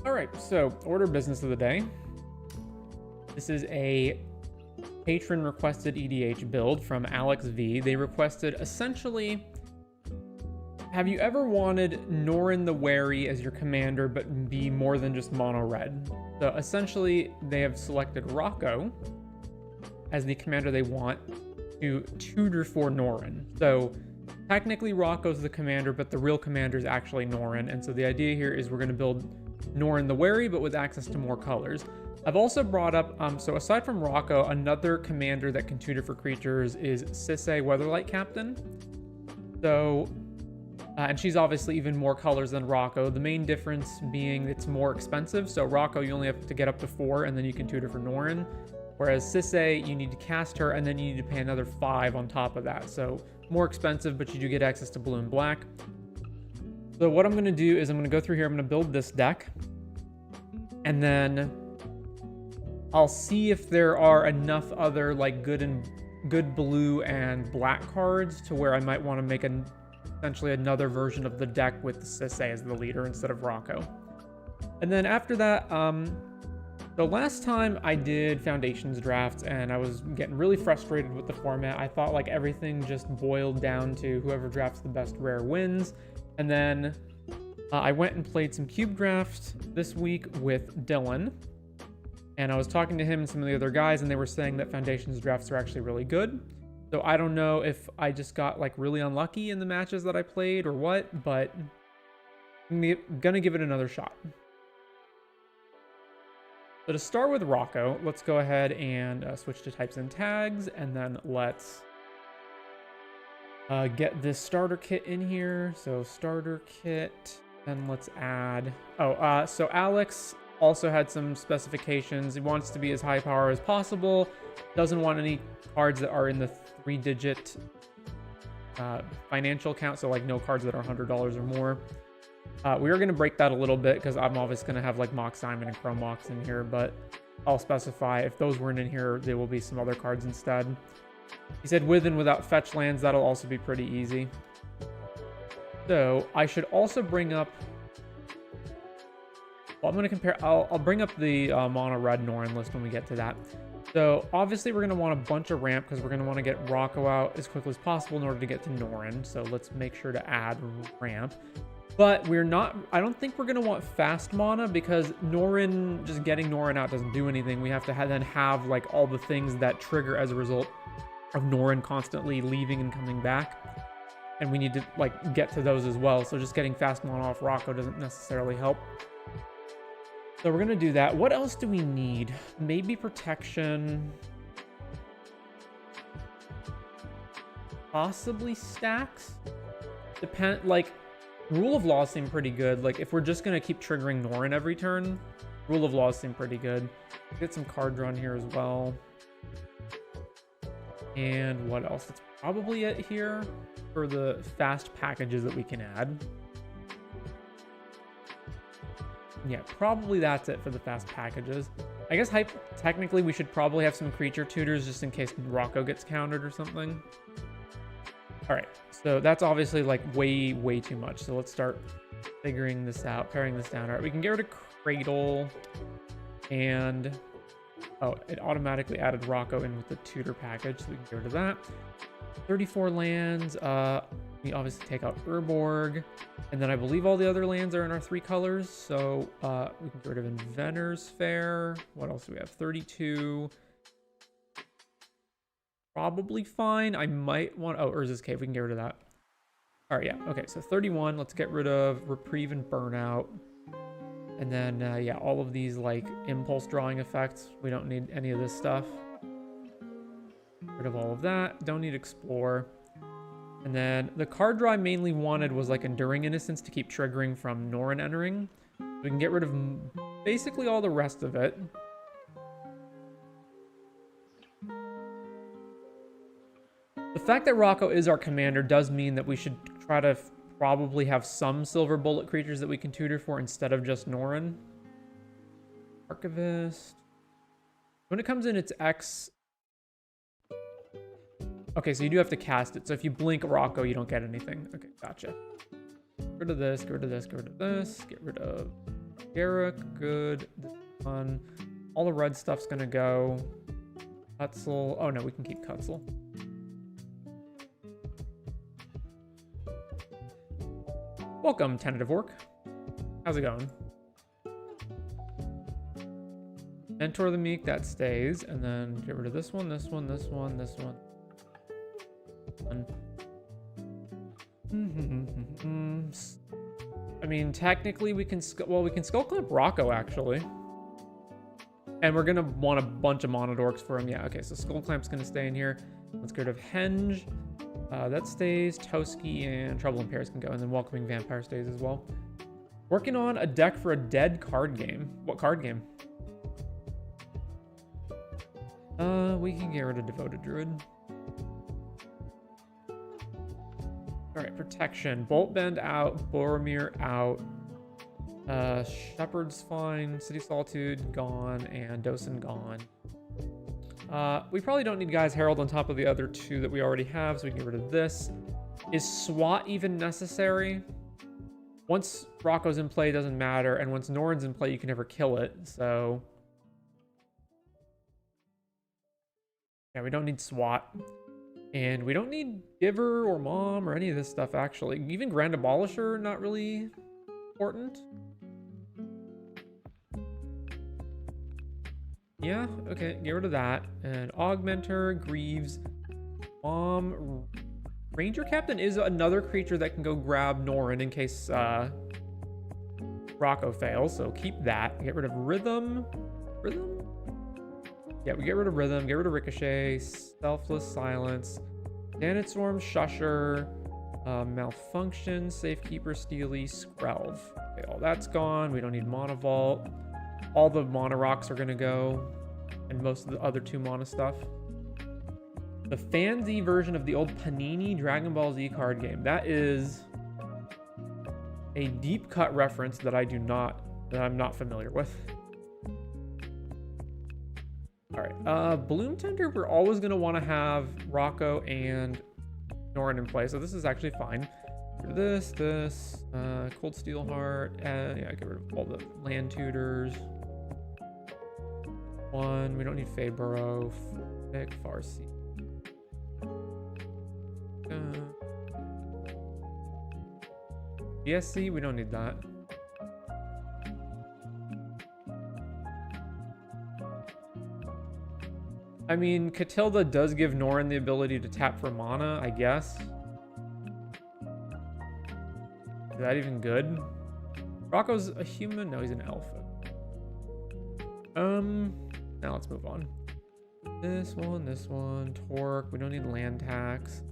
All right, so order business of the day. This is a patron requested EDH build from Alex V. They requested essentially, have you ever wanted Norin the Wary as your commander, but be more than just mono red? So essentially, they have selected Rocco as the commander they want to tutor for Norin. So technically Rocco's the commander, but the real commander is actually Norin. And so the idea here is we're going to build Norin the Wary, but with access to more colors. I've also brought up, so aside from Rocco, another commander that can tutor for creatures is Sisse Weatherlight Captain. So, and she's obviously even more colors than Rocco. The main difference being it's more expensive. So Rocco, you only have to get up to 4, and then you can tutor for Norin. Whereas Sisse, you need to cast her, and then you need to pay another 5 on top of that. So more expensive, but you do get access to blue and black. So what I'm going to do is I'm going to go through here. I'm going to build this deck. And then I'll see if there are enough other like good blue and black cards to where I might want to make essentially another version of the deck with Sisse as the leader instead of Rocco. And then after that, the last time I did Foundations drafts and I was getting really frustrated with the format, I thought like everything just boiled down to whoever drafts the best rare wins. And then I went and played some cube drafts this week with Dylan. And I was talking to him and some of the other guys, and they were saying that Foundations drafts are actually really good. So I don't know if I just got like really unlucky in the matches that I played or what, but I'm gonna give it another shot. So to start with Rocco, let's go ahead and switch to types and tags, and then let's get this starter kit in here. So starter kit, and let's add, so Alex also had some specifications. He wants to be as high power as possible, doesn't want any cards that are in the 3-digit financial count, so like no cards that are $100 or more. We are going to break that a little bit because I'm obviously going to have like Mox Diamond and Chrome Mox in here, but I'll specify if those weren't in here, there will be some other cards instead. He said with and without fetch lands, that'll also be pretty easy. So I should also bring up, well, I'm going to compare, I'll bring up the mono red Norin list when we get to that. So obviously we're going to want a bunch of ramp because we're going to want to get Rocco out as quickly as possible in order to get to Norin. So let's make sure to add ramp. But we're not, I don't think we're going to want fast mana because Norin, just getting Norin out doesn't do anything. We have to then have like all the things that trigger as a result of Norin constantly leaving and coming back. And we need to like get to those as well. So just getting fast mana off Rocco doesn't necessarily help. So we're going to do that. What else do we need? Maybe protection. Possibly stacks. Like, Rule of Law seem pretty good. Like, if we're just going to keep triggering Norin every turn, Rule of Law seem pretty good. Get some card drawn here as well. And what else? That's probably it here for the fast packages that we can add. Yeah, probably that's it for the fast packages. I guess technically we should probably have some creature tutors just in case Rocco gets countered or something. All right, so that's obviously like way too much. So let's start figuring this out, paring this down. All right, we can get rid of Cradle, and oh, it automatically added Rocco in with the tutor package, so we can get rid of that. 34 lands. We obviously take out Urborg, and then I believe all the other lands are in our 3 colors. So we can get rid of Inventor's Fair. What else do we have? 32. Probably fine. I might want, oh, Urza's Cave. We can get rid of that. All right, yeah. Okay, so 31. Let's get rid of Reprieve and Burnout. And then, yeah, all of these, like, impulse drawing effects. We don't need any of this stuff. Get rid of all of that. Don't need Explore. And then the card draw I mainly wanted was, like, Enduring Innocence to keep triggering from Norin entering. We can get rid of basically all the rest of it. The fact that Rocco is our commander does mean that we should try to probably have some silver bullet creatures that we can tutor for instead of just Norin. Archivist. When it comes in, it's X. Okay, so you do have to cast it. So if you blink Rocco, you don't get anything. Okay, gotcha. Get rid of this, get rid of this, get rid of this, get rid of Garrick, good. This one. All the red stuff's gonna go. Cutzel. Oh no, we can keep Cutzel. Welcome, Tentative Orc. How's it going? Mentor the Meek, that stays. And then get rid of this one, this one, this one, this one. I mean, technically we can, we can Skull Clamp Rocco, actually. And we're going to want a bunch of Monodorks for him. Yeah, okay, so Skull Clamp's going to stay in here. Let's get rid of Henge. That stays. Toski and Trouble in Paris can go. And then Welcoming Vampire stays as well. Working on a deck for a dead card game. What card game? We can get rid of Devoted Druid. Alright, Protection. Bolt Bend out. Boromir out. Shepherd's fine. City Solitude gone. And Dosen gone. We probably don't need Guy's Herald on top of the other two that we already have, so we can get rid of this. Is SWAT even necessary? Once Rocco's in play, it doesn't matter. And once Norrin's in play, you can never kill it. So yeah, we don't need SWAT. And we don't need Giver or Mom or any of this stuff, actually. Even Grand Abolisher, not really important. Yeah, okay, get rid of that. And Augmenter, Greaves, Mom. Ranger Captain is another creature that can go grab Norrin in case Rocco fails, so keep that. Get rid of Rhythm. Rhythm? Yeah, we get rid of Rhythm, get rid of Ricochet, Selfless Silence, Dandit Storm, Shusher, Malfunction, Safekeeper, Steely, Skrelv. Okay, all that's gone. We don't need Mana Vault. All the Mana Rocks are gonna go, and most of the other 2 Mana stuff. The Fan Z version of the old Panini Dragon Ball Z card game. That is a deep cut reference that I'm not familiar with. All right, Bloom Tender, we're always going to want to have Rocco and Norrin in play, so this is actually fine. Get rid of this, Cold Steel Heart, and yeah, get rid of all the land tutors. We don't need Fade Burrow, Pick, Farseed. ESC, we don't need that. I mean, Catilda does give Norrin the ability to tap for mana, I guess. Is that even good? Rocco's a human? No, he's an elf. Now let's move on. This one, Torque. We don't need land tax.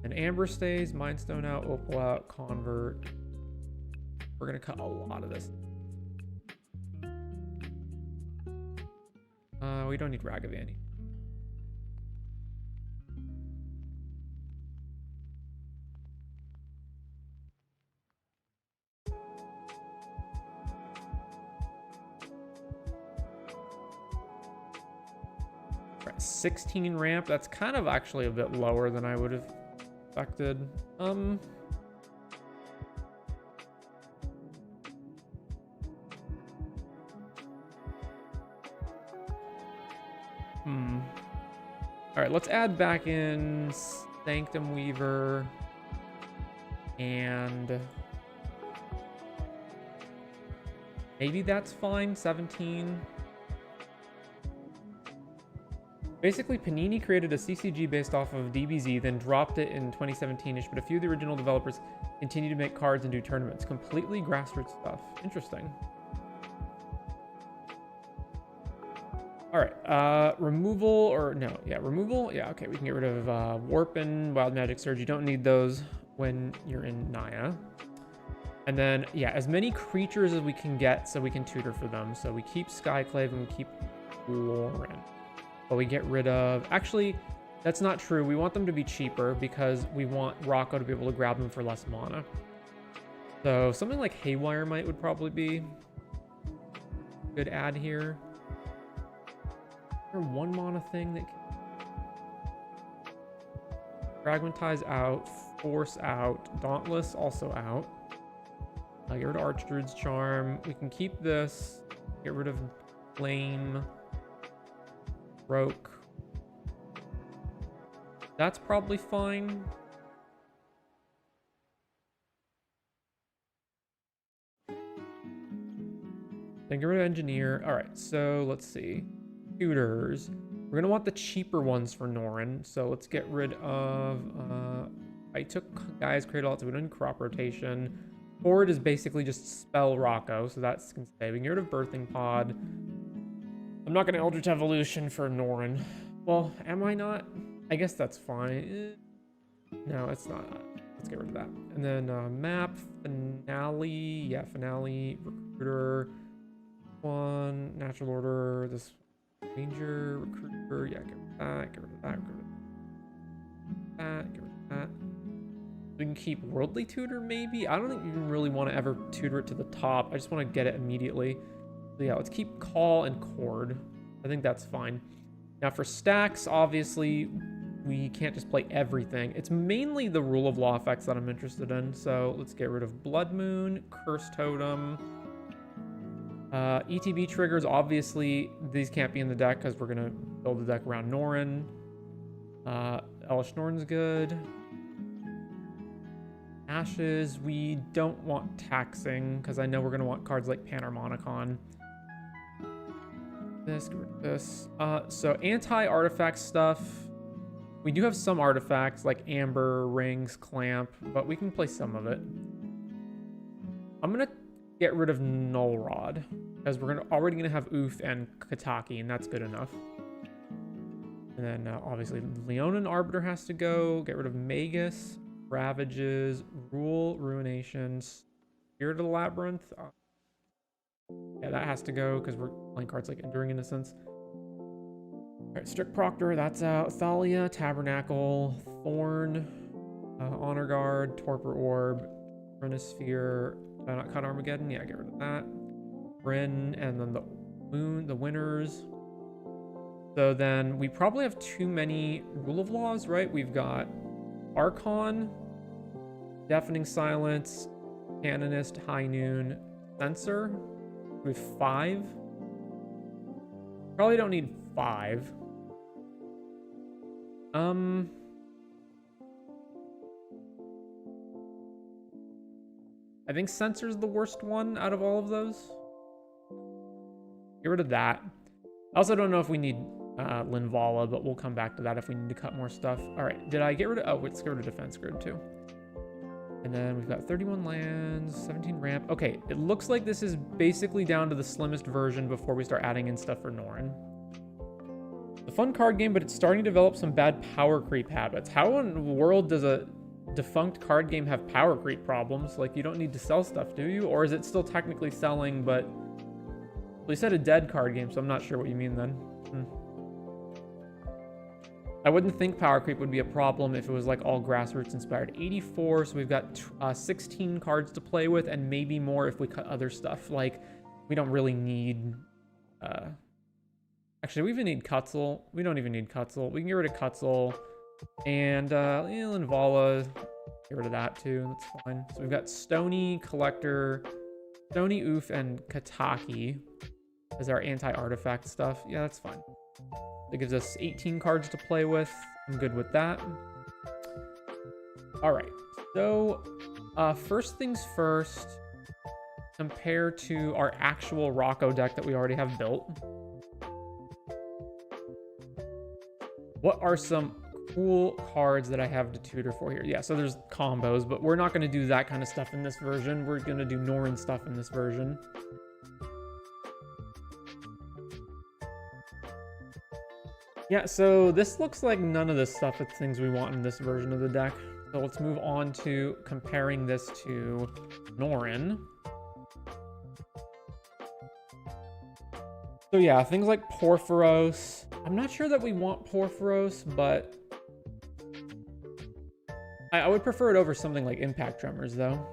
And Amber stays, Mind Stone out, Opal out, Convert. We're gonna cut a lot of this. We don't need Ragavanti. Right, 16 ramp. That's kind of actually a bit lower than I would have expected. All right, let's add back in Sanctum Weaver and maybe that's fine. 17. Basically, Panini created a CCG based off of DBZ, then dropped it in 2017-ish, but a few of the original developers continue to make cards and do tournaments. Completely grassroots stuff. Interesting. All right, removal or no, yeah, removal. Yeah, okay, we can get rid of Warp and Wild Magic Surge. You don't need those when you're in Naya. And then, yeah, as many creatures as we can get so we can tutor for them. So we keep Skyclave and we keep Lauren. But we get rid of, actually, that's not true. We want them to be cheaper because we want Rocco to be able to grab them for less mana. So something like Haywire Might would probably be a good add here. Is there one mana thing that can... Fragmentize out, Force out, Dauntless also out. Get rid of Archdruid's Charm. We can keep this. Get rid of Flame. Broke. That's probably fine. Then get rid of Engineer. All right, so let's see. Tutors. We're going to want the cheaper ones for Norrin. So let's get rid of... I took Gaia's Cradle out, so we don't need crop rotation. Horde is basically just spell Rocco, so that's can stay. We can get rid of Birthing Pod. I'm not going to Eldritch Evolution for Norrin. Well, am I not? I guess that's fine. No, it's not. Let's get rid of that. And then map, finale. Yeah, finale, recruiter. One, natural order. This ranger, recruiter. Yeah, get rid of that. Get rid of that. Get rid of that. Get rid of that. We can keep worldly tutor maybe. I don't think you really want to ever tutor it to the top. I just want to get it immediately. So yeah, let's keep call and chord. I think that's fine. Now for stacks, obviously, we can't just play everything. It's mainly the rule of law effects that I'm interested in. So let's get rid of Blood Moon, Curse Totem. ETB triggers, obviously, these can't be in the deck because we're going to build the deck around Norrin. Elish Norn's good. Ashes, we don't want taxing because I know we're going to want cards like Panharmonicon. This. So anti-artifact stuff. We do have some artifacts like Amber, Rings, Clamp, but we can play some of it. I'm going to get rid of Null Rod because we're already going to have Oof and Kataki, and that's good enough. And then obviously Leonin Arbiter has to go. Get rid of Magus, Ravages, Rule, Ruinations, Spirit of the Labyrinth. Yeah, that has to go because we're playing cards like Enduring Innocence. All right, Strict Proctor, that's out. Thalia, Tabernacle, Thorn, Honor Guard, Torpor Orb, Renisphere. Did I not cut Armageddon? Yeah, get rid of that. Bryn, and then the Moon, the Winners. So then we probably have too many Rule of Laws, right? We've got Archon, Deafening Silence, Canonist, High Noon, Censor. We have 5. Probably don't need 5. I think Censor's the worst one out of all of those. Get rid of that. I also don't know if we need Linvala, but we'll come back to that if we need to cut more stuff. All right, did I get rid of... Oh, let's get rid of Defense Grid too. And then we've got 31 lands, 17 ramp. Okay, it looks like this is basically down to the slimmest version before we start adding in stuff for Norrin. It's a fun card game, but it's starting to develop some bad power creep habits. How in the world does a defunct card game have power creep problems? Like, you don't need to sell stuff, do you? Or is it still technically selling, but... Well, you said a dead card game, so I'm not sure what you mean then. I wouldn't think power creep would be a problem if it was like all grassroots inspired. 84, so we've got 16 cards to play with, and maybe more if we cut other stuff. Like, we don't really need... Actually, we even need Kutzel. We don't even need Kutzel. We can get rid of Kutzel. And Linvala, get rid of that too. That's fine. So we've got Stony, Collector, Stony, Oof, and Kataki as our anti-artifact stuff. Yeah, that's fine. That gives us 18 cards to play with. I'm good with that. All right. So first things first, compare to our actual Rocco deck that we already have built. What are some cool cards that I have to tutor for here? Yeah, so there's combos, but we're not going to do that kind of stuff in this version. We're going to do Norrin stuff in this version. Yeah, so this looks like none of this stuff is things we want in this version of the deck. So let's move on to comparing this to Norrin. So yeah, things like Porphyros. I'm not sure that we want Porphyros, but I would prefer it over something like Impact Tremors, though.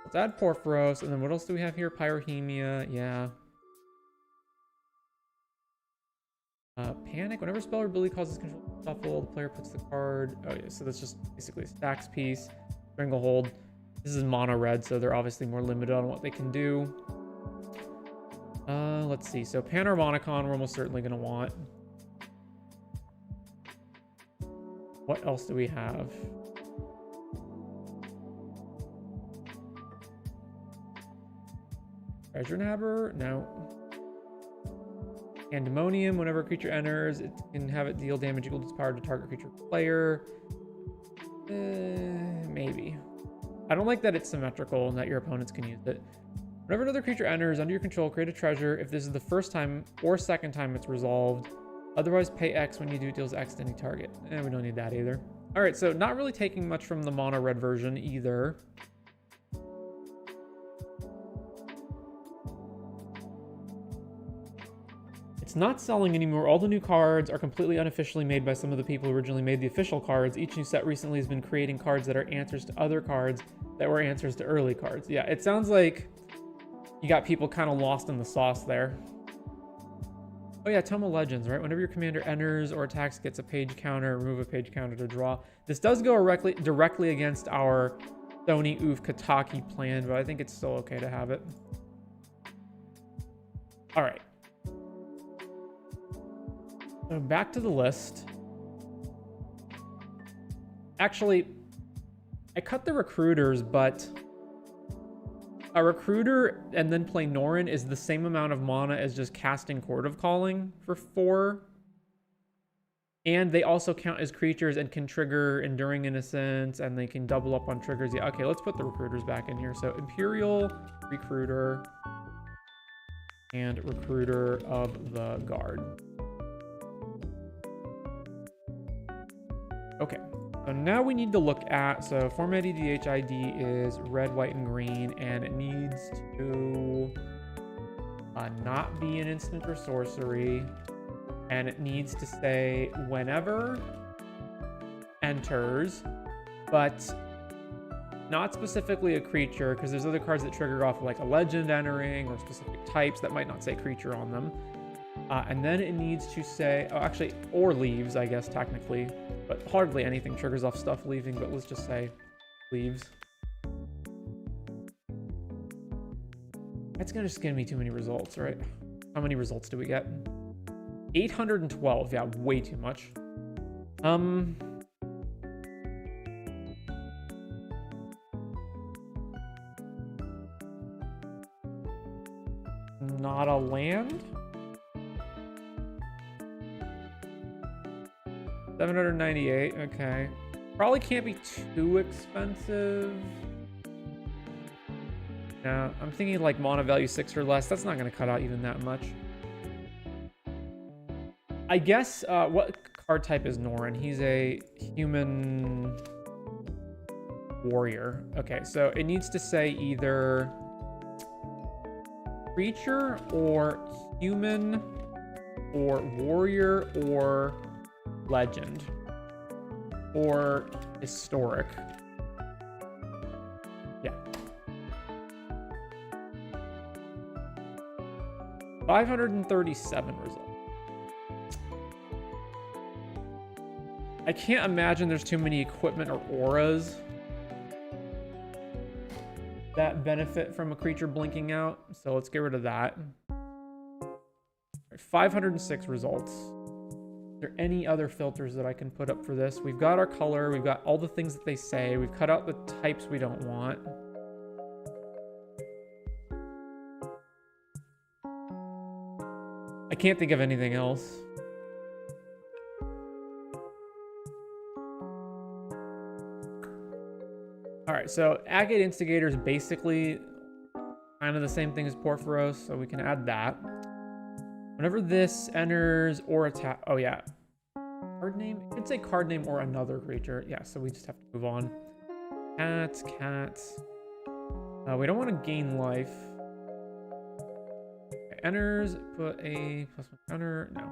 Let's add Porphyros, and then what else do we have here? Pyrohemia, yeah. Panic. Whenever spell or ability causes control to shuffle, the player puts the card... Oh yeah, so that's just basically a stacks piece. Stranglehold. This is mono red, so they're obviously more limited on what they can do. Let's see. So Panharmonicon, we're almost certainly going to want. What else do we have? Treasure Nabber? No. Pandemonium, whenever a creature enters, it can have it deal damage equal to its power to target creature player. Maybe. I don't like that it's symmetrical and that your opponents can use it. Whenever another creature enters under your control, create a treasure. If this is the first time or second time it's resolved, otherwise pay X when you do, it deals X to any target. We don't need that either. All right, so not really taking much from the mono red version either. It's not selling anymore. All the new cards are completely unofficially made by some of the people who originally made the official cards. Each new set recently has been creating cards that are answers to other cards that were answers to early cards. Yeah, it sounds like you got people kind of lost in the sauce there. Oh yeah, Tome of Legends, right? Whenever your commander enters or attacks, gets a page counter, remove a page counter to draw. This does go directly against our Sony Oof Kataki plan, but I think it's still okay to have it. All right. So back to the list. Actually, I cut the recruiters, but a recruiter and then play Norin is the same amount of mana as just casting Chord of Calling for 4. And they also count as creatures and can trigger Enduring Innocence, and they can double up on triggers. Yeah, okay, let's put the recruiters back in here. So Imperial, Recruiter, and Recruiter of the Guard. Okay, so now we need to look at, so format EDH ID is red, white, and green, and it needs to not be an instant or sorcery, and it needs to say whenever enters, but not specifically a creature, because there's other cards that trigger off like a legend entering or specific types that might not say creature on them. And then it needs to say, oh, actually, or leaves, I guess, technically. But hardly anything triggers off stuff leaving, but let's just say leaves. That's gonna just give me too many results, right? How many results do we get? 812, yeah, way too much. Not a land? 798, okay. Probably can't be too expensive. No, I'm thinking like mana value 6 or less. That's not going to cut out even that much. I guess, what card type is Norin? He's a human warrior. Okay, so it needs to say either creature or human or warrior or legend or historic. Yeah. 537 results. I can't imagine there's too many equipment or auras that benefit from a creature blinking out, so let's get rid of that. 506 results. Are there any other filters that I can put up for this? We've got our color, we've got all the things that they say, we've cut out the types we don't want. I can't think of anything else. All right, so Agate Instigator is basically kind of the same thing as Porphyros, so we can add that. Whenever this enters or attack, oh yeah, card name? It could say card name or another creature. Yeah, so we just have to move on. Cats. We don't want to gain life. Okay, enters, put a +1 counter, no.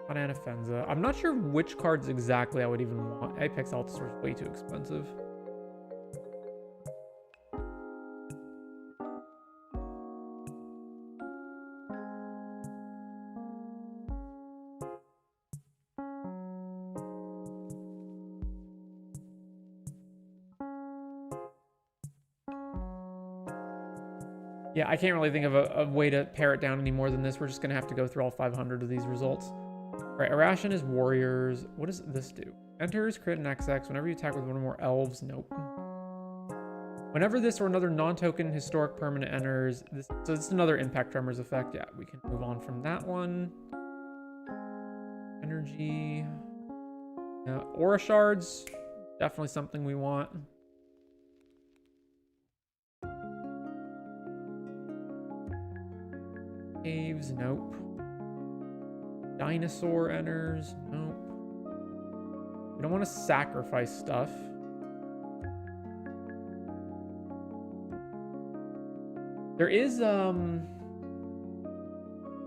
Banana Fenza. I'm not sure which cards exactly I would even want. Apex Altasaur is way too expensive. Yeah, I can't really think of a way to pare it down any more than this. We're just going to have to go through all 500 of these results. All right, Irration is warriors. What does this do? Enters, crit, and XX. Whenever you attack with one or more elves, nope. Whenever this or another non-token historic permanent enters, so it's another impact tremors effect. Yeah, we can move on from that one. Energy. Aura shards, definitely something we want. Caves, nope. Dinosaur enters, nope. We don't want to sacrifice stuff. There is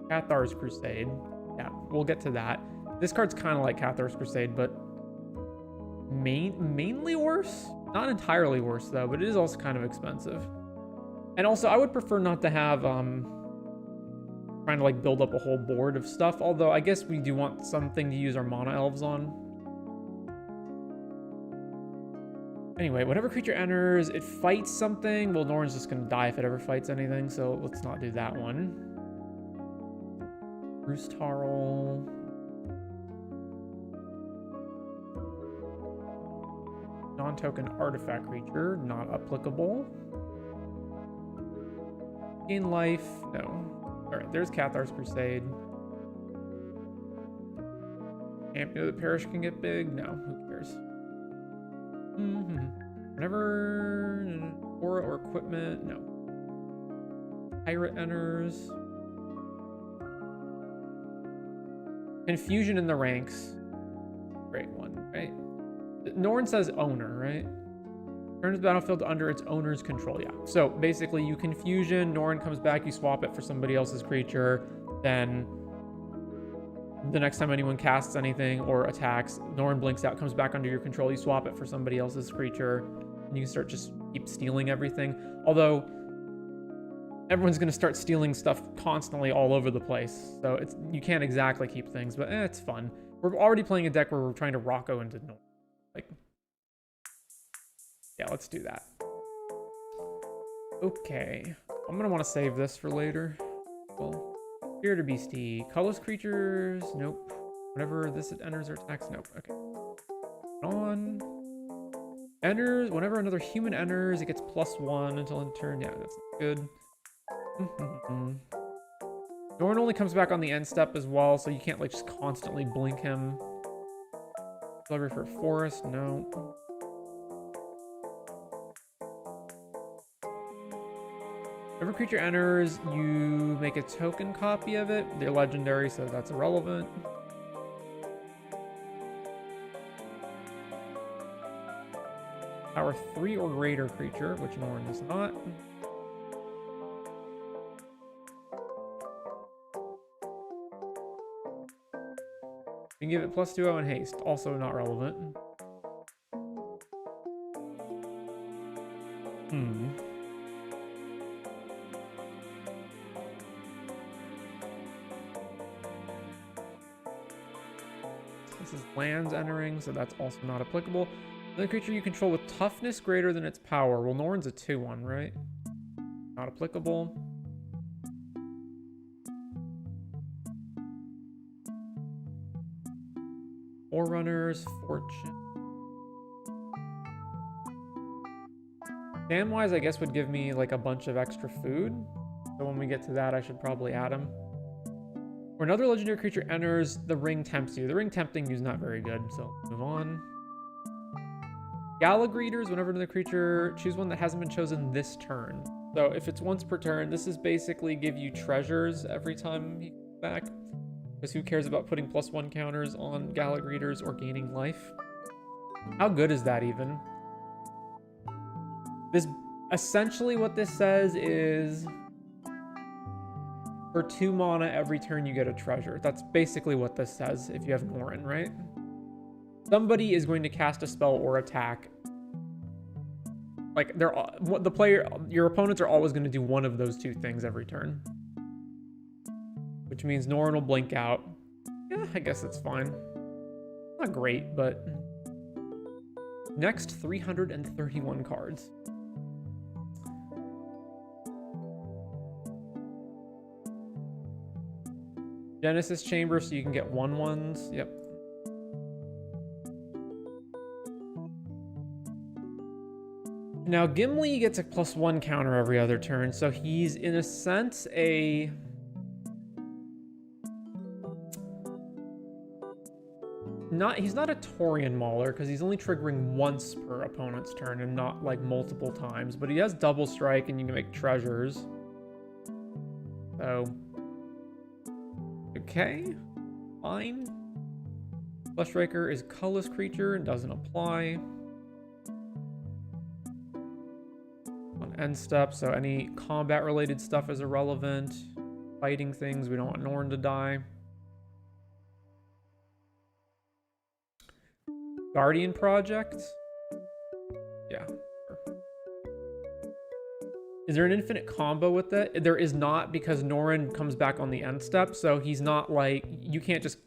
Cathar's Crusade. Yeah, we'll get to that. This card's kind of like Cathar's Crusade, but mainly worse. Not entirely worse though, but it is also kind of expensive. And also, I would prefer not to have trying to like build up a whole board of stuff. Although I guess we do want something to use our mana elves on. Anyway, whenever creature enters, it fights something. Well, Norn's just gonna die if it ever fights anything, so let's not do that one. Bruce Tarl. Non-token artifact creature, not applicable. Gain life, no. Alright, there's Cathar's Crusade. Camp near the parish can get big? No, who cares? Whenever aura or equipment, no. Pirate enters. Confusion in the ranks. Great one, right? Norn says owner, right? Turns the battlefield under its owner's control. Yeah. So basically, you confusion. Norn comes back. You swap it for somebody else's creature. Then the next time anyone casts anything or attacks, Norn blinks out, comes back under your control. You swap it for somebody else's creature, and you can start just keep stealing everything. Although everyone's going to start stealing stuff constantly all over the place, so you can't exactly keep things, but it's fun. We're already playing a deck where we're trying to Rocco into Norn. Like, yeah, let's do that. Okay, I'm gonna want to save this for later. Well, Spirited Beastie, colorless creatures, nope. Whenever this enters or attacks, nope. Okay. On enters, whenever another human enters, it gets +1 until end turn. Yeah, that's not good. Norn only comes back on the end step as well, so you can't like just constantly blink him. Delivery for forest, no. Whenever creature enters, you make a token copy of it. They're legendary, so that's irrelevant. Power 3 or greater creature, which Norn does not. You can give it +2/0 and haste, also not relevant. This is lands entering, so that's also not applicable. The creature you control with toughness greater than its power. Well, Norn's a 2/1, right? Not applicable. Forerunners, Fortune. Samwise, I guess, would give me like a bunch of extra food. So when we get to that, I should probably add them. Or another legendary creature enters, the ring tempts you. The ring tempting you is not very good, so move on. Galagreeters, whenever another creature, choose one that hasn't been chosen this turn. So if it's once per turn, this is basically give you treasures every time he comes back. Because who cares about putting +1 counters on Galagreeters or gaining life? How good is that even? This essentially what this says is for 2 mana every turn you get a treasure. That's basically what this says if you have Norn, right? Somebody is going to cast a spell or attack. Like your opponents are always going to do one of those 2 things every turn. Which means Norn will blink out. Yeah, I guess it's fine. Not great, but... Next, 331 cards. Genesis Chamber, so you can get 1/1s. Yep. Now, Gimli gets a +1 counter every other turn, so he's, in a sense, a... He's not a Taurian Mauler, because he's only triggering once per opponent's turn and not, like, multiple times. But he has double strike, and you can make treasures. So... okay. Fine. Fleshraker is colorless creature and doesn't apply. On end step, so any combat related stuff is irrelevant. Fighting things, we don't want Norn to die. Guardian Project? Yeah. Sure. Is there an infinite combo with it? There is not, because Norn comes back on the end step, so he's not like, you can't just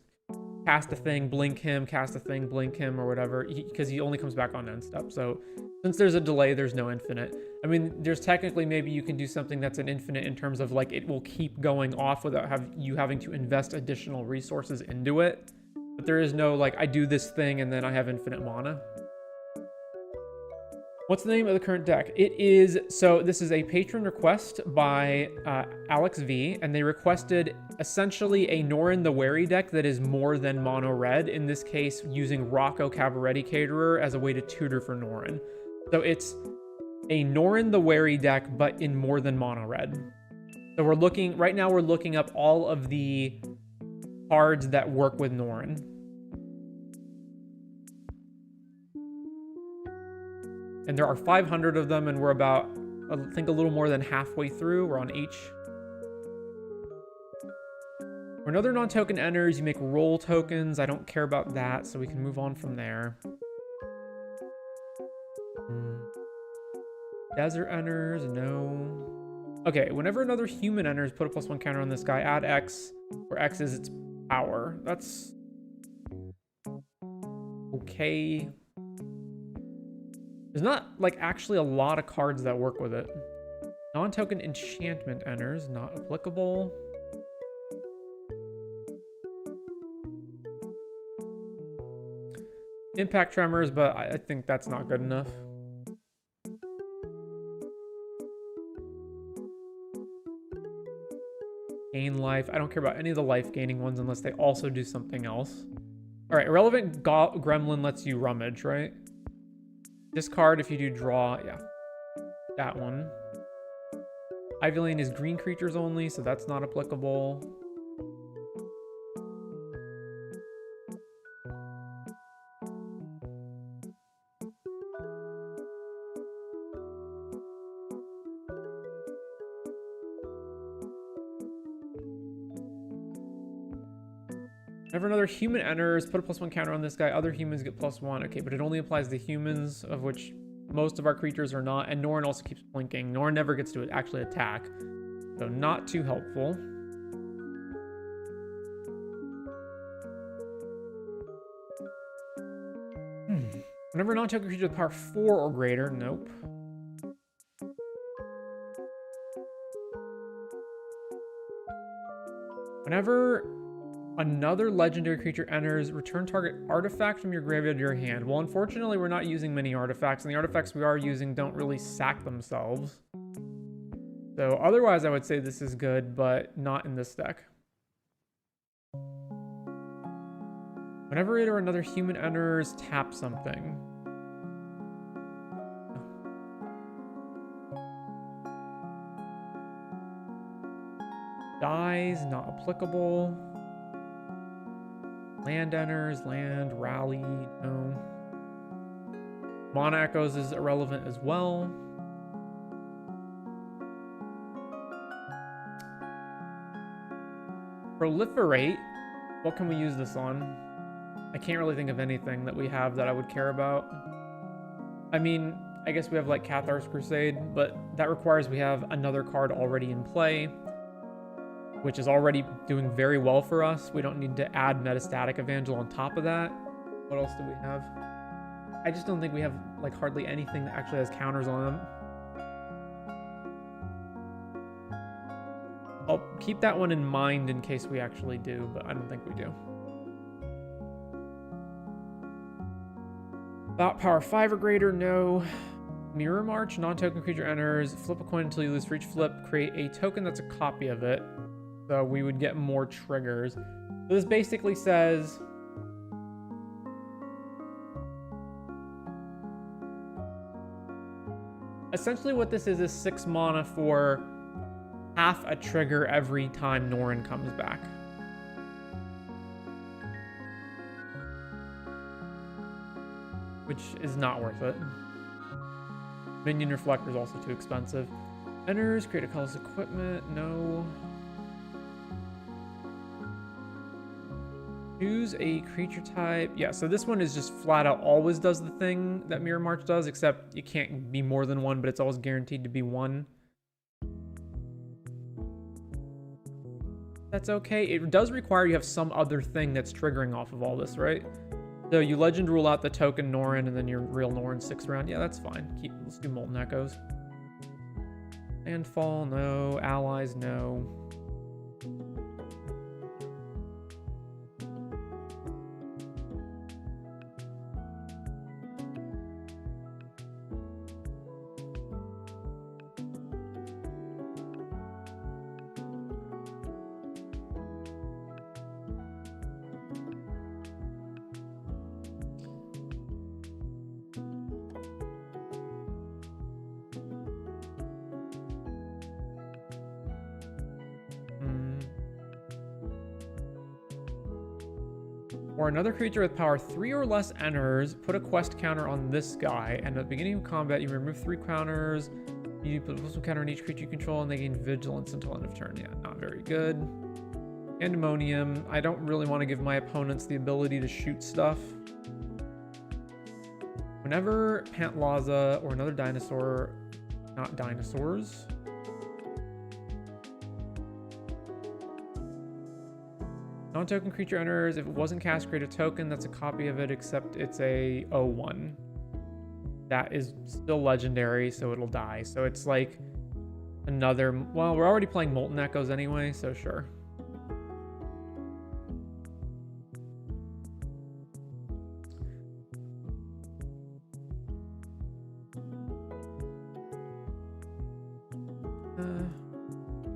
cast a thing, blink him, cast a thing, blink him, or whatever, because he only comes back on end step. So since there's a delay, there's no infinite. I mean, there's technically, maybe you can do something that's an infinite in terms of like it will keep going off without you having to invest additional resources into it. But there is no like, I do this thing and then I have infinite mana. What's the name of the current deck? It is, so this is a patron request by Alex V, and they requested essentially a Norin the Wary deck that is more than mono red, in this case using Rocco Cabaretti Caterer as a way to tutor for Norin. So it's a Norin the Wary deck, but in more than mono red. So we're looking, right now we're looking up all of the cards that work with Norin. And there are 500 of them, and we're about, I think, a little more than halfway through. We're on H. For another non-token enters, you make roll tokens. I don't care about that, so we can move on from there. Desert enters, no. Okay, whenever another human enters, put a +1 counter on this guy. Add X, where X is its power. That's okay. There's not, like, actually a lot of cards that work with it. Non-token enchantment enters, not applicable. Impact Tremors, but I think that's not good enough. Gain life. I don't care about any of the life-gaining ones unless they also do something else. All right, Irrelevant Gremlin lets you rummage, right? Discard if you do draw, yeah. That one. Ivy Lane is green creatures only, so that's not applicable. Whenever another human enters, put a +1 counter on this guy. Other humans get +1. Okay, but it only applies to humans, of which most of our creatures are not. And Norn also keeps blinking. Norn never gets to actually attack. So not too helpful. Whenever a non-token creature with power 4 or greater, nope. Whenever another legendary creature enters, return target artifact from your graveyard to your hand. Well, unfortunately, we're not using many artifacts, and the artifacts we are using don't really sack themselves. So otherwise, I would say this is good, but not in this deck. Whenever it or another human enters, tap something. Dies, not applicable. Land enters, land, rally, no. Mana Echoes is irrelevant as well. Proliferate, what can we use this on? I can't really think of anything that we have that I would care about. I mean, I guess we have like Cathar's Crusade, but that requires we have another card already in play, which is already doing very well for us. We don't need to add Metastatic Evangel on top of that. What else do we have? I just don't think we have like hardly anything that actually has counters on them. I'll keep that one in mind in case we actually do, but I don't think we do. About power 5 or greater, no. Mirror March, non-token creature enters, flip a coin until you lose for each flip, create a token that's a copy of it. So we would get more triggers. So this basically says essentially what this is 6 mana for half a trigger every time Norrin comes back. Which is not worth it. Minion Reflector is also too expensive. Enters, create a colorless equipment, no. Choose a creature type. Yeah, so this one is just flat out always does the thing that Mirror March does, except it can't be more than one, but it's always guaranteed to be one. That's okay. It does require you have some other thing that's triggering off of all this, right? So you legend rule out the token Norrin and then your real Norrin 6th round. Yeah, that's fine. Let's do Molten Echoes. Landfall, no. Allies, no. Or another creature with power 3 or less enters, put a quest counter on this guy, and at the beginning of combat, you remove 3 counters, you put a plus 1 counter on each creature you control, and they gain vigilance until end of turn. Yeah, not very good. Pandemonium. I don't really want to give my opponents the ability to shoot stuff. Whenever Pantlaza or another dinosaur, not dinosaurs, non-token creature enters. If it wasn't cast, create a token that's a copy of it, except it's a 0/1. That is still legendary, so it'll die. So it's like another... Well, we're already playing Molten Echoes anyway, so sure.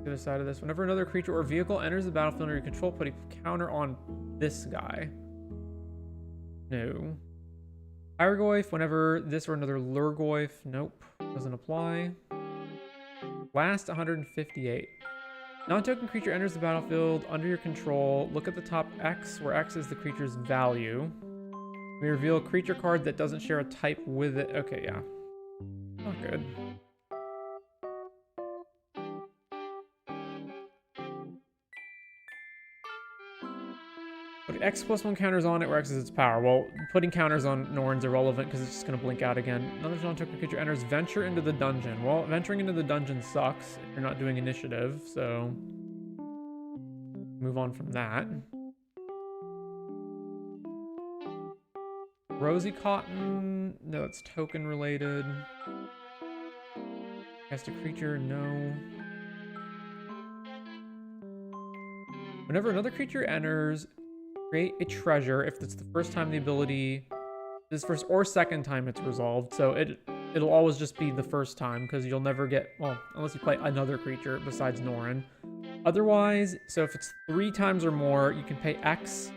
The side of this. Whenever another creature or vehicle enters the battlefield under your control, put a counter on this guy. No. Pyrogoyf, whenever this or another Lurgoyf. Nope. Doesn't apply. Last 158. Non-token creature enters the battlefield under your control. Look at the top X, where X is the creature's value. We reveal a creature card that doesn't share a type with it. Okay, yeah. Not good. Put X plus 1 counters on it where X is its power. Well, putting counters on Norrin's irrelevant because it's just going to blink out again. Another non-token creature enters, venture into the dungeon. Well, venturing into the dungeon sucks if you're not doing initiative, so move on from that. Rosy Cotton, no, it's token related. Cast a creature, no. Whenever another creature enters, create a treasure if it's the first time the ability is first or second time it's resolved. So it'll always just be the first time because you'll never get, well, unless you play another creature besides Norrin. Otherwise, so if it's 3 times or more, you can pay X,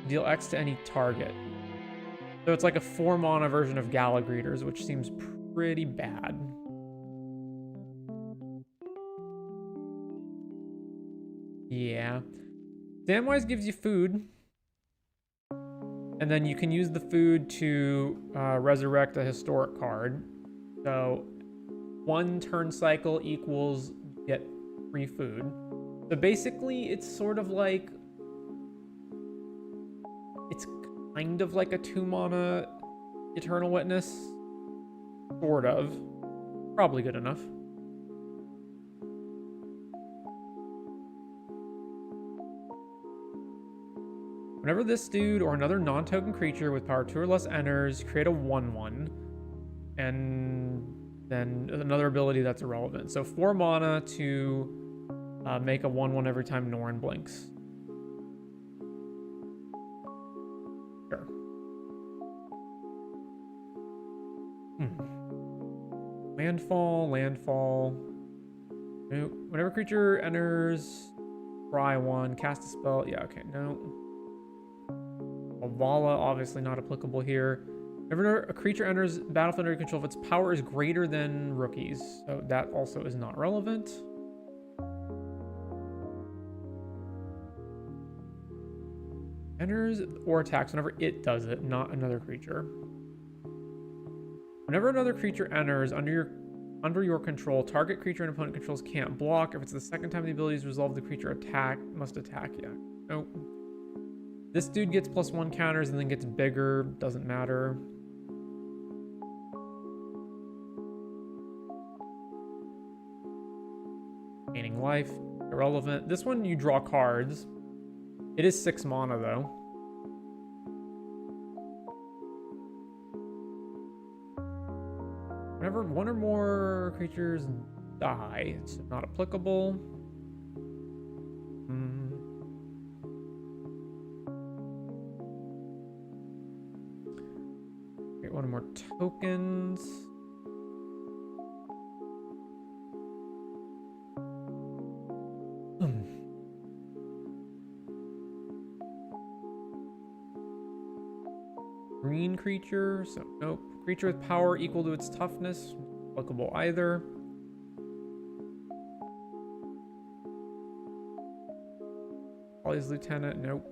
deal X to any target. So it's like a 4 mana version of Gala Greeters, which seems pretty bad. Yeah. Samwise gives you food, and then you can use the food to resurrect a historic card. So 1 turn cycle equals get free food. So basically, it's sort of like, it's kind of like a 2 mana Eternal Witness, sort of. Probably good enough. Whenever this dude or another non-token creature with power 2 or less enters, create a 1/1, and then another ability that's irrelevant. So 4 mana to Make a 1/1 every time Norn blinks. Sure. Landfall. Nope. Whenever creature enters, try 1, cast a spell. Yeah, okay, no. Vala, obviously not applicable here. Whenever a creature enters battlefield under your control, if its power is greater than rookies, so that also is not relevant. Enters or attacks whenever it does it, not another creature. Whenever another creature enters under your control, target creature and opponent controls can't block. If it's the second time the ability is resolved, the creature must attack. Yeah. Nope. This dude gets +1 counters and then gets bigger. Doesn't matter. Gaining life. Irrelevant. This one, you draw cards. It is 6 mana, though. Whenever 1 or more creatures die, it's not applicable. Get 1 more tokens. Green creature, so nope. Creature with power equal to its toughness, applicable either. Polly's Lieutenant, nope.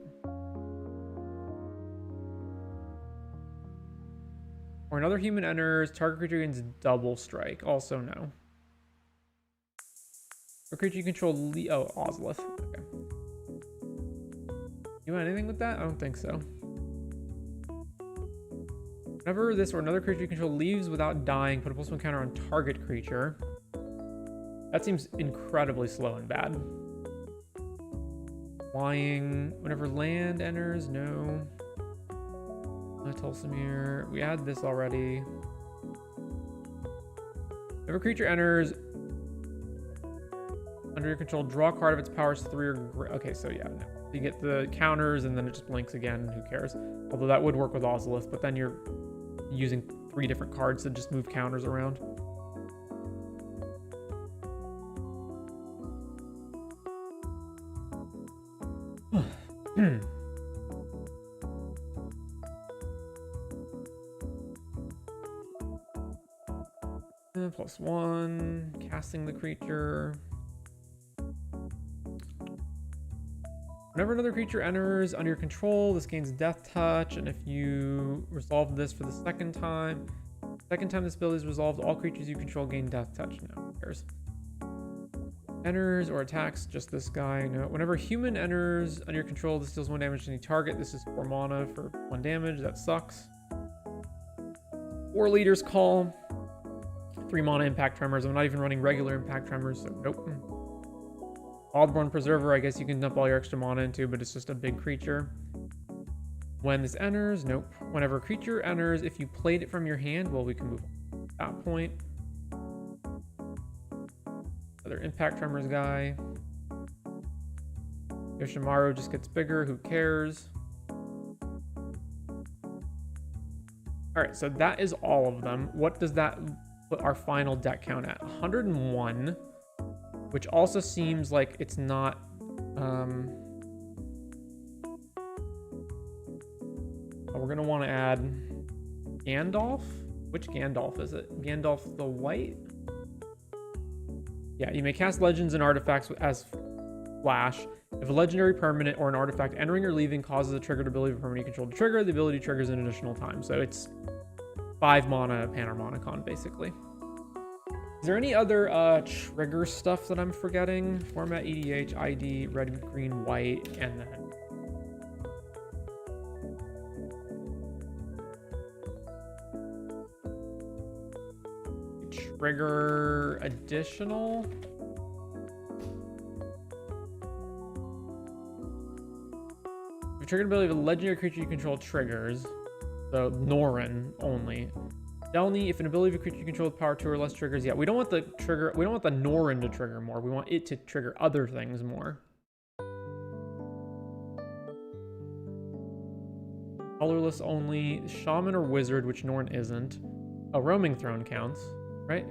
Or another human enters, target creature gains double strike, also no. Or creature you control, Ozlith, okay. You want anything with that? I don't think so. Whenever this or another creature you control leaves without dying, put a +1 counter on target creature. That seems incredibly slow and bad. Flying. Whenever land enters, no. Tulsamir. We had this already. Whenever creature enters under your control, draw a card of its powers 3 or greater. Okay, so yeah, no. You get the counters and then it just blinks again. Who cares? Although that would work with Ozlith, but then you're using 3 different cards to just move counters around. +1, casting the creature. Whenever another creature enters under your control, this gains Death Touch, and if you resolve this for the second time this ability is resolved, all creatures you control gain Death Touch. No, who cares? Enters or attacks, just this guy. No. Whenever human enters under your control, this deals 1 damage to any target. This is 4 mana for 1 damage. That sucks. 4 Leader's Call. 3 mana impact tremors. I'm not even running regular impact tremors, so nope. Aldborn Preserver, I guess you can dump all your extra mana into, but it's just a big creature. When this enters, nope. Whenever a creature enters, if you played it from your hand, well, we can move on at that point. Another impact tremors guy. Yoshimaru just gets bigger, who cares? Alright, so that is all of them. What does that put our final deck count at? 101. Which also seems like it's not, we're going to want to add Gandalf. Which Gandalf is it? Gandalf the White? Yeah, you may cast legends and artifacts as flash. If a legendary permanent or an artifact entering or leaving causes a triggered ability of a permanent you control to trigger, the ability triggers an additional time. So it's 5 mana Panharmonicon, basically. Is there any other trigger stuff that I'm forgetting? Format, EDH, ID, red, green, white, and then... Trigger additional? If a triggered ability of a legendary creature you control triggers, so Norrin only. Delny, if an ability of a creature you control with power 2 or less triggers, yeah, we don't want the trigger, we don't want the Norin to trigger more. We want it to trigger other things more. Colorless only, Shaman or Wizard, which Norin isn't. A Roaming Throne counts, right?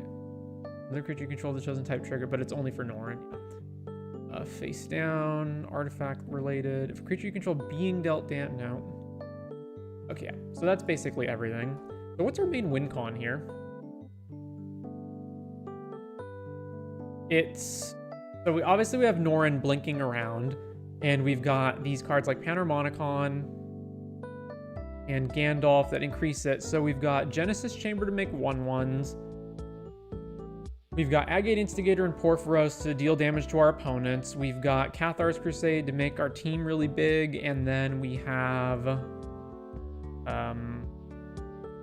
Another creature you control the chosen type trigger, but it's only for Norin. Face down, artifact related. If a creature you control being dealt damage, no. Okay, so that's basically everything. So what's our main win con here? So we obviously have Norin blinking around, and we've got these cards like Panharmonicon and Gandalf that increase it. So we've got Genesis Chamber to make 1/1s. We've got Agate Instigator and Porphyros to deal damage to our opponents. We've got Cathar's Crusade to make our team really big. And then we have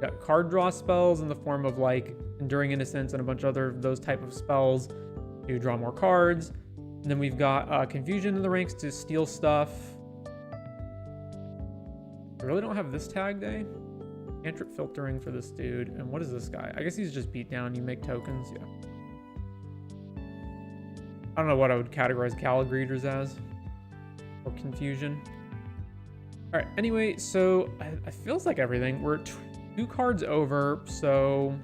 got card draw spells in the form of like Enduring Innocence and a bunch of other those type of spells to draw more cards. And then we've got Confusion in the ranks to steal stuff. I really don't have this tagged, eh? Cantrip Filtering for this dude. And what is this guy? I guess he's just beat down. You make tokens, yeah. I don't know what I would categorize Calig Readers as. Or Confusion. Alright, anyway, so it feels like everything. We're 2 cards over, so...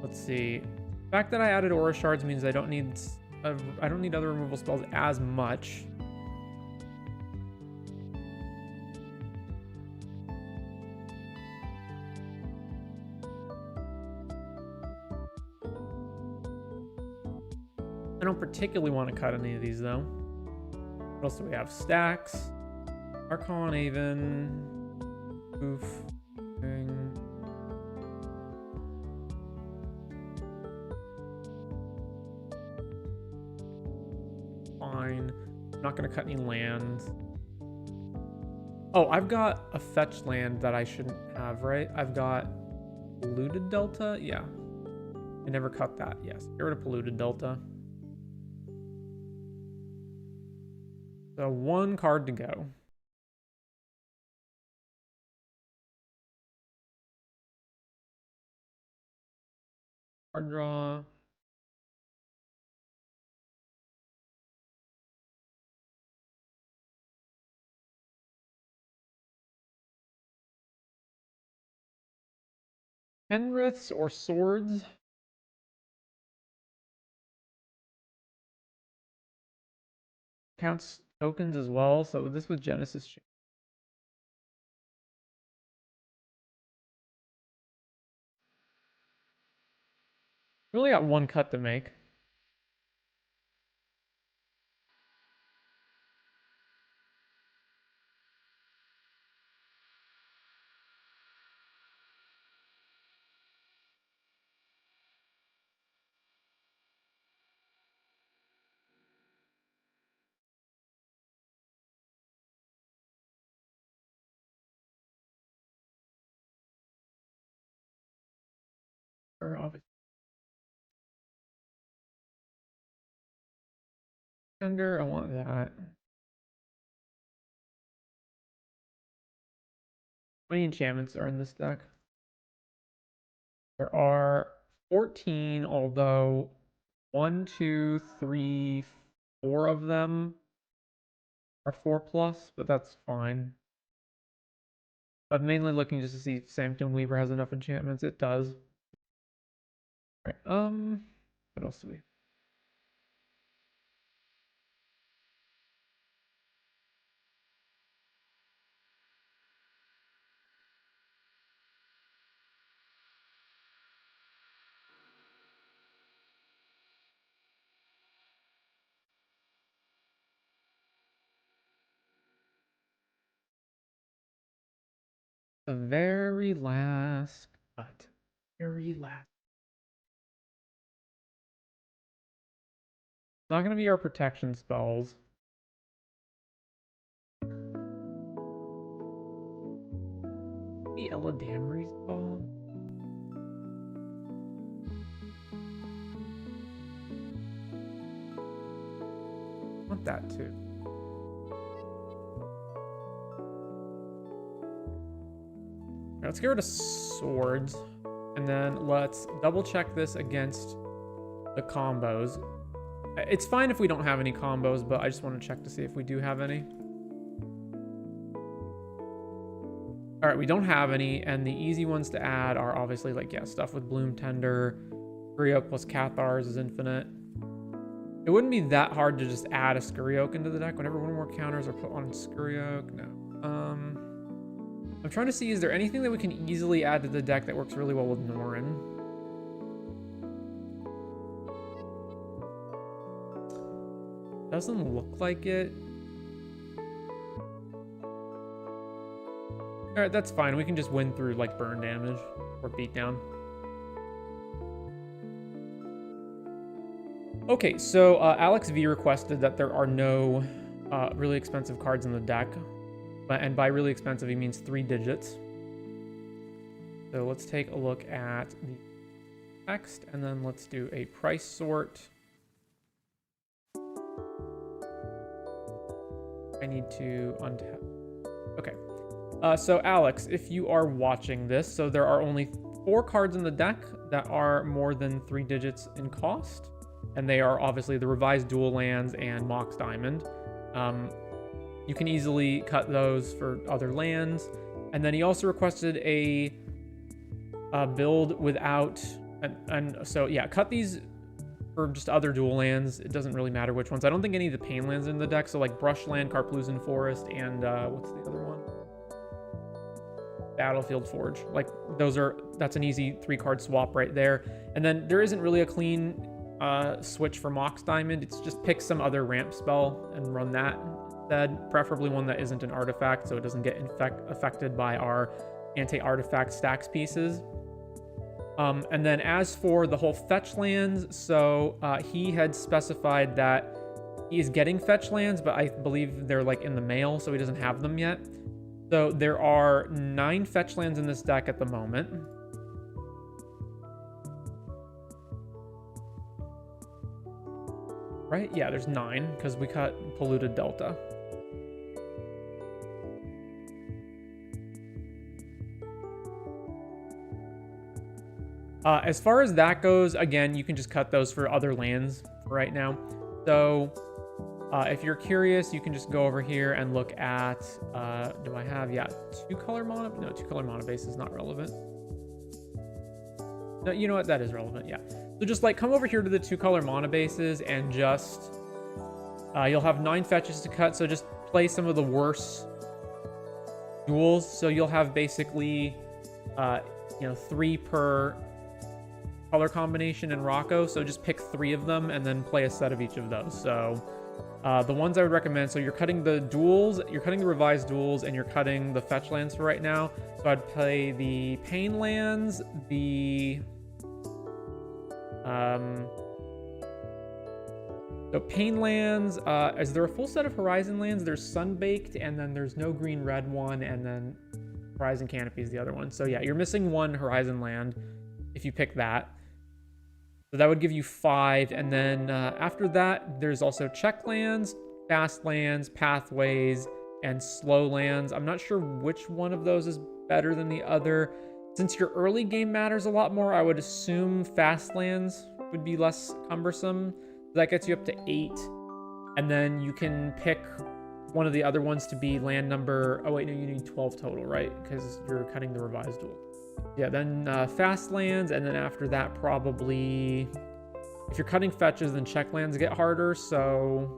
Let's see. The fact that I added Aura Shards means I don't need other removal spells as much. I don't particularly want to cut any of these, though. What else do we have? Stacks. Archon Aven. Oof. Thing. Fine. I'm not going to cut any lands. Oh, I've got a fetch land that I shouldn't have, right? I've got Polluted Delta? Yeah. I never cut that. Yes. Get rid of Polluted Delta. So 1 card to go. Card draw. Penriths or swords? Counts tokens as well. So this was Genesis. Really got 1 cut to make. Or obviously. Thunder, I want that. How many enchantments are in this deck? There are 14, although 1, 2, 3, 4 of them are 4+, but that's fine. I'm mainly looking just to see if Sanctum Weaver has enough enchantments. It does. Right. What else do we? The very last cut. Very last. It's not gonna be our protection spells. The Eladamri's spell. I want that too. let's get rid of swords. And then let's double check this against the combos. It's fine if we don't have any combos, but I just want to check to see if we do have any. All right, we don't have any, and the easy ones to add are obviously like, yeah, stuff with Bloom Tender, Scurry plus Cathars is infinite. It wouldn't be that hard to just add a Scurry into the deck whenever one or more counters are put on Scurry. No. I'm trying to see, is there anything that we can easily add to the deck that works really well with Norin? Doesn't look like it. All right, that's fine. We can just win through like burn damage or beatdown. Okay, so Alex V requested that there are no really expensive cards in the deck. And by really expensive, he means 3 digits. So let's take a look at the text, and then let's do a price sort. I need to untap. Okay. So Alex, if you are watching this, so there are only 4 cards in the deck that are more than 3 digits in cost. And they are obviously the Revised Dual Lands and Mox Diamond. You can easily cut those for other lands. And then he also requested a build without... And so, yeah, cut these for just other dual lands. It doesn't really matter which ones. I don't think any of the pain lands in the deck. So, like, Brushland, Carplusan Forest, and what's the other one? Battlefield Forge. Like, that's an easy 3-card swap right there. And then there isn't really a clean switch for Mox Diamond. It's just pick some other ramp spell and run that instead, preferably one that isn't an artifact so it doesn't get affected by our anti-artifact stacks pieces. And then as for the whole fetch lands, so he had specified that he is getting fetch lands, but I believe they're like in the mail, so he doesn't have them yet. So there are 9 fetch lands in this deck at the moment. Right? Yeah, there's 9 because we cut Polluted Delta. As far as that goes, again, you can just cut those for other lands right now. So if you're curious, you can just go over here and look at, do I have, yeah, 2-color mono? No, 2-color mono base is not relevant. No, you know what? That is relevant, yeah. So just like come over here to the 2-color mono bases and just, you'll have 9 fetches to cut. So just play some of the worst duels. So you'll have basically, 3 per color combination in Rocco. So just pick 3 of them and then play a set of each of those. So the ones I would recommend, so you're cutting the duels, you're cutting the revised duels, and you're cutting the fetch lands for right now. So I'd play the pain lands, the so pain lands, is there a full set of horizon lands? There's Sunbaked, and then there's no green red one, and then Horizon Canopy is the other one. So yeah, you're missing 1 horizon land if you pick that. So that would give you 5, and then after that, there's also check lands, fast lands, pathways, and slow lands. I'm not sure which one of those is better than the other. Since your early game matters a lot more, I would assume fast lands would be less cumbersome. That gets you up to 8, and then you can pick one of the other ones to be land number... Oh wait, no, you need 12 total, right? Because you're cutting the revised duel. Yeah, then fast lands, and then after that, probably... If you're cutting fetches, then check lands get harder, so...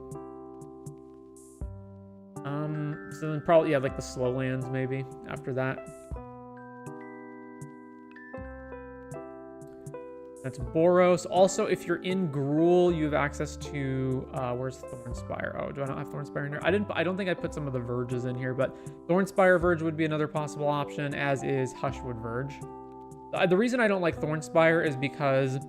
So then probably, yeah, like the slow lands, maybe, after that. That's Boros. Also, if you're in Gruul, you have access to... where's Thornspire? Oh, do I not have Thornspire in here? I don't think I put some of the Verges in here, but Thornspire Verge would be another possible option, as is Hushwood Verge. The reason I don't like Thornspire is because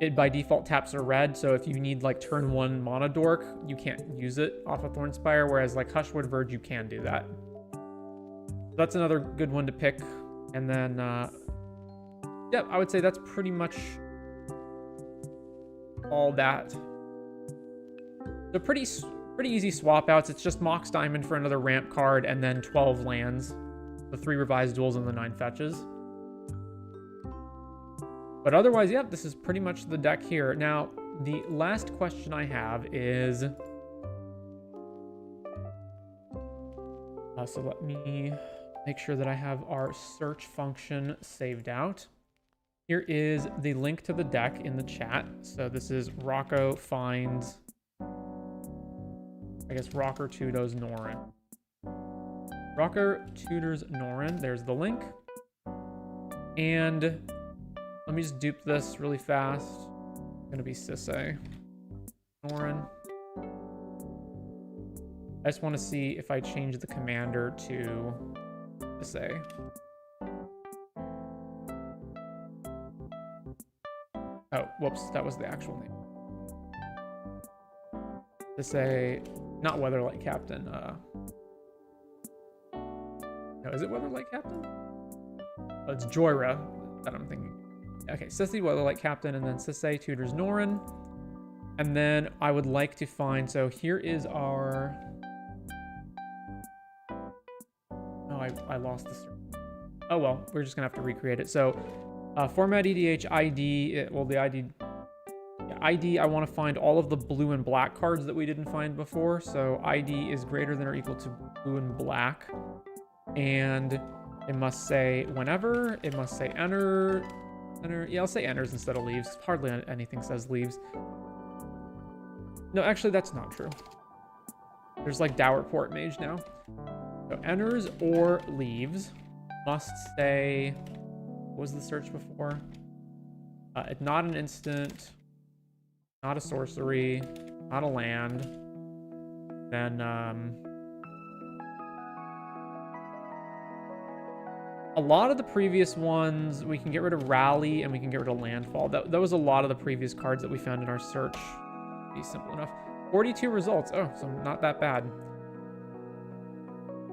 it by default taps a red, so if you need like turn 1 Mono Dork, you can't use it off of Thornspire, whereas like Hushwood Verge, you can do that. So that's another good one to pick. And then, yeah, I would say that's pretty much all that. So pretty easy swap outs. It's just Mox Diamond for another ramp card, and then 12 lands, the 3 revised duels and the 9 fetches. But otherwise, yep, this is pretty much the deck here. Now, the last question I have is... so let me make sure that I have our search function saved out. Here is the link to the deck in the chat. So this is Rocco finds... I guess Rocker Tutos Norin. Rocker Tutors Norin. There's the link. And let me just dupe this really fast. It's gonna be Sisse. Norin. I just want to see if I change the commander to Sisse. Oh, whoops, that was the actual name. Sisse, not Weatherlight Captain. No, is it Weatherlight Captain? Oh, it's Joyra that I'm thinking. Okay, Sisse, Weatherlight Captain, and then Sisse, Tutors Norin. And then I would like to find, so here is our... Oh, I lost this. Oh, well, we're just gonna have to recreate it. So, format EDH ID, well, the ID... Yeah, ID, I want to find all of the blue and black cards that we didn't find before. So ID is greater than or equal to blue and black. And it must say whenever, it must say enter. Yeah, I'll say enters instead of leaves. Hardly anything says leaves. No, actually, that's not true. There's like Dower Port Mage now. So enters or leaves must say, what was the search before? It's not an instant, not a sorcery, not a land. Then, a lot of the previous ones, we can get rid of Rally and we can get rid of Landfall. That was a lot of the previous cards that we found in our search. Be simple enough. 42 results. Oh, so not that bad.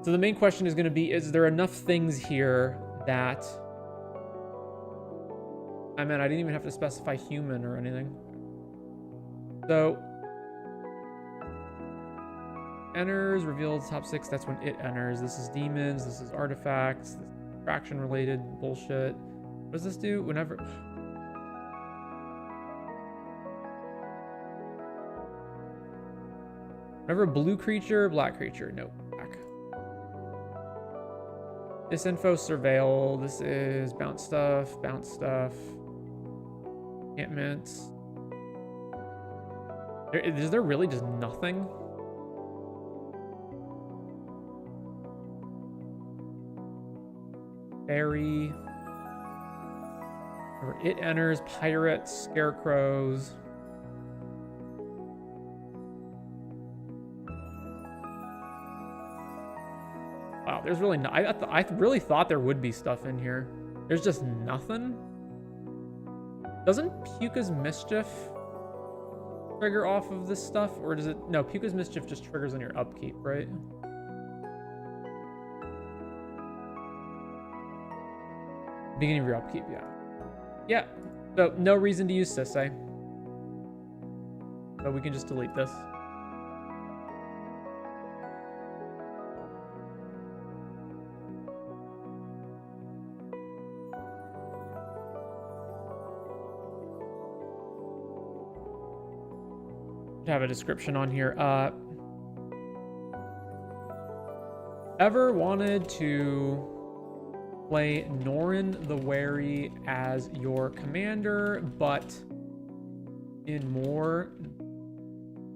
So the main question is going to be, is there enough things here that... I mean, I didn't even have to specify human or anything. So... enters, reveals top 6. That's when it enters. This is demons. This is artifacts. This is fraction related bullshit. What does this do? Whenever... Whenever a blue creature, black creature. Nope. Black. This info surveil. This is bounce stuff. Bounce stuff. Enchantments. Is there really just nothing? Fairy. It enters. Pirates. Scarecrows. Wow, there's really no... I really thought there would be stuff in here. There's just nothing? Doesn't Puka's Mischief trigger off of this stuff? Or does it... No, Puka's Mischief just triggers on your upkeep, right? Beginning of your upkeep, yeah. Yeah, so no reason to use Sisse. So we can just delete this. Have a description on here. Ever wanted to play Norin the Wary as your commander, but in more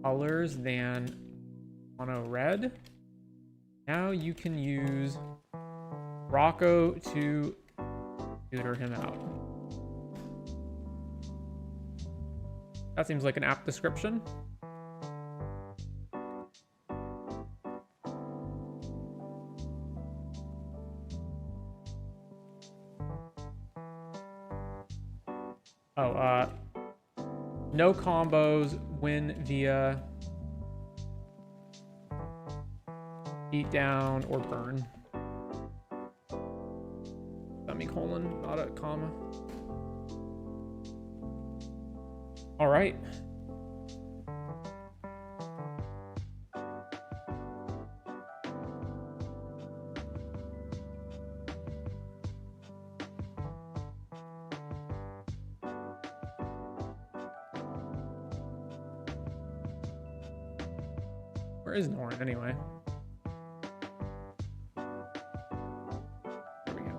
colors than mono red? Now you can use Rocco to tutor him out. That seems like an apt description. Oh, no combos, win via beatdown or burn. Semicolon, not a comma. All right. Where is Norin anyway? There we go.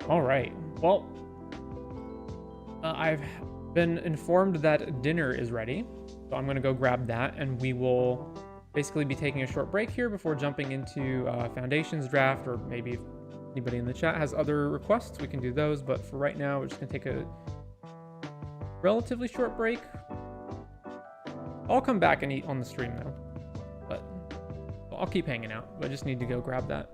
All right. Well, I've been informed that dinner is ready, so I'm gonna go grab that, and we will basically be taking a short break here before jumping into Foundations draft, or maybe if anybody in the chat has other requests, we can do those. But for right now, we're just gonna take a relatively short break. I'll come back and eat on the stream though, but I'll keep hanging out. But I just need to go grab that.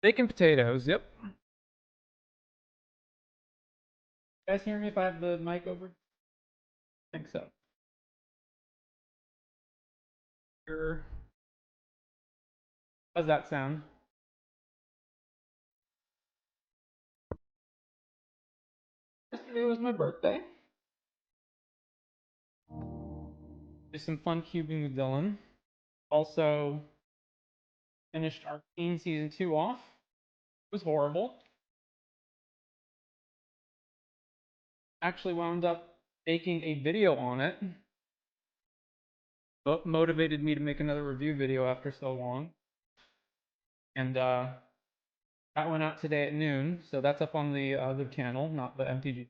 Steak and potatoes. Yep. You guys hear me if I have the mic over? I think so. Sure. How's that sound? Yesterday was my birthday. Did some fun cubing with Dylan. Also finished Arcane Season 2 off. It was horrible. Actually wound up making a video on it. what motivated me to make another review video after so long. And that went out today at noon, so that's up on the other channel, not the MTG.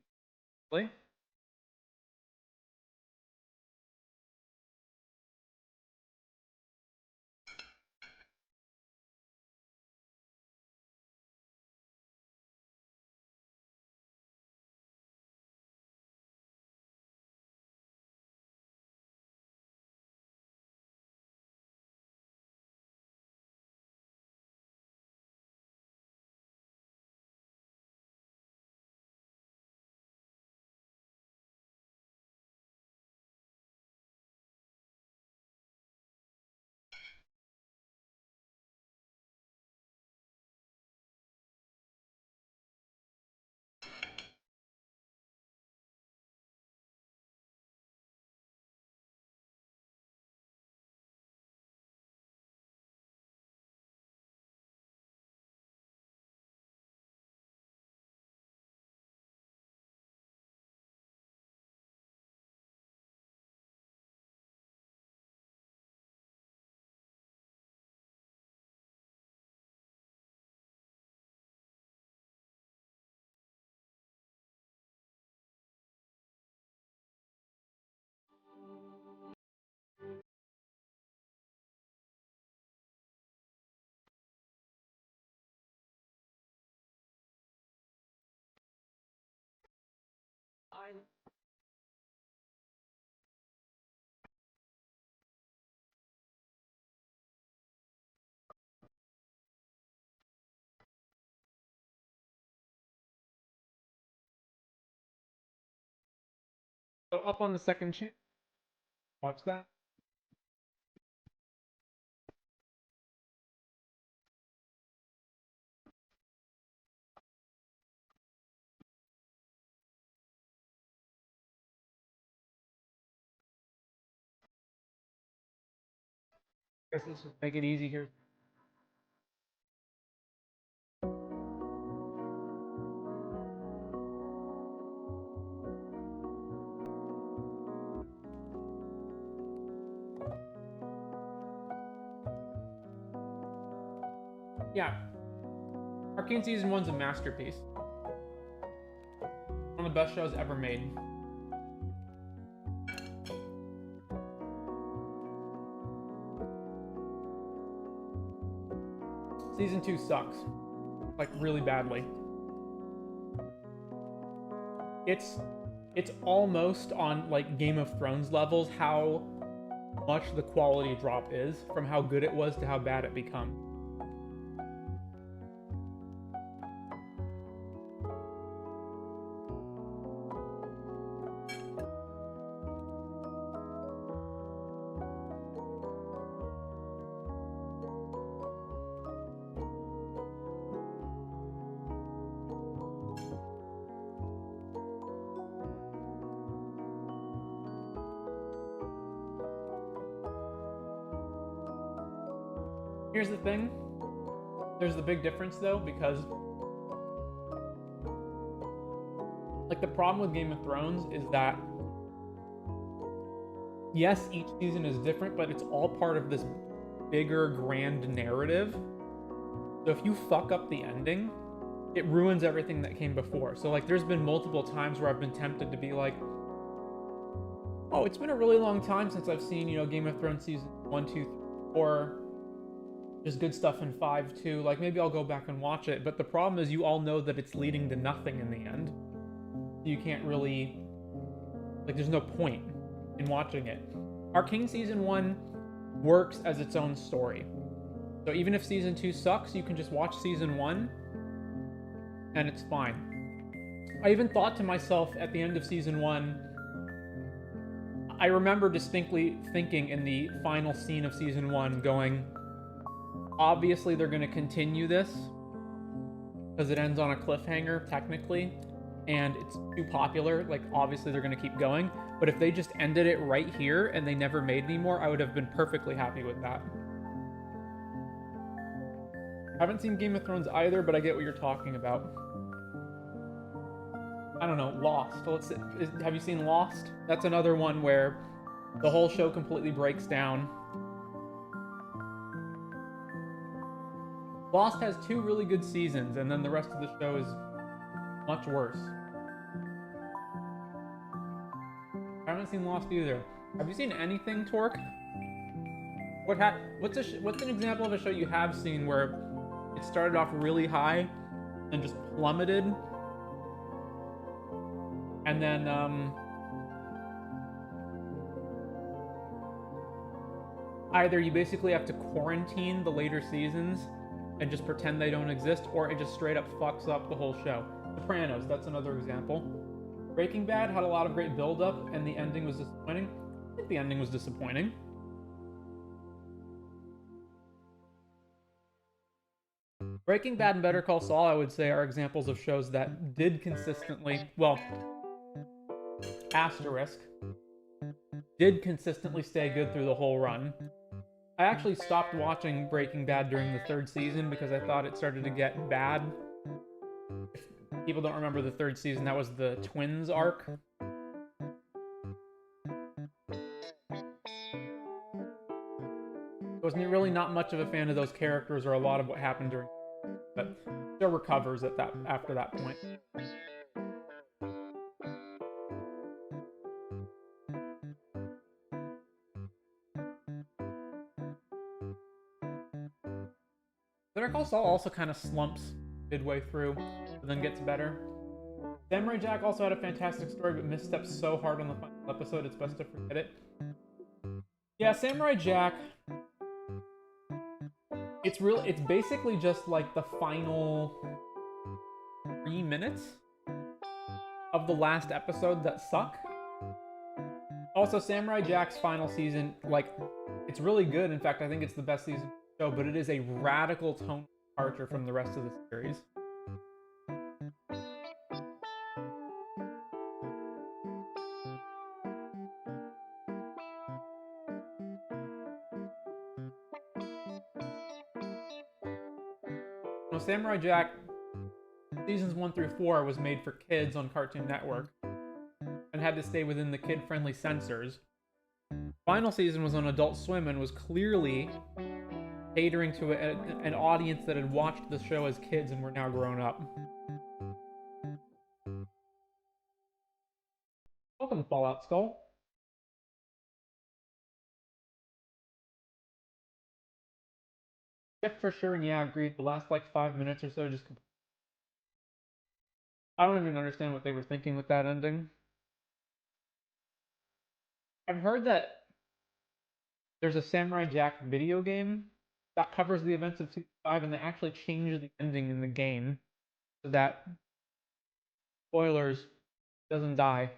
So up on the second channel, watch that. Guess this will make it easy here. Yeah, Arcane Season 1's a masterpiece. One of the best shows ever made. Season 2 sucks. Like, really badly. It's almost on, like, Game of Thrones levels how much the quality drop is from how good it was to how bad it become. Here's the thing. There's the big difference though, because like the problem with Game of Thrones is that yes, each season is different, but it's all part of this bigger grand narrative. So if you fuck up the ending, it ruins everything that came before. So like there's been multiple times where I've been tempted to be like, oh, it's been a really long time since I've seen, you know, Game of Thrones season 1, 2, 3, 4. There's good stuff in 5 too. Like maybe I'll go back and watch it. But the problem is you all know that it's leading to nothing in the end. You can't really, like there's no point in watching it. Arcane Season 1 works as its own story. So even if Season 2 sucks, you can just watch Season 1 and it's fine. I even thought to myself at the end of Season 1, I remember distinctly thinking in the final scene of Season 1 going, obviously they're going to continue this because it ends on a cliffhanger technically and it's too popular. Like obviously they're going to keep going, but if they just ended it right here and they never made any more, I would have been perfectly happy with that. I haven't seen Game of Thrones either, but I get what you're talking about. I don't know, Lost. Have you seen Lost? That's another one where The whole show completely breaks down. Lost has 2 really good seasons, and then the rest of the show is much worse. I haven't seen Lost either. Have you seen anything, Torque? What's an example of a show you have seen where it started off really high and just plummeted, and then either you basically have to quarantine the later seasons and just pretend they don't exist, or it just straight up fucks up the whole show. Sopranos, that's another example. Breaking Bad had a lot of great build-up, and the ending was disappointing. I think the ending was disappointing. Breaking Bad and Better Call Saul, I would say, are examples of shows that did consistently, well, asterisk, did consistently stay good through the whole run. I actually stopped watching Breaking Bad during the 3rd season because I thought it started to get bad. If people don't remember the 3rd season, that was the twins arc. I was really not much of a fan of those characters or a lot of what happened during, but still recovers after that point. Better Call Saul also kind of slumps midway through, but then gets better. Samurai Jack also had a fantastic story, but missteps so hard on the final episode, it's best to forget it. Yeah, Samurai Jack, it's basically just like the final 3 minutes of the last episode that suck. Also, Samurai Jack's final season, like, it's really good. In fact, I think it's the best season of the show, but it is a radical tone departure from the rest of the series. Now, Samurai Jack seasons 1 through 4 was made for kids on Cartoon Network and had to stay within the kid-friendly censors. Final season was on Adult Swim and was clearly catering to an audience that had watched the show as kids and were now grown up. Welcome to Fallout Skull. Yeah, for sure, and yeah, agreed. The last like 5 minutes or so just... I don't even understand what they were thinking with that ending. I've heard that there's a Samurai Jack video game that covers the events of 2.5, and they actually changed the ending in the game so that, spoilers, doesn't die.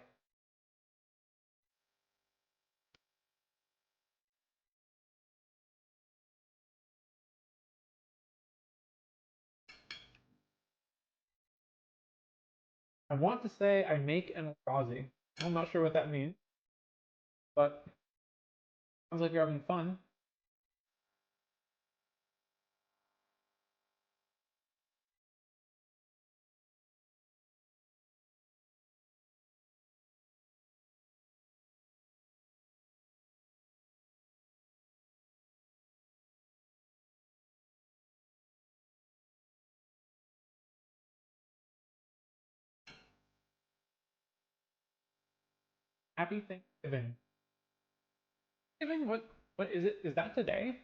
I want to say I make an Eldrazi. I'm not sure what that means, but sounds like you're having fun. Happy Thanksgiving. Thanksgiving? What is it? Is that today?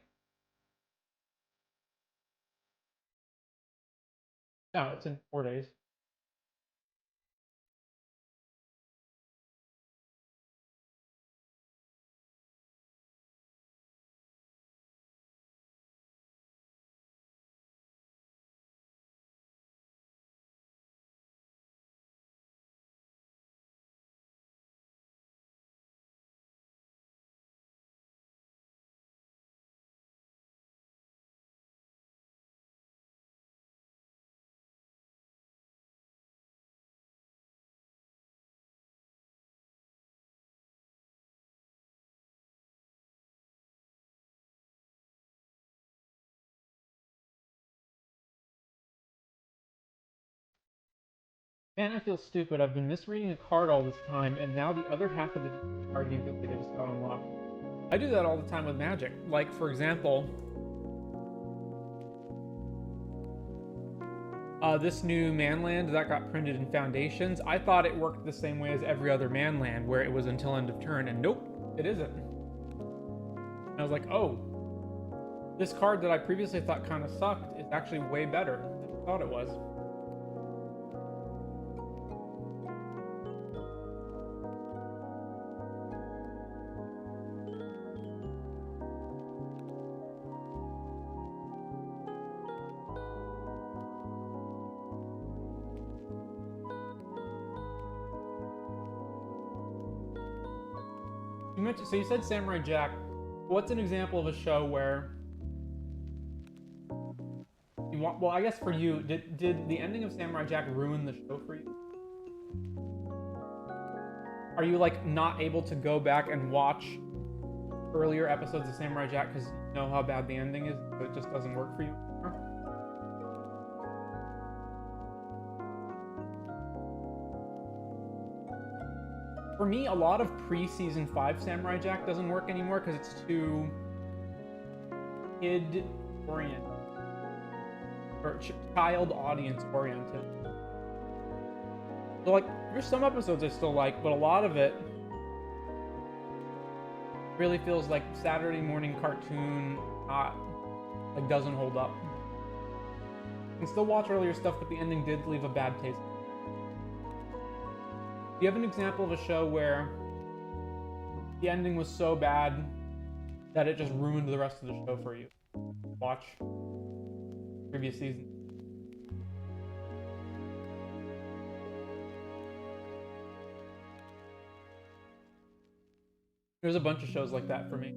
No, it's in 4 days. Man, I feel stupid. I've been misreading a card all this time, and now the other half of the card you think I just got unlocked. I do that all the time with Magic. Like, for example, this new Manland that got printed in Foundations, I thought it worked the same way as every other Manland, where it was until end of turn, and nope, it isn't. And I was like, oh, this card that I previously thought kind of sucked is actually way better than I thought it was. So you said Samurai Jack. What's an example of a show where you want? Well, I guess for you, did the ending of Samurai Jack ruin the show for you? Are you like not able to go back and watch earlier episodes of Samurai Jack because you know how bad the ending is, but it just doesn't work for you anymore? For me, a lot of pre-season 5 Samurai Jack doesn't work anymore because it's too kid-oriented. Or child audience oriented. So like, there's some episodes I still like, but a lot of it really feels like Saturday morning cartoon, not, like, doesn't hold up. I can still watch earlier stuff, but the ending did leave a bad taste. Do you have an example of a show where the ending was so bad that it just ruined the rest of the show for you? Watch previous season. There's a bunch of shows like that for me.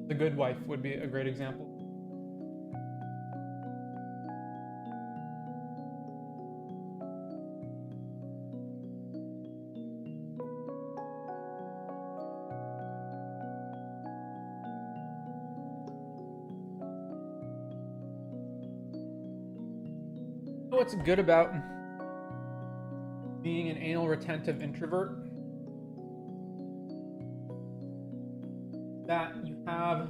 The Good Wife would be a great example. What's good about being an anal retentive introvert? That you have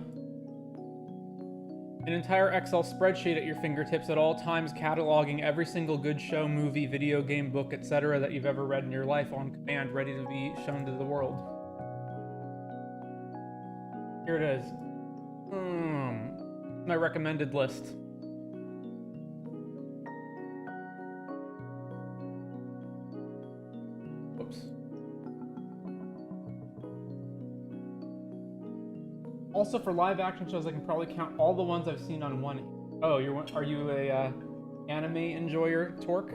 an entire Excel spreadsheet at your fingertips at all times, cataloging every single good show, movie, video game, book, etc. that you've ever read in your life on command, ready to be shown to the world. Here it is. My recommended list. Also, for live action shows, I can probably count all the ones I've seen on one. Oh, are you a anime enjoyer, Torque?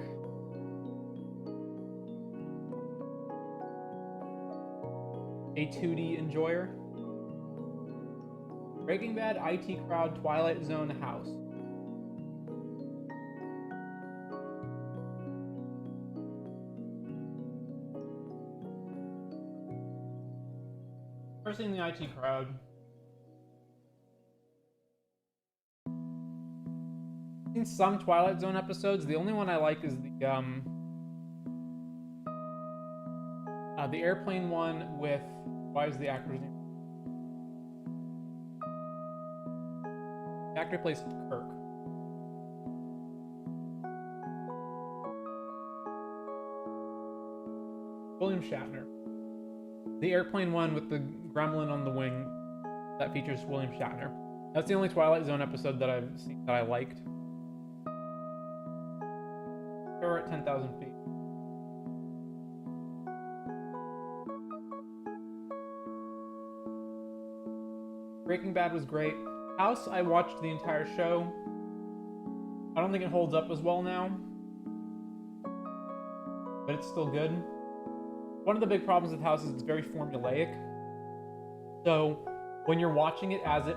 A 2D enjoyer? Breaking Bad, IT Crowd, Twilight Zone, House. First seen the IT Crowd. I've seen some Twilight Zone episodes. The only one I like is the airplane one with, why is the actor's name? The actor plays Kirk. William Shatner. The airplane one with the gremlin on the wing that features William Shatner. That's the only Twilight Zone episode that I've seen that I liked. Or at 10,000 feet. Breaking Bad was great. House, I watched the entire show. I don't think it holds up as well now, but it's still good. One of the big problems with House is it's very formulaic. So when you're watching it as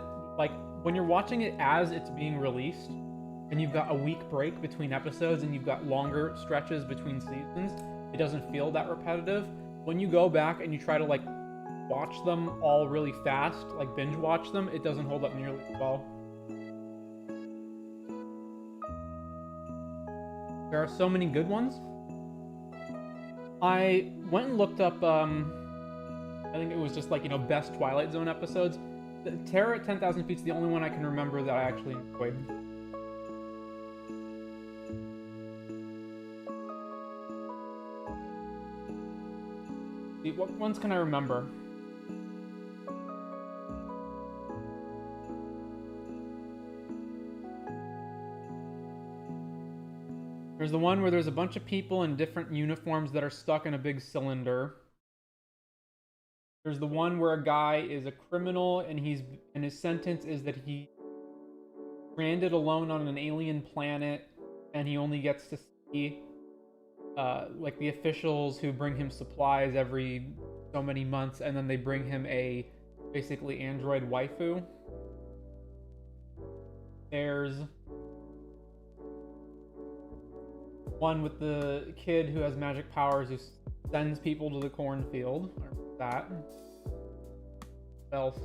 it's being released, and you've got a week break between episodes, and you've got longer stretches between seasons, it doesn't feel that repetitive. When you go back and you try to like watch them all really fast, like binge watch them, it doesn't hold up nearly as well. There are so many good ones, I went and looked up, I think it was just like, best Twilight Zone episodes. Terror at 10,000 Feet is the only one I can remember that I actually enjoyed. See, what ones can I remember? There's the one where there's a bunch of people in different uniforms that are stuck in a big cylinder. There's the one where a guy is a criminal and his sentence is that he stranded alone on an alien planet and he only gets to see like the officials who bring him supplies every so many months, and then they bring him a basically android waifu. There's one with the kid who has magic powers who sends people to the cornfield. Or that. What else?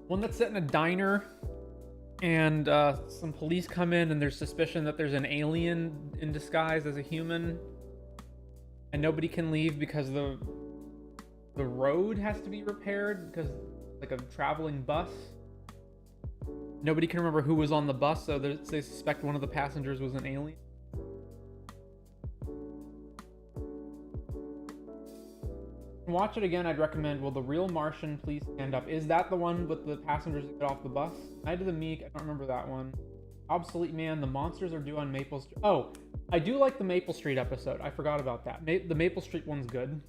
One that's set in a diner, and some police come in, and there's suspicion that there's an alien in disguise as a human, and nobody can leave because the road has to be repaired because like a traveling bus. Nobody can remember who was on the bus, so they suspect one of the passengers was an alien. Watch it again, I'd recommend Will the Real Martian Please Stand Up? Is that the one with the passengers that get off the bus? Night of the Meek, I don't remember that one. Obsolete Man, The Monsters Are Due on Maple Street. Oh, I do like the Maple Street episode. I forgot about that. The Maple Street one's good.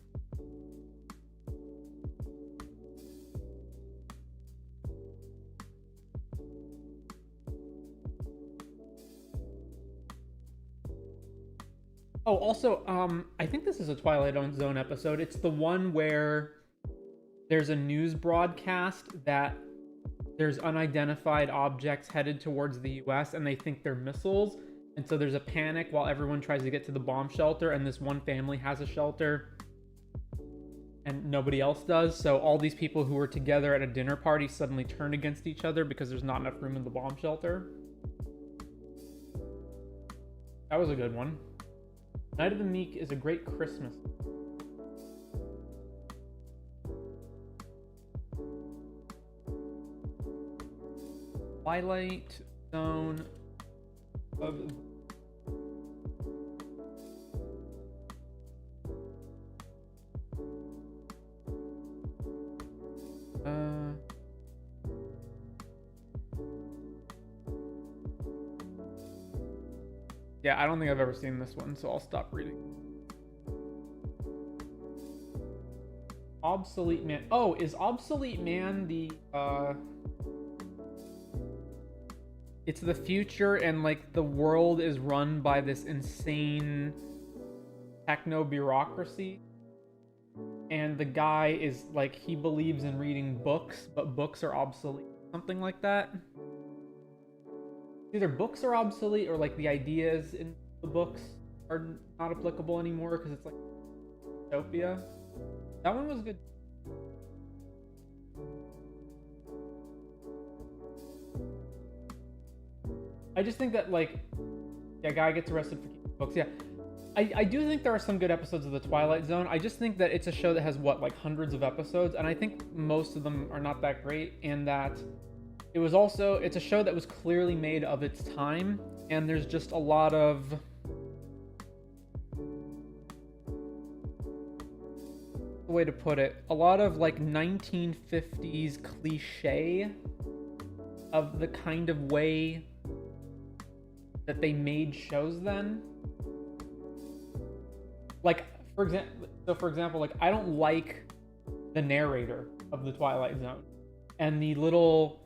Oh, also, I think this is a Twilight Zone episode. It's the one where there's a news broadcast that there's unidentified objects headed towards the US and they think they're missiles. And so there's a panic while everyone tries to get to the bomb shelter, and this one family has a shelter and nobody else does. So all these people who were together at a dinner party suddenly turn against each other because there's not enough room in the bomb shelter. That was a good one. Night of the Meek is a great Christmas. Twilight Zone of... Yeah, I don't think I've ever seen this one, so I'll stop reading. Obsolete Man. Oh, is Obsolete Man the it's the future, and like the world is run by this insane techno bureaucracy, and the guy is like, he believes in reading books, but books are obsolete, something like that. Either books are obsolete or like the ideas in the books are not applicable anymore because it's like utopia. That one was good. I just think that like, yeah, guy gets arrested for keeping books. Yeah, I do think there are some good episodes of the Twilight Zone. I just think that it's a show that has what, like hundreds of episodes, and I think most of them are not that great, and that it's a show that was clearly made of its time, and there's just a lot of the way to put it, a lot of like 1950s cliche of the kind of way that they made shows then. Like, for example, like, I don't like the narrator of the Twilight Zone and the little,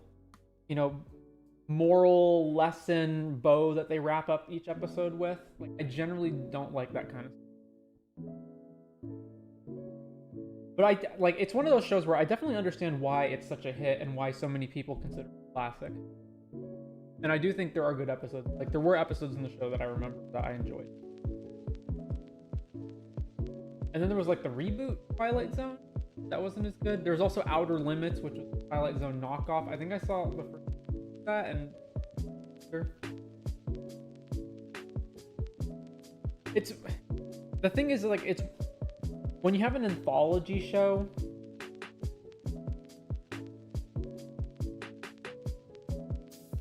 moral lesson bow that they wrap up each episode with. Like, I generally don't like that kind of stuff. But it's one of those shows where I definitely understand why it's such a hit and why so many people consider it a classic. And I do think there are good episodes. Like, there were episodes in the show that I remember that I enjoyed. And then there was like the reboot Twilight Zone. That wasn't as good. There was also Outer Limits, which was a Twilight Zone knockoff. I think I saw the first that and it's the thing is like it's when you have an anthology show.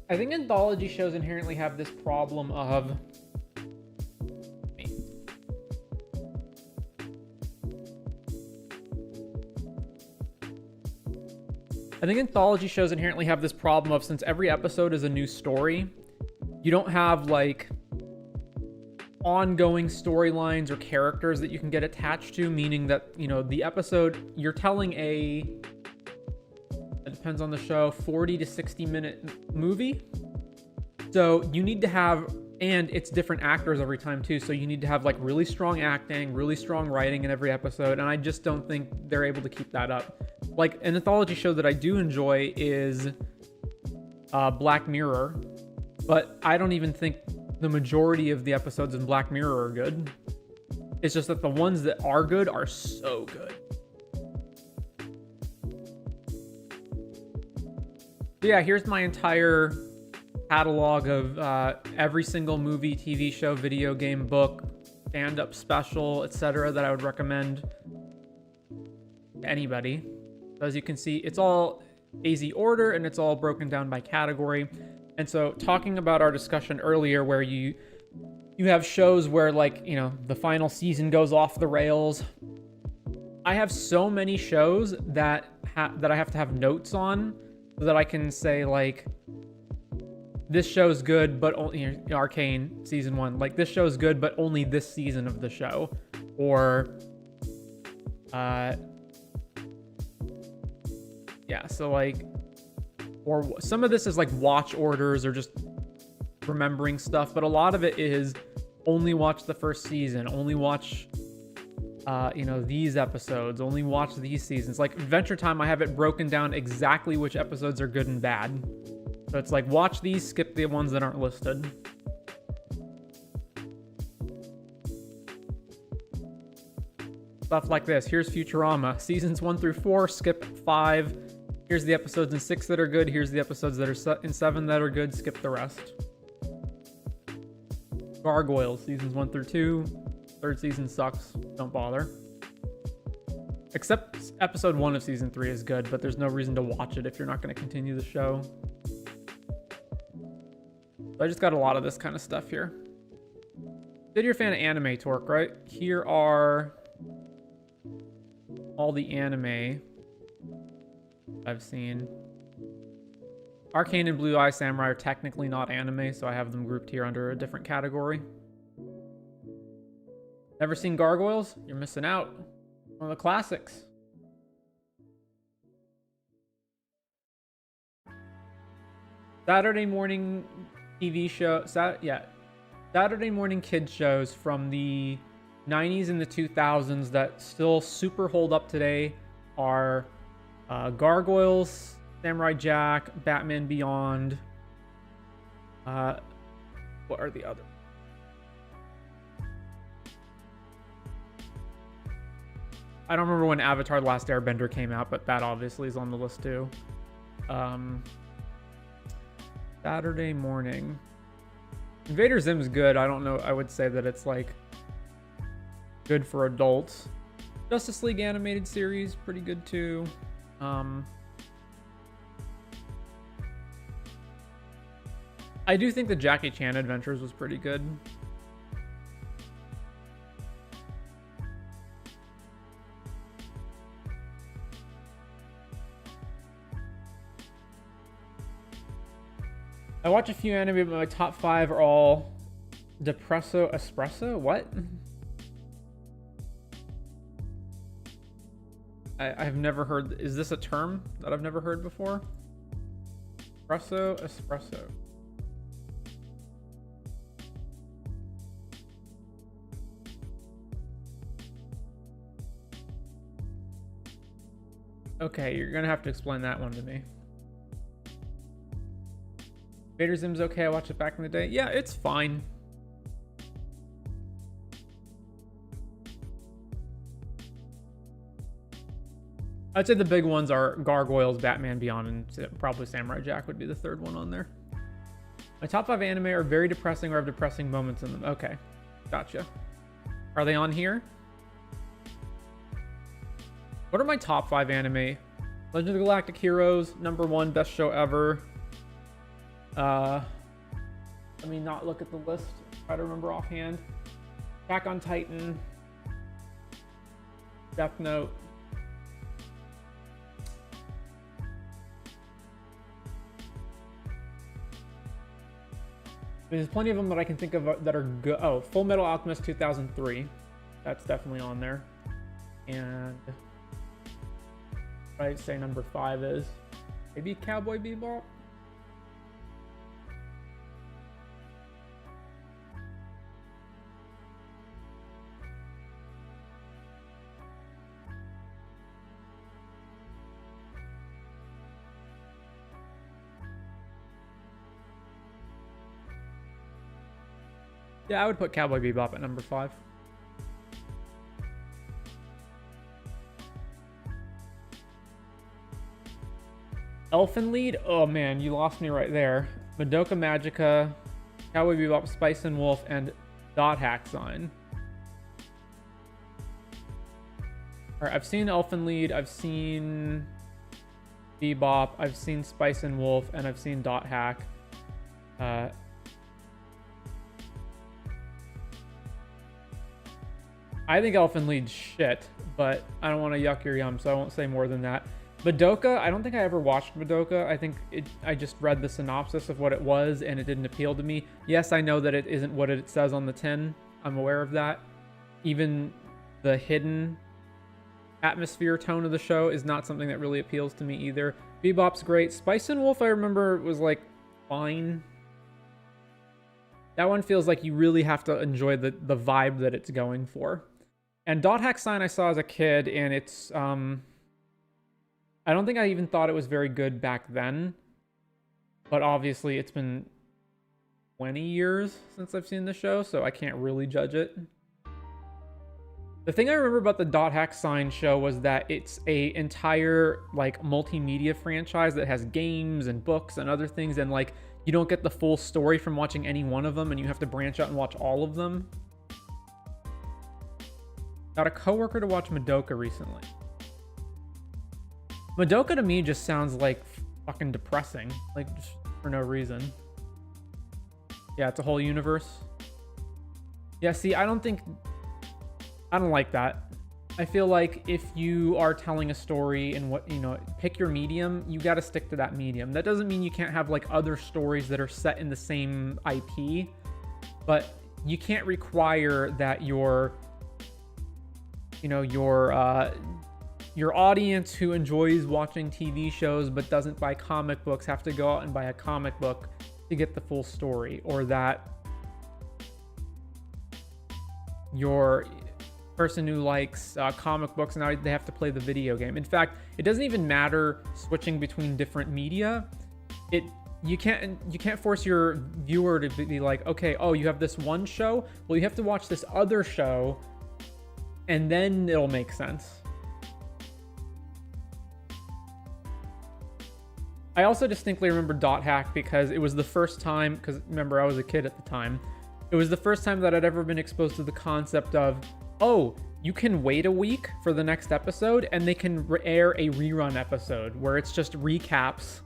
I think anthology shows inherently have this problem of since every episode is a new story, you don't have like ongoing storylines or characters that you can get attached to, meaning that, you know, the episode you're telling it depends on the show, 40 to 60 minute movie. So you need to have, and it's different actors every time too. So you need to have like really strong acting, really strong writing in every episode. And I just don't think they're able to keep that up. Like an anthology show that I do enjoy is Black Mirror, but I don't even think the majority of the episodes in Black Mirror are good. It's just that the ones that are good are so good. So yeah, here's my entire catalog of every single movie, TV show, video game, book, stand-up special, etc. that I would recommend to anybody. So as you can see, it's all AZ order and it's all broken down by category. And so talking about our discussion earlier where you have shows where, like, you know, the final season goes off the rails. I have so many shows that I have to have notes on so that I can say, like, this show's good, but only, you know, Arcane season 1, like, this show's good, but only this season of the show. Or, yeah, so like, or some of this is like watch orders or just remembering stuff, but a lot of it is only watch the first season, only watch, you know, these episodes, only watch these seasons. Like Adventure Time, I have it broken down exactly which episodes are good and bad. So it's like, watch these, skip the ones that aren't listed. Stuff like this. Here's Futurama. Seasons 1 through 4, skip 5. Here's the episodes in 6 that are good. Here's the episodes that are in 7 that are good. Skip the rest. Gargoyles, seasons 1 through 2. Third season sucks. Don't bother. Except episode 1 of season 3 is good, but there's no reason to watch it if you're not going to continue the show. So I just got a lot of this kind of stuff here. Said you're a fan of anime, Torque, right? Here are all the anime I've seen. Arcane and Blue Eye Samurai are technically not anime, so I have them grouped here under a different category. Never seen Gargoyles? You're missing out. One of the classics. Saturday morning TV show. Saturday morning kids shows from the 90s and the 2000s that still super hold up today are Gargoyles, Samurai Jack, Batman Beyond. What are the other? I don't remember when Avatar: The Last Airbender came out, but that obviously is on the list too. Saturday morning. Invader Zim's good. I don't know. I would say that it's like good for adults. Justice League animated series, pretty good too. I do think the Jackie Chan Adventures was pretty good. I watch a few anime, but my top 5 are all Depresso Espresso? What? I've never heard. Is this a term that I've never heard before? Espresso. Okay, you're gonna have to explain that one to me. Vader Zim's okay. I watched it back in the day. Yeah, it's fine. I'd say the big ones are Gargoyles, Batman Beyond, and probably Samurai Jack would be the third one on there. My top 5 anime are very depressing or have depressing moments in them. Okay, gotcha. Are they on here? What are my top 5 anime? Legend of the Galactic Heroes, #1, best show ever. Let me not look at the list. Try to remember offhand. Attack on Titan. Death Note. There's plenty of them that I can think of that are good. Oh, Full Metal Alchemist 2003. That's definitely on there. And I'd say number 5 is maybe Cowboy Bebop. Yeah, I would put Cowboy Bebop at number 5. Elfen Lied? Oh man, you lost me right there. Madoka Magica, Cowboy Bebop, Spice and Wolf, and Dot Hack Sign. Alright, I've seen Elfen Lied, I've seen Bebop, I've seen Spice and Wolf, and I've seen Dot Hack. I think Elfen Lied's shit, but I don't want to yuck your yum, so I won't say more than that. Madoka, I don't think I ever watched Madoka. I think I just read the synopsis of what it was, and it didn't appeal to me. Yes, I know that it isn't what it says on the tin. I'm aware of that. Even the hidden atmosphere tone of the show is not something that really appeals to me either. Bebop's great. Spice and Wolf, I remember, was like fine. That one feels like you really have to enjoy the vibe that it's going for. And Dot Hack Sign I saw as a kid, and it's I don't think I even thought it was very good back then, but obviously it's been 20 years since I've seen the show, so I can't really judge it. The thing I remember about the Dot Hack Sign show was that it's a entire like multimedia franchise that has games and books and other things, and like you don't get the full story from watching any one of them, and you have to branch out and watch all of them. Got a coworker to watch Madoka recently. Madoka to me just sounds like fucking depressing, like just for no reason. Yeah, it's a whole universe. Yeah, see, I don't like that. I feel like if you are telling a story and what, you know, pick your medium, you got to stick to that medium. That doesn't mean you can't have like other stories that are set in the same IP, but you can't require that your audience who enjoys watching TV shows but doesn't buy comic books have to go out and buy a comic book to get the full story, or that your person who likes comic books now they have to play the video game. In fact, it doesn't even matter switching between different media. You can't force your viewer to be like, okay, oh, you have this one show, well, you have to watch this other show and then it'll make sense. I also distinctly remember Dot Hack because it was the first time, because remember I was a kid at the time, it was the first time that I'd ever been exposed to the concept of, oh, you can wait a week for the next episode and they can air a rerun episode where it's just recaps.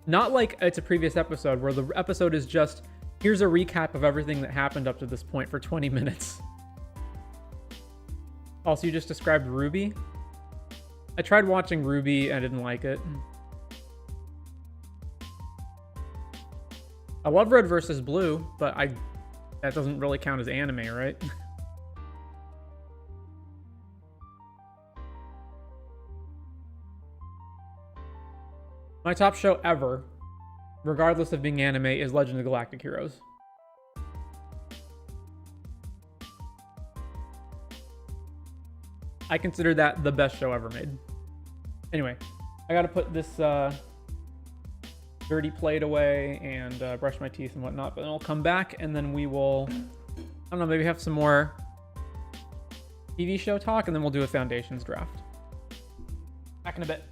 Not like it's a previous episode where the episode is just, here's a recap of everything that happened up to this point for 20 minutes. Also, you just described Ruby. I tried watching Ruby and I didn't like it. I love Red vs. Blue, but that doesn't really count as anime, right? My top show ever, regardless of being anime, is Legend of the Galactic Heroes. I consider that the best show ever made. Anyway, I gotta put this dirty plate away and brush my teeth and whatnot, but then I'll come back and then we will, I don't know, maybe have some more TV show talk and then we'll do a Foundations draft. Back. in a bit.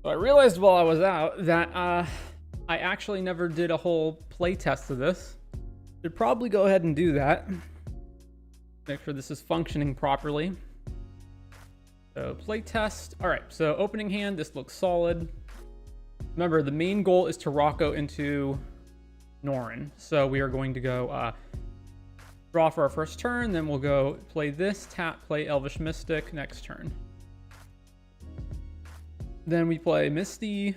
So I realized while I was out that I actually never did a whole play test of this. Should probably go ahead and do that. Make sure this is functioning properly. So play test. All right, so opening hand, this looks solid. Remember, the main goal is to Rocco into Norin. So we are going to go draw for our first turn, then we'll go play this, tap, play Elvish Mystic next turn. Then we play Misty.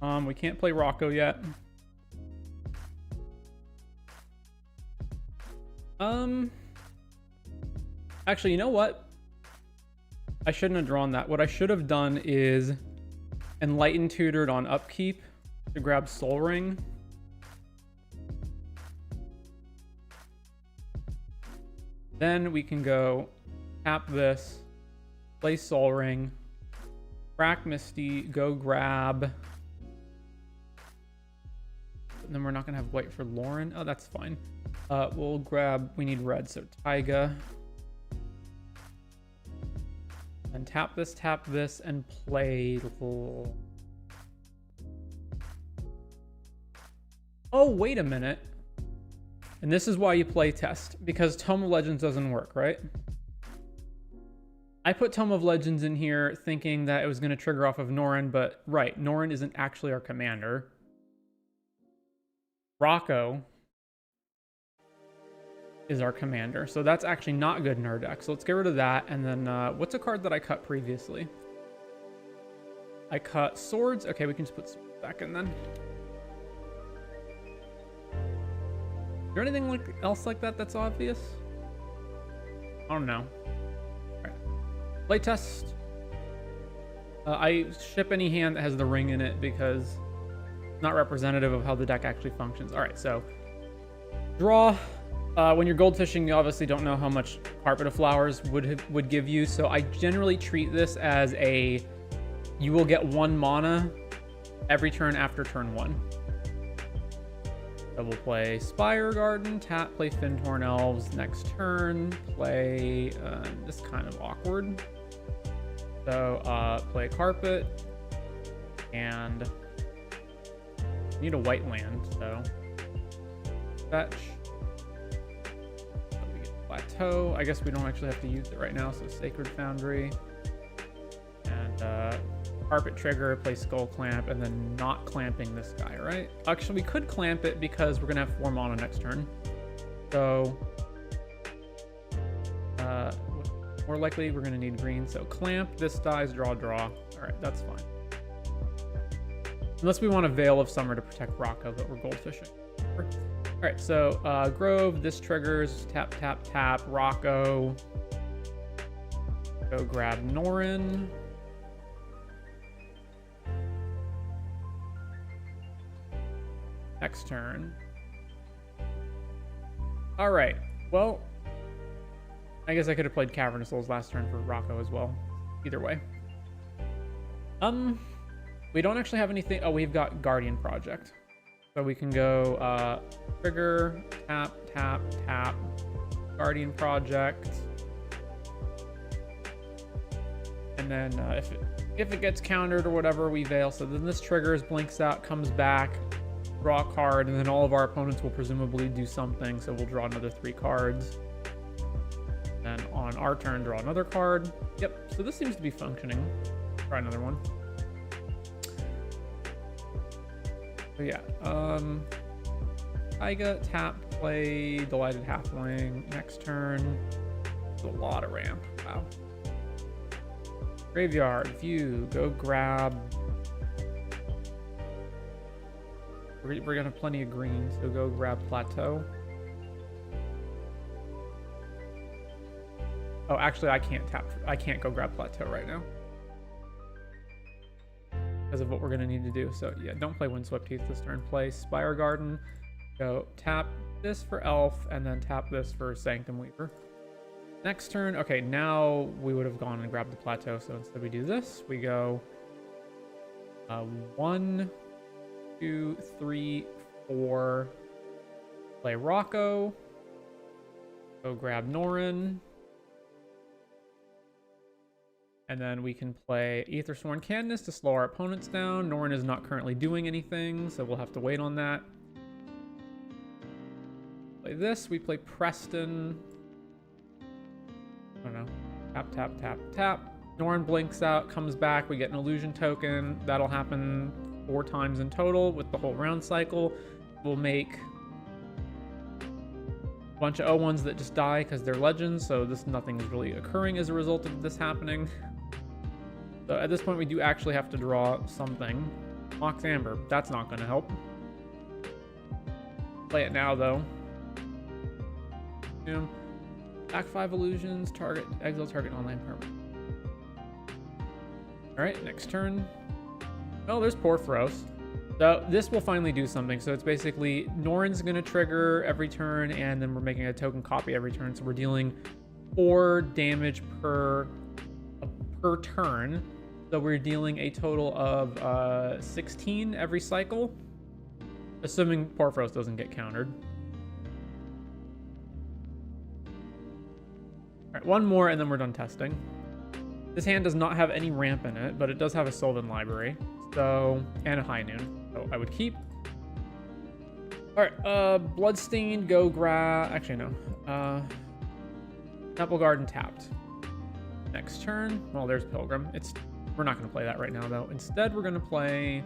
We can't play Rocco yet. Actually, you know what? I shouldn't have drawn that. What I should have done is Enlighten Tutored on upkeep to grab Soul Ring. Then we can go tap this, play Soul Ring, crack Misty, go grab. And then we're not gonna have white for Lauren. Oh, that's fine. We'll grab, we need red, so Taiga. And tap this, and play. Oh, wait a minute. And this is why you play test, because Tome of Legends doesn't work, right? I put Tome of Legends in here thinking that it was going to trigger off of Norin, but right, Norin isn't actually our commander. Rocco is our commander, so that's actually not good in our deck. So let's get rid of that, and then what's a card that I cut previously? I cut swords. Okay, we can just put swords back in then. Is there anything else like that that's obvious? I don't know. All right. Playtest. I ship any hand that has the ring in it because it's not representative of how the deck actually functions. All right, so draw. When you're goldfishing, you obviously don't know how much Carpet of Flowers would give you, so I generally treat this as you will get 1 mana every turn after turn 1. So we'll play Spire Garden, tap, play Fintorn Elves next turn, play this kind of awkward. So play Carpet, and need a white land, so fetch. So we get Plateau. I guess we don't actually have to use it right now, so Sacred Foundry. And Carpet trigger, play Skull Clamp, and then not clamping this guy, right? Actually, we could clamp it because we're gonna have 4 mana next turn. So more likely we're gonna need green. So clamp, this dies, draw. All right, that's fine. Unless we want a Veil of Summer to protect Rocco, but we're goldfishing. All right, so Grove, this triggers, tap, Rocco. Go grab Norin. Next turn. All right, well, I guess I could have played Cavern of Souls last turn for Rocco as well. Either way. We don't actually have anything. Oh, we've got Guardian Project. So we can go trigger, tap, Guardian Project. And then if it gets countered or whatever, we Veil. So then this triggers, blinks out, comes back, draw a card, and then all of our opponents will presumably do something. So we'll draw another 3 cards. Then on our turn, draw another card. Yep, so this seems to be functioning. Try another one. So yeah, Taiga, tap, play Delighted Halfling. Next turn, there's a lot of ramp. Wow. Graveyard, view, go grab. We're gonna have plenty of green, so go grab Plateau. Oh, actually, I can't go grab Plateau right now because of what we're gonna need to do. So yeah, don't play Windswept Heath this turn. Play Spire Garden. Go tap this for Elf, and then tap this for Sanctum Weaver. Next turn, okay, now we would have gone and grabbed the Plateau. So instead we do this. We go 1, 2, 3, 4. Play Rocco. Go grab Norin. And then we can play Aethersworn Canonist to slow our opponents down. Norn is not currently doing anything, so we'll have to wait on that. Play this. We play Preston. I don't know. Tap, tap, tap, tap. Norn blinks out, comes back. We get an illusion token. That'll happen 4 times in total with the whole round cycle. We'll make a bunch of O1s that just die because they're legends, so nothing is really occurring as a result of this happening. So at this point, we do actually have to draw something. Mox Amber. That's not going to help. Play it now, though. Back 5 illusions. Target. Exile target online permanent. Alright, next turn. Oh, there's Porphyros. So this will finally do something. So it's basically Norn's going to trigger every turn, and then we're making a token copy every turn. So we're dealing 4 damage per turn. So we're dealing a total of 16 every cycle, assuming Porphyros doesn't get countered. All right, one more and then we're done testing. This hand does not have any ramp in it, but it does have a Sylvan library, so, and a High Noon. So I would keep. All right, Bloodstained, go grab. Actually, no. Temple Garden tapped. Next turn. Well, there's Pilgrim. We're not going to play that right now, though. Instead, we're going to play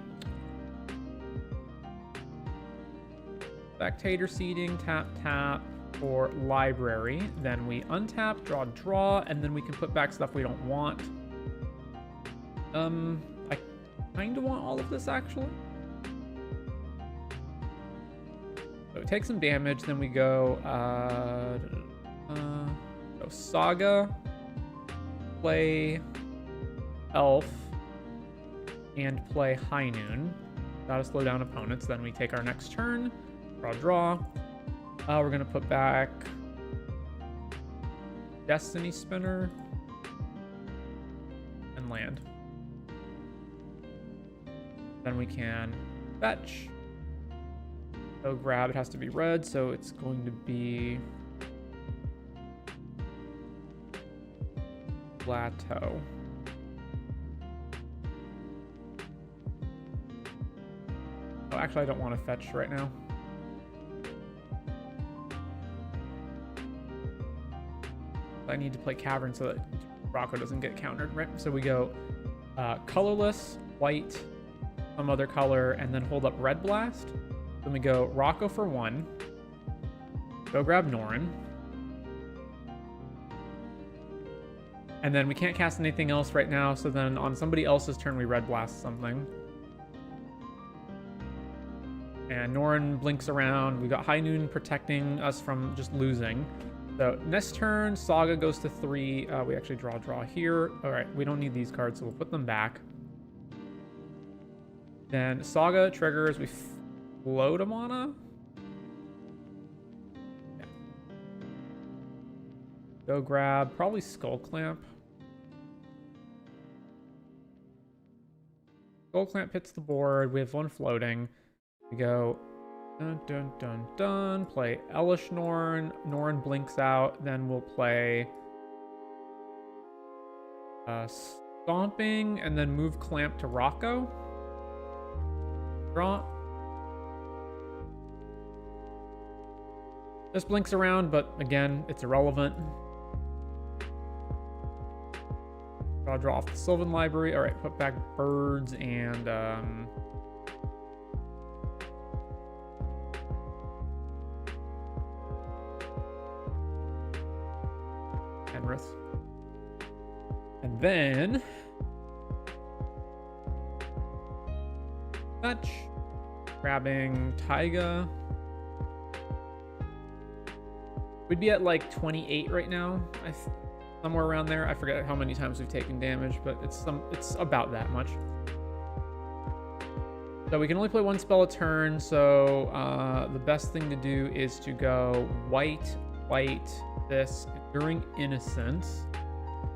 Spectator Seeding, tap, tap for Library. Then we untap, draw, and then we can put back stuff we don't want. I kind of want all of this, actually. So take some damage, then we go, Saga, play Elf, and play High Noon. Gotta slow down opponents. Then we take our next turn, draw. We're gonna put back Destiny Spinner and land. Then we can fetch. So grab, it has to be red, so it's going to be Plateau. Oh, actually, I don't want to fetch right now. I need to play Cavern so that Rocco doesn't get countered, right? So we go colorless, white, some other color, and then hold up Red Blast. Then we go Rocco for 1. Go grab Norn. And then we can't cast anything else right now, so then on somebody else's turn, we Red Blast something. And Norn blinks around. We got High Noon protecting us from just losing. So next turn, Saga goes to 3. We actually draw here. All right, we don't need these cards, so we'll put them back. Then Saga triggers. We float a mana. Yeah. Go grab probably Skull Clamp. Skull Clamp hits the board. We have 1 floating. We go dun dun dun dun. Play Elish Norn. Norn blinks out. Then we'll play Stomping and then move Clamp to Rocco. Draw. This blinks around, but again, it's irrelevant. Draw off the Sylvan Library. All right, put back birds and Penrith. And then fetch, grabbing Taiga. We'd be at like 28 right now. Somewhere around there. I forget how many times we've taken damage, but it's about that much. So we can only play 1 spell a turn, so the best thing to do is to go white, this, Enduring Innocence.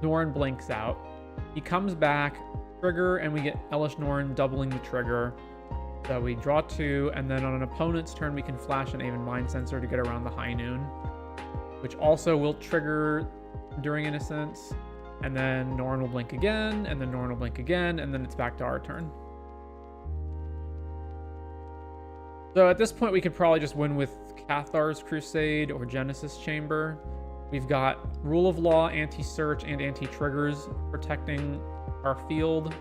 Norn blinks out. He comes back, trigger, and we get Elish Norn doubling the trigger. So we draw 2, and then on an opponent's turn, we can flash an Aven Mind Sensor to get around the High Noon, which also will trigger Enduring Innocence. And then Norn will blink again, and then Norn will blink again, and then it's back to our turn. So at this point, we could probably just win with Cathar's Crusade or Genesis Chamber. We've got Rule of Law, Anti-Search, and Anti-Triggers protecting our field.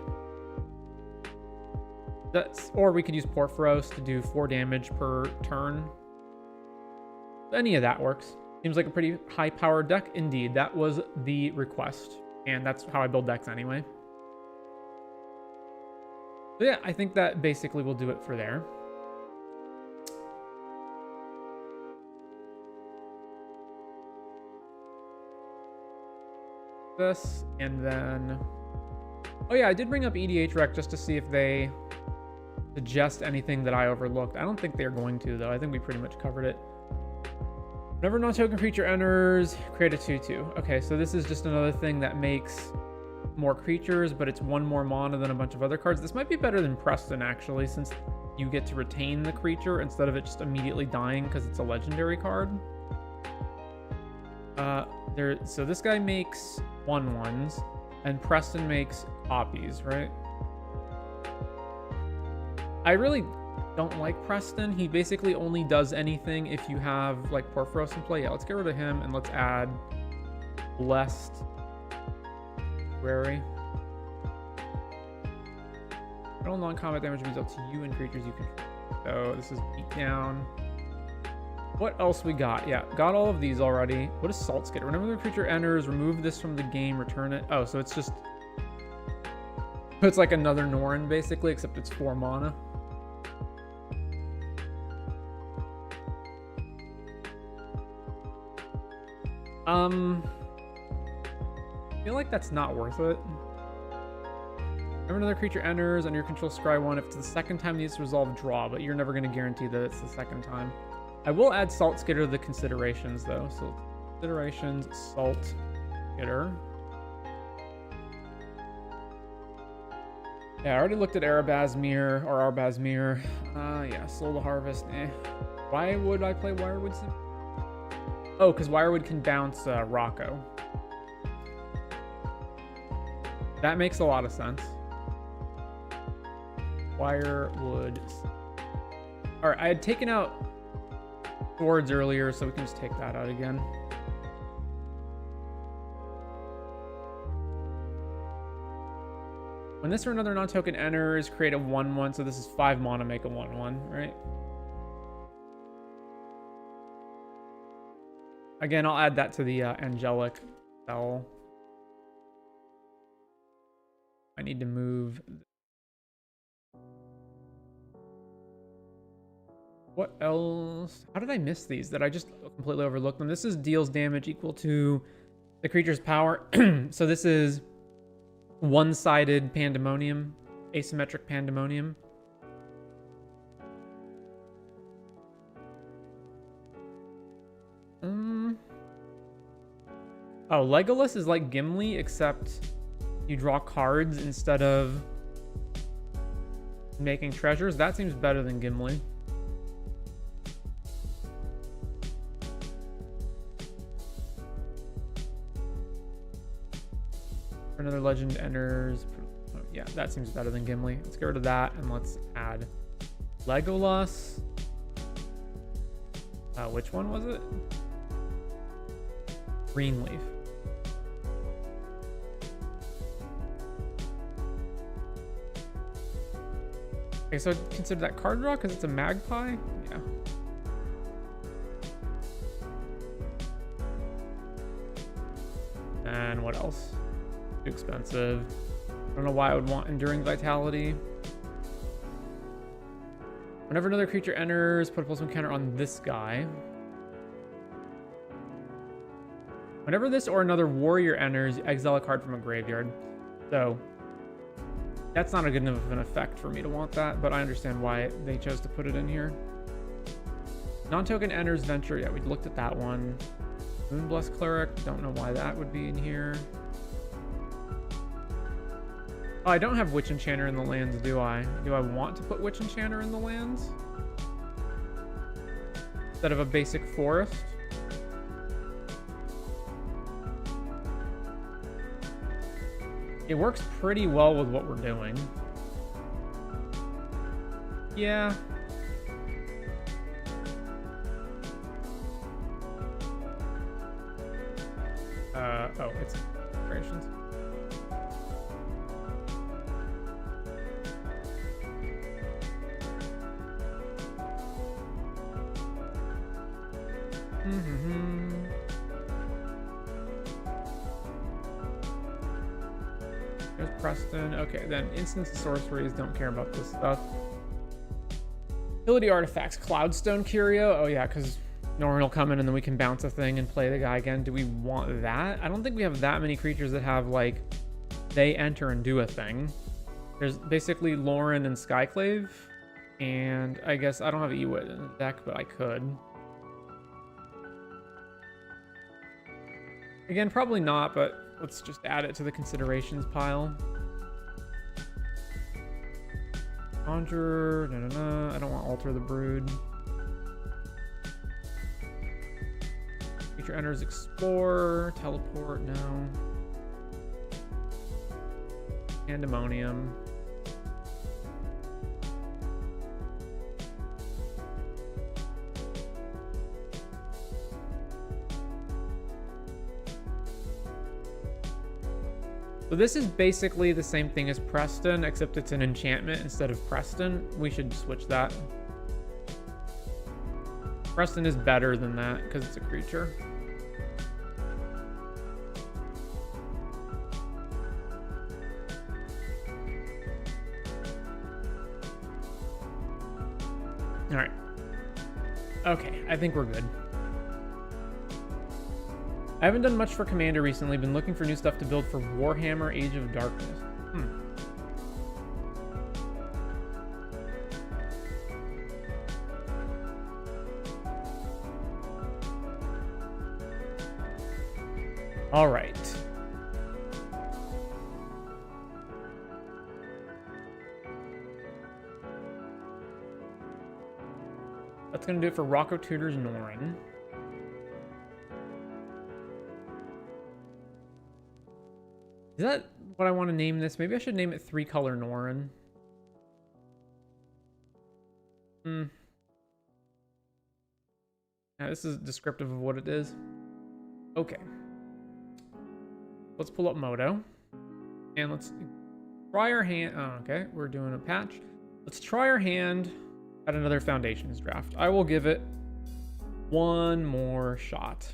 Or we could use Porphyros to do 4 damage per turn. Any of that works. Seems like a pretty high-powered deck. Indeed, that was the request. And that's how I build decks anyway. So yeah, I think that basically will do it for there. This, and then... Oh yeah, I did bring up EDH Rec just to see if they suggest anything that I overlooked. I don't think they're going to, though. I think we pretty much covered it. Whenever non-token creature enters, create a 2/2. Okay, so this is just another thing that makes more creatures, but it's 1 more mana than a bunch of other cards. This might be better than Preston, actually, since you get to retain the creature instead of it just immediately dying because it's a legendary card. So this guy makes 1/1s, and Preston makes copies, right? I really don't like Preston. He basically only does anything if you have like Porphyros in play. Yeah, let's get rid of him and let's add Blessed Wary. Total non-combat damage means up to you and creatures you control. So this is beat down. What else we got? Yeah, got all of these already. What is Salt Skitter? Whenever the creature enters, remove this from the game, return it. Oh, so it's just... It's like another Norn, basically, except it's 4 mana. I feel like that's not worth it. Whenever another creature enters under your control, scry 1. If it's the second time, needs to resolve, draw, but you're never going to guarantee that it's the second time. I will add Salt Skitter to the considerations, though. So, considerations, Salt Skitter. Yeah, I already looked at Arbazmir. Yeah, Soul to Harvest, eh. Why would I play Wirewood? Oh, because Wirewood can bounce Rocco. That makes a lot of sense. Wirewood. Alright, I had taken out Swords earlier, so we can just take that out again. When this or another non-token enters, create a 1/1. So this is 5 mana, make a 1/1, right? Again, I'll add that to the Angelic spell. I need to move. What else? How did I miss these? That I just completely overlooked them. This is deals damage equal to the creature's power. So this is one-sided Pandemonium, asymmetric Pandemonium. Oh, Legolas is like Gimli, except you draw cards instead of making treasures. That seems better than Gimli. Another legend enters. Oh, yeah, that seems better than Gimli. Let's get rid of that and let's add Legolas. Which one was it? Greenleaf. Okay, so consider that card draw because it's a magpie? Yeah. And what else? Too expensive. I don't know why I would want Enduring Vitality. Whenever another creature enters, put a +1 counter on this guy. Whenever this or another warrior enters, exile a card from a graveyard. So that's not a good enough of an effect for me to want that, but I understand why they chose to put it in here. Non-token enters Venture. Yeah, we looked at that one. Moonblessed Cleric. Don't know why that would be in here. Oh, I don't have Witch Enchanter in the lands, do I? Do I want to put Witch Enchanter in the lands? Instead of a basic forest? It works pretty well with what we're doing. Yeah. Oh, it's operations. There's Preston. Okay, then instance sorceries, don't care about this stuff. Ability artifacts, Cloudstone Curio. Oh yeah, because Norrin will come in and then we can bounce a thing and play the guy again. Do we want that? I don't think we have that many creatures that have, like, they enter and do a thing. There's basically Lauren and Skyclave. And I guess I don't have Ewit in the deck, but I could. Again, probably not, but let's just add it to the considerations pile. Conjure, I don't want Alter the Brood. Creature enters Explore, Teleport, no. Pandemonium. So this is basically the same thing as Preston, except it's an enchantment instead of Preston. We should switch that. Preston is better than that because it's a creature. All right. Okay, I think we're good. I haven't done much for Commander recently. Been looking for new stuff to build for Warhammer Age of Darkness. All right. That's going to do it for Rocco Tudor's Norrin. Is that what I want to name this? Maybe I should name it 3-color Norrin. Yeah, this is descriptive of what it is. Okay. Let's pull up Moto. And let's try our hand. Oh, okay. We're doing a patch. Let's try our hand at another Foundations draft. I will give it one more shot.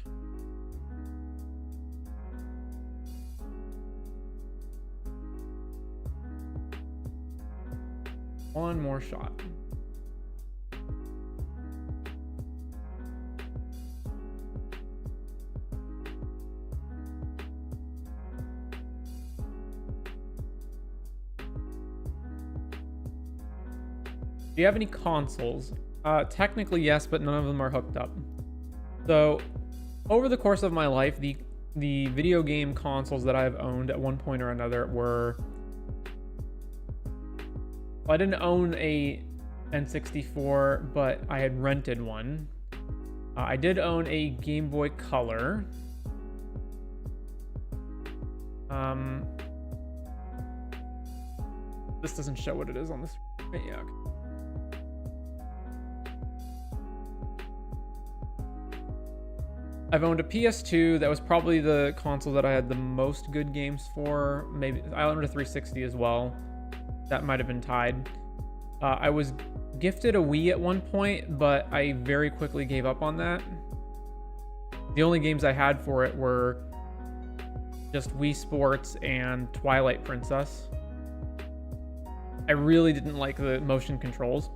One more shot. Do you have any consoles? Technically, yes, but none of them are hooked up. So, over the course of my life, the video game consoles that I've owned at one point or another were... Well, I didn't own a N64, but I had rented one. I did own a Game Boy Color. This doesn't show what it is on this. Yeah. Okay. I've owned a PS2. That was probably the console that I had the most good games for. Maybe I owned a 360 as well. That might have been tied. I was gifted a Wii at one point, but I very quickly gave up on that. The only games I had for it were just Wii Sports and Twilight Princess. I really didn't like the motion controls.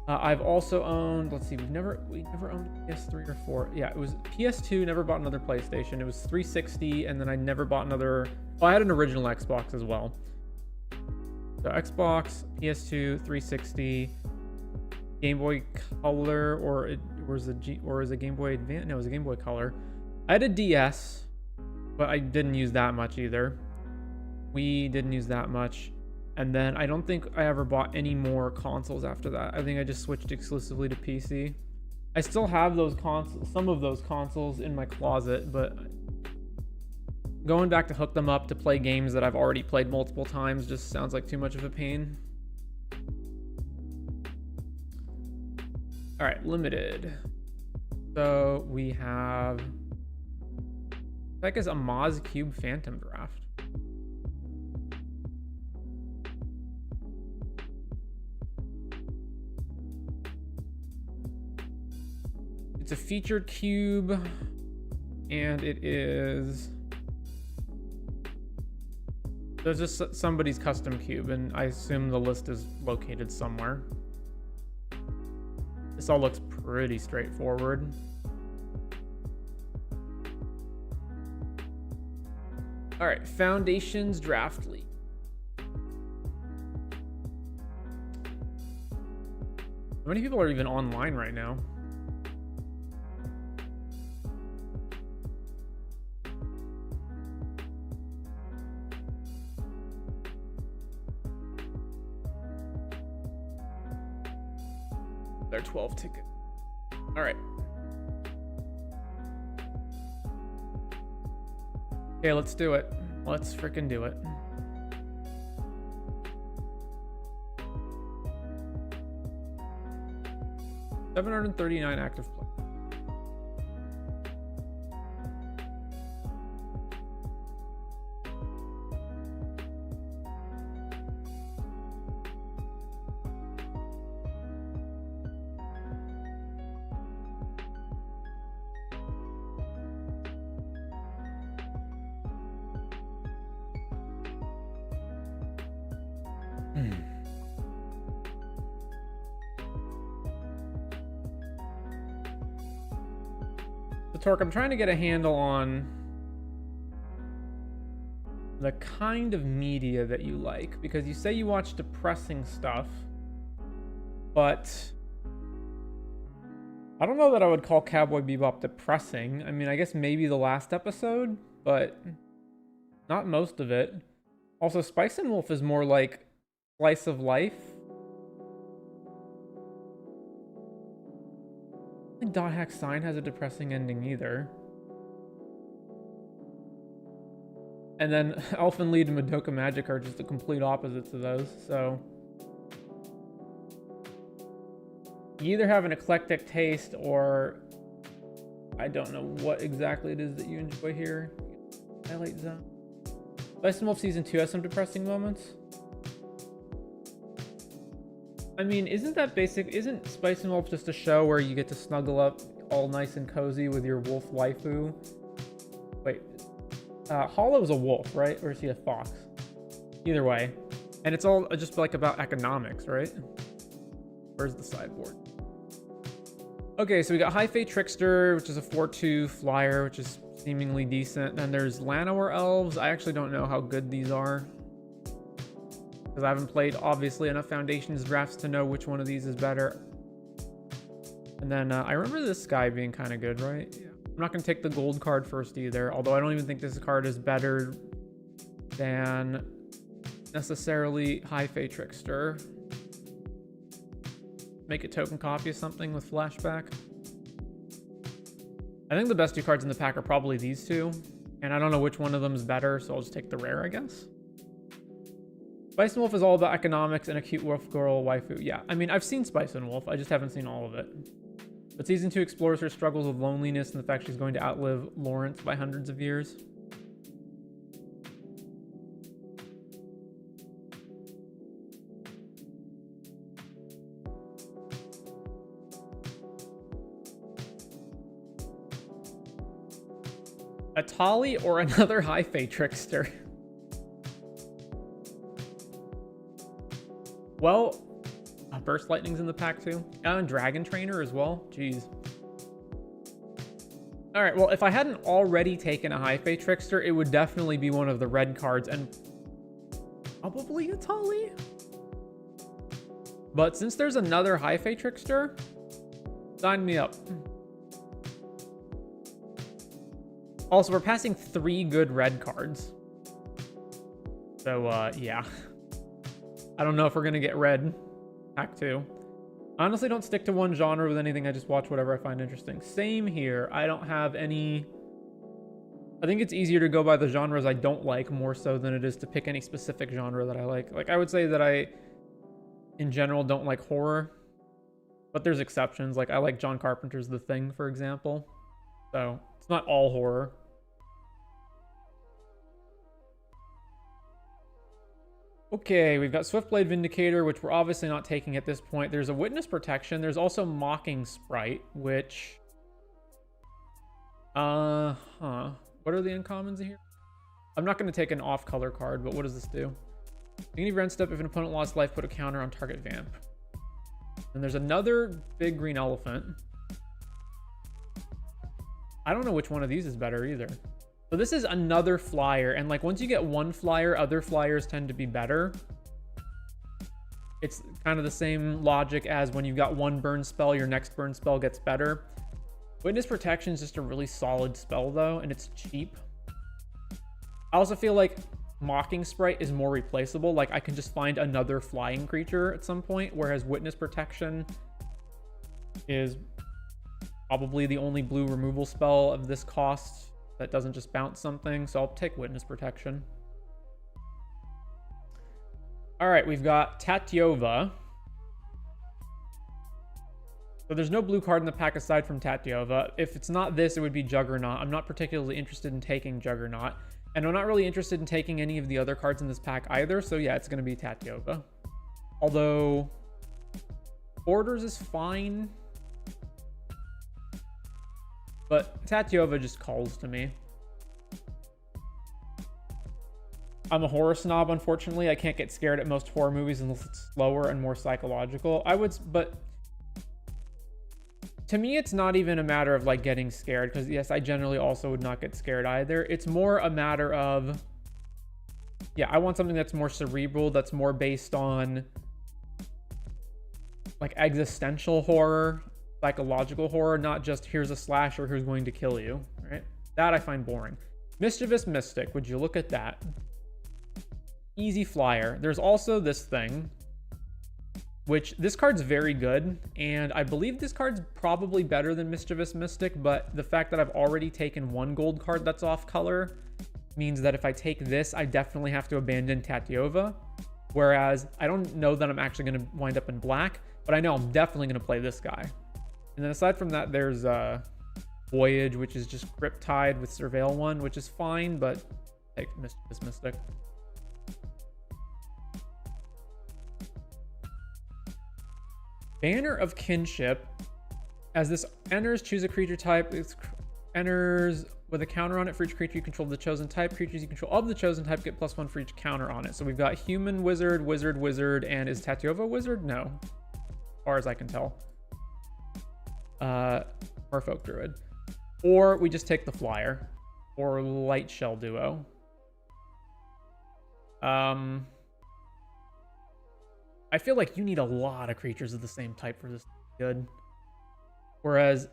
I've also owned, let's see, we never owned a PS3 or 4. Yeah, it was PS2, never bought another PlayStation. It was 360, and then I never bought another. Well, I had an original Xbox as well. So Xbox, PS2, 360, Game Boy Color, or is it Game Boy Advance? No, it was a Game Boy Color. I had a DS, but I didn't use that much either. We didn't use that much. And then I don't think I ever bought any more consoles after that. I think I just switched exclusively to PC. I still have those consoles, some of those consoles in my closet, but Going back to hook them up to play games that I've already played multiple times just sounds like too much of a pain. All right, limited. So we have, I guess, a Moz Cube Phantom Draft. It's a featured cube, and it is, there's just somebody's custom cube, and I assume the list is located somewhere. This all looks pretty straightforward. All right, Foundations Draft League. How many people are even online right now? They're 12 tickets. All right. Okay, let's do it. Let's freaking do it. $739 active play. Torque, I'm trying to get a handle on the kind of media that you like, because you say you watch depressing stuff, but I don't know that I would call Cowboy Bebop depressing. I mean, I guess maybe the last episode, but not most of it. Also, Spice and Wolf is more like slice of life. I don't think Dot Hack Sign has a depressing ending either. And then Elfen Lied and Madoka Magic are just the complete opposites of those, so you either have an eclectic taste or I don't know what exactly it is that you enjoy here. Highlight zone. Spice and Wolf Season 2 has some depressing moments. I mean, isn't Spice and Wolf just a show where you get to snuggle up all nice and cozy with your wolf waifu? Wait, Hollow's a wolf, right? Or is he a fox? Either way. And it's all just like about economics, right? Where's the sideboard? Okay, so we got High Fate Trickster, which is a 4/2 flyer, which is seemingly decent. Then there's Llanowar Elves. I actually don't know how good these are, because I haven't played, obviously, enough Foundations drafts to know which one of these is better. And then I remember this guy being kind of good, right? Yeah. I'm not going to take the gold card first either, although I don't even think this card is better than necessarily High Fate Trickster. Make a token copy of something with flashback. I think the best two cards in the pack are probably these two, and I don't know which one of them is better, so I'll just take the rare, I guess. Spice and Wolf is all about economics and a cute wolf girl waifu. Yeah, I mean, I've seen Spice and Wolf, I just haven't seen all of it. But Season 2 explores her struggles with loneliness and the fact she's going to outlive Lawrence by hundreds of years. A Tali or another High Fate Trickster? Well, Burst Lightning's in the pack too. And Dragon Trainer as well. Jeez. All right, well, if I hadn't already taken a High Fate Trickster, it would definitely be one of the red cards and probably a Tali. But since there's another High Fate Trickster, sign me up. Also, we're passing 3 good red cards. So, yeah. I don't know if we're going to get red. Pack 2. I honestly don't stick to one genre with anything. I just watch whatever I find interesting. Same here. I don't have any I think it's easier to go by the genres I don't like more so than it is to pick any specific genre that I like. Like, I would say that I, in general, don't like horror, but there's exceptions. Like, I like John Carpenter's The Thing, for example. So, it's not all horror. Okay, we've got Swiftblade Vindicator, which we're obviously not taking at this point. There's a Witness Protection. There's also Mocking Sprite, which... What are the uncommons here? I'm not going to take an off-color card, but what does this do? Beginning of your end step, if an opponent lost life, put a counter on target vamp. And there's another big green elephant. I don't know which one of these is better either. So this is another flyer, and like once you get one flyer, other flyers tend to be better. It's kind of the same logic as when you've got one burn spell, your next burn spell gets better. Witness Protection is just a really solid spell though, and it's cheap. I also feel like Mocking Sprite is more replaceable. Like I can just find another flying creature at some point, whereas Witness Protection is probably the only blue removal spell of this cost that doesn't just bounce something, so I'll take Witness Protection. All right, we've got Tatyova. So there's no blue card in the pack aside from Tatyova. If it's not this, it would be Juggernaut. I'm not particularly interested in taking Juggernaut, and I'm not really interested in taking any of the other cards in this pack either, so yeah, it's going to be Tatyova. Although, Orders is fine, but Tatyova just calls to me. I'm a horror snob, unfortunately. I can't get scared at most horror movies unless it's slower and more psychological. But to me, it's not even a matter of like getting scared, because yes, I generally also would not get scared either. It's more a matter of, yeah, I want something that's more cerebral, that's more based on like existential horror, psychological horror, not just here's a slasher who's going to kill you, right? That I find boring. Mischievous Mystic, would you look at that? Easy flyer. There's also this thing, which this card's very good, and I believe this card's probably better than Mischievous Mystic, but the fact that I've already taken one gold card that's off color means that if I take this, I definitely have to abandon Tatyova, whereas I don't know that I'm actually going to wind up in black, but I know I'm definitely going to play this guy. And then aside from that, there's Voyage, which is just Riptide with Surveil 1, which is fine, but take Mischievous Mystic. Banner of Kinship. As this enters, choose a creature type. It enters with a counter on it for each creature you control of the chosen type. Creatures you control of the chosen type get +1 for each counter on it. So we've got Human, Wizard, Wizard, Wizard, and is Tatyova Wizard? No, as far as I can tell. Merfolk Druid. Or we just take the flyer. Or Light Shell Duo. I feel like you need a lot of creatures of the same type for this to be good. Whereas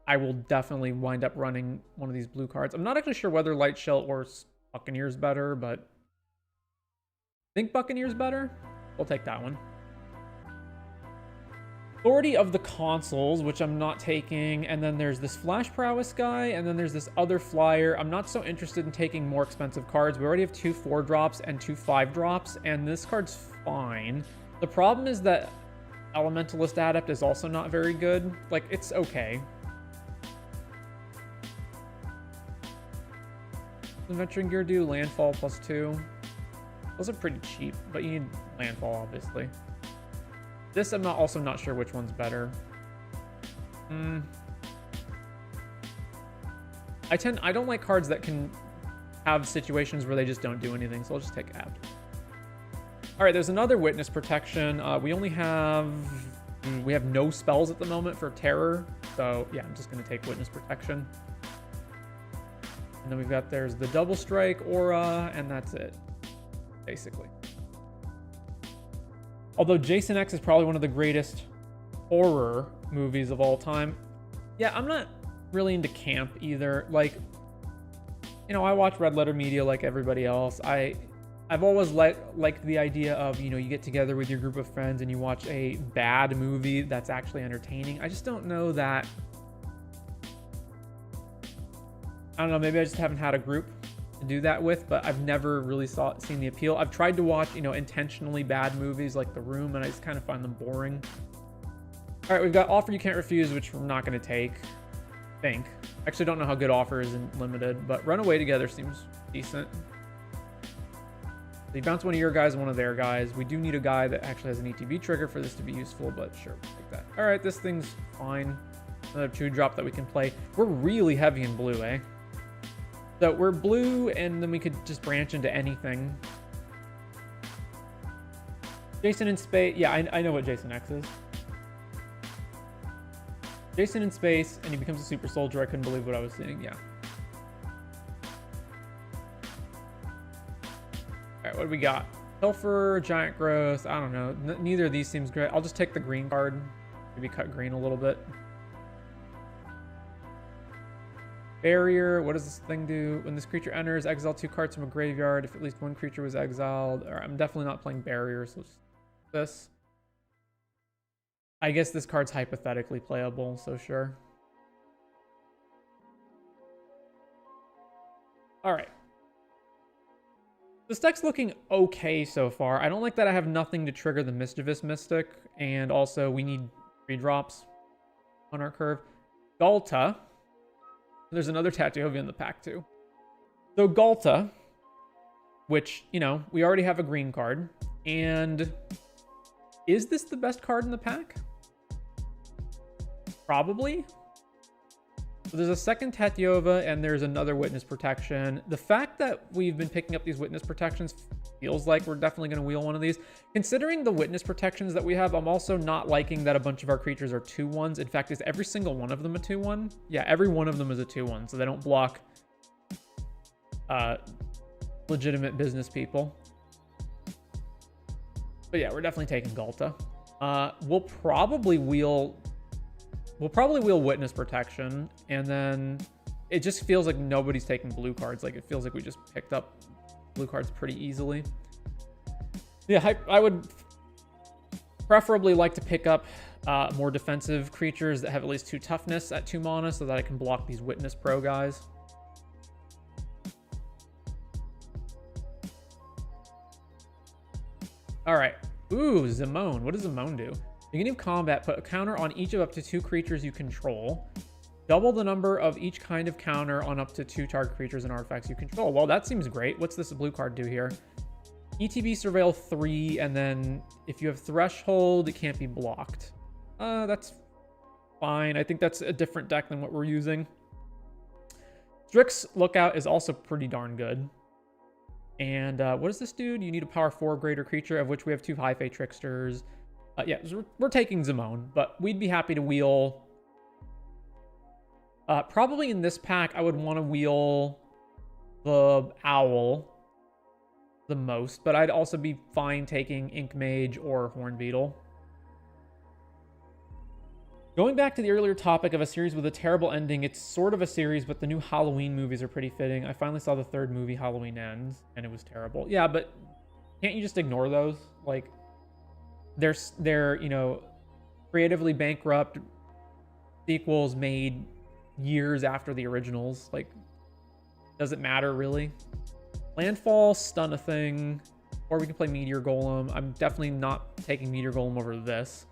I will definitely wind up running one of these blue cards. I'm not actually sure whether Light Shell or Buccaneer's better, but I think Buccaneer's better. We'll take that one. Authority of the Consuls, which I'm not taking, and then there's this Flash Prowess guy, and then there's this other flyer. I'm not so interested in taking more expensive cards. We already have 2 4-drops and 2 5-drops, and this card's fine. The problem is that Elementalist Adept is also not very good. Like, it's okay. Adventuring Gear do Landfall +2. Those are pretty cheap, but you need Landfall, obviously. This, I'm also not sure which one's better. I don't like cards that can have situations where they just don't do anything, so I'll just take Apt. All right, there's another Witness Protection. We have no spells at the moment for Terror, so yeah, I'm just gonna take Witness Protection. And then there's the Double Strike Aura, and that's it, basically. Although Jason X is probably one of the greatest horror movies of all time. Yeah, I'm not really into camp either. Like, you know, I watch Red Letter Media like everybody else. I've always liked the idea of, you know, you get together with your group of friends and you watch a bad movie that's actually entertaining. I just don't know that I don't know, maybe I just haven't had a group to do that with, but I've never really seen the appeal. I've tried to watch, you know, intentionally bad movies like The Room, and I just kind of find them boring. All right, we've got Offer You Can't Refuse, which we're not going to take, I think. Actually, don't know how good Offer is in Limited, but Runaway Together seems decent. So you bounce one of your guys and one of their guys. We do need a guy that actually has an ETB trigger for this to be useful, but sure, we'll take that. All right, this thing's fine. Another 2-drop that we can play. We're really heavy in blue, eh? So we're blue, and then we could just branch into anything. Jason in space. Yeah, I know what Jason X is. Jason in space, and he becomes a super soldier. I couldn't believe what I was seeing. Yeah. All right, what do we got? Pilfer, Giant Growth. I don't know. Neither of these seems great. I'll just take the green card. Maybe cut green a little bit. Barrier, what does this thing do? When this creature enters, exile 2 cards from a graveyard. If at least one creature was exiled. Or I'm definitely not playing Barrier, so let's just this. I guess this card's hypothetically playable, so sure. Alright. This deck's looking okay so far. I don't like that I have nothing to trigger the Mischievous Mystic, and also we need 3 drops on our curve. Galta. There's another Tatyova in the pack too. So Galta, which, you know, we already have a green card. And is this the best card in the pack? Probably. So there's a second Tatyova and there's another Witness Protection. The fact that we've been picking up these Witness Protections feels like we're definitely going to wheel one of these. Considering the Witness Protections that we have, I'm also not liking that a bunch of our creatures are 2/1s. In fact, is every single one of them a 2/1? Yeah, every one of them is a 2/1, so they don't block legitimate business people. But yeah, we're definitely taking Galta. We'll probably wheel Witness Protection, and then it just feels like nobody's taking blue cards. Like, it feels like we just picked up blue cards pretty easily. Yeah, I would preferably like to pick up more defensive creatures that have at least 2 toughness at 2 mana so that I can block these Witness Pro guys. All right. Ooh, Zimone. What does Zimone do? Beginning of combat, put a counter on each of up to 2 creatures you control. Double the number of each kind of counter on up to 2 target creatures and artifacts you control. Well, that seems great. What's this blue card do here? ETB Surveil 3, and then if you have Threshold, it can't be blocked. That's fine. I think that's a different deck than what we're using. Strix Lookout is also pretty darn good. And what does this do? You need a power 4 or greater creature, of which we have 2 High Fate Tricksters. Yeah, so we're taking Zimone, but we'd be happy to wheel... probably in this pack, I would want to wheel the Owl the most, but I'd also be fine taking Ink Mage or Horn Beetle. Going back to the earlier topic of a series with a terrible ending, it's sort of a series, but the new Halloween movies are pretty fitting. I finally saw the 3rd movie, Halloween Ends, and it was terrible. Yeah, but can't you just ignore those? Like, they're you know, creatively bankrupt sequels made years after the originals. Like, does it matter really? Landfall, stun a thing, or we can play Meteor Golem. I'm definitely not taking Meteor Golem over this.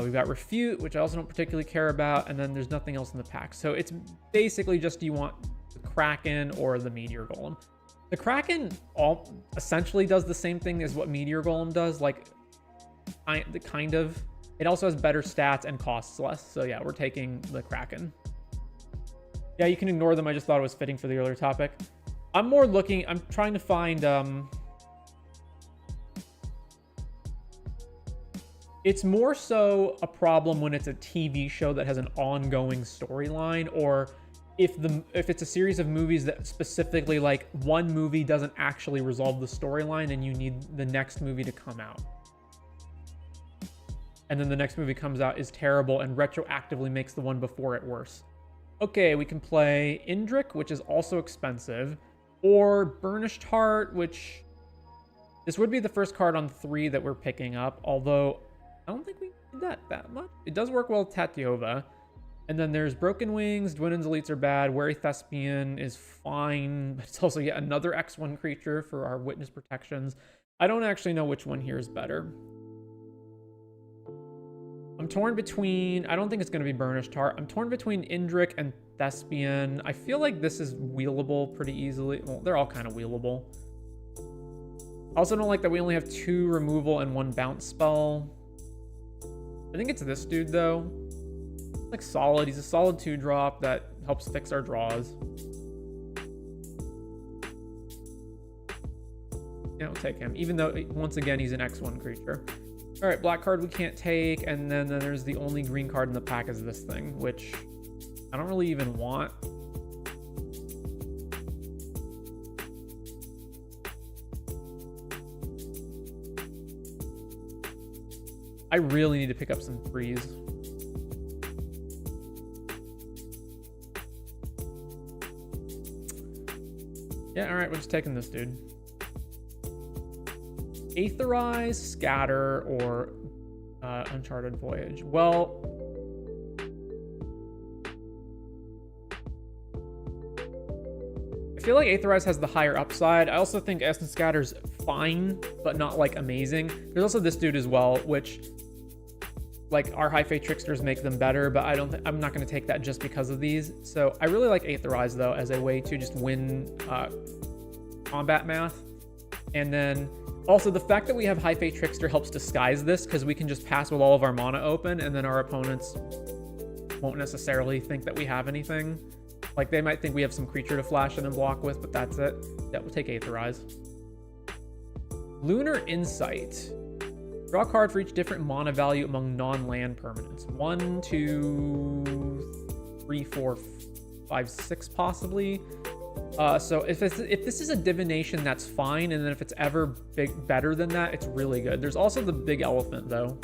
We've got Refute, which I also don't particularly care about, and then there's nothing else in the pack. So it's basically just, do you want the Kraken or the Meteor Golem? The Kraken essentially does the same thing as what Meteor Golem does, like, kind of. It also has better stats and costs less. So yeah, we're taking the Kraken. Yeah, you can ignore them. I just thought it was fitting for the earlier topic. I'm trying to find... It's more so a problem when it's a TV show that has an ongoing storyline, or if it's a series of movies that specifically, like, one movie doesn't actually resolve the storyline and you need the next movie to come out. And then the next movie comes out is terrible and retroactively makes the one before it worse. Okay, we can play Indrik, which is also expensive, or Burnished Heart, which this would be the first card on 3 that we're picking up, although I don't think we did that much. It does work well with Tatyova. And then there's Broken Wings, Dwinnen's Elites are bad, Wary Thespian is fine, but it's also yet another X1 creature for our witness protections. I don't actually know which one here is better. I'm torn between, I don't think it's going to be Burnished Heart. I'm torn between Indrik and Thespian. I feel like this is wheelable pretty easily. Well, they're all kind of wheelable. I also don't like that we only have 2 removal and 1 bounce spell. I think it's this dude though. Like solid. He's a solid 2-drop that helps fix our draws. Yeah, we'll take him, even though once again he's an X1 creature. All right, black card we can't take, and then there's the only green card in the pack is this thing, which I don't really even want. I really need to pick up some threes. Yeah, all right, we're just taking this dude. Aetherize, Scatter, or Uncharted Voyage. Well, I feel like Aetherize has the higher upside. I also think Essence Scatter's fine, but not like amazing. There's also this dude as well, which like our High Fate Tricksters make them better, but I'm not going to take that just because of these. So I really like Aetherize though as a way to just win combat math. And then also the fact that we have High Fate Trickster helps disguise this, because we can just pass with all of our mana open and then our opponents won't necessarily think that we have anything. Like they might think we have some creature to flash in and block with, but that's it. Yeah, we'll take Aetherize. Lunar Insight. Draw a card for each different mana value among non-land permanents. 1, 2, 3, 4, 5, 6 possibly. So if this is a divination, that's fine, and then if it's ever better than that, it's really good. There's also the big elephant though,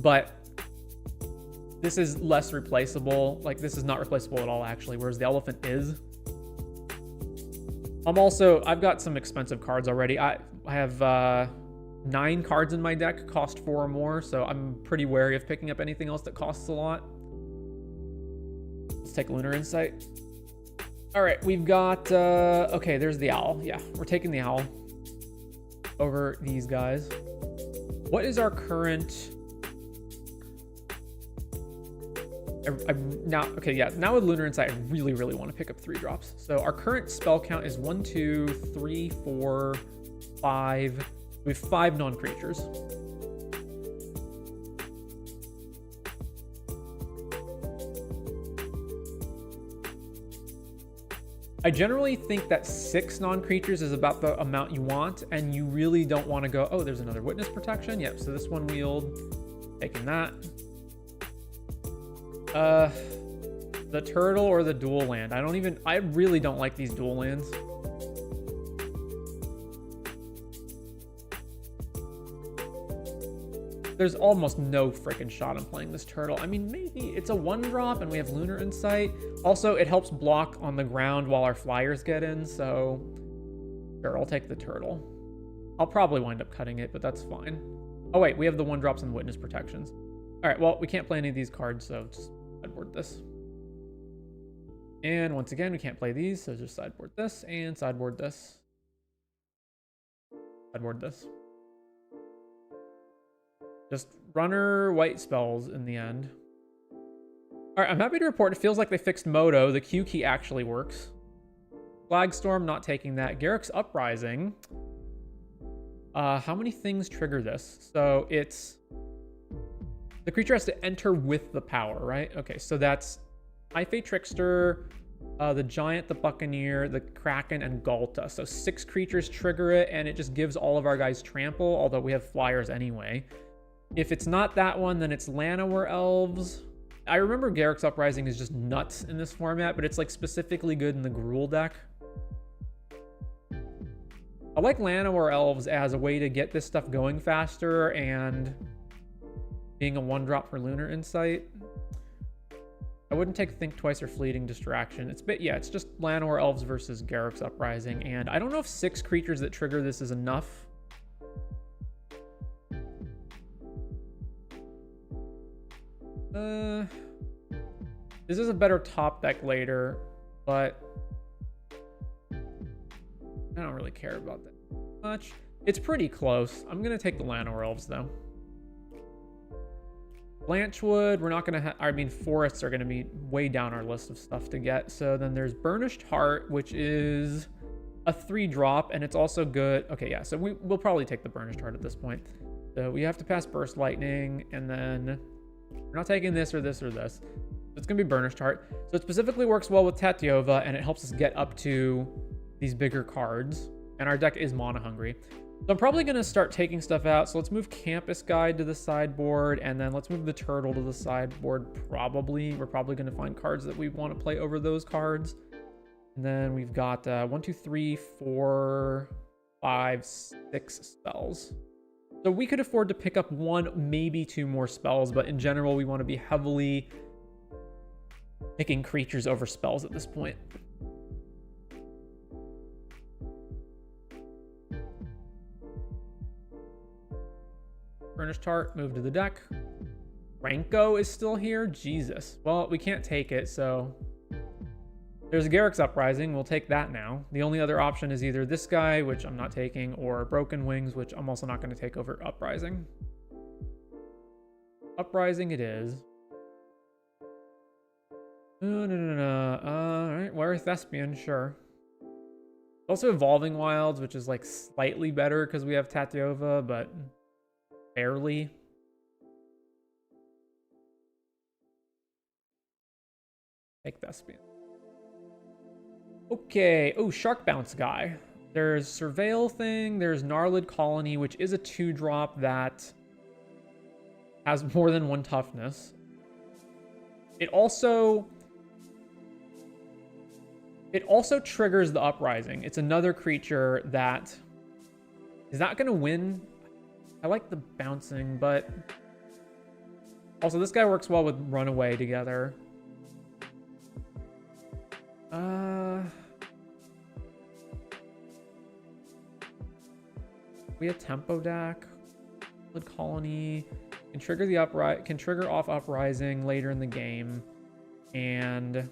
but this is less replaceable. Like this is not replaceable at all actually, whereas the elephant is. I've got some expensive cards already. I have 9 cards in my deck, cost 4 or more, so I'm pretty wary of picking up anything else that costs a lot. Let's take Lunar Insight. All right, we've got, okay, there's the owl. Yeah, we're taking the owl over these guys. What is our current... now with Lunar Insight, I really, really want to pick up 3 drops. So our current spell count is 1, 2, 3, 4, 5. We have 5 non-creatures. I generally think that 6 non-creatures is about the amount you want, and you really don't want to go, oh, there's another witness protection. Yep, so this one wheeled, taking that. The turtle or the dual land. I really don't like these dual lands. There's almost no freaking shot in playing this turtle. I mean, maybe it's a 1-drop and we have Lunar Insight. Also, it helps block on the ground while our flyers get in, so sure, I'll take the turtle. I'll probably wind up cutting it, but that's fine. Oh wait, we have the 1-drops and witness protections. All right, well, we can't play any of these cards, so just sideboard this. And once again, we can't play these, so just sideboard this and sideboard this. Sideboard this. Just runner white spells in the end. All right, I'm happy to report it feels like they fixed Moto. The Q key actually works. Flagstorm, not taking that. Garruk's Uprising. How many things trigger this? So it's... the creature has to enter with the power, right? Okay, so that's High Fate Trickster, the Giant, the Buccaneer, the Kraken, and Galta. So 6 creatures trigger it, and it just gives all of our guys trample, although we have flyers anyway. If it's not that one, then it's Llanowar Elves. I remember Garruk's Uprising is just nuts in this format, but it's like specifically good in the Gruul deck. I like Llanowar Elves as a way to get this stuff going faster and being a 1-drop for Lunar Insight. I wouldn't take Think Twice or Fleeting Distraction. It's just Llanowar Elves versus Garruk's Uprising, and I don't know if 6 creatures that trigger this is enough. This is a better top deck later, but I don't really care about that much. It's pretty close. I'm going to take the Llanowar Elves, though. Blanchwood, we're not going to I mean, forests are going to be way down our list of stuff to get. So then there's Burnished Heart, which is a 3-drop, and it's also good. Okay, yeah, so we'll probably take the Burnished Heart at this point. So we have to pass Burst Lightning, and then we're not taking this or this or this. So it's going to be Burnished Heart. So it specifically works well with Tatyova, and it helps us get up to these bigger cards. And our deck is mana hungry. So I'm probably going to start taking stuff out. So let's move Campus Guide to the sideboard, and then let's move the Turtle to the sideboard. We're probably going to find cards that we want to play over those cards. And then we've got 1, 2, 3, 4, 5, 6 spells. So we could afford to pick up 1, maybe 2 more spells, but in general, we want to be heavily picking creatures over spells at this point. Burnished Heart, move to the deck. Ranko is still here? Jesus. Well, we can't take it, so... There's Garrick's Uprising. We'll take that now. The only other option is either this guy, which I'm not taking, or Broken Wings, which I'm also not going to take over Uprising. Uprising it is. No. Alright, Wary Thespian, sure. Also Evolving Wilds, which is like slightly better because we have Tatyova, but... barely. Take Thespian. Okay. Oh, Shark Bounce guy. There's Surveil thing. There's Gnarlid Colony, which is a 2-drop that has more than 1 toughness. It also triggers the Uprising. It's another creature that is not going to win. I like the bouncing, but also this guy works well with Runaway together. We have Tempo Deck, Colony, can trigger off Uprising later in the game, and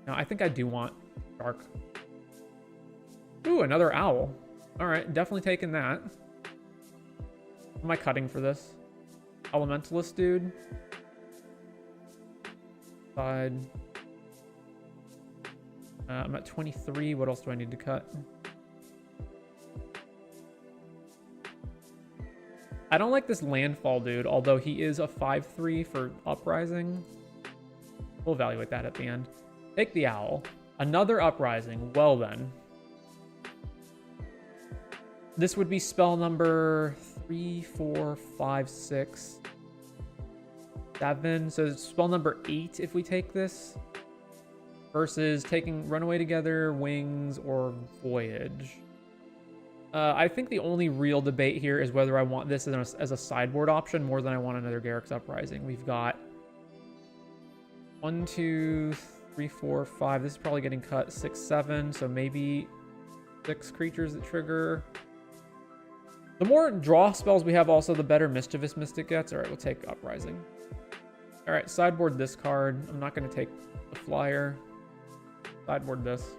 no, I think I do want Shark. Ooh, another Owl. All right, definitely taking that. What am I cutting for this? Elementalist dude. Side. I'm at 23. What else do I need to cut? I don't like this Landfall dude, although he is a 5/3 for Uprising. We'll evaluate that at the end. Take the Owl. Another Uprising. Well then. This would be spell number 3, 4, 5, 6, 7. So it's spell number 8 if we take this. Versus taking Runaway Together, Wings, or Voyage. I think the only real debate here is whether I want this as a sideboard option more than I want another Garrick's Uprising. We've got 1, 2, 3, 4, 5. This is probably getting cut. 6, 7. So maybe 6 creatures that trigger. The more draw spells we have, also, the better Mischievous Mystic gets. All right, we'll take Uprising. All right, sideboard this card. I'm not going to take the flyer. Sideboard this.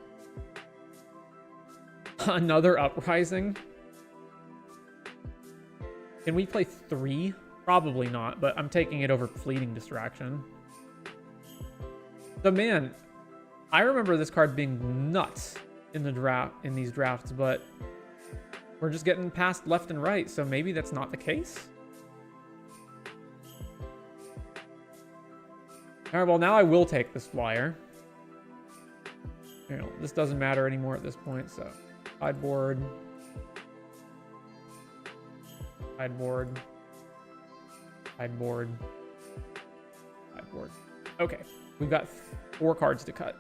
Another Uprising. Can we play 3? Probably not, but I'm taking it over Fleeting Distraction. So, man, I remember this card being nuts in these drafts, but we're just getting passed left and right, so maybe that's not the case. All right, well, now I will take this flyer. You know, this doesn't matter anymore at this point, so sideboard. Sideboard. Sideboard. Sideboard. Okay, we've got 4 cards to cut.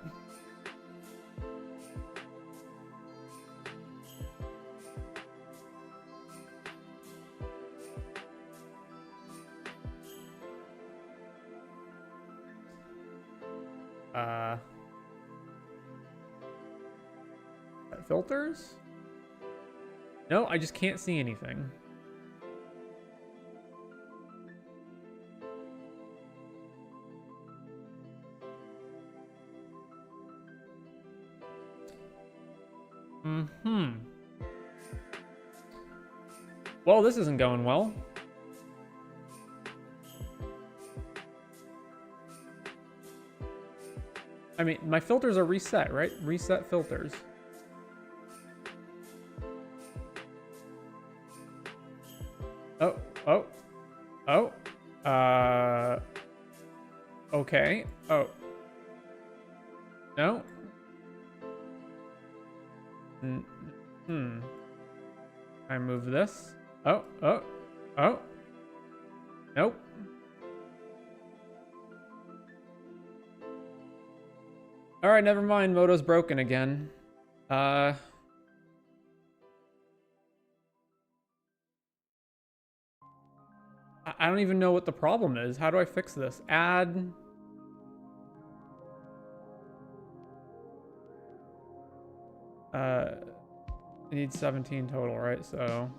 Filters? No, I just can't see anything. Mm-hmm. Well, this isn't going well. I mean, my filters are reset, right? Reset filters. Oh, oh, oh. Okay. Oh. No. I move this. Oh, oh, oh. Nope. All right, never mind. Moto's broken again. I don't even know what the problem is. How do I fix this? Add. I need 17 total, right? So,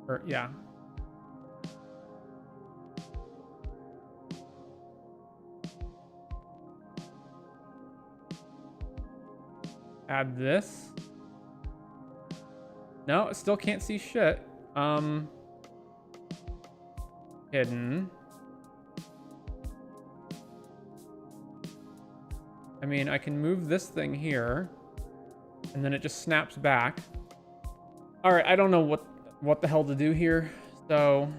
or yeah. Add this. No, still can't see shit. Hidden. I mean, I can move this thing here, and then it just snaps back. All right, I don't know what the hell to do here. So,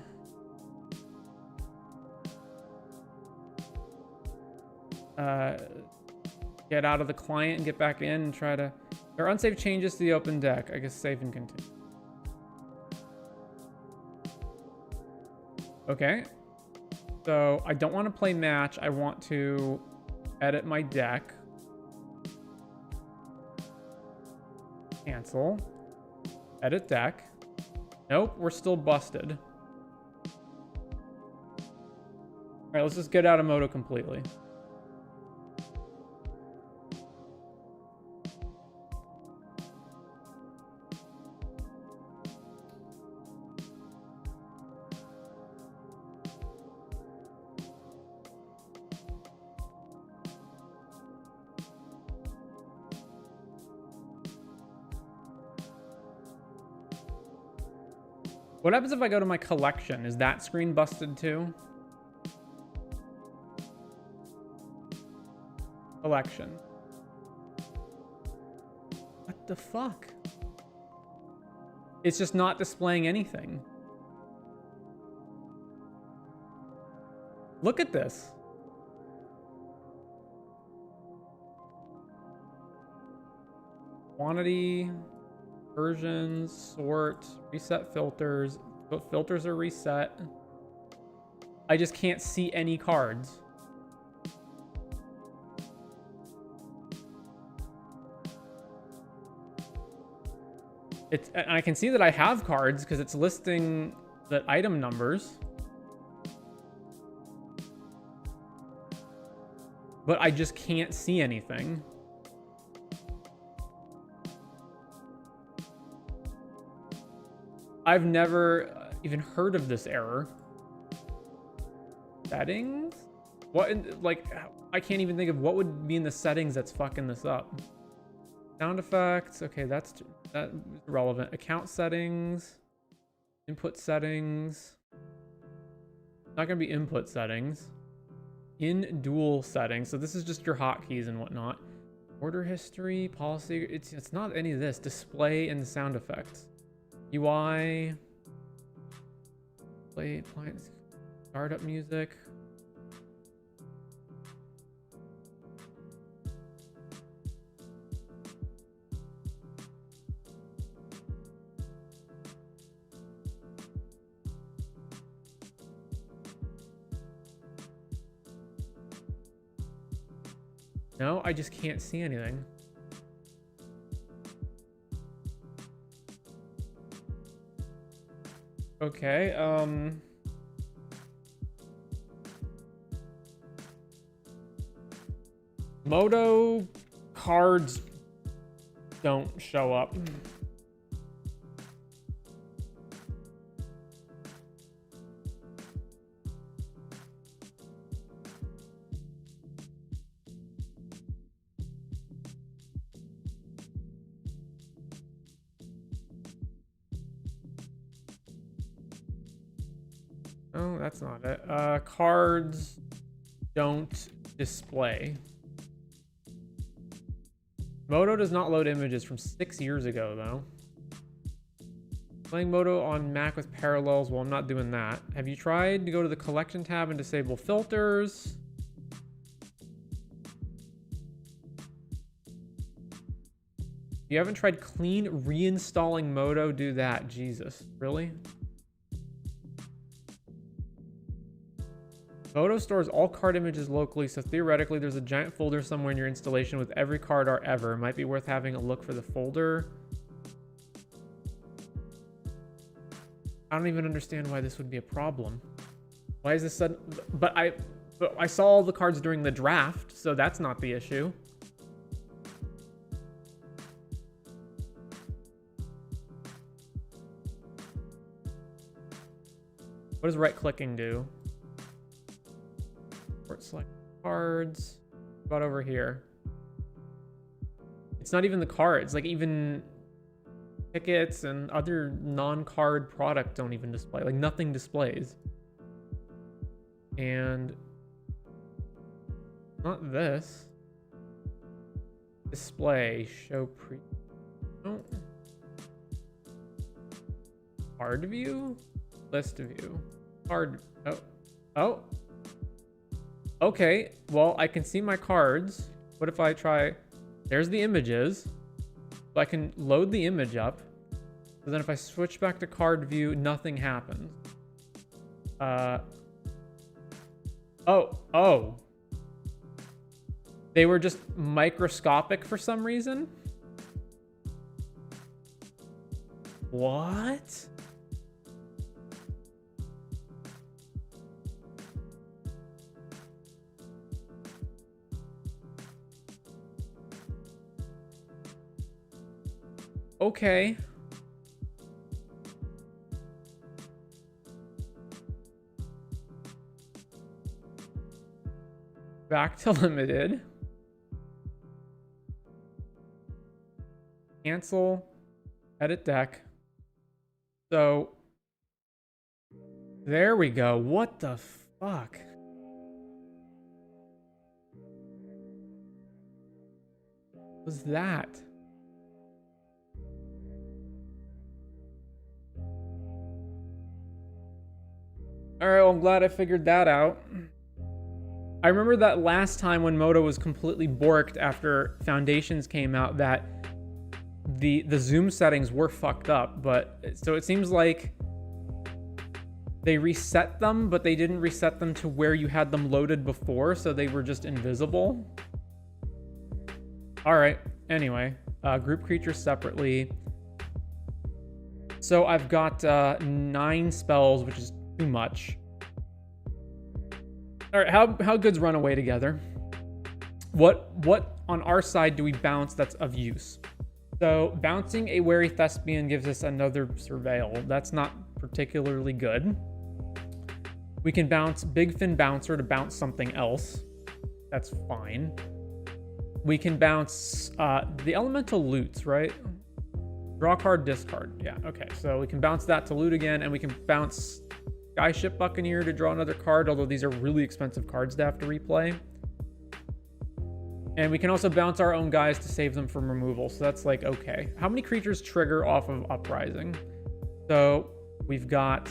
get out of the client and get back in and try to. There are unsafe changes to the open deck. I guess save and continue. Okay. So I don't want to play match. I want to edit my deck. Cancel. Edit deck. Nope, we're still busted. All right, let's just get out of Moto completely. What happens if I go to my collection? Is that screen busted too? Collection. What the fuck? It's just not displaying anything. Look at this. Quantity, versions, sort, reset filters. But filters are reset. I just can't see any cards. And I can see that I have cards because it's listing the item numbers. But I just can't see anything. I've never even heard of this error. Settings? What, like, I can't even think of what would be in the settings that's fucking this up. Sound effects. Okay, that's relevant. Account settings. Input settings. Not going to be input settings. In dual settings. So this is just your hotkeys and whatnot. Order history, policy. It's not any of this. Display and sound effects. UI. Play appliance. Startup music. No, I just can't see anything. Okay, Moto cards don't show up. Oh, that's not it. Cards don't display. Moto does not load images from 6 years ago, though. Playing Moto on Mac with Parallels. Well, I'm not doing that. Have you tried to go to the Collection tab and disable filters? If you haven't tried clean reinstalling Moto, do that. Jesus, really? Moto stores all card images locally, so theoretically there's a giant folder somewhere in your installation with every card art ever. It might be worth having a look for the folder. I don't even understand why this would be a problem. Why is this sudden? But I saw all the cards during the draft, so that's not the issue. What does right-clicking do? Select cards. About over here. It's not even the cards. Like even tickets and other non-card product don't even display. Like nothing displays. And not this. Display. Show pre. Oh. Card view? List view. Card. Oh. Oh. Okay, well, I can see my cards. What if I try... There's the images. So I can load the image up. So then if I switch back to card view, nothing happens. Oh. They were just microscopic for some reason? What? Okay. Back to limited. Cancel. Edit deck. So there we go. What the fuck? What was that? All right, well, I'm glad I figured that out. I remember that last time when Moto was completely borked after Foundations came out that the zoom settings were fucked up, but so it seems like they reset them, but they didn't reset them to where you had them loaded before, so they were just invisible. All right, anyway, group creatures separately. So I've got 9 spells, which is too much. All right, how good's Runaway together? What on our side do we bounce that's of use? So bouncing a Wary Thespian gives us another Surveil. That's not particularly good. We can bounce Big Fin Bouncer to bounce something else. That's fine. We can bounce the Elemental Loots, right? Draw card, discard. Yeah, okay. So we can bounce that to loot again, and we can bounce Skyship Buccaneer to draw another card, although these are really expensive cards to have to replay. And we can also bounce our own guys to save them from removal, so that's like, okay. How many creatures trigger off of Uprising? So we've got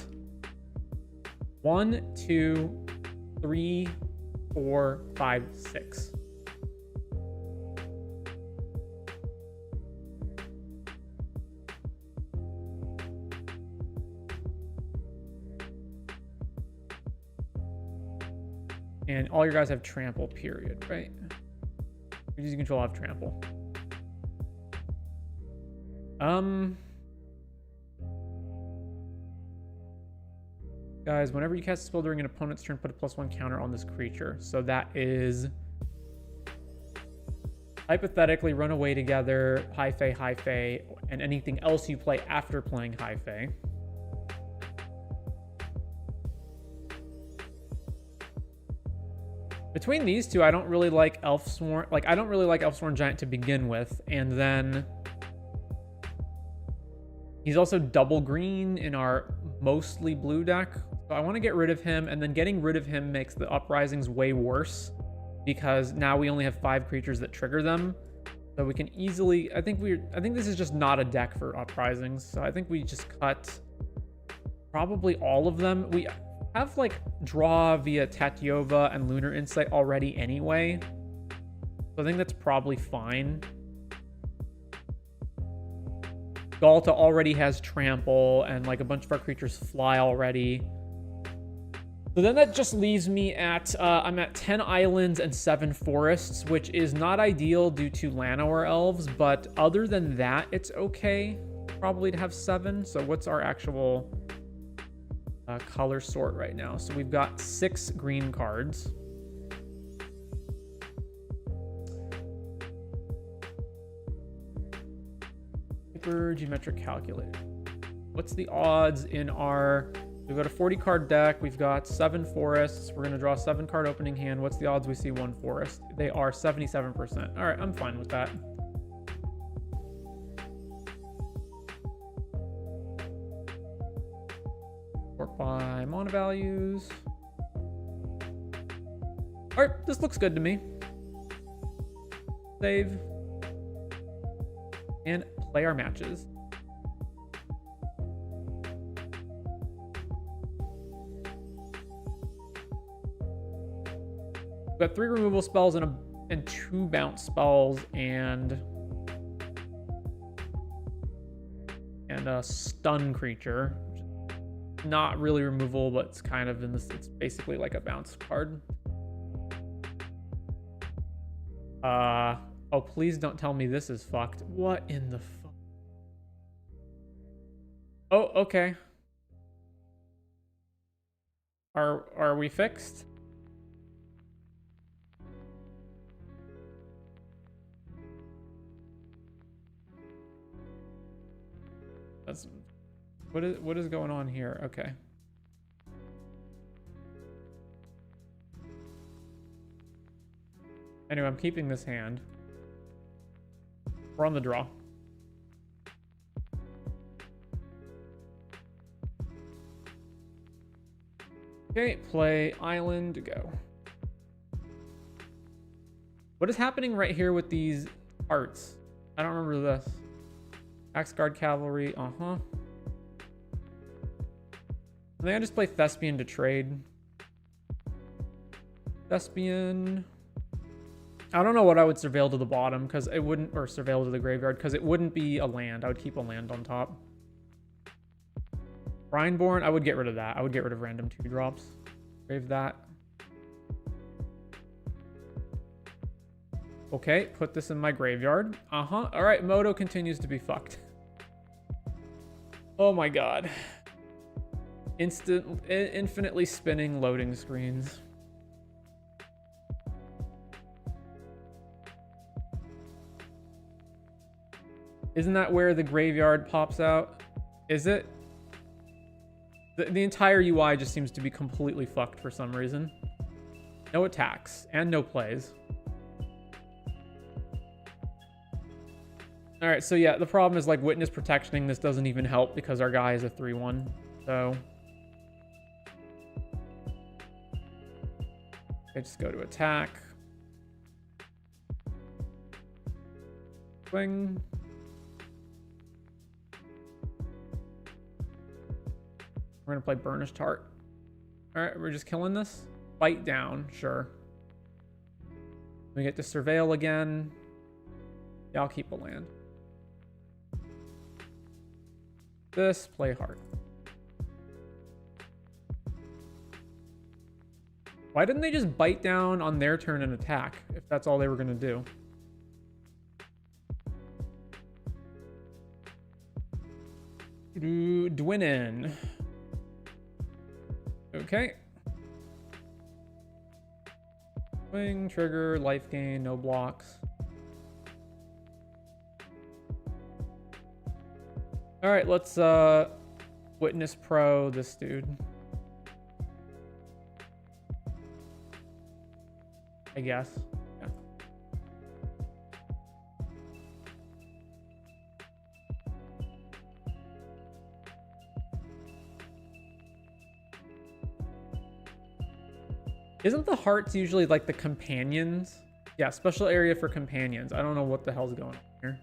1, 2, 3, 4, 5, 6. And all your guys have trample, period, right? Creatures you control have trample. Guys, whenever you cast a spell during an opponent's turn, put a +1 counter on this creature. So that is hypothetically Runaway together, High Fae, and anything else you play after playing High Fae. Between these two, I don't really like Elfsworn. Like, I don't really like Elfsworn Giant to begin with. And then he's also double green in our mostly blue deck. So I want to get rid of him, and then getting rid of him makes the uprisings way worse because now we only have 5 creatures that trigger them. So we can easily, I think this is just not a deck for uprisings. So I think we just cut probably all of them. We have like draw via Tatyova and Lunar Insight already anyway. So I think that's probably fine. Galta already has trample and like a bunch of our creatures fly already. So then that just leaves me at, I'm at 10 islands and 7 forests, which is not ideal due to Llanowar elves, but other than that, it's okay probably to have 7. So what's our actual color sort right now? So we've got 6 green cards. Paper geometric calculator. What's the odds in our... We've got a 40 card deck. We've got 7 forests. We're going to draw a 7 card opening hand. What's the odds we see 1 forest? They are 77%. All right, I'm fine with that. Work by mana values. All right, this looks good to me. Save. And play our matches. We've got 3 removal spells and 2 bounce spells and a stun creature. Not really removal, but it's kind of in this. It's basically like a bounce card. Oh, please don't tell me this is fucked. What in the fuck? Oh, okay. Are we fixed? That's what is going on here? Okay. Anyway, I'm keeping this hand. We're on the draw. Okay, play island, go. What is happening right here with these arts? I don't remember this. Axe Guard Cavalry, I think I just play Thespian to trade. Thespian. I don't know what I would surveil to the bottom because it wouldn't, or surveil to the graveyard because it wouldn't be a land. I would keep a land on top. Brineborn, I would get rid of that. I would get rid of random 2 drops. Grave that. Okay, put this in my graveyard. All right, Moto continues to be fucked. Oh my god. Infinitely spinning loading screens. Isn't that where the graveyard pops out? Is it? The entire UI just seems to be completely fucked for some reason. No attacks and no plays. All right, so yeah, the problem is like witness protectioning this doesn't even help because our guy is a 3/1. So I just go to attack. Swing. We're gonna play Burnished Heart. All right, we're just killing this. Bite down, sure. We get to surveil again. Yeah, I'll keep a land. This, play Heart. Why didn't they just bite down on their turn and attack if that's all they were gonna do? Dwinnen. Okay. Swing, trigger, life gain, no blocks. All right, let's witness pro this dude. I guess. Yeah. Isn't the hearts usually like the companions? Yeah, special area for companions. I don't know what the hell's going on here.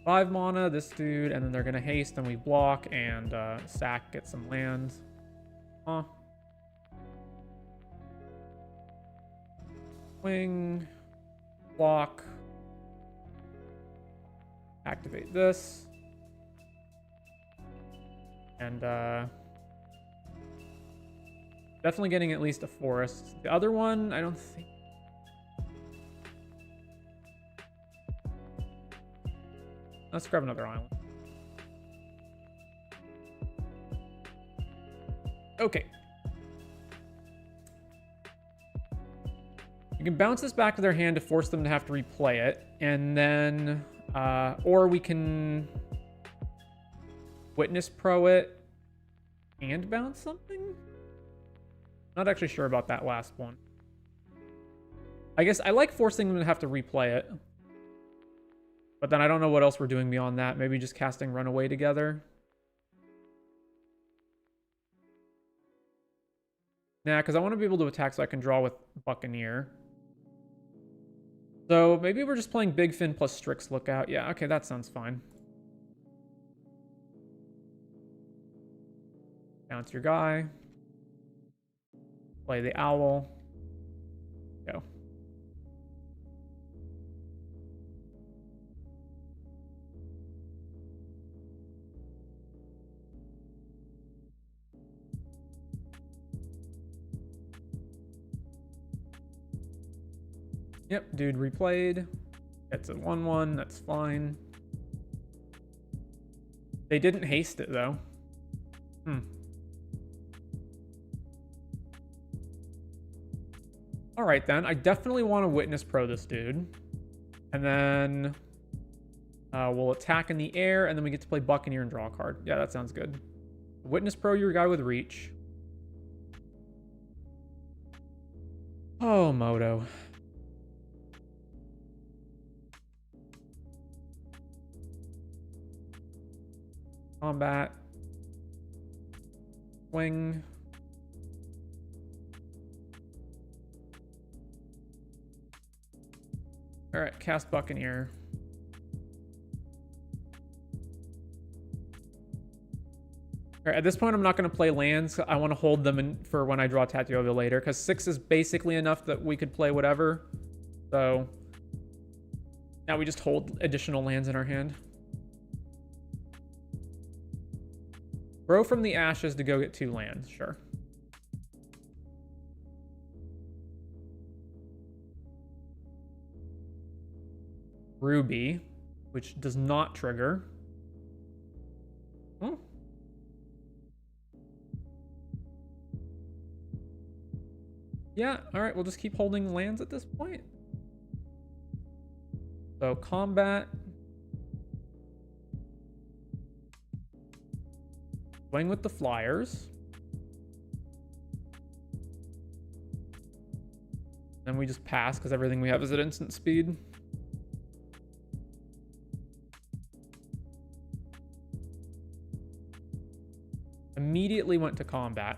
5 mana, this dude, and then they're gonna haste and we block and sack, get some lands. Huh. Swing, block, activate this, and definitely getting at least a forest. The other one, I don't think. Let's grab another island. Okay. You can bounce this back to their hand to force them to have to replay it. And then, or we can Witness Pro it and bounce something? Not actually sure about that last one. I guess I like forcing them to have to replay it. But then I don't know what else we're doing beyond that. Maybe just casting Runaway together. Nah, because I want to be able to attack so I can draw with Buccaneer. So maybe we're just playing Big Fin plus Strix Lookout. Yeah, okay, that sounds fine. Bounce your guy. Play the owl. Go. Yep, dude replayed. It's a 1/1, that's fine. They didn't haste it though. All right then, I definitely want to Witness Pro this dude. And then we'll attack in the air, and then we get to play Buccaneer and draw a card. Yeah, that sounds good. Witness Pro your guy with reach. Oh, Moto. Combat. Swing. All right, cast Buccaneer. All right, at this point, I'm not going to play lands. I want to hold them in for when I draw Tatyova later, because 6 is basically enough that we could play whatever. So now we just hold additional lands in our hand. Grow from the ashes to go get 2 lands, sure. Ruby, which does not trigger. Hmm. Yeah, all right, we'll just keep holding lands at this point. So combat. Swing with the flyers. Then we just pass because everything we have is at instant speed. Immediately went to combat.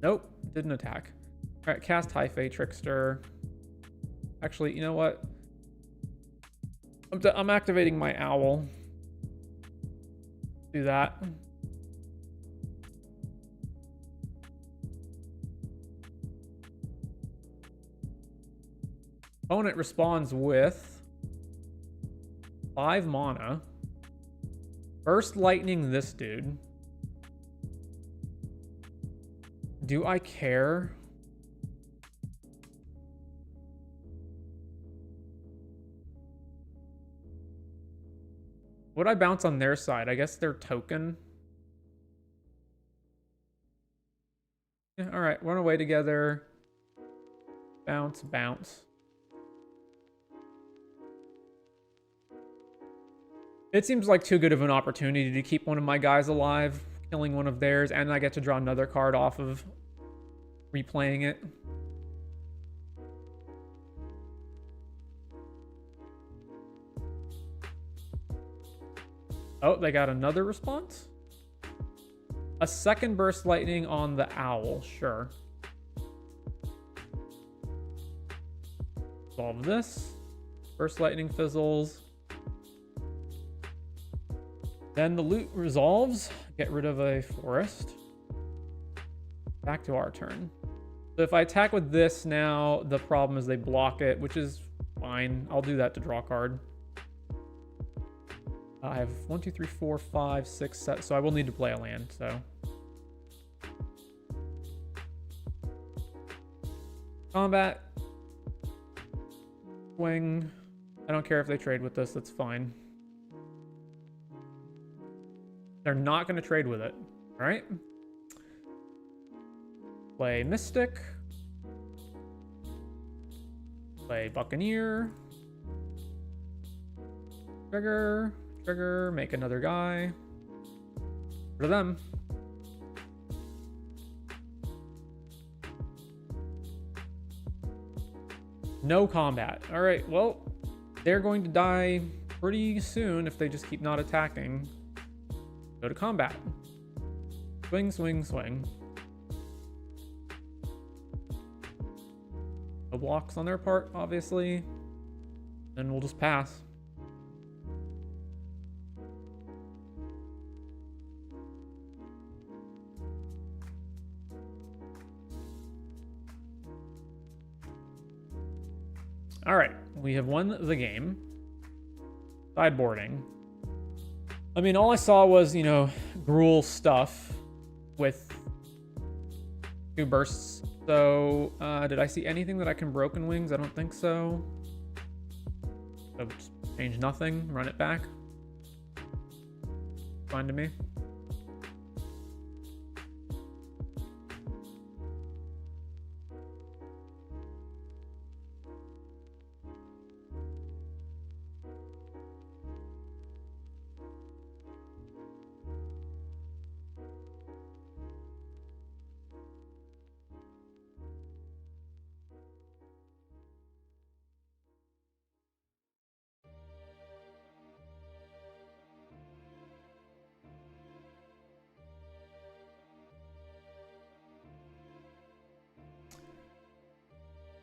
Nope, didn't attack. All right, cast Hyphae Trickster. Actually, you know what? I'm activating my owl. Do that. Opponent responds with 5 mana. Burst Lightning this dude. Do I care? Would I bounce on their side? I guess their token. Yeah, all right, run away together. Bounce, bounce. It seems like too good of an opportunity to keep one of my guys alive, killing one of theirs, and I get to draw another card off of replaying it. Oh, they got another response? A second Burst Lightning on the owl, sure. Solve this. First lightning fizzles. Then the loot resolves. Get rid of a forest. Back to our turn. So if I attack with this now, the problem is they block it, which is fine. I'll do that to draw a card. I have 1, 2, 3, 4, 5, 6, 7. So I will need to play a land, so. Combat. Swing. I don't care if they trade with this, that's fine. They're not going to trade with it. All right. Play Mystic. Play Buccaneer. Trigger. Trigger. Make another guy. For them. No combat. All right, well, they're going to die pretty soon if they just keep not attacking. Go to combat. Swing, swing, swing. No blocks on their part, obviously. Then we'll just pass. All right, we have won the game. Sideboarding. I mean, all I saw was, you know, Gruul stuff with 2 bursts. So, did I see anything that I can Broken Wings? I don't think so. So just change nothing, run it back. Fine to me.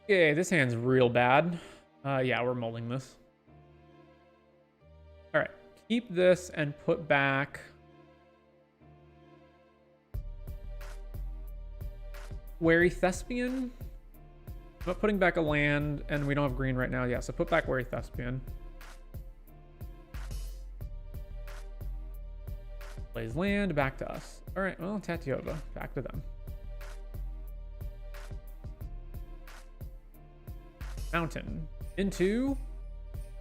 Okay, this hand's real bad. Yeah, we're mulling this. All right, keep this and put back Wary Thespian. I'm not putting back a land, and we don't have green right now. Yeah, so put back Wary Thespian. Plays land, back to us. All right, well, Tatiova, back to them. Mountain into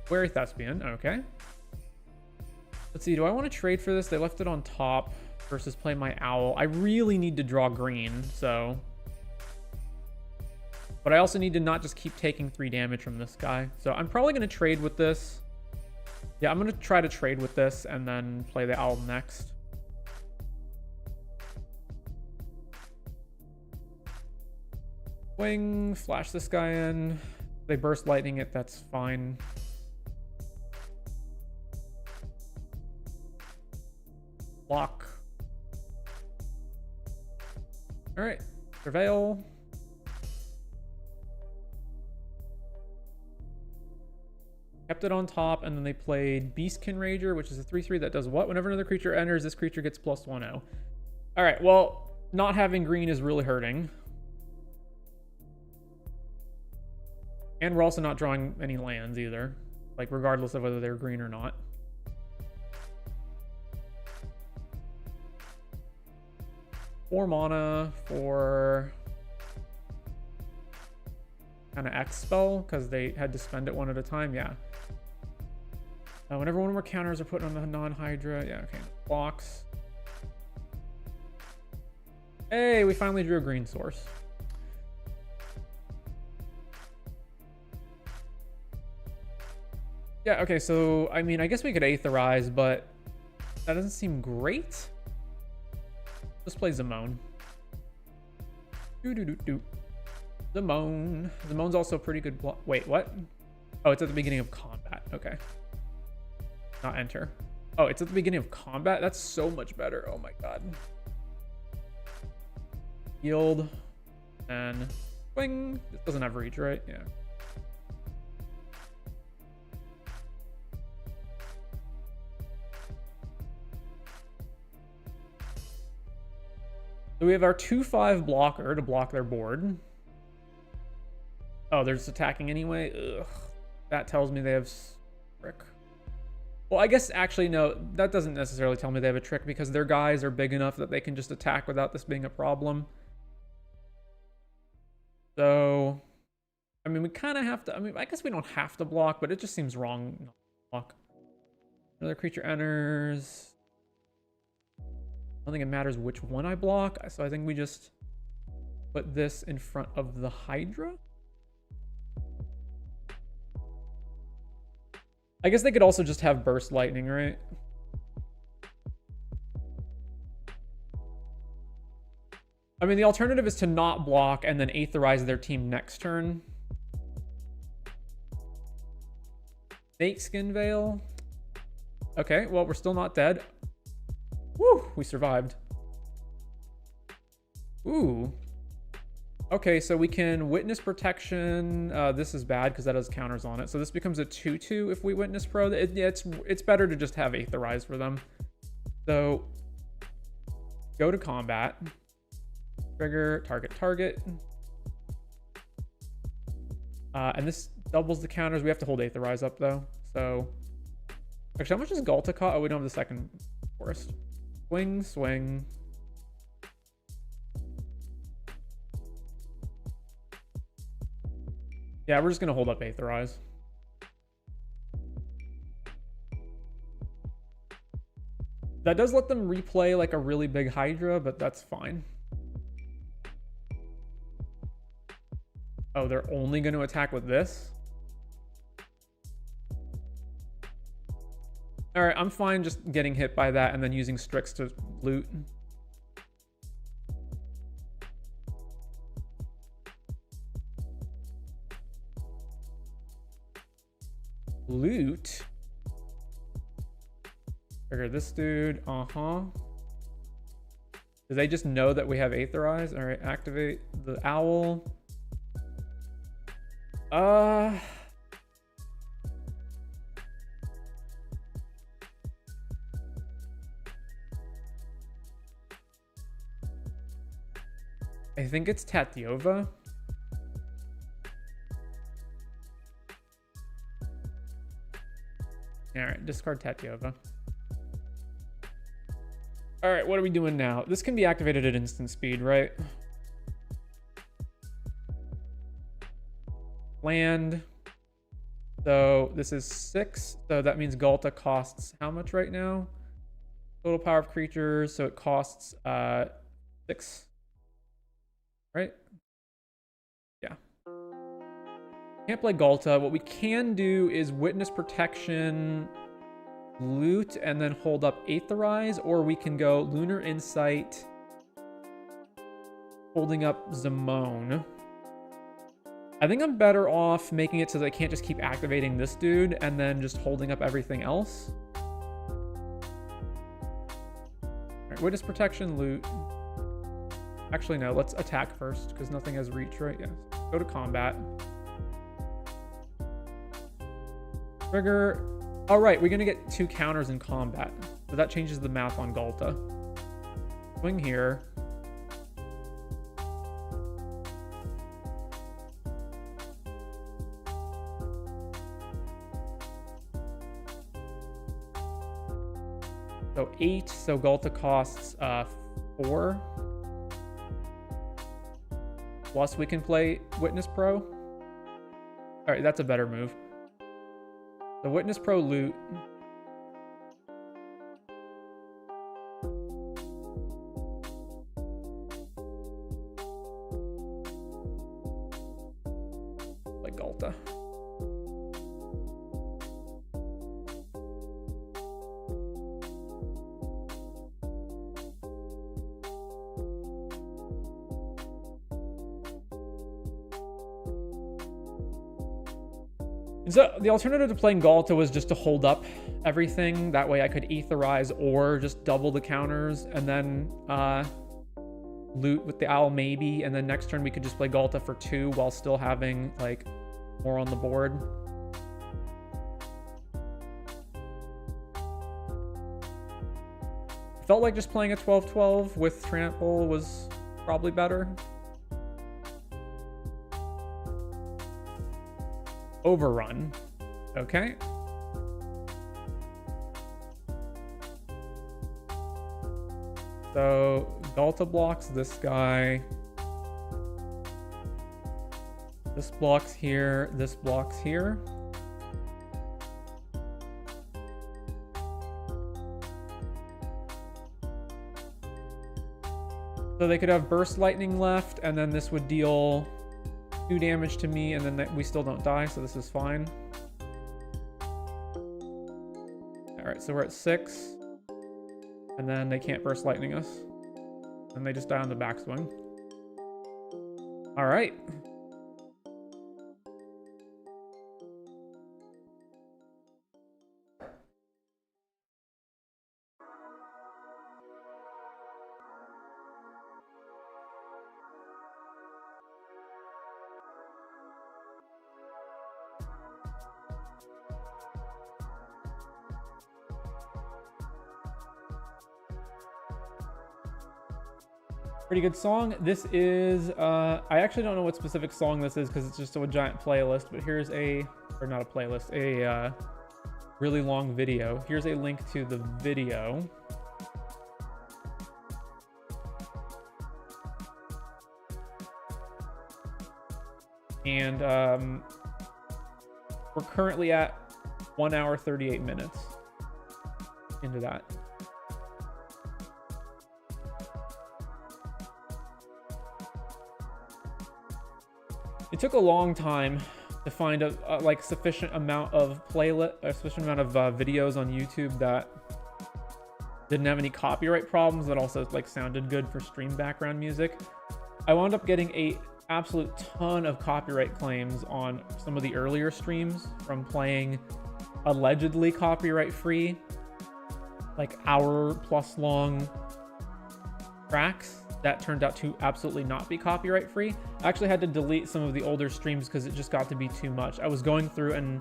Wary Thespian. Okay. Let's see. Do I want to trade for this? They left it on top versus play my owl. I really need to draw green, so. But I also need to not just keep taking 3 damage from this guy. So I'm probably going to trade with this. Yeah, I'm going to try to trade with this and then play the owl next. Swing, flash this guy in. They burst lightning it, that's fine. Block. All right, Prevail. Kept it on top, and then they played Beastkin Rager, which is a 3/3 that does what? Whenever another creature enters, this creature gets +1/0. All right, well, not having green is really hurting. And we're also not drawing any lands either, like regardless of whether they're green or not. Four mana for kind of X spell because they had to spend it one at a time. Yeah. Whenever one of our counters are put on the non-Hydra. Yeah, okay. Blocks. Hey, we finally drew a green source. Yeah, okay, so, I mean, I guess we could Aetherize, but that doesn't seem great. Let's play Zimone. Zimone. Zimone's also a pretty good block. Wait, what? Oh, it's at the beginning of combat. Okay. Not enter. Oh, it's at the beginning of combat? That's so much better. Oh my god. Yield. And swing. This doesn't have reach, right? Yeah. So we have our 2/5 blocker to block their board. Oh, they're just attacking anyway? Ugh. That tells me they have trick. Well, I guess actually, no, that doesn't necessarily tell me they have a trick because their guys are big enough that they can just attack without this being a problem. So, I mean, we kind of have to, I mean, I guess we don't have to block, but it just seems wrong not to block. Another creature enters. I don't think it matters which one I block, so I think we just put this in front of the Hydra. I guess they could also just have Burst Lightning, right? I mean, the alternative is to not block and then Aetherize their team next turn. Snakeskin Veil. Okay, well, we're still not dead. Woo, we survived. Ooh. Okay, so we can Witness Protection. This is bad because that has counters on it. So this becomes a 2/2 if we Witness Pro. It's better to just have Aetherize for them. So go to combat. Trigger, target. And this doubles the counters. We have to hold Aetherize up though. So actually, how much does Galta cost? Oh, we don't have the second forest. Swing. Yeah, we're just going to hold up Aetherize. That does let them replay like a really big Hydra, but that's fine. Oh, they're only going to attack with this? All right, I'm fine just getting hit by that and then using Strix to loot. Loot. Trigger this dude. Do they just know that we have Aetherize? All right, activate the owl. I think it's Tatyova. All right, discard Tatyova. All right, what are we doing now? This can be activated at instant speed, right? Land. So this is 6. So that means Galta costs how much right now? Total power of creatures. So it costs 6. Right? Yeah. Can't play Galta. What we can do is Witness Protection, loot, and then hold up Aetherize, or we can go Lunar Insight, holding up Zamone. I think I'm better off making it so that I can't just keep activating this dude and then just holding up everything else. All right, Witness Protection, loot. Actually, no, let's attack first because nothing has reach, right? Yes. Go to combat. Trigger. All right, we're going to get 2 counters in combat. So that changes the math on Galta. Swing here. So 8, so Galta costs 4. Plus we can play Witness Pro. All right, that's a better move. The Witness Pro loot. Like Galta. So the alternative to playing Galta was just to hold up everything. That way I could Aetherize or just double the counters and then loot with the owl maybe. And then next turn we could just play Galta for 2 while still having like more on the board. felt like just playing a 12-12 with Trample was probably better. Overrun. Okay. So Delta blocks this guy. This blocks here. This blocks here. So they could have Burst Lightning left, and then this would deal 2 damage to me, and then we still don't die, so this is fine. Alright, so we're at 6. And then they can't Burst Lightning us. And they just die on the backswing. Alright. Pretty good song. This is, I actually don't know what specific song this is because it's just a giant playlist, but here's or not a playlist, a really long video. Here's a link to the video. And we're currently at 1 hour, 38 minutes into that. It took a long time to find a like sufficient amount of videos on YouTube that didn't have any copyright problems, that also like sounded good for stream background music. I wound up getting a absolute ton of copyright claims on some of the earlier streams from playing allegedly copyright free, like hour-plus long tracks that turned out to absolutely not be copyright free. I actually had to delete some of the older streams because it just got to be too much. I was going through and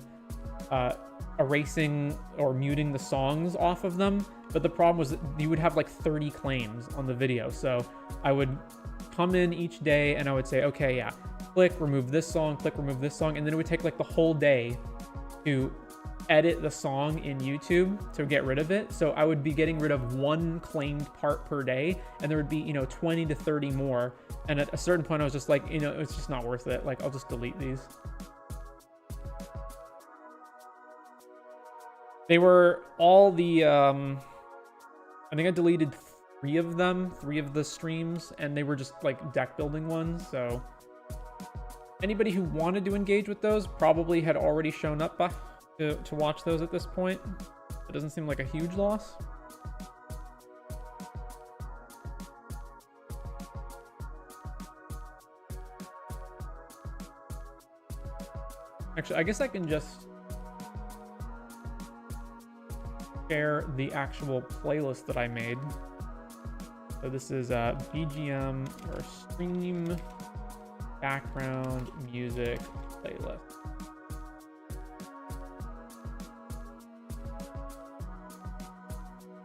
erasing or muting the songs off of them, but the problem was that you would have like 30 claims on the video. So I would come in each day and I would say, okay, yeah, click remove this song, click remove this song, and then it would take like the whole day to edit the song in YouTube to get rid of it. So I would be getting rid of 1 claimed part per day, and there would be, 20 to 30 more. And at a certain point I was just like, it's just not worth it. Like, I'll just delete these. They were all the, I think I deleted 3 of them, 3 of the streams, and they were just like deck building ones. So anybody who wanted to engage with those probably had already shown up to watch those at this point. It doesn't seem like a huge loss. Actually, I guess I can just share the actual playlist that I made. So this is a BGM or stream background music playlist.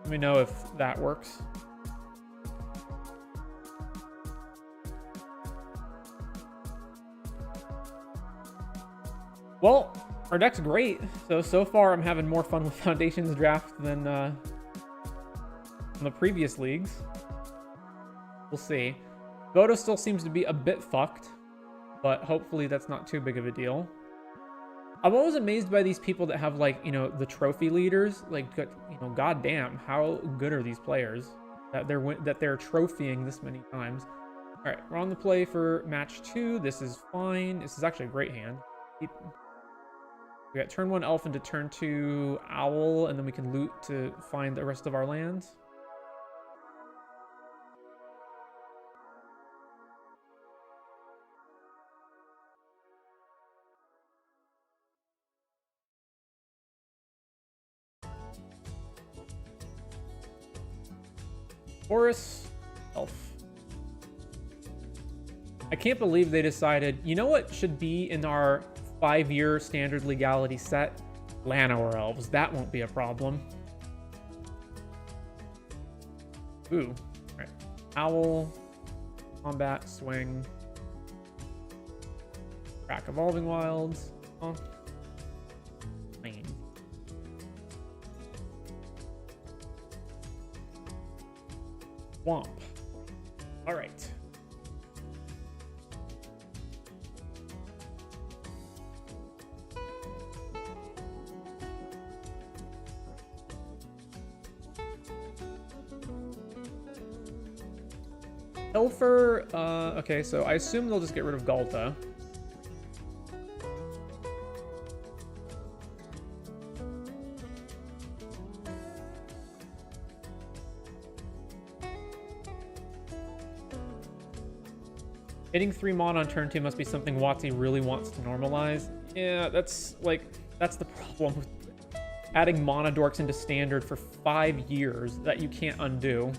Let me know if that works. Well, our deck's great. So far I'm having more fun with Foundations draft than in the previous leagues. We'll see. Voto still seems to be a bit fucked, but hopefully that's not too big of a deal. I'm always amazed by these people that have, like, the trophy leaders. Like, goddamn, how good are these players that they're trophying this many times? All right, we're on the play for match 2. This is fine. This is actually a great hand. We got turn 1 elf into turn 2 owl, and then we can loot to find the rest of our lands. Horus elf. I can't believe they decided, you know what should be in our 5-year standard legality set? Llanowar elves. That won't be a problem. Ooh. Alright. Owl. Combat. Swing. Crack Evolving Wilds. Oh. Lane. Womp. Alright. Pilfer, okay, so I assume they'll just get rid of Galta. Hitting 3 mana on turn 2 must be something WotC really wants to normalize. Yeah, that's the problem with adding mana dorks into standard for 5 years that you can't undo.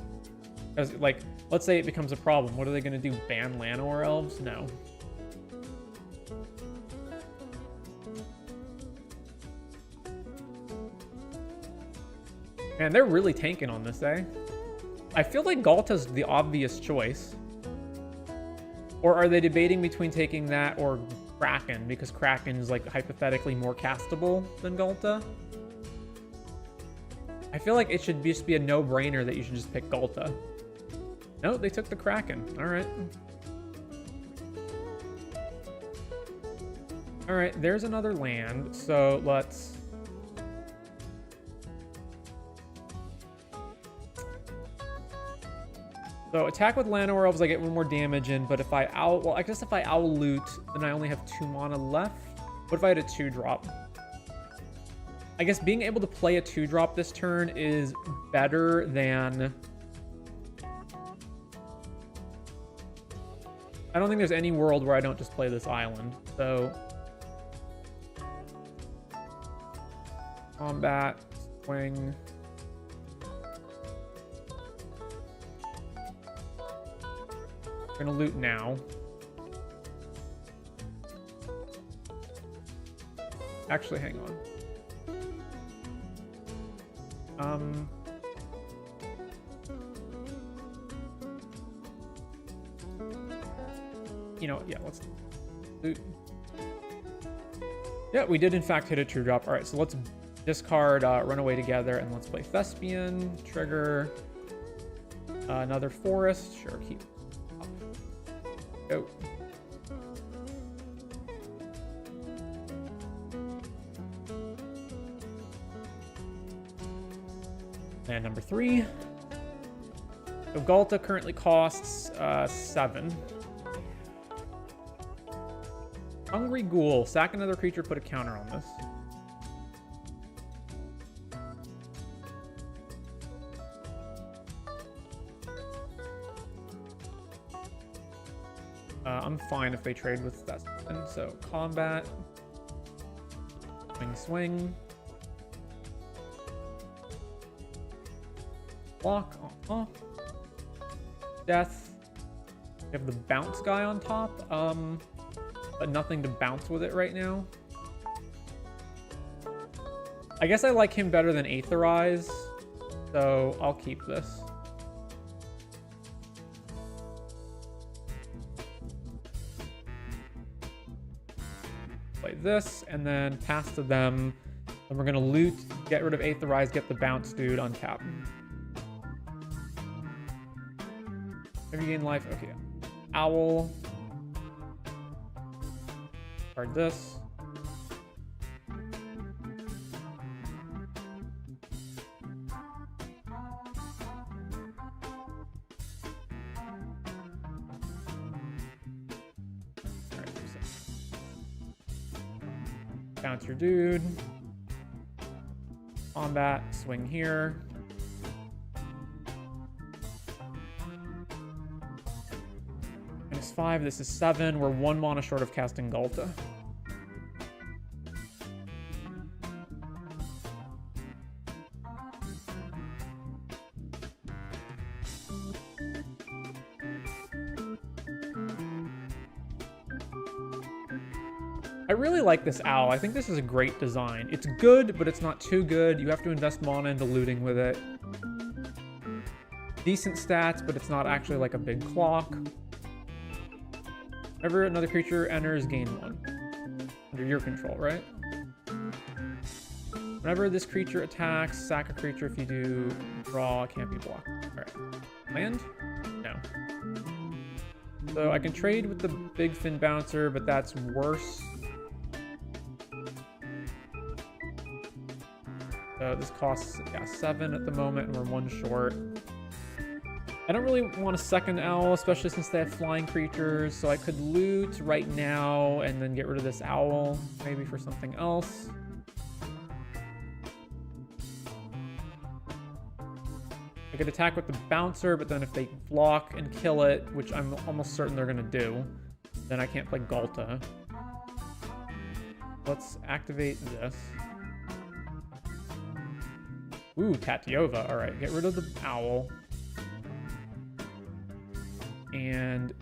Because, like, let's say it becomes a problem. What are they going to do? Ban Llanowar elves? No. Man, they're really tanking on this, eh? I feel like Galta's the obvious choice. Or are they debating between taking that or Kraken? Because Kraken is, like, hypothetically more castable than Galta. I feel like it should just be a no-brainer that you should just pick Galta. No, they took the Kraken. Alright. Alright, there's another land. So let's... So attack with Llanowar Elves, I get 1 more damage in, but if I well, I guess if I Owl Loot, then I only have 2 mana left. What if I had a 2-drop? I guess being able to play a 2-drop this turn is better than... I don't think there's any world where I don't just play this island, so... Combat, swing... We're gonna loot now. Actually, hang on. You know, yeah, let's loot. Yeah, we did in fact hit a 2-drop. All right, so let's discard Runaway Together, and let's play Thespian, trigger, another Forest. Sure, keep. Go. And number 3. So Galta currently costs 7. Hungry Ghoul. Sack another creature, put a counter on this. I'm fine if they trade with that. And so combat. Swing. Block. Death. We have the bounce guy on top. But nothing to bounce with it right now. I guess I like him better than Aetherize, so I'll keep this. Play this, and then pass to them. And we're gonna loot, get rid of Aetherize, get the bounce dude, untap. Have you gained life? Okay. Owl. Card this. Bounce your dude. Combat, swing here. -5, this is 7. We're 1 mana short of casting Galta. I really like this owl. I think this is a great design. It's good, but it's not too good. You have to invest mana into looting with it. decent stats, but it's not actually like a big clock. Whenever another creature enters, gain 1. Under your control, right? Whenever this creature attacks, sack a creature. If you do, draw, can't be blocked. Alright. Land? No. So I can trade with the Big Fin Bouncer, but that's worse. So this costs 7 at the moment, and we're 1 short. I don't really want a second owl, especially since they have flying creatures, so I could loot right now and then get rid of this owl, maybe for something else. I could attack with the bouncer, but then if they block and kill it, which I'm almost certain they're gonna do, then I can't play Galta. Let's activate this. Ooh, Tatyova. All right, get rid of the owl. And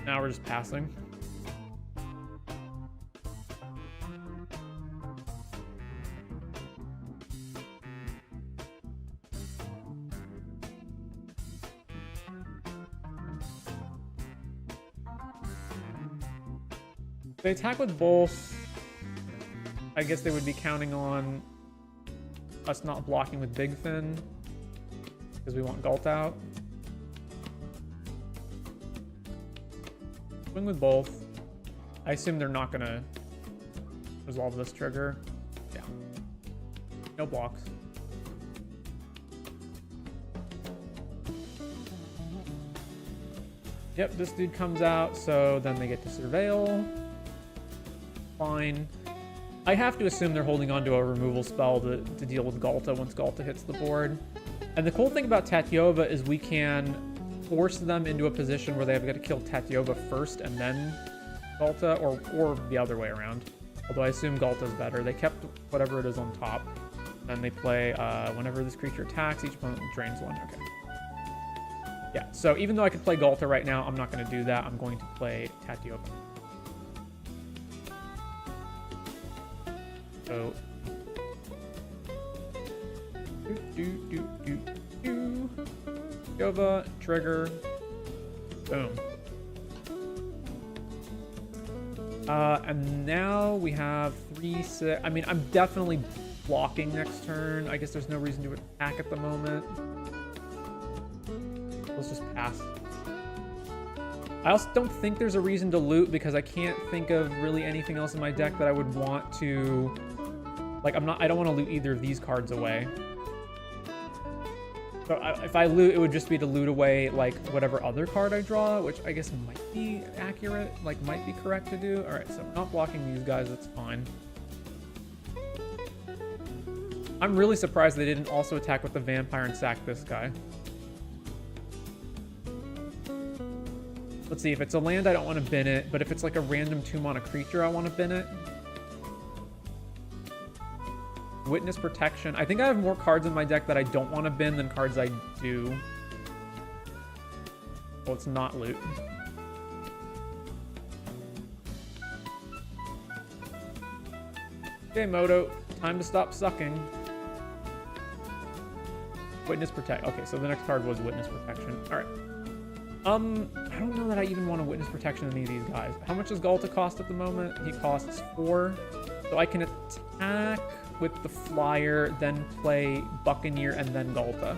now we're just passing. If they attack with both, I guess they would be counting on us not blocking with Big Fin because we want Gult out. Swing with both. I assume they're not gonna resolve this trigger. Yeah. No blocks. Yep, this dude comes out, so then they get to surveil. Fine. I have to assume they're holding on to a removal spell to deal with Galta once Galta hits the board. And the cool thing about Tatyova is we can force them into a position where they have got to kill Tatyova first and then Galta, or the other way around. Although I assume Galta's better. They kept whatever it is on top. Then they play, whenever this creature attacks, each opponent drains 1. Okay. Yeah, so even though I could play Galta right now, I'm not going to do that. I'm going to play Tatyova. So, Tatyova, trigger, boom. And now we have 3, 6. I mean, I'm definitely blocking next turn. I guess there's no reason to attack at the moment. Let's just pass. I also don't think there's a reason to loot because I can't think of really anything else in my deck that I would want to. Like, I don't want to loot either of these cards away. So if I loot, it would just be to loot away, like, whatever other card I draw, which I guess might be accurate, like, might be correct to do. All right, so I'm not blocking these guys, that's fine. I'm really surprised they didn't also attack with the vampire and sack this guy. Let's see, if it's a land, I don't want to bin it, but if it's like a random 2-mana creature, I want to bin it. Witness Protection. I think I have more cards in my deck that I don't want to bin than cards I do. Well, it's not loot. Okay, Moto. Time to stop sucking. Witness Protect. Okay, so the next card was Witness Protection. All right. I don't know that I even want to Witness Protection any of these guys. How much does Galta cost at the moment? He costs 4. So I can attack with the flyer, then play Buccaneer, and then Galta.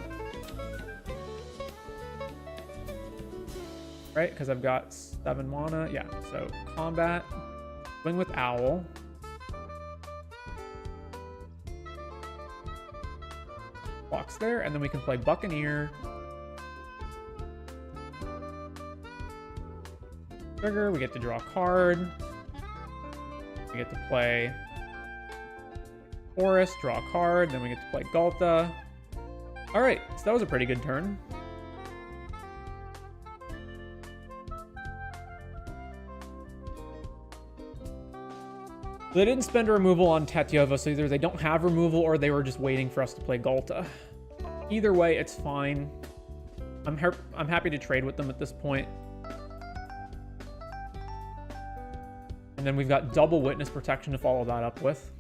Right? Because I've got 7 mana. Yeah, so combat. Swing with Owl. Blocks there, and then we can play Buccaneer. Trigger, we get to draw a card. We get to play Forest, draw a card, then we get to play Galta. Alright, so that was a pretty good turn. They didn't spend a removal on Tatyova, so either they don't have removal or they were just waiting for us to play Galta. Either way, it's fine. I'm happy to trade with them at this point. And then we've got double Witness Protection to follow that up with.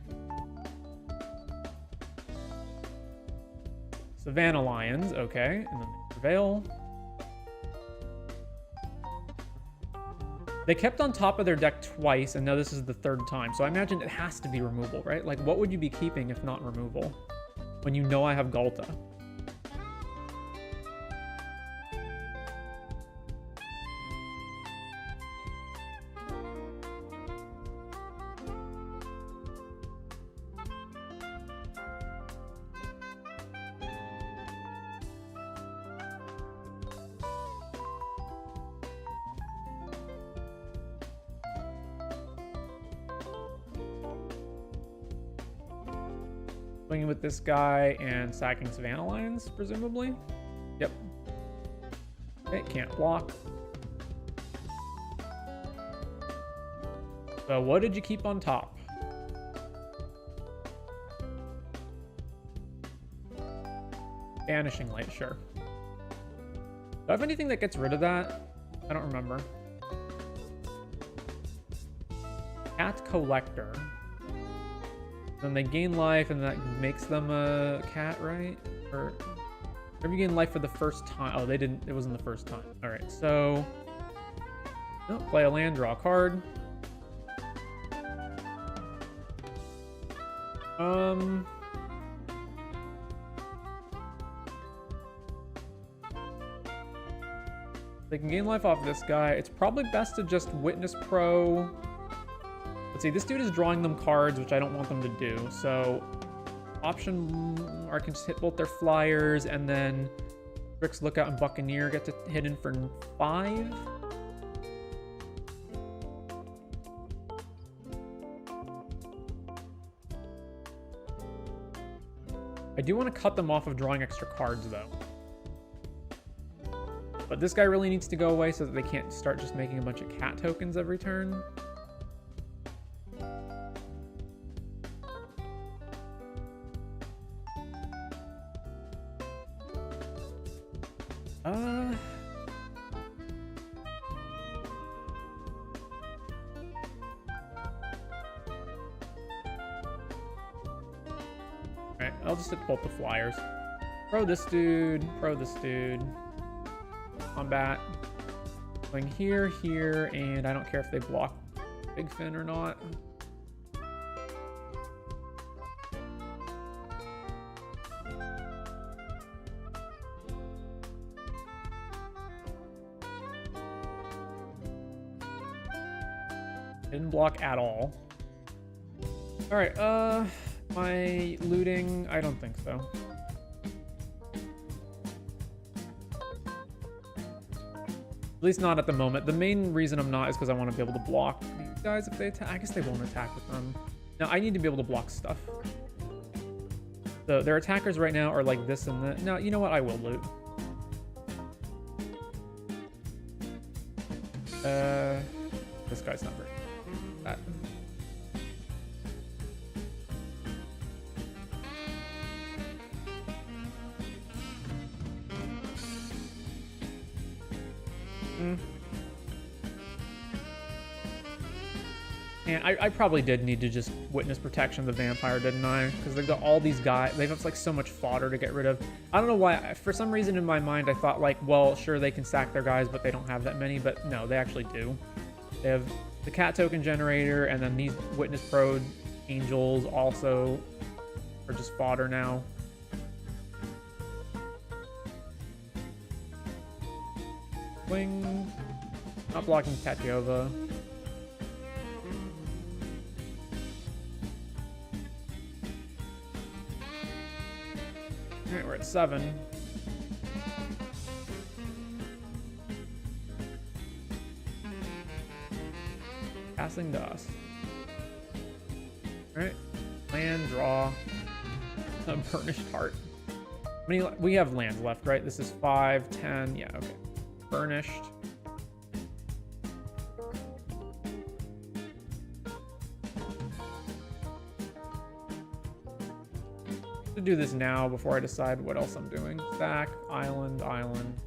Savannah Lions, okay, and then they prevail. They kept on top of their deck twice, and now this is the third time, so I imagine it has to be removal, right? Like, what would you be keeping if not removal? When you know I have Galta. Swinging with this guy and sacking Savannah Lions, presumably. Yep. Okay, can't block. So what did you keep on top? Vanishing Light, sure. Do I have anything that gets rid of that? I don't remember. Cat Collector. Then they gain life, and that makes them a cat, right? Or whenever you gain life for the first time. Oh, they didn't. It wasn't the first time. All right, so play a land, draw a card. They can gain life off this guy. It's probably best to just Witness Pro. Let's see, this dude is drawing them cards, which I don't want them to do. So, option, or I can just hit both their flyers, and then Rick's Lookout and Buccaneer get to hit in for 5. I do want to cut them off of drawing extra cards, though. But this guy really needs to go away so that they can't start just making a bunch of cat tokens every turn. Alright, I'll just hit both the flyers. Pro this dude, combat. Going here, here, and I don't care if they block Big Fin or not. Didn't block at all. Alright, my looting, I don't think so. At least not at the moment. The main reason I'm not is because I want to be able to block these guys if they attack. I guess they won't attack with them. No, I need to be able to block stuff. So their attackers right now are like this and that. No, you know what? I will loot. This guy's not very good. That. And I probably did need to just Witness Protection the Vampire, didn't I? Because they've got all these guys. They have like so much fodder to get rid of. I don't know why. For some reason in my mind, I thought like, well, sure, they can sack their guys, but they don't have that many. But no, they actually do. They have the cat token generator, and then these Witness Pro Angels also are just fodder now. Swing. Not blocking Tatiova. Alright, we're at 7. Passing to us. Alright. Land, draw. A Burnished Heart. How many, we have lands left, right? This is 5, 10. Yeah, okay. Burnished. To do this now before I decide what else I'm doing. Sack, island, island.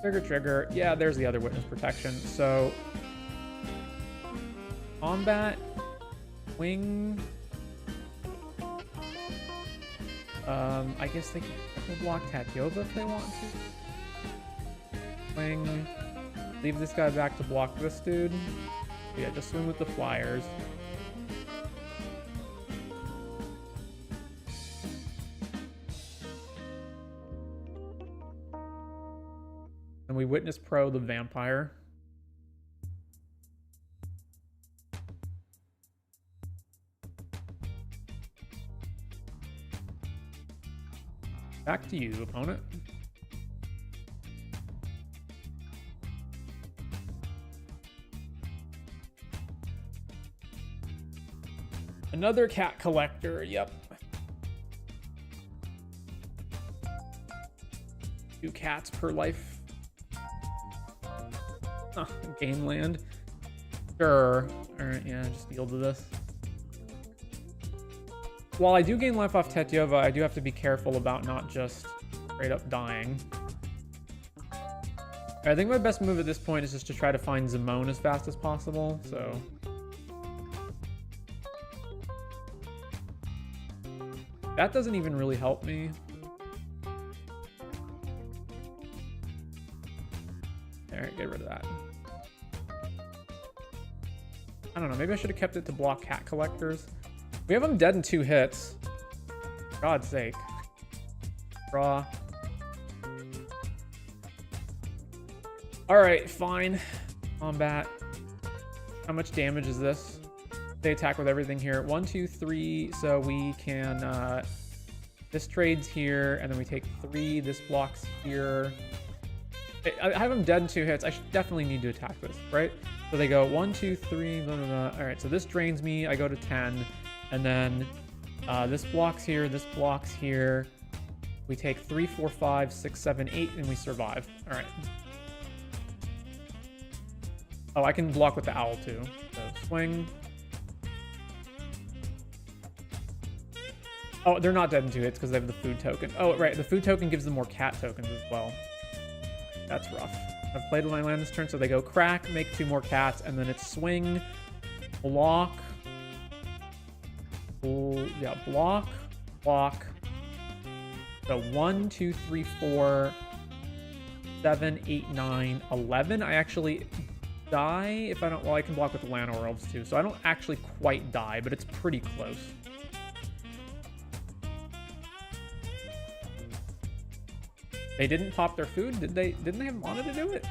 Trigger, trigger. Yeah, there's the other Witness Protection. So, combat, wing. I guess they can block Tatyova if they want to. Swing. Leave this guy back to block this dude. Yeah, just swing with the flyers. And we witness Pro the vampire. Back to you, opponent. Another cat collector, yep. 2 cats per life. Huh, game land. Sure. Alright, yeah, just yield to this. While I do gain life off Tatyova, I do have to be careful about not just straight up dying. I think my best move at this point is just to try to find Zimone as fast as possible, so... That doesn't even really help me. Alright, get rid of that. I don't know, maybe I should have kept it to block cat collectors. We have him dead in 2 hits. For God's sake. Draw. Alright, fine. Combat. How much damage is this? They attack with everything here. 1, 2, 3. So we can... this trades here, and then we take 3. This blocks here. I have him dead in 2 hits. I should definitely need to attack this, right? So they go 1, 2, 3, blah, blah, blah. All right, so this drains me. I go to 10. And then this blocks here, this blocks here. We take 3, 4, 5, 6, 7, 8, and we survive. All right. Oh, I can block with the owl too. So swing. Oh, they're not dead in 2 hits because they have the food token. Oh, right. The food token gives them more cat tokens as well. That's rough. I've played my land this turn, so they go crack, make 2 more cats, and then it's swing, block. Yeah, block, block. So 1, 2, 3, 4, 7, 8, 9, 11. I actually die if I don't... Well, I can block with the Llanowar Elves too, so I don't actually quite die, but it's pretty close. They didn't pop their food? Didn't they have mana to do it?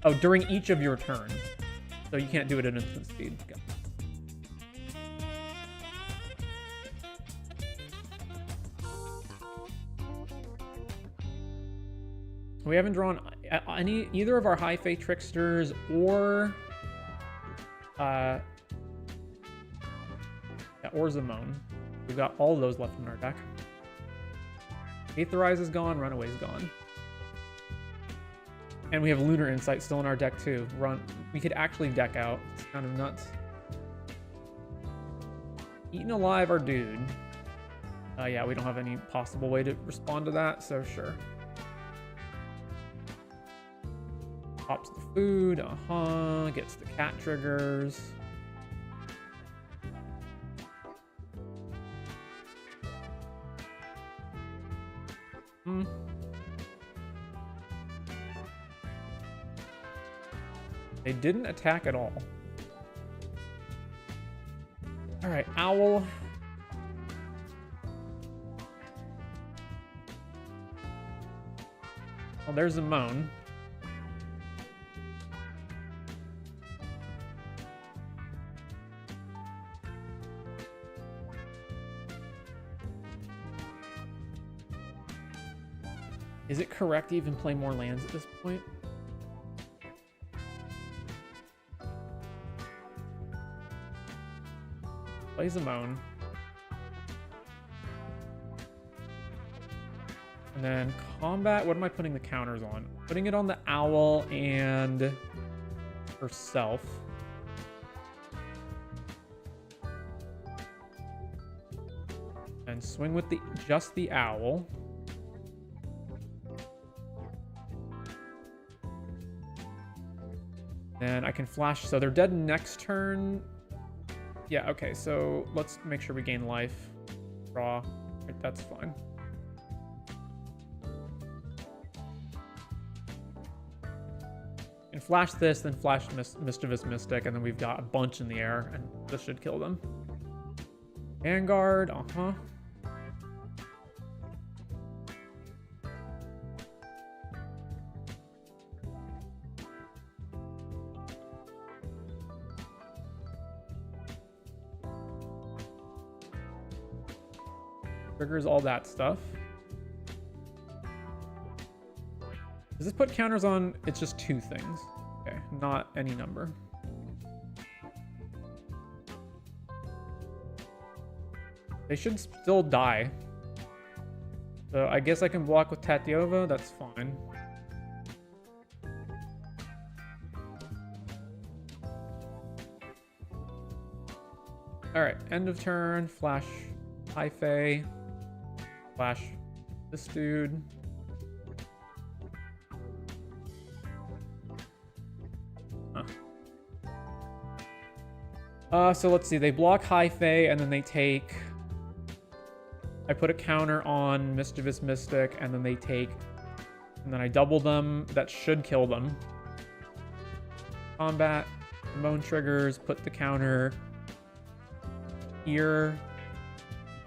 Oh, during each of your turns. So you can't do it at instant speed. Go. We haven't drawn either of our High Fate Tricksters or Zimone. We've got all of those left in our deck. Aetherize is gone, Runaway's gone. And we have Lunar Insight still in our deck too. We could actually deck out. It's kind of nuts. Eaten alive our dude. Yeah, we don't have any possible way to respond to that, so sure. Pops the food, gets the cat triggers. They didn't attack at all. All right, Owl. Well, there's Zimone. Is it correct to even play more lands at this point? Play Zimone. And then combat, what am I putting the counters on? Putting it on the Owl and herself. And swing with just the Owl. And I can flash, so they're dead next turn. Yeah, okay, so let's make sure we gain life. Draw. Right, that's fine. And flash this, then flash Mischievous Mystic, and then we've got a bunch in the air, and this should kill them. Vanguard, uh-huh. Triggers all that stuff. Does this put counters on? It's just 2 things. Okay, not any number. They should still die. So I guess I can block with Tatyova. That's fine. Alright, end of turn. Flash Hi-Fei. Flash this dude. So let's see. They block Hi-Fei, and then they take... I put a counter on Mischievous Mystic, and then they take... And then I double them. That should kill them. Combat. Bone triggers. Put the counter here.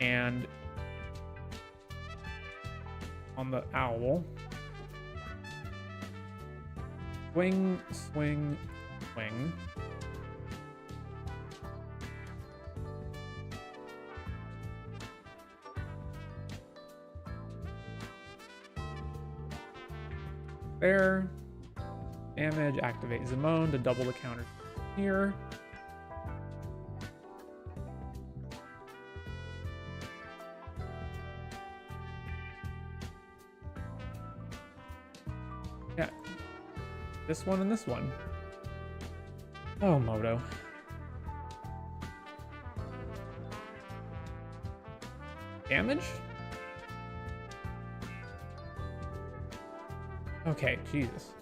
And on the owl. Swing, swing, swing. There. Damage, activate Zimone to double the counter here. Yeah. This one and this one. Oh, Moto. Damage? Okay, Jesus.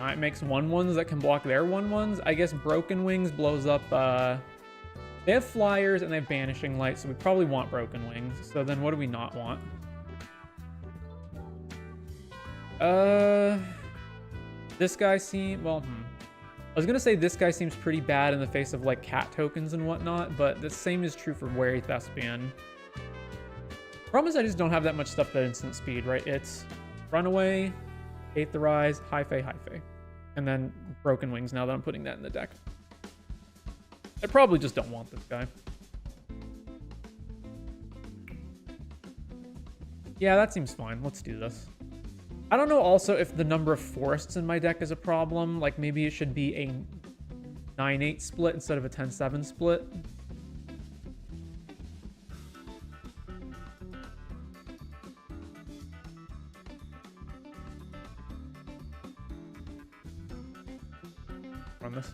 It makes 1/1s that can block their 1/1s. I guess Broken Wings blows up, they have flyers and they have Banishing Light, so we probably want Broken Wings. So then what do we not want? This guy seems, well, I was gonna say this guy seems pretty bad in the face of like cat tokens and whatnot, but the same is true for Wary Thespian. Problem is I just don't have that much stuff that instant speed, right? It's Runaway, Aetherize, Hi-Fei, Hi-Fei, and then Broken Wings now that I'm putting that in the deck. I probably just don't want this guy. Yeah, that seems fine. Let's do this. I don't know also if the number of forests in my deck is a problem. Like maybe it should be a 9-8 split instead of a 10-7 split. Run this.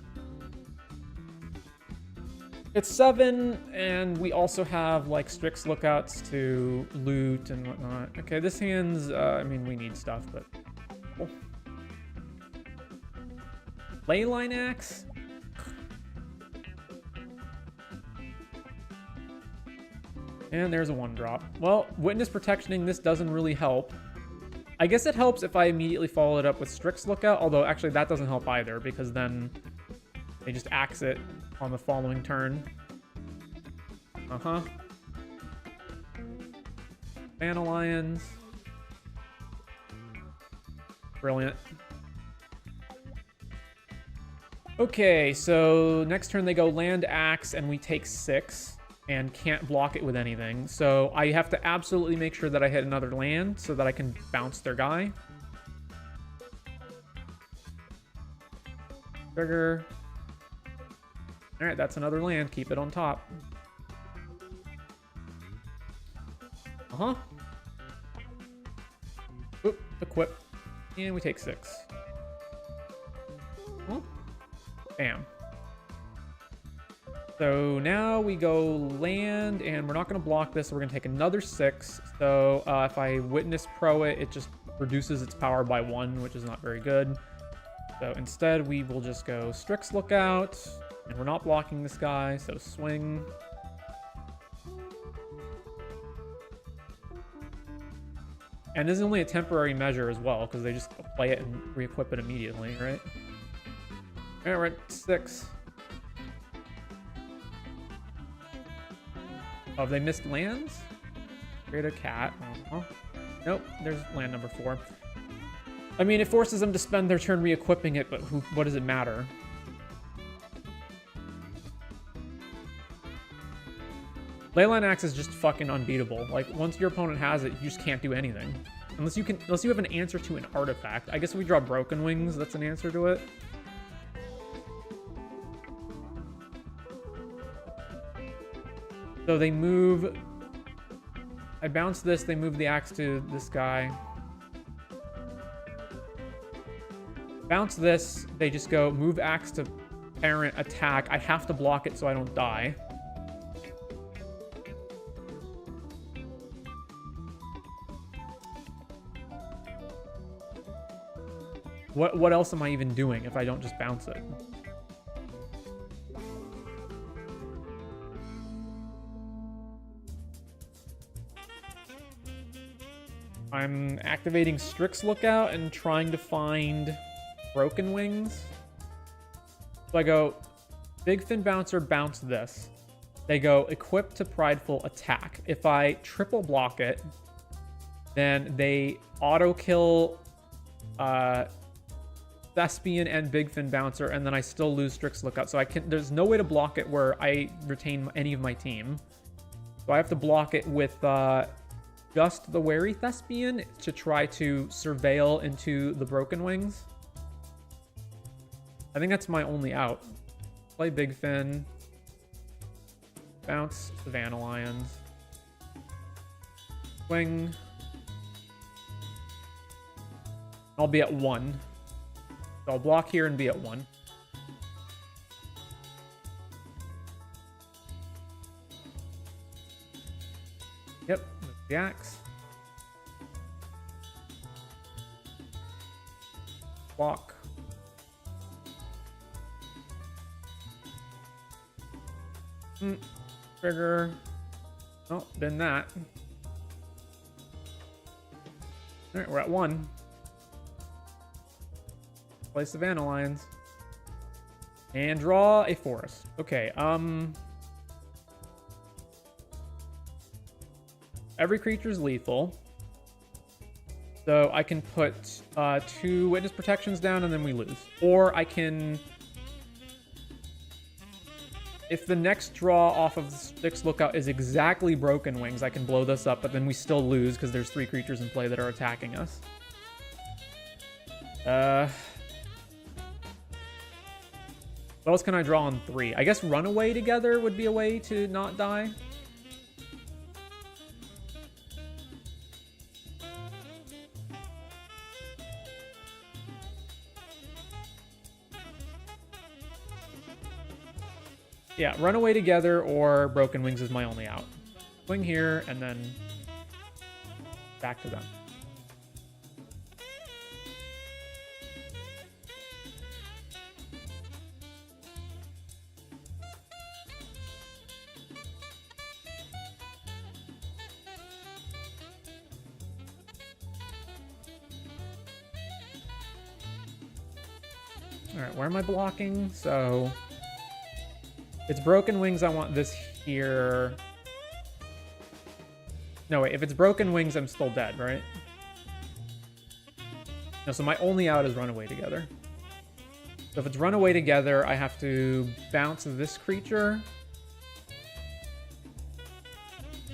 It's 7, and we also have like Strix lookouts to loot and whatnot. Okay, this hand's, I mean, we need stuff, but cool. Leyline Axe? And there's a 1-drop. Well, Witness Protectioning this doesn't really help. I guess it helps if I immediately follow it up with Strix Lookout, although actually that doesn't help either, because then they just axe it on the following turn. Mana Lions. Brilliant. Okay, so next turn they go Land Axe, and we take 6 and can't block it with anything. So I have to absolutely make sure that I hit another land so that I can bounce their guy. Trigger. All right, that's another land. Keep it on top. Oop, equip. And we take 6. Bam. So now we go land, and we're not going to block this. So we're going to take another 6. So if I Witness Pro it, it just reduces its power by 1, which is not very good. So instead, we will just go Strix Lookout, and we're not blocking this guy, so swing. And this is only a temporary measure as well, because they just play it and re-equip it immediately, right? Alright, we're at 6. Oh, have they missed lands? Create a cat. Nope, there's land number 4. I mean, it forces them to spend their turn re-equipping it, but what does it matter? Leyline Axe is just fucking unbeatable. Like, once your opponent has it, you just can't do anything. Unless you have an answer to an artifact. I guess if we draw Broken Wings, that's an answer to it. So they move... I bounce this, they move the axe to this guy. Bounce this, they just go move axe to parent, attack. I have to block it so I don't die. What else am I even doing if I don't just bounce it? I'm activating Strix Lookout and trying to find Broken Wings. So I go Big Fin Bouncer, bounce this. They go equip to Prideful, attack. If I triple block it, then they auto kill Thespian and Big Fin Bouncer, and then I still lose Strix Lookout. So there's no way to block it where I retain any of my team. So I have to block it with just the Wary Thespian to try to surveil into the Broken Wings. I think that's my only out. Play Big Fin. Bounce Savannah Lions. Swing. I'll be at 1. So I'll block here and be at 1. Yep, the axe. Block. Trigger. Oh, been that. Alright, we're at 1. Play Savannah Lions. And draw a forest. Okay, every creature is lethal. So I can put 2 Witness Protections down and then we lose. Or I can... If the next draw off of the Strix Lookout is exactly Broken Wings, I can blow this up, but then we still lose because there's 3 creatures in play that are attacking us. What else can I draw on 3? I guess Runaway together would be a way to not die. Yeah, Runaway together or Broken Wings is my only out. Swing here and then back to them. Alright, where am I blocking? So... It's Broken Wings, I want this here. No, wait, if it's Broken Wings, I'm still dead, right? No, so my only out is Runaway together. So if it's Runaway together, I have to bounce this creature.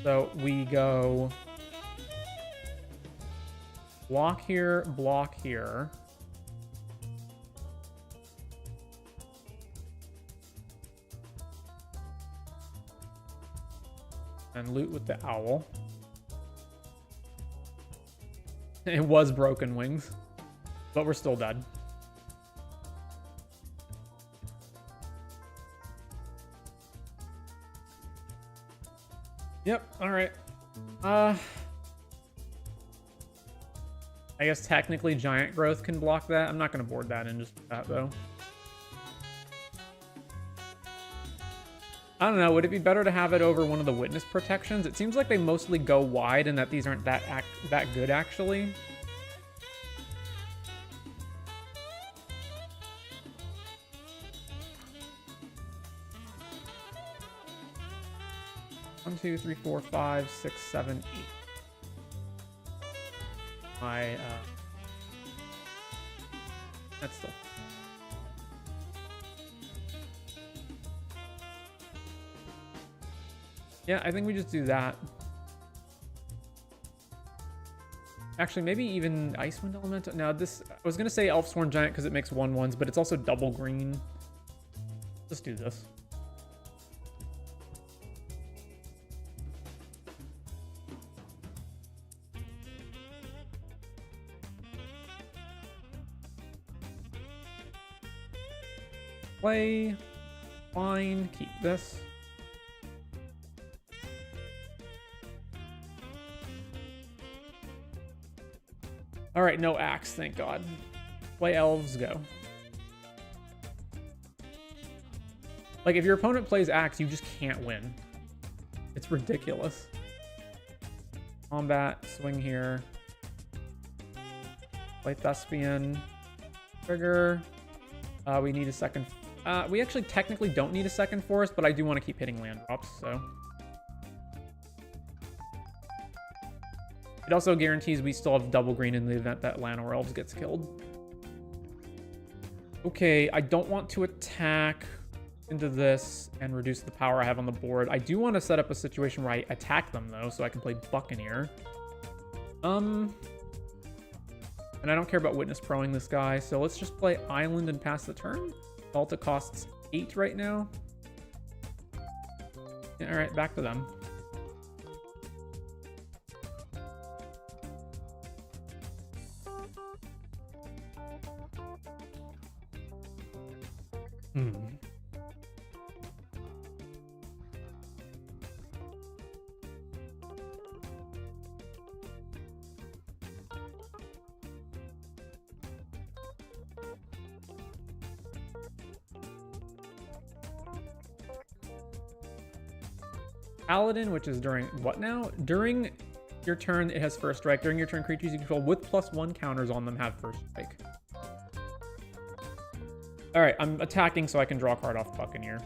So we go... block here, block here. And loot with the owl. It was Broken Wings, but we're still dead. Yep, all right. I guess technically giant growth can block that. I'm not going to board that in just that, though. I don't know. Would it be better to have it over one of the witness protections? It seems like they mostly go wide and that these aren't that good, actually. One, two, three, four, 5, 6, 7, 8. That's still... Yeah, I think we just do that. Actually, maybe even Icewind Elemental. Now, this... I was going to say Elfsworn Giant because it makes 1/1s, but it's also double green. Let's do this. Play. Fine. Keep this. All right, no axe, thank God. Play elves, go. Like, if your opponent plays axe, you just can't win. It's ridiculous. Combat, swing here. Play Thespian. Trigger. We need a second... we actually technically don't need a second forest, but I do want to keep hitting land drops, so... It also guarantees we still have double green in the event that Llanowar Elves gets killed. Okay, I don't want to attack into this and reduce the power I have on the board. I do want to set up a situation where I attack them, though, so I can play Buccaneer. And I don't care about Witness Proing this guy, so let's just play Island and pass the turn. Delta costs 8 right now. Yeah, all right, back to them. Paladin, which is during what now? During your turn, it has first strike. During your turn, creatures you control with +1 counters on them have first strike. All right, I'm attacking so I can draw a card off Buccaneer.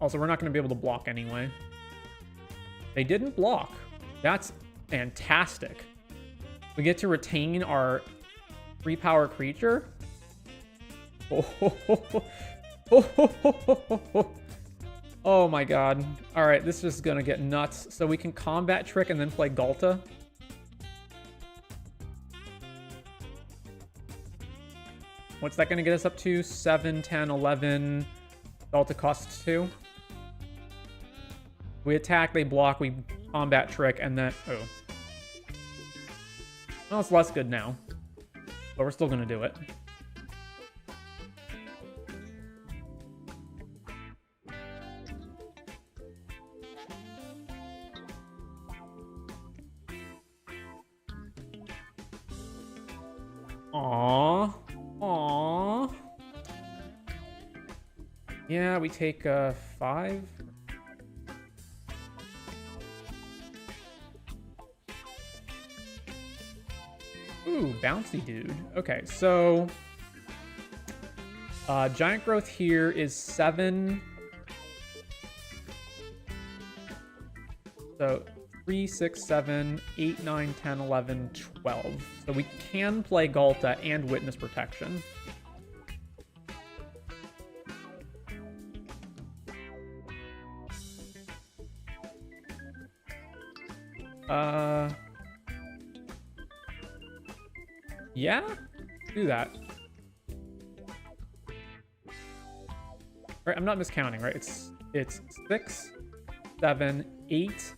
Also, we're not going to be able to block anyway. They didn't block. That's fantastic. We get to retain our 3-power creature. Oh my god. Alright, this is gonna get nuts. So we can combat trick and then play Galta. What's that gonna get us up to? 7, 10, 11. Galta costs 2. We attack, they block, we combat trick, and then... Oh. Well, it's less good now. But we're still gonna do it. Aww. Aww. Yeah, we take 5. Ooh, bouncy dude. Okay, so giant growth here is 7. So 3, 6, 7, 8, 9, 10, 11, 12. So we can play Galta and Witness Protection. Yeah? Do that. Right, I'm not miscounting, right? It's 6, 7, 8,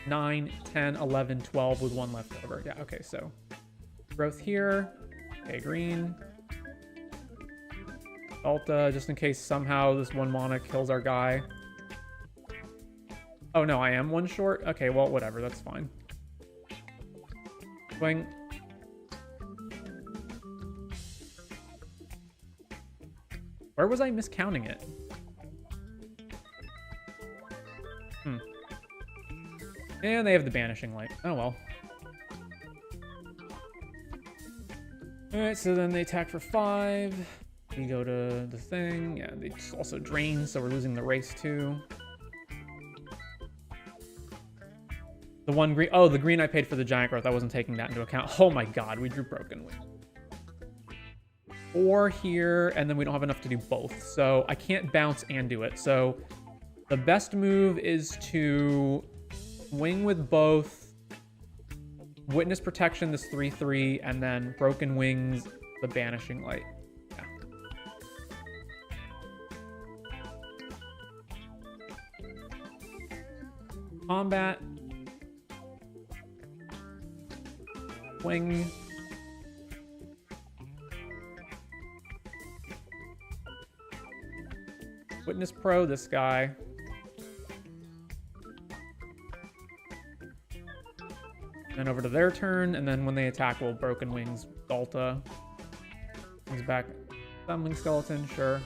9, 10, 11, 12 with 1 left over. Yeah, okay, so growth here. Okay, green. Alta, just in case somehow this 1 mana kills our guy. Oh no, I am 1 short? Okay, well, whatever, that's fine. Swing. Where was I miscounting it? And they have the Banishing Light. Oh well. Alright, so then they attack for 5. We go to the thing. Yeah, they just also drain, so we're losing the race too. The 1 green... Oh, the green I paid for the Giant Growth. I wasn't taking that into account. Oh my god, we drew Broken Wing. 4 here, and then we don't have enough to do both. So I can't bounce and do it. So the best move is to swing with both, Witness Protection, this 3/3, and then Broken Wings, the Banishing Light. Yeah. Combat. Swing. Witness Pro, this guy. Then over to their turn, and then when they attack, we'll Broken Wings, Alta. Comes back. Stumbling Skeleton, sure.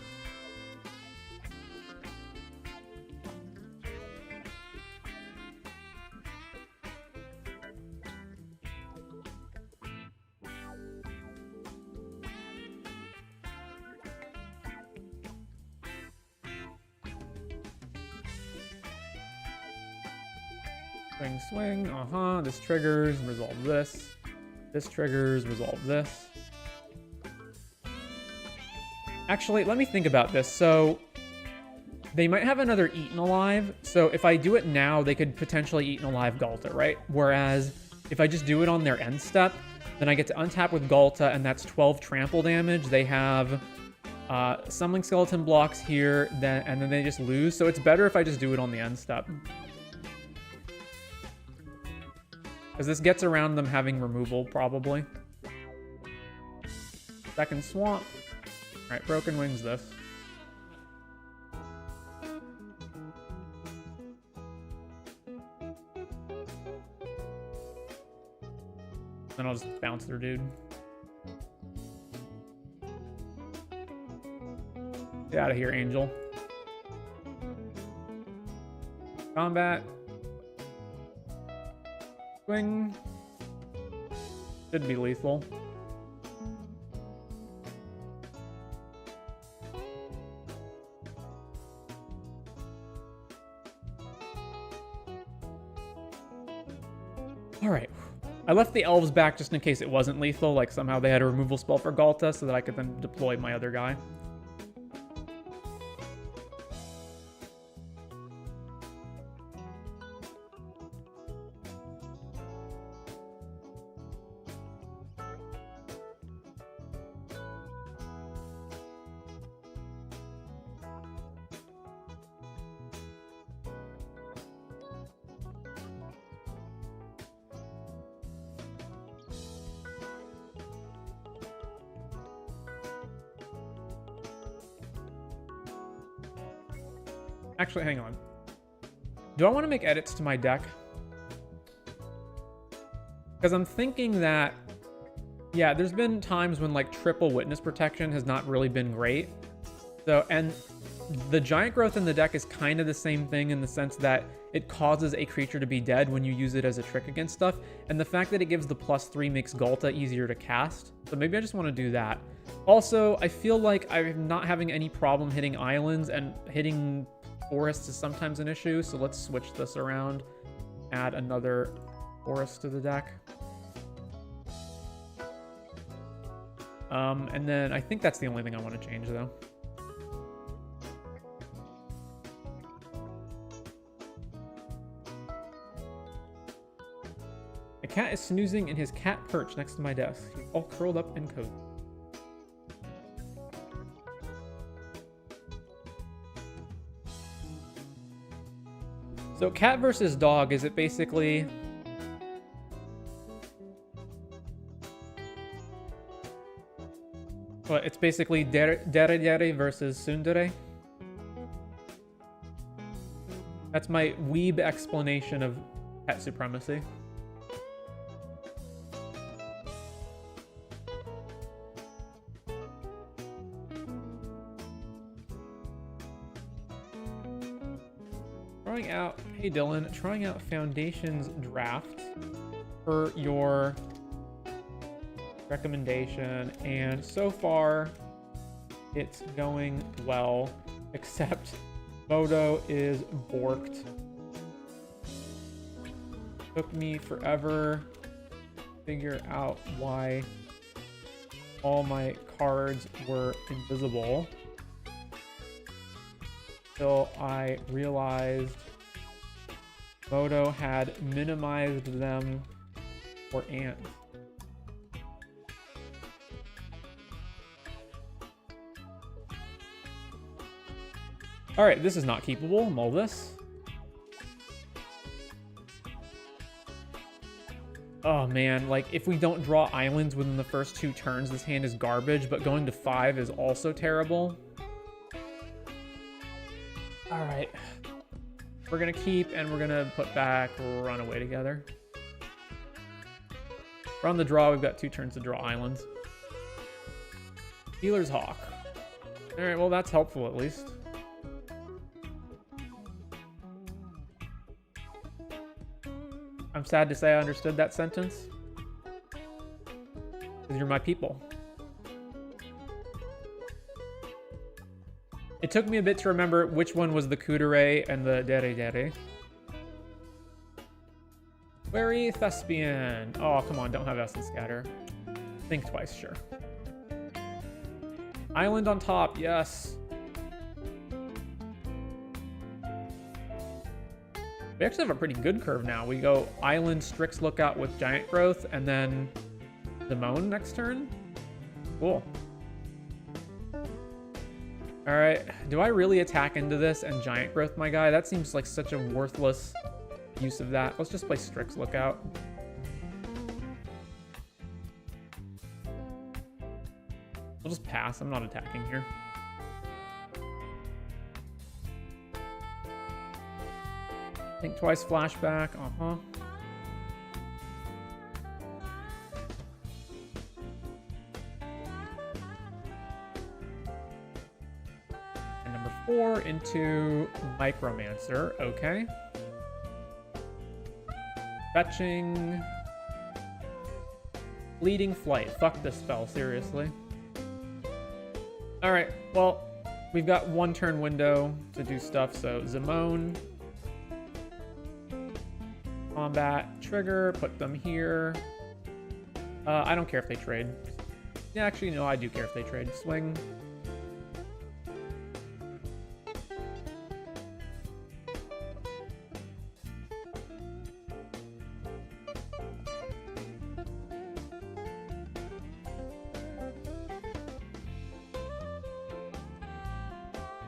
Swing, swing, this triggers, resolve this. This triggers, resolve this. Actually, let me think about this. So, they might have another Eaten Alive. So, if I do it now, they could potentially Eaten Alive Galta, right? Whereas, if I just do it on their end step, then I get to untap with Galta, and that's 12 trample damage. They have Summoning Skeleton blocks here, and then they just lose. So, it's better if I just do it on the end step. Because this gets around them having removal, probably. Second Swamp. Alright, Broken Wings this. Then I'll just bounce their dude. Get out of here, Angel. Combat. Swing. Should be lethal. Alright. I left the elves back just in case it wasn't lethal, like somehow they had a removal spell for Galta so that I could then deploy my other guy. Actually, hang on. Do I want to make edits to my deck? Because I'm thinking that, yeah, there's been times when like triple Witness Protection has not really been great. So, and the Giant Growth in the deck is kind of the same thing in the sense that it causes a creature to be dead when you use it as a trick against stuff. And the fact that it gives the +3 makes Galta easier to cast. So maybe I just want to do that. Also, I feel like I'm not having any problem hitting islands, and hitting forests is sometimes an issue, so let's switch this around. Add another forest to the deck. And then I think that's the only thing I want to change, though. A cat is snoozing in his cat perch next to my desk. He's all curled up and cozy. So cat versus dog, is it basically... What, it's basically dere versus tsundere. That's my weeb explanation of pet supremacy. Trying out, hey Dylan, trying out Foundations draft for your recommendation, and so far it's going well, except Moto is borked. Took me forever to figure out why all my cards were invisible till I realized Moto had minimized them for ants. All right, this is not keepable. Mull this. Oh man, like if we don't draw islands within the first 2 turns, this hand is garbage, but going to 5 is also terrible. All right. We're gonna keep and we're gonna put back Runaway together. We're on the draw, we've got 2 turns to draw islands. Healer's Hawk. All right, well that's helpful at least. I'm sad to say I understood that sentence. Because you're my people. It took me a bit to remember which one was the Kudere and the Dere. Wary Thespian. Oh, come on, don't have Essence Scatter. Think twice, sure. Island on top, yes. We actually have a pretty good curve now. We go Island, Strix Lookout with Giant Growth, and then Demone next turn. Cool. All right, do I really attack into this and Giant Growth my guy? That seems like such a worthless use of that. Let's just play Strix Lookout. I'll just pass. I'm not attacking here. Think twice, flashback. Uh-huh. And number 4 into Micromancer. Okay. Fetching. Fleeting Flight. Fuck this spell, seriously. Alright, well, we've got 1 turn window to do stuff, so Zimone. Combat, trigger, put them here. I don't care if they trade. Yeah, actually, no, I do care if they trade. Swing.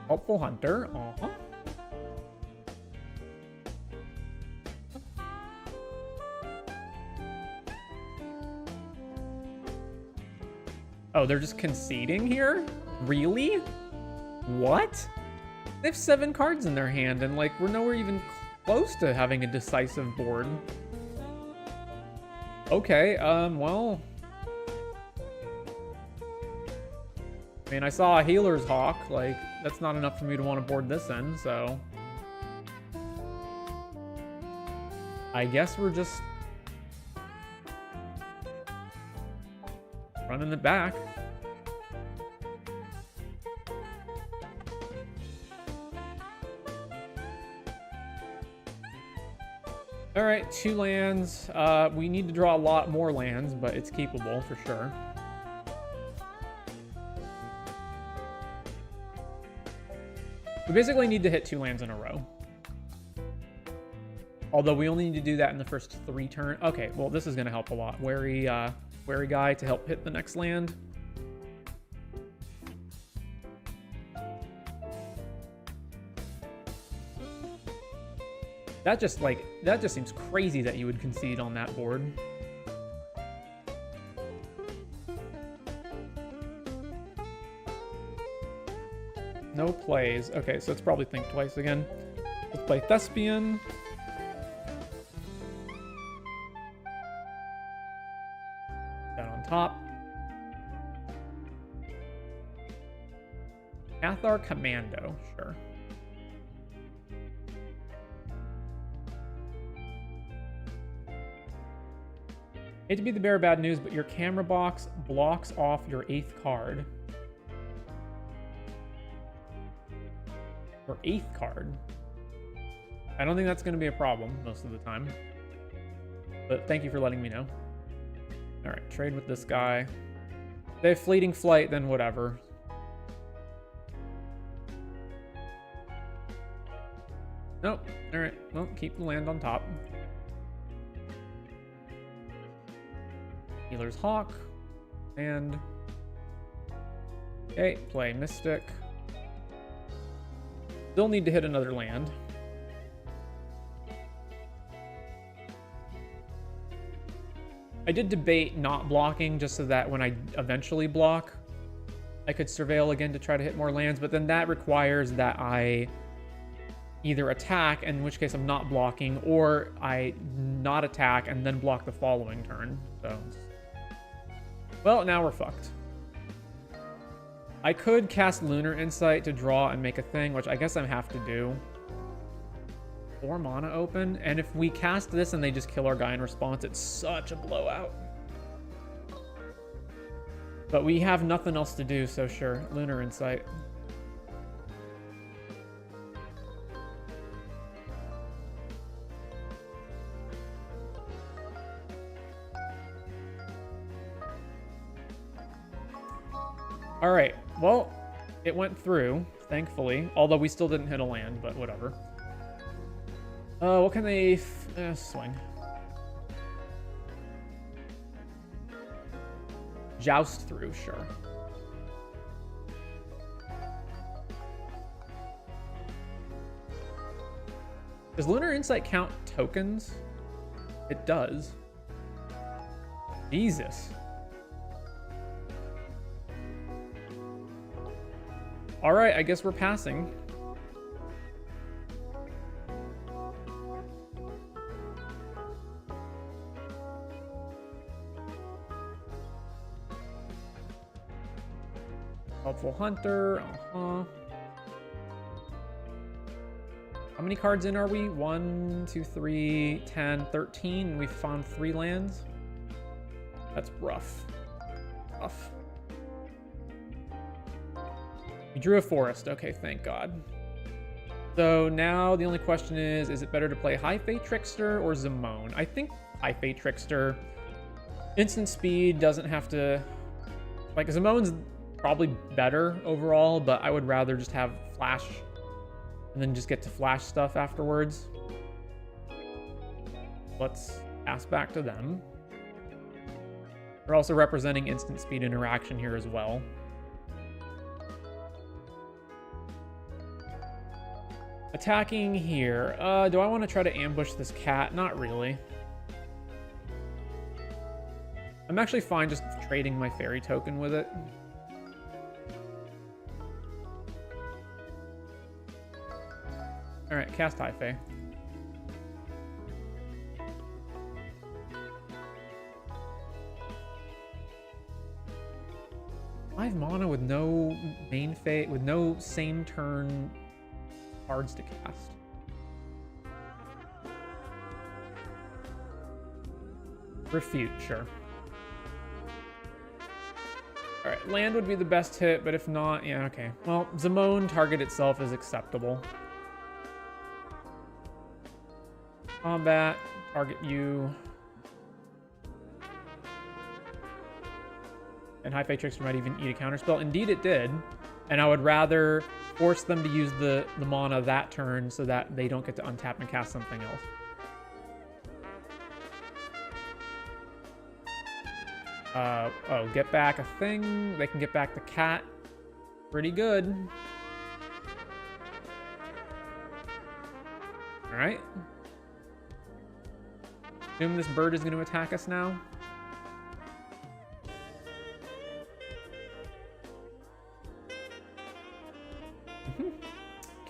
Helpful Hunter. Uh-huh. Oh, they're just conceding here? Really? What? They have 7 cards in their hand, and like we're nowhere even close to having a decisive board. Okay, well. I mean, I saw a Healer's Hawk, like, that's not enough for me to want to board this end, so. I guess we're just running it back. All right, 2 lands. We need to draw a lot more lands, but it's keepable for sure. We basically need to hit 2 lands in a row. Although we only need to do that in the first 3 turns. Okay, well, this is going to help a lot. Wary guy to help hit the next land. That just seems crazy that you would concede on that board. No plays. Okay, so let's probably think twice again. Let's play Thespian. Down on top. Cathar Commando, sure. Hate to be the bearer of bad news, but your camera box blocks off your 8th card. Your 8th card? I don't think that's going to be a problem most of the time. But thank you for letting me know. Alright, trade with this guy. If they have Fleeting Flight, then whatever. Nope. Alright, well, keep the land on top. Healer's Hawk. And... okay, play Mystic. Still need to hit another land. I did debate not blocking just so that when I eventually block, I could surveil again to try to hit more lands, but then that requires that I either attack, in which case I'm not blocking, or I not attack and then block the following turn. So, well, now we're fucked. I could cast Lunar Insight to draw and make a thing, which I guess I have to do. 4 mana open, and if we cast this and they just kill our guy in response, it's such a blowout. But we have nothing else to do, so sure, Lunar Insight. Alright, well, it went through, thankfully, although we still didn't hit a land, but whatever. What can they... swing. Joust through, sure. Does Lunar Insight count tokens? It does. Jesus. Alright, I guess we're passing. Helpful Hunter, How many cards in are we? 1, 2, 3, 10, 13. We found 3 lands. That's rough. Rough. We drew a forest. Okay, thank God. So now the only question is it better to play High Fate Trickster or Zimone? I think High Fate Trickster. Instant speed doesn't have to... like, Zimone's probably better overall, but I would rather just have flash and then just get to flash stuff afterwards. Let's pass back to them. We're also representing instant speed interaction here as well. Attacking here. Do I want to try to ambush this cat? Not really. I'm actually fine just trading my fairy token with it. Alright, cast High Fae. Five mana with no main fate, with no same turn cards to cast. Refute, sure. Alright, land would be the best hit, but if not, yeah, okay. Well, Zimone target itself is acceptable. Combat, target you. And High Fate Trickster might even eat a counterspell. Indeed it did. And I would rather force them to use the mana that turn so that they don't get to untap and cast something else. Oh, get back a thing. They can get back the cat. Pretty good. Alright. Assume this bird is going to attack us now.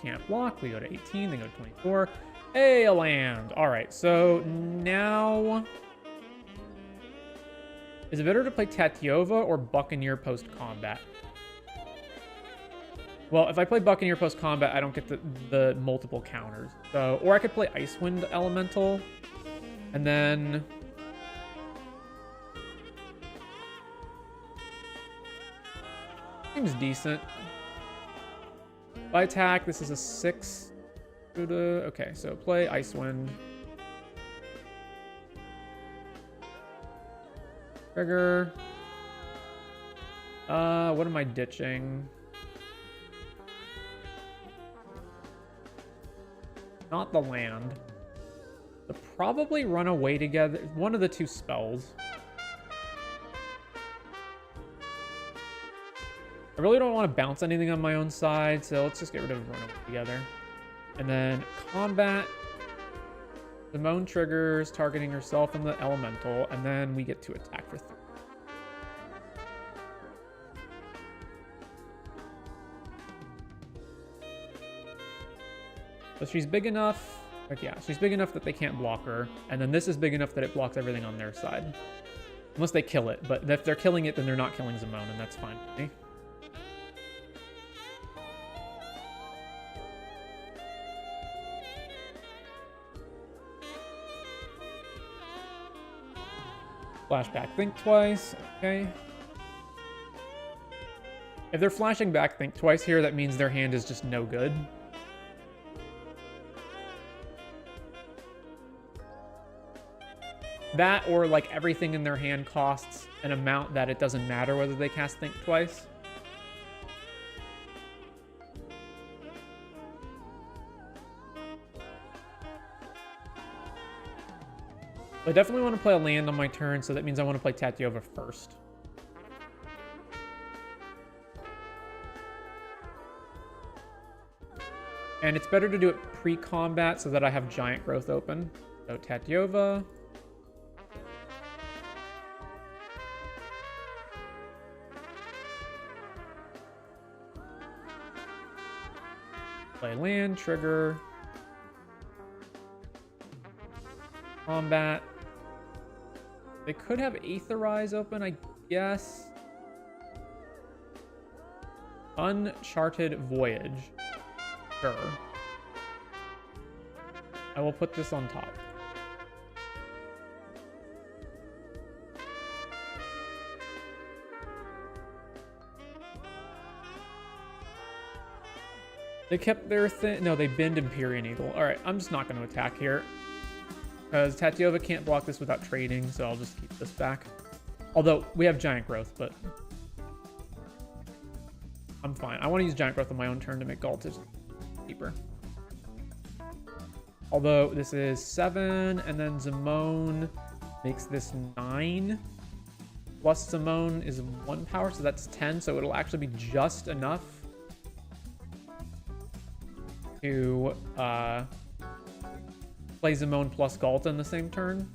Can't block. We go to 18, then go to 24. Hey, a land. All right, so now... Is it better to play Tatyova or Buccaneer post-combat? Well, if I play Buccaneer post-combat, I don't get the multiple counters. So, or I could play Icewind Elemental, and then... Seems decent. If I attack, this is a 6. Okay, so play Icewind. Trigger. What am I ditching? Not the land. They'll probably run away together. One of the two spells. I really don't want to bounce anything on my own side, so let's just get rid of run away together. And then combat. Simone triggers, targeting herself and the elemental, and then we get to attack for 3. So she's big enough, like, yeah, she's big enough that they can't block her, and then this is big enough that it blocks everything on their side. Unless they kill it, but if they're killing it, then they're not killing Simone, and that's fine with me. Flashback, think twice, okay. If they're flashing back, think twice here, that means their hand is just no good. That, or like everything in their hand costs an amount that it doesn't matter whether they cast think twice. I definitely want to play a land on my turn, so that means I want to play Tatyova first. And it's better to do it pre-combat so that I have giant growth open. So Tatyova. Play land, trigger. Combat. They could have Aetherize open, I guess. Uncharted Voyage. Sure. I will put this on top. They kept their thing. No, they binned Empyrean Eagle. All right, I'm just not going to attack here. Because Tatyova can't block this without trading, so I'll just keep this back. Although, we have Giant Growth, but... I'm fine. I want to use Giant Growth on my own turn to make Galtis cheaper. Although, this is 7, and then Simone makes this 9. Plus Simone is 1 power, so that's 10, so it'll actually be just enough to... play Simone plus Galta in the same turn.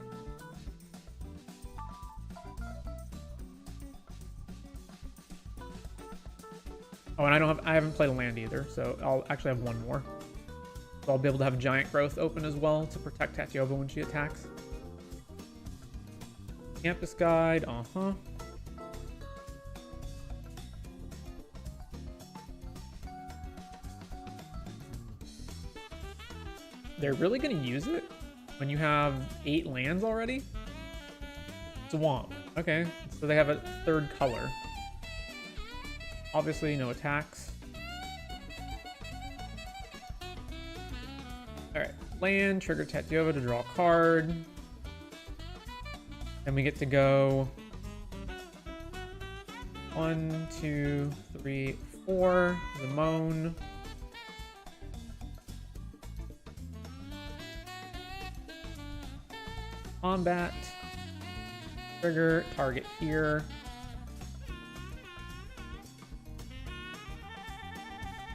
Oh, and I haven't played a land either, so I'll actually have 1 more. So I'll be able to have Giant Growth open as well to protect Tatyova when she attacks. Campus Guide, They're really going to use it when you have 8 lands already? Swamp. Okay, so they have a 3rd color. Obviously, no attacks. Alright, land, trigger Tatyova to draw a card. And we get to go 1, 2, 3, 4. Simone. Combat. Trigger, target here.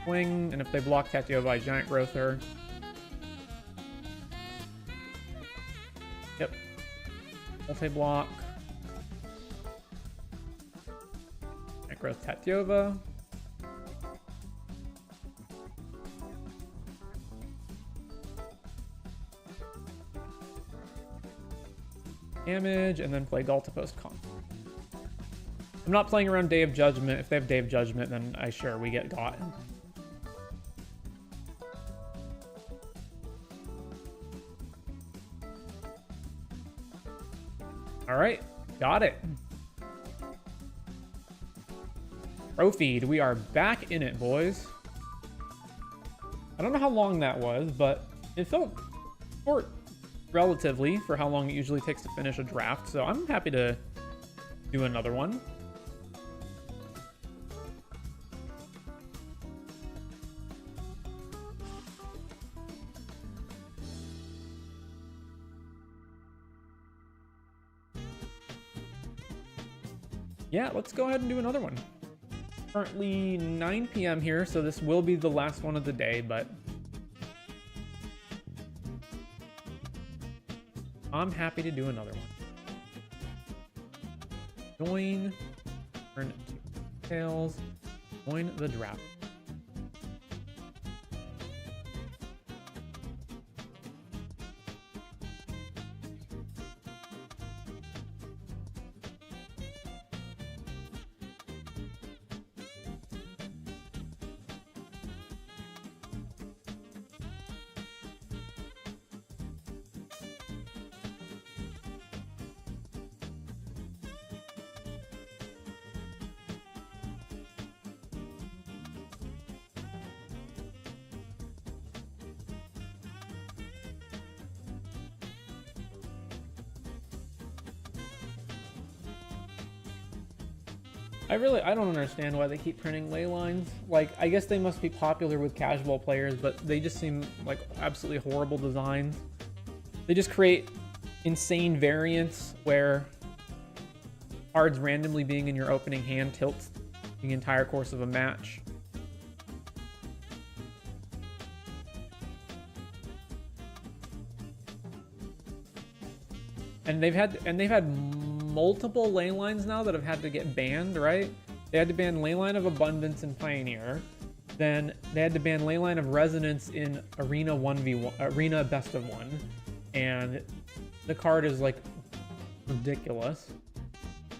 Swing, and if they block Tatyova, I Giant Growth her. Yep. Multi-block. Giant Growth Tatyova. damage, and then play Galtapost Con. I'm not playing around Day of Judgment. If they have Day of Judgment, then we get got. All right, got it. Pro feed, we are back in it, boys. I don't know how long that was, but it felt short relatively for how long it usually takes to finish a draft, so I'm happy to do another one. Yeah, let's go ahead and do another one. Currently 9 p.m. here, so this will be the last one of the day, but I'm happy to do another one. Join, turn to details, join the draft. I don't understand why they keep printing ley lines. Like, I guess they must be popular with casual players, but they just seem like absolutely horrible designs. They just create insane variants where cards randomly being in your opening hand tilts the entire course of a match. And they've had multiple ley lines now that have had to get banned, right? They had to ban Leyline of Abundance in Pioneer. Then they had to ban Leyline of Resonance in Arena 1v1, Arena Best of 1. And the card is like ridiculous.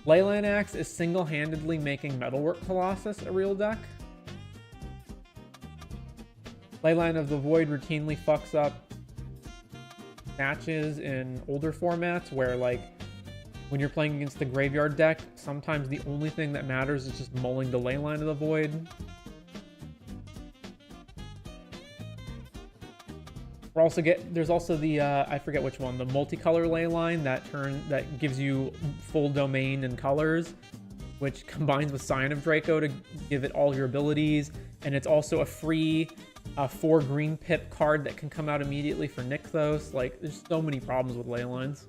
Leyline Axe is single-handedly making Metalwork Colossus a real deck. Leyline of the Void routinely fucks up matches in older formats where, like, when you're playing against the graveyard deck, sometimes the only thing that matters is just mulling the Leyline of the Void. There's also the I forget which one, the multicolor Leyline that gives you full domain and colors, which combines with Scion of Draco to give it all your abilities, and it's also a free 4 green pip card that can come out immediately for Nykthos. Like, there's so many problems with Leylines.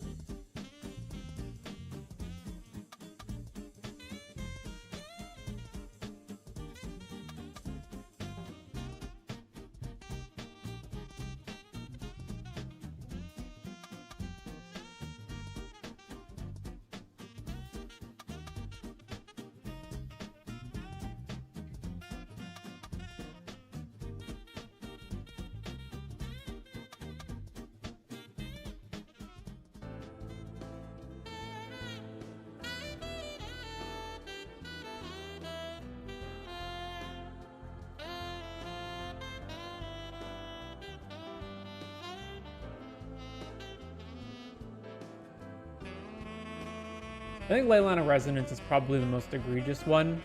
I think Leyline of Resonance is probably the most egregious one,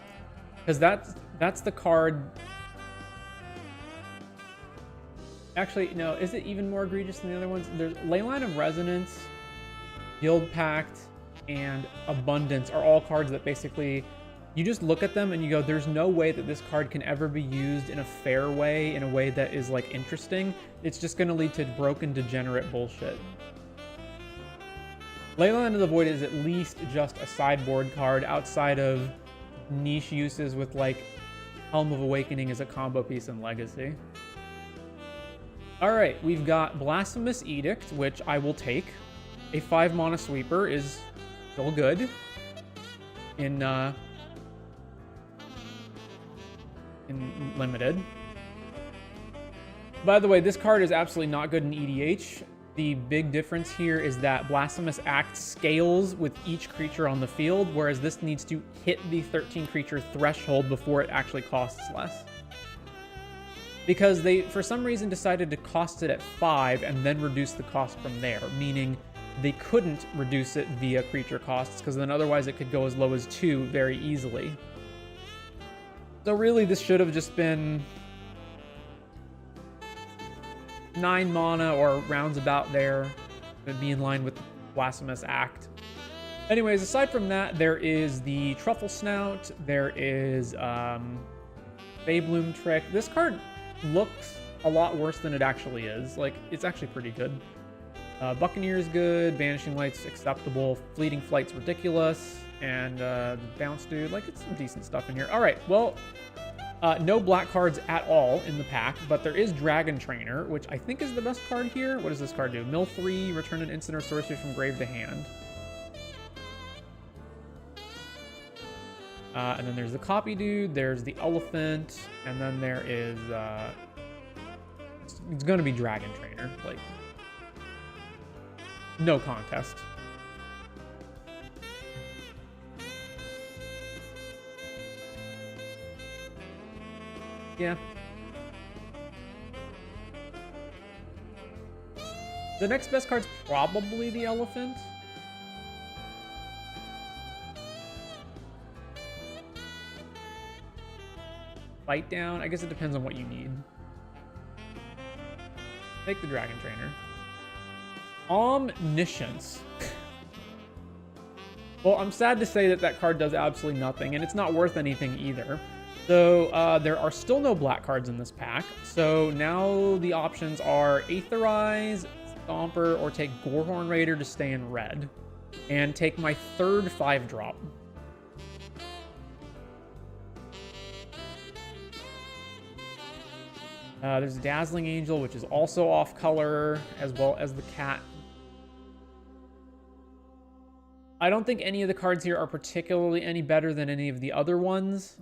because that's the card. Actually, no, is it even more egregious than the other ones? There's Leyline of Resonance, Guild Pact, and Abundance are all cards that basically, you just look at them and you go, there's no way that this card can ever be used in a fair way, in a way that is, like, interesting. It's just going to lead to broken, degenerate bullshit. Leyline of the Void is at least just a sideboard card outside of niche uses with, like, Helm of Awakening as a combo piece in Legacy. Alright, we've got Blasphemous Edict, which I will take. A 5-mana sweeper is still good in Limited. By the way, this card is absolutely not good in EDH. the big difference here is that Blasphemous Act scales with each creature on the field, whereas this needs to hit the 13 creature threshold before it actually costs less. Because they, for some reason, decided to cost it at 5 and then reduce the cost from there, meaning they couldn't reduce it via creature costs, because then otherwise it could go as low as 2 very easily. So really, this should have just been 9 mana or rounds about there. It would be in line with the Blasphemous Act. Anyways, aside from that, there is the Truffle Snout. There is Baybloom Trick. This card looks a lot worse than it actually is. Like, it's actually pretty good. Buccaneer is good. Vanishing Light's acceptable. Fleeting Flight's ridiculous. And the Bounce Dude, like, it's some decent stuff in here. All right, well, no black cards at all in the pack, but there is Dragon Trainer, which I think is the best card here. What does this card do? Mill 3, return an instant or sorcery from grave to hand. And then there's the Copy Dude, there's the Elephant, and then there is, it's going to be Dragon Trainer. Like, no contest. Yeah. The next best card's probably the Elephant. Fight down. I guess it depends on what you need. Take the Dragon Trainer. Omniscience. Well, I'm sad to say that that card does absolutely nothing, and it's not worth anything either. So there are still no black cards in this pack. So now the options are Aetherize, Stomper, or take Gorehorn Raider to stay in red. And take my third 5-drop. There's Dazzling Angel, which is also off color, as well as the Cat. I don't think any of the cards here are particularly any better than any of the other ones.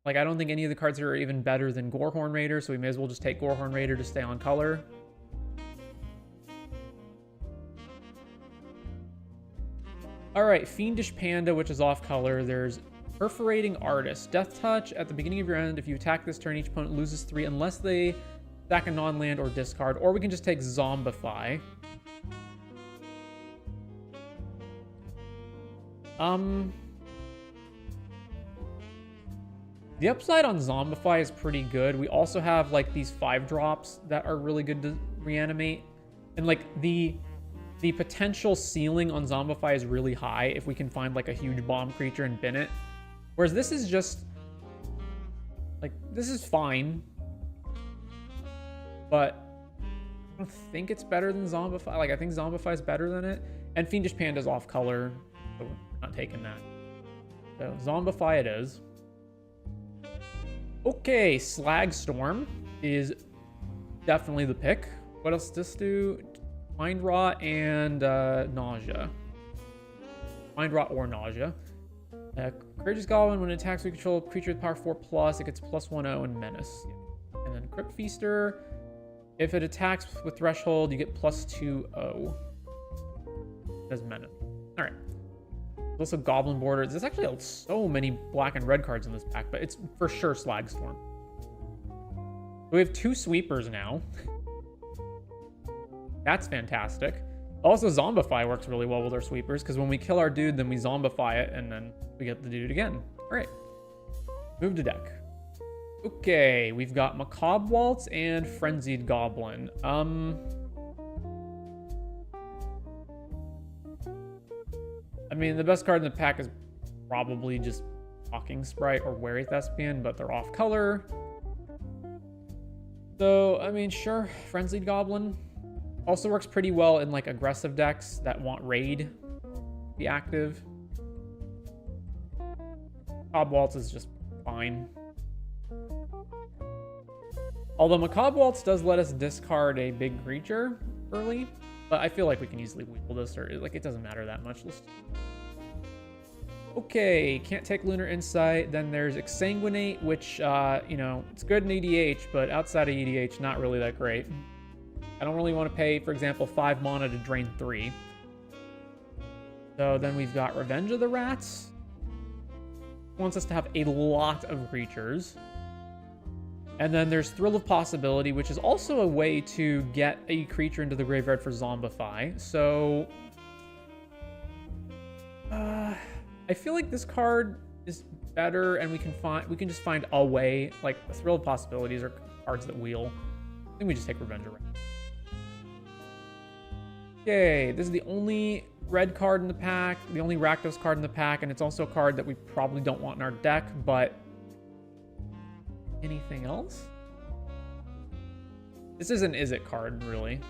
Like, I don't think any of the cards here are even better than Gorehorn Raider, so we may as well just take Gorehorn Raider to stay on color. Alright, Fiendish Panda, which is off color. There's Perforating Artist. Death Touch. At the beginning of your end, if you attack this turn, each opponent loses 3 unless they sack a non-land or discard. Or we can just take Zombify. The upside on Zombify is pretty good. We also have, like, these 5-drops that are really good to reanimate. And, like, the potential ceiling on Zombify is really high if we can find, like, a huge bomb creature and bin it. Whereas this is just, like, this is fine. But I don't think it's better than Zombify. Like, I think Zombify is better than it. And Fiendish Panda's off color, so we're not taking that. So Zombify it is. Okay, Slagstorm is definitely the pick. What else does this do? Mind Rot and Nausea. Mind Rot or Nausea. Courageous Goblin, when it attacks, we control a creature with power 4+, it gets +1/0 and Menace. And then Crypt Feaster, if it attacks with Threshold, you get +2/0. As Menace. Alright. There's also Goblin Borders. There's actually so many black and red cards in this pack, but it's for sure Slagstorm. We have 2 sweepers now. That's fantastic. Also, Zombify works really well with our sweepers, because when we kill our dude, then we Zombify it, and then we get the dude again. All right. Move to deck. Okay, we've got Macabre Waltz and Frenzied Goblin. I mean, the best card in the pack is probably just Talking Sprite or Wary Thespian, but they're off color. So, I mean, sure, Frenzied Goblin. Also works pretty well in, like, aggressive decks that want Raid to be active. Macabre Waltz is just fine. Although Macabre Waltz does let us discard a big creature early, but I feel like we can easily weasel this, or, like, it doesn't matter that much. Okay, can't take Lunar Insight. Then there's Exsanguinate, which, you know, it's good in EDH, but outside of EDH, not really that great. I don't really want to pay, for example, 5 mana to drain 3. So then we've got Revenge of the Rats. Wants us to have a lot of creatures. And then there's Thrill of Possibility, which is also a way to get a creature into the graveyard for Zombify. So I feel like this card is better, and we can just find a way. Like, Thrill of Possibilities are cards that wheel. I think we just take Revenge of Rats. Okay, this is the only red card in the pack, the only Rakdos card in the pack, and it's also a card that we probably don't want in our deck, but anything else? This is an Izzet card, really.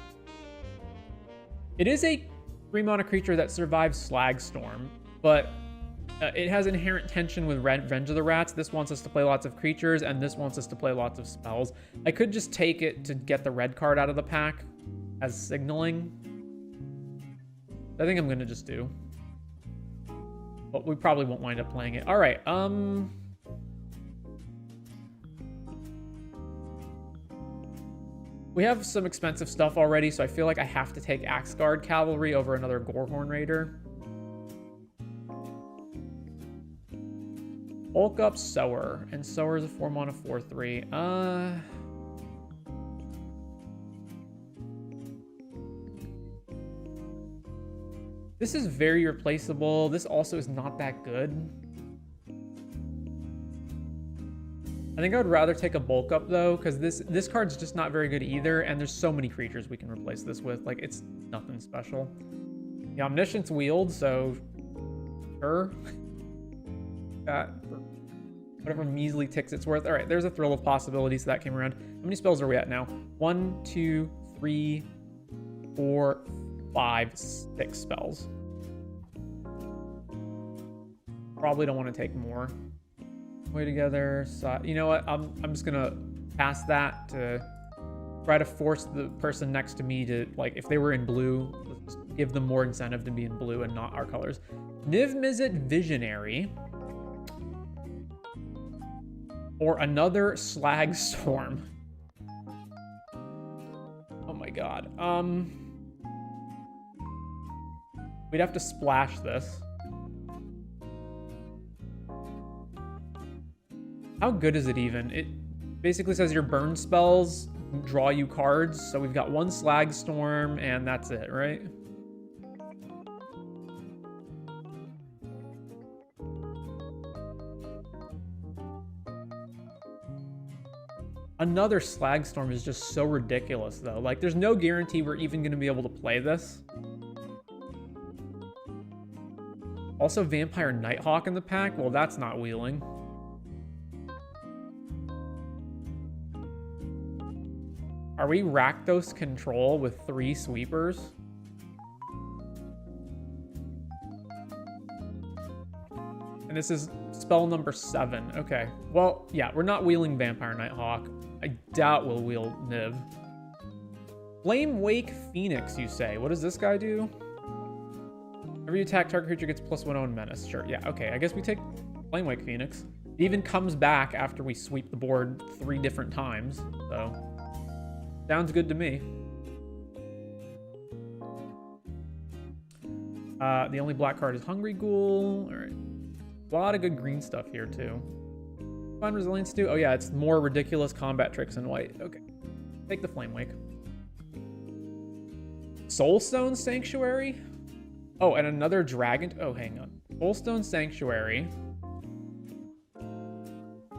It is a 3-mana creature that survives Slag Storm, but it has inherent tension with Revenge of the Rats. This wants us to play lots of creatures, and this wants us to play lots of spells. I could just take it to get the red card out of the pack as signaling. I think I'm going to just do. But we probably won't wind up playing it. All right, we have some expensive stuff already, so I feel like I have to take Axguard Cavalry over another Gorehorn Raider. Bulk up Sower, and Sower is a 4-mana 4/3. This is very replaceable. This also is not that good. I think I would rather take a bulk up though, because this card's just not very good either, and there's so many creatures we can replace this with. Like, it's nothing special. The Omniscience Wield, so sure. That for whatever measly ticks it's worth. All right, there's a Thrill of Possibilities, so that came around. How many spells are we at now? 1, 2, 3, 4, 5, 6 spells. Probably don't want to take more. Way together. So, you know what? I'm just gonna pass that to try to force the person next to me to, like, if they were in blue, let's give them more incentive to be in blue and not our colors. Niv Mizzet Visionary. Or another Slag Storm. Oh my god. We'd have to splash this. How good is it even? It basically says your burn spells draw you cards. So we've got 1 Slag Storm, and that's it, right? Another Slag Storm is just so ridiculous, though. Like, there's no guarantee we're even going to be able to play this. Also, Vampire Nighthawk in the pack? Well, that's not wheeling. Are we Rakdos Control with 3 sweepers? And this is spell number 7. Okay. Well, yeah, we're not wheeling Vampire Nighthawk. I doubt we'll wheel Niv. Flame Wake Phoenix, you say. What does this guy do? Every attack target creature gets +1 on Menace. Sure, yeah, okay. I guess we take Flame Wake Phoenix. It even comes back after we sweep the board 3 different times, so sounds good to me. The only black card is Hungry Ghoul. All right. A lot of good green stuff here, too. Fun Resilience, too. Oh, yeah, it's more ridiculous combat tricks in white. Okay. Take the Flame Wake. Soulstone Sanctuary? Oh, and another dragon. Oh, hang on. Soulstone Sanctuary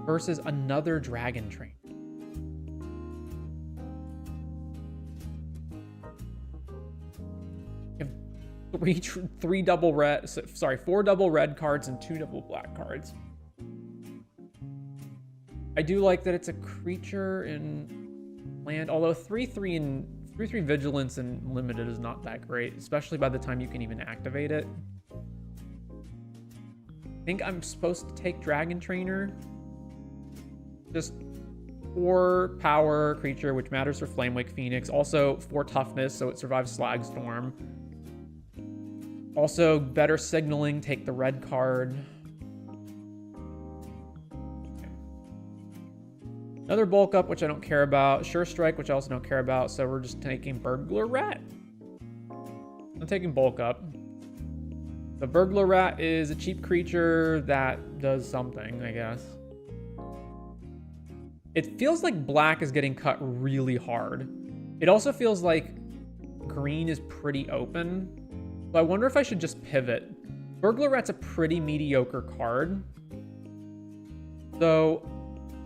versus another Dragon Train. Three double red, sorry, 4 double red cards and 2 double black cards. I do like that it's a creature in land, although 3/3 and 3/3 vigilance and limited is not that great, especially by the time you can even activate it. I think I'm supposed to take Dragon Trainer. Just 4 power creature, which matters for Flamewake Phoenix. Also 4 toughness, so it survives Slag Storm. Also, better signaling, take the red card. Another bulk up, which I don't care about. Sure Strike, which I also don't care about. So we're just taking Burglar Rat. I'm taking bulk up. The Burglar Rat is a cheap creature that does something, I guess. It feels like black is getting cut really hard. It also feels like green is pretty open. So I wonder if I should just pivot. Burglar Rat's a pretty mediocre card. So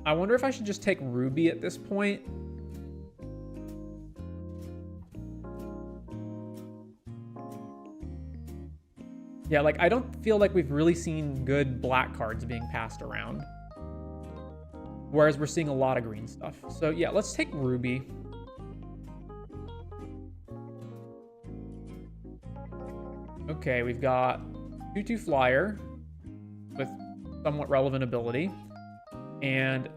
I wonder if I should just take Ruby at this point. Yeah, like I don't feel like we've really seen good black cards being passed around. Whereas we're seeing a lot of green stuff. So yeah, let's take Ruby. Okay, we've got 2/2 flyer with somewhat relevant ability. And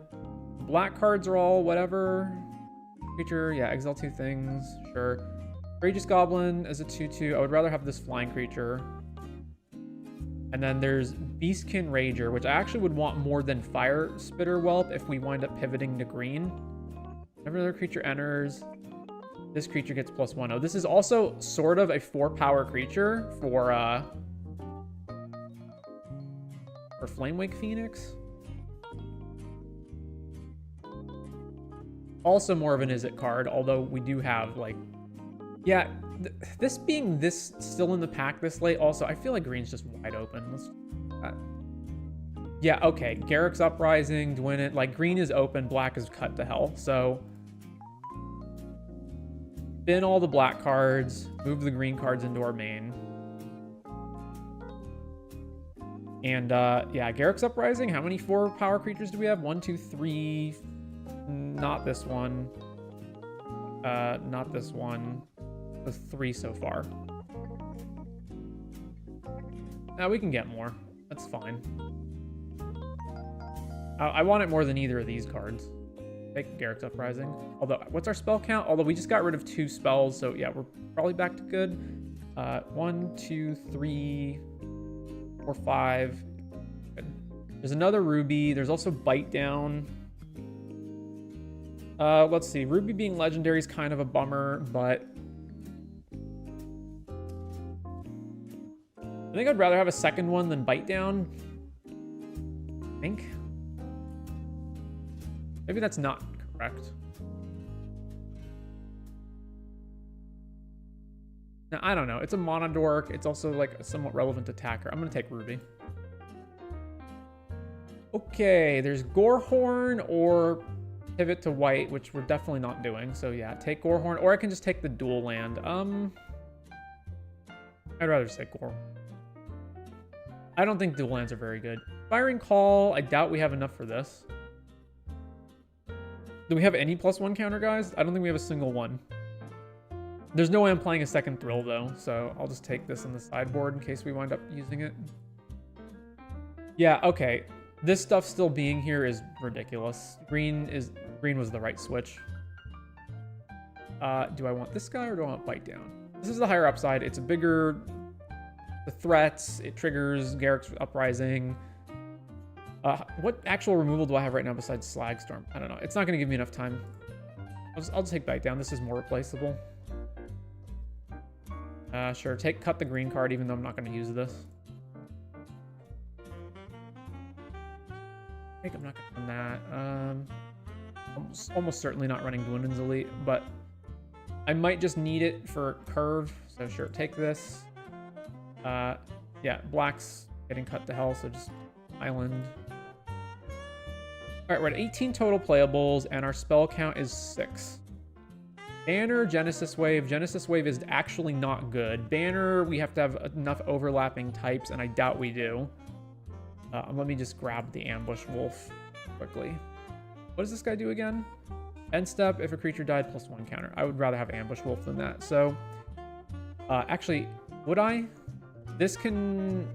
black cards are all whatever. Creature, yeah, exile 2 things, sure. Courageous Goblin as a 2/2. I would rather have this flying creature. And then there's Beastkin Rager, which I actually would want more than Fire Spitter Whelp if we wind up pivoting to green. Whenever another creature enters, this creature gets +1. Oh, this is also sort of a 4-power creature for Flamewake Phoenix. Also more of an Izzet card, although we do have, like... Yeah, this being this still in the pack this late, also, I feel like green's just wide open. Let's... yeah, okay. Garruk's Uprising, Dwin, like, green is open, black is cut to hell. So, bin all the black cards, move the green cards into our main. And, yeah, Garruk's Uprising, how many 4-power creatures do we have? 1, 2, 3... Not this one. Not this one. With 3 so far. Now we can get more. That's fine. I want it more than either of these cards. Take Garruk's Uprising. Although, what's our spell count? Although we just got rid of 2 spells, so yeah, we're probably back to good. 1, 2, 3, 4, 5. Good. There's another Ruby. There's also Bite Down. Let's see. Ruby being legendary is kind of a bummer, but I think I'd rather have a second one than Bite Down. I think. Maybe that's not correct. Now, I don't know. It's a Monodork. It's also like a somewhat relevant attacker. I'm going to take Ruby. Okay, there's Gorehorn or pivot to white, which we're definitely not doing. So yeah, take Gorehorn, or I can just take the dual land. I'd rather just take Gorehorn. I don't think dual lands are very good. Firing Call, I doubt we have enough for this. Do we have any +1 counter, guys? I don't think we have a single one. There's no way I'm playing a second Thrill, though, so I'll just take this on the sideboard in case we wind up using it. Yeah, okay. This stuff still being here is ridiculous. Green was the right switch. Do I want this guy or do I want Bite Down? This is the higher upside. It's a bigger... The threats, it triggers Garruk's Uprising. What actual removal do I have right now besides Slagstorm? I don't know. It's not going to give me enough time. I'll just take Bite Down. This is more replaceable. Sure. Cut the green card, even though I'm not going to use this. I think I'm not going to run that. Almost certainly not running Dwindon's Elite, but I might just need it for curve. So sure, take this. Yeah, black's getting cut to hell, so just island. All right, we're at 18 total playables, and our spell count is 6. Banner, Genesis Wave. Genesis Wave is actually not good. Banner, we have to have enough overlapping types, and I doubt we do. Let me just grab the Ambush Wolf quickly. What does this guy do again? End step, if a creature died, +1 counter. I would rather have Ambush Wolf than that. So, actually, would I? This can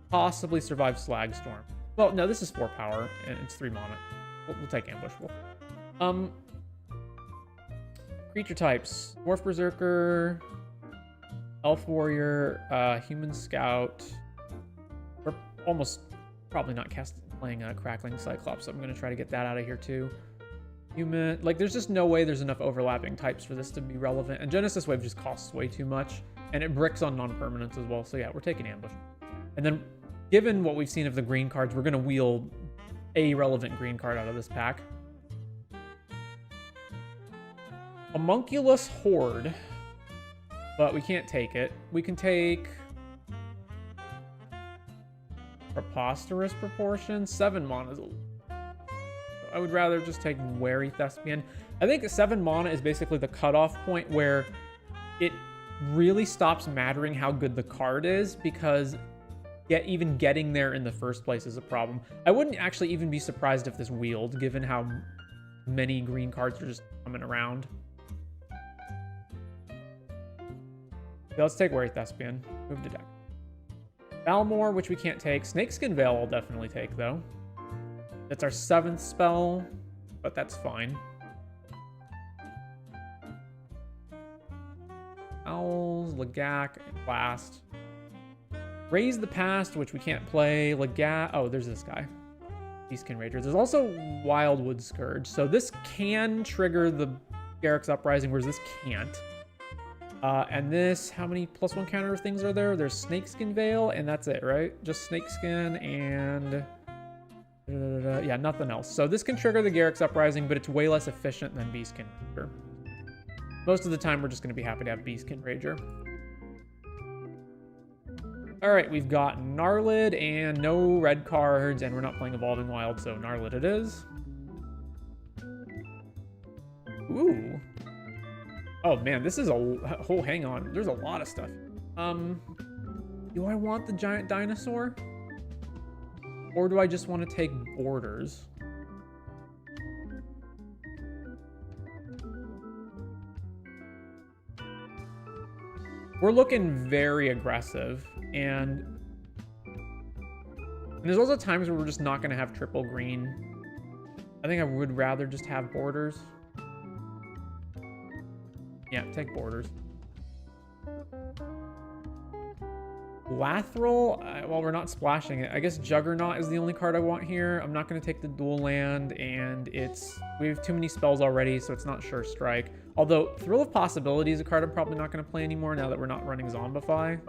possibly survive Slagstorm. Well, no, this is 4 power, and it's 3 mana. We'll take Ambush Wolf. Creature types. Dwarf Berserker, Elf Warrior, Human Scout. We're almost probably not playing Crackling Cyclops, so I'm going to try to get that out of here too. Human, like there's just no way there's enough overlapping types for this to be relevant. And Genesis Wave just costs way too much. And it bricks on non-permanents as well. So yeah, we're taking Ambush. And then given what we've seen of the green cards, we're going to wheel a relevant green card out of this pack. Homunculus Horde. But we can't take it. We can take Preposterous Proportion. 7 mana is I would rather just take Wary Thespian. I think 7 mana is basically the cutoff point where it really stops mattering how good the card is, because even getting there in the first place is a problem. I wouldn't actually even be surprised if this wheeled, given how many green cards are just coming around. Okay, let's take Wary Thespian. Move to deck. Balmor, which we can't take. Snakeskin Veil I'll definitely take, though. That's our 7th spell, but that's fine. Owls, Lagak, and Blast. Raise the Past, which we can't play. Lagak. Oh, there's this guy. Beastkin Rager. There's also Wildwood Scourge. So this can trigger the Garruk's Uprising, whereas this can't. And this, how many +1 counter things are there? There's Snakeskin Veil, and that's it, right? Just Snakeskin and... yeah, nothing else. So this can trigger the Garruk's Uprising, but it's way less efficient than Beastkin Rager. Most of the time, we're just going to be happy to have Beastkin Rager. All right, we've got Gnarlid and no red cards, and we're not playing Evolving Wild, so Gnarlid it is. Ooh. Oh, man, this is a whole... hang on. There's a lot of stuff. Do I want the giant dinosaur? Or do I just want to take Borders? We're looking very aggressive, and there's also times where we're just not going to have triple green. I think I would rather just have Borders. Yeah, take Borders. Lathril, well, we're not splashing it. I guess Juggernaut is the only card I want here. I'm not going to take the dual land, and we have too many spells already, so it's not Sure Strike. Although Thrill of Possibility is a card I'm probably not going to play anymore now that we're not running Zombify.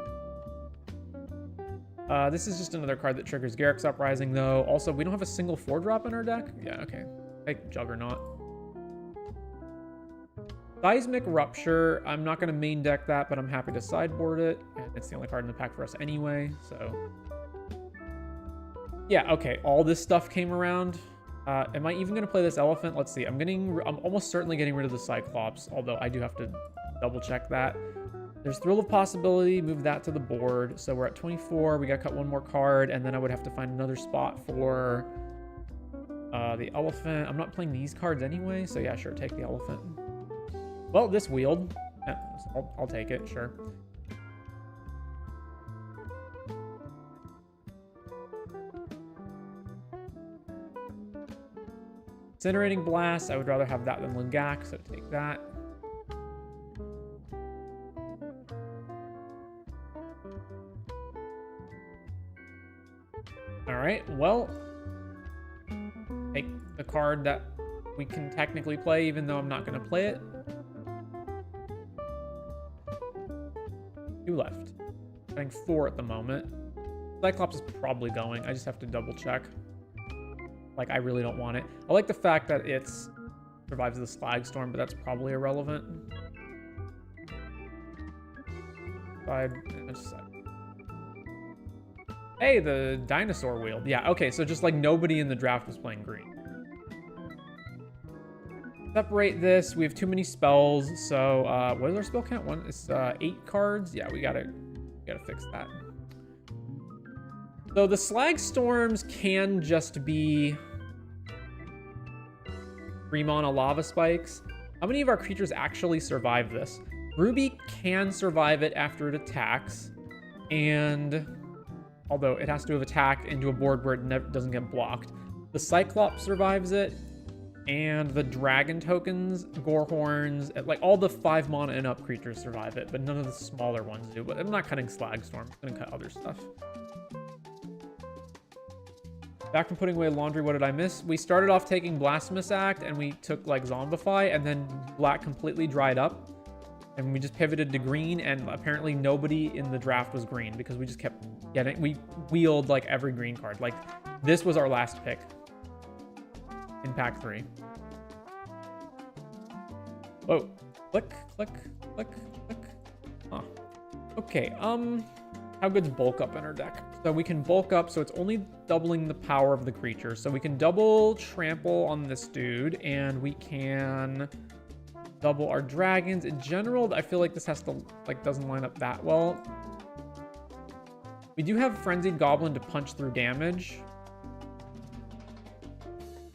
This is just another card that triggers Garruk's Uprising, though. Also, we don't have a single 4-drop in our deck. Yeah, okay. Take Juggernaut. Seismic Rupture, I'm not going to main deck that, but I'm happy to sideboard it. And it's the only card in the pack for us anyway, so... yeah, okay, all this stuff came around. Am I even going to play this Elephant? Let's see, I'm almost certainly getting rid of the Cyclops, although I do have to double check that. There's Thrill of Possibility, move that to the board. So we're at 24, we got to cut one more card, and then I would have to find another spot for the Elephant. I'm not playing these cards anyway, so yeah, sure, take the Elephant. Well, this wheeled. Yeah, I'll take it, sure. Incinerating Blast, I would rather have that than Lingak, so take that. Alright, well, take the card that we can technically play, even though I'm not going to play it. 2 left. I think 4 at the moment. Cyclops is probably going. I just have to double check. Like, I really don't want it. I like the fact that it survives the Slag Storm, but that's probably irrelevant. Hey, the dinosaur wheeled. Yeah, okay, so just like nobody in the draft was playing green. Separate this. We have too many spells, so what is our spell count? It's 8 cards. Yeah, we gotta fix that. So the Slag Storms can just be 3 mana Lava Spikes. How many of our creatures actually survive this? Ruby can survive it after it attacks, and although it has to have attacked into a board where it doesn't get blocked. The Cyclops survives it, and the Dragon tokens, Gorehorns, like all the 5 mana and up creatures survive it, but none of the smaller ones do. But I'm not cutting Slag Storm, I'm gonna cut other stuff. Back from putting away laundry, what did I miss? We started off taking Blasphemous Act, and we took, like, Zombify, and then black completely dried up. And we just pivoted to green, and apparently nobody in the draft was green because we just kept getting... We wheeled, like, every green card. Like, this was our last pick in pack 3. Whoa. Click, click, click, click. Huh. Okay, how good's bulk up in our deck? So we can bulk up, so it's only doubling the power of the creature. So we can double trample on this dude, and we can double our dragons. In general, I feel like this has to, like, doesn't line up that well. We do have Frenzied Goblin to punch through damage.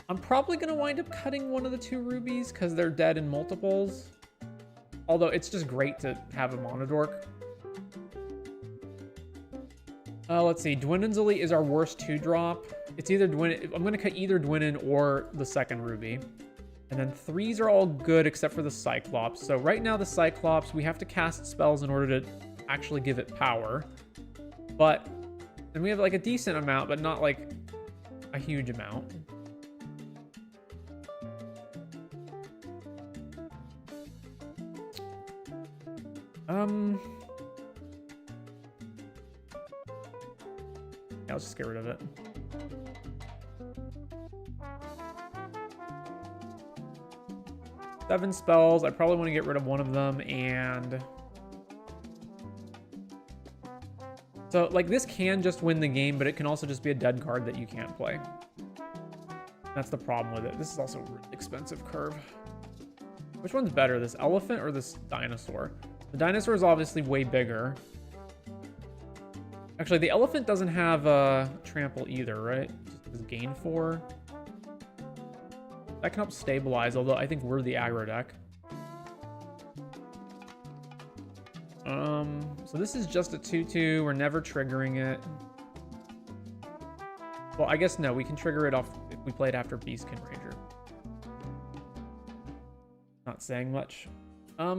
I'm probably going to wind up cutting one of the 2 rubies because they're dead in multiples. Although it's just great to have a Monodork. Let's see. Dwindon's Elite is our worst 2-drop. It's either Dwindon. I'm going to cut either Dwindon or the second ruby. And then 3s are all good except for the Cyclops. So right now the Cyclops, we have to cast spells in order to actually give it power. But, and we have like a decent amount, but not like a huge amount. Yeah, let's just get rid of it. Seven spells. I probably want to get rid of one of them, and so like this can just win the game, but it can also just be a dead card that you can't play. That's the problem with it. This is also a really expensive curve. Which one's better, this elephant or this dinosaur? The dinosaur is obviously way bigger. Actually, the elephant doesn't have trample either, right? Just gain 4. That can help stabilize, although I think we're the aggro deck. So this is just a 2/2. We're never triggering it. Well, I guess no, we can trigger it off if we play it after Beastkin Ranger. Not saying much. I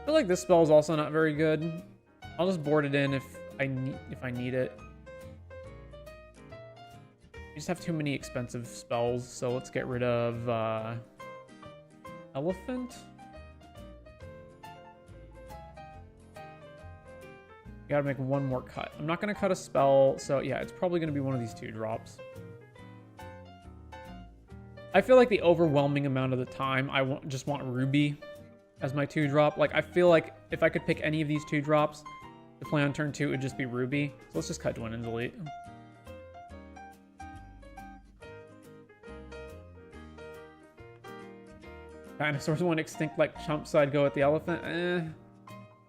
feel like this spell is also not very good. I'll just board it in if I need it. We just have too many expensive spells, so let's get rid of elephant. Gotta make one more cut. I'm not gonna cut a spell, so yeah, it's probably gonna be one of these 2 drops. I feel like the overwhelming amount of the time I just want Ruby as my 2-drop. Like, I feel like if I could pick any of these 2 drops to play on turn 2, it would just be Ruby. So let's just cut Dwindon's Elite. Dinosaurs went extinct like chumps, so I'd go with the elephant.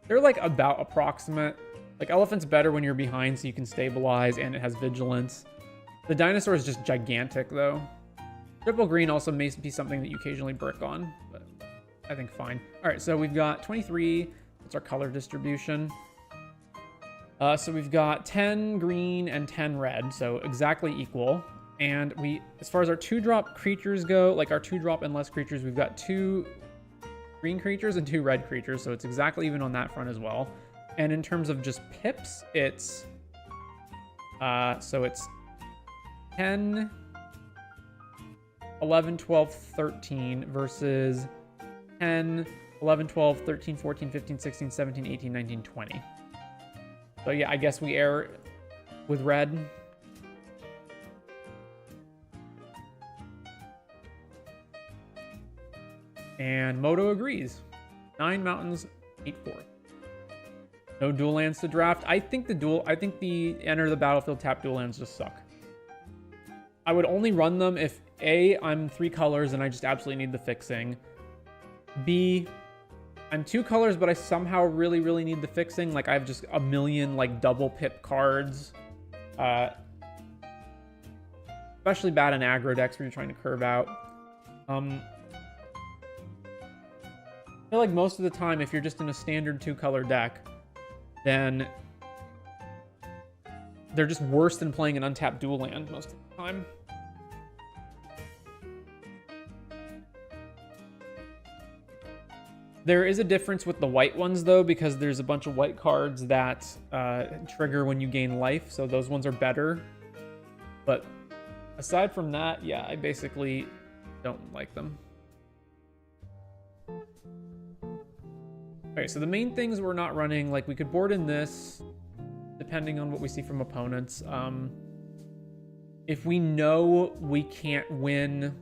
They're like about approximate. Like, elephant's better when you're behind so you can stabilize, and it has vigilance. The dinosaur is just gigantic, though. Triple green also may be something that you occasionally brick on, but I think fine. All right, so we've got 23. That's our color distribution. So we've got 10 green and 10 red, so exactly equal. And we, as far as our 2-drop creatures go, like our 2-drop and less creatures, we've got 2 green creatures and 2 red creatures, so it's exactly even on that front as well. And in terms of just pips, it's so it's 10, 11, 12, 13 versus 10, 11, 12, 13, 14, 15, 16, 17, 18, 19, 20. So yeah, I guess we err with red. And Moto agrees. 9 mountains, 8 forests. No dual lands to draft. I think the enter the battlefield tap dual lands just suck. I would only run them if A, I'm 3 colors and I just absolutely need the fixing. B, I'm 2 colors, but I somehow really, really need the fixing. Like, I have just a million, like, double pip cards. Especially bad in aggro decks when you're trying to curve out. I feel like most of the time, if you're just in a standard 2-color deck, then they're just worse than playing an untapped dual land most of the time. There is a difference with the white ones, though, because there's a bunch of white cards that trigger when you gain life, so those ones are better. But aside from that, yeah, I basically don't like them. Okay, so the main things we're not running, like we could board in this, depending on what we see from opponents. If we know we can't win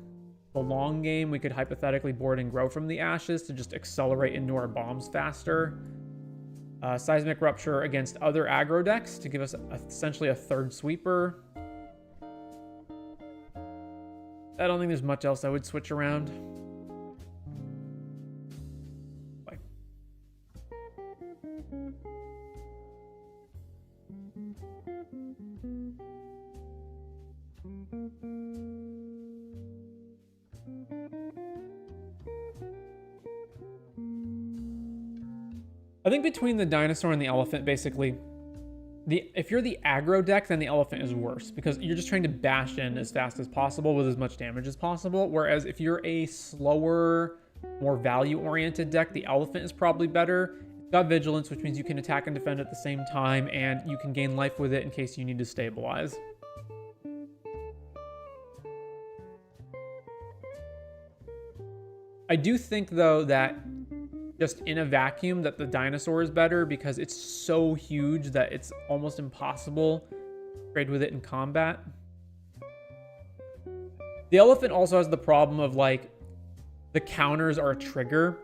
the long game, we could hypothetically board and grow from the ashes to just accelerate into our bombs faster. Seismic Rupture against other aggro decks to give us essentially a third sweeper. I don't think there's much else I would switch around. Bye. I think between the dinosaur and the elephant, basically, if you're the aggro deck, then the elephant is worse because you're just trying to bash in as fast as possible with as much damage as possible. Whereas if you're a slower, more value-oriented deck, the elephant is probably better. It's got vigilance, which means you can attack and defend at the same time, and you can gain life with it in case you need to stabilize. I do think, though, that just in a vacuum that the dinosaur is better because it's so huge that it's almost impossible to trade with it in combat. The elephant also has the problem of, like, the counters are a trigger.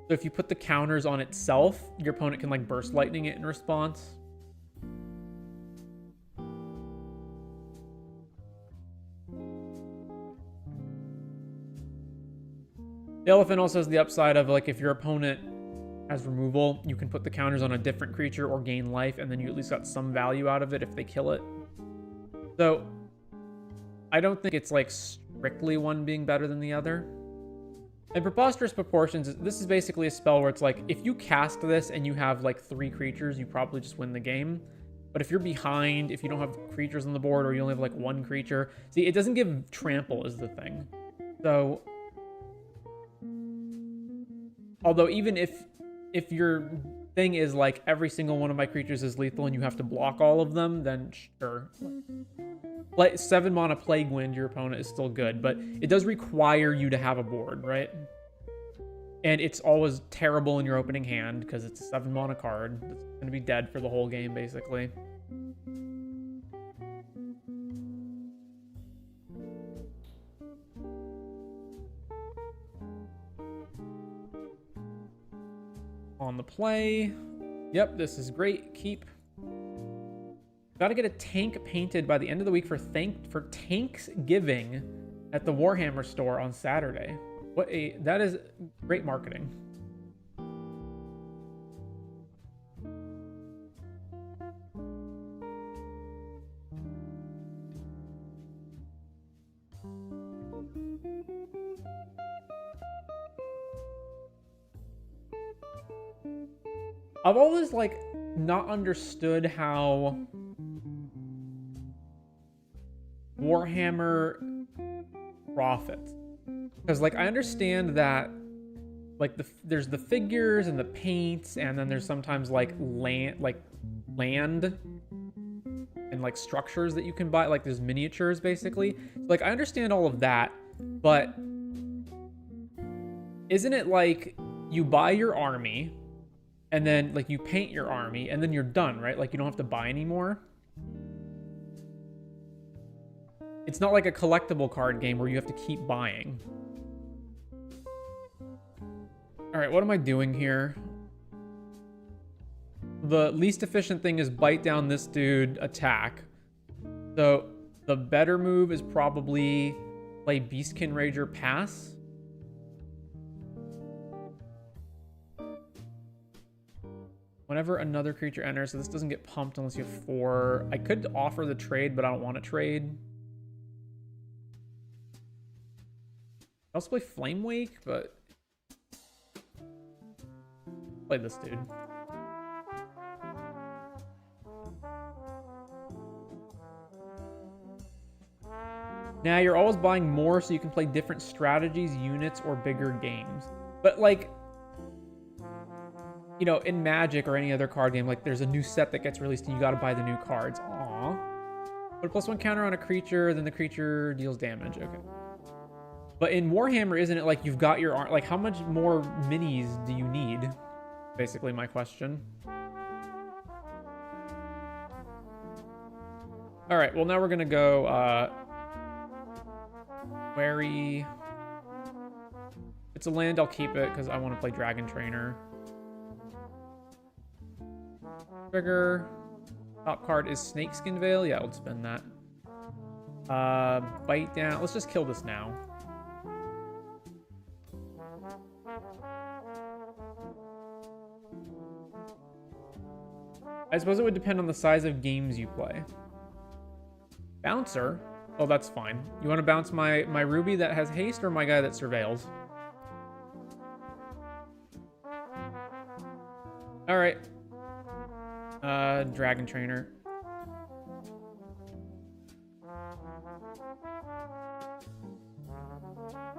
So if you put the counters on itself, your opponent can, like, burst lightning it in response. The elephant also has the upside of, like, if your opponent has removal, you can put the counters on a different creature or gain life, and then you at least got some value out of it if they kill it. So I don't think it's, like, strictly one being better than the other. And Preposterous Proportions, this is basically a spell where it's like, if you cast this and you have, like, 3 creatures, you probably just win the game. But if you're behind, if you don't have creatures on the board, or you only have, like, 1 creature... See, it doesn't give trample is the thing. So... Although even if your thing is like every single one of my creatures is lethal and you have to block all of them, then sure. Like 7 mana Plague Wind, your opponent is still good, but it does require you to have a board, right? And it's always terrible in your opening hand because it's a 7 mana card. It's going to be dead for the whole game, basically. On the play. Yep, this is great. Keep. Got to get a tank painted by the end of the week for Thanksgiving at the Warhammer store on Saturday. That is great marketing. I've always, like, not understood how Warhammer profits. Because, like, I understand that, like, there's the figures and the paints, and then there's sometimes, like, land and, like, structures that you can buy. Like, there's miniatures, basically. Like, I understand all of that, but isn't it, like, you buy your army... And then, like, you paint your army, and then you're done, right? Like, you don't have to buy anymore. It's not like a collectible card game where you have to keep buying. All right, what am I doing here? The least efficient thing is bite down this dude, attack. So, the better move is probably play Beastkin Rager, pass. Whenever another creature enters, so this doesn't get pumped unless you have 4. I could offer the trade, but I don't want to trade. I also play Flame Wake, but... Play this dude. Now you're always buying more so you can play different strategies, units, or bigger games. But, like... you know, in Magic or any other card game, like there's a new set that gets released and you got to buy the new cards. Aww. Put a +1 counter on a creature, then the creature deals damage. Okay. But in Warhammer, isn't it like you've got your like how much more minis do you need? Basically my question. All right, well now we're gonna go Wary. It's a land, I'll keep it because I want to play Dragon Trainer. Trigger. Top card is Snakeskin Veil. Yeah, I'll spend that. Bite down. Let's just kill this now. I suppose it would depend on the size of games you play. Bouncer? Oh, that's fine. You want to bounce my Ruby that has haste or my guy that surveils? All right. Dragon Trainer.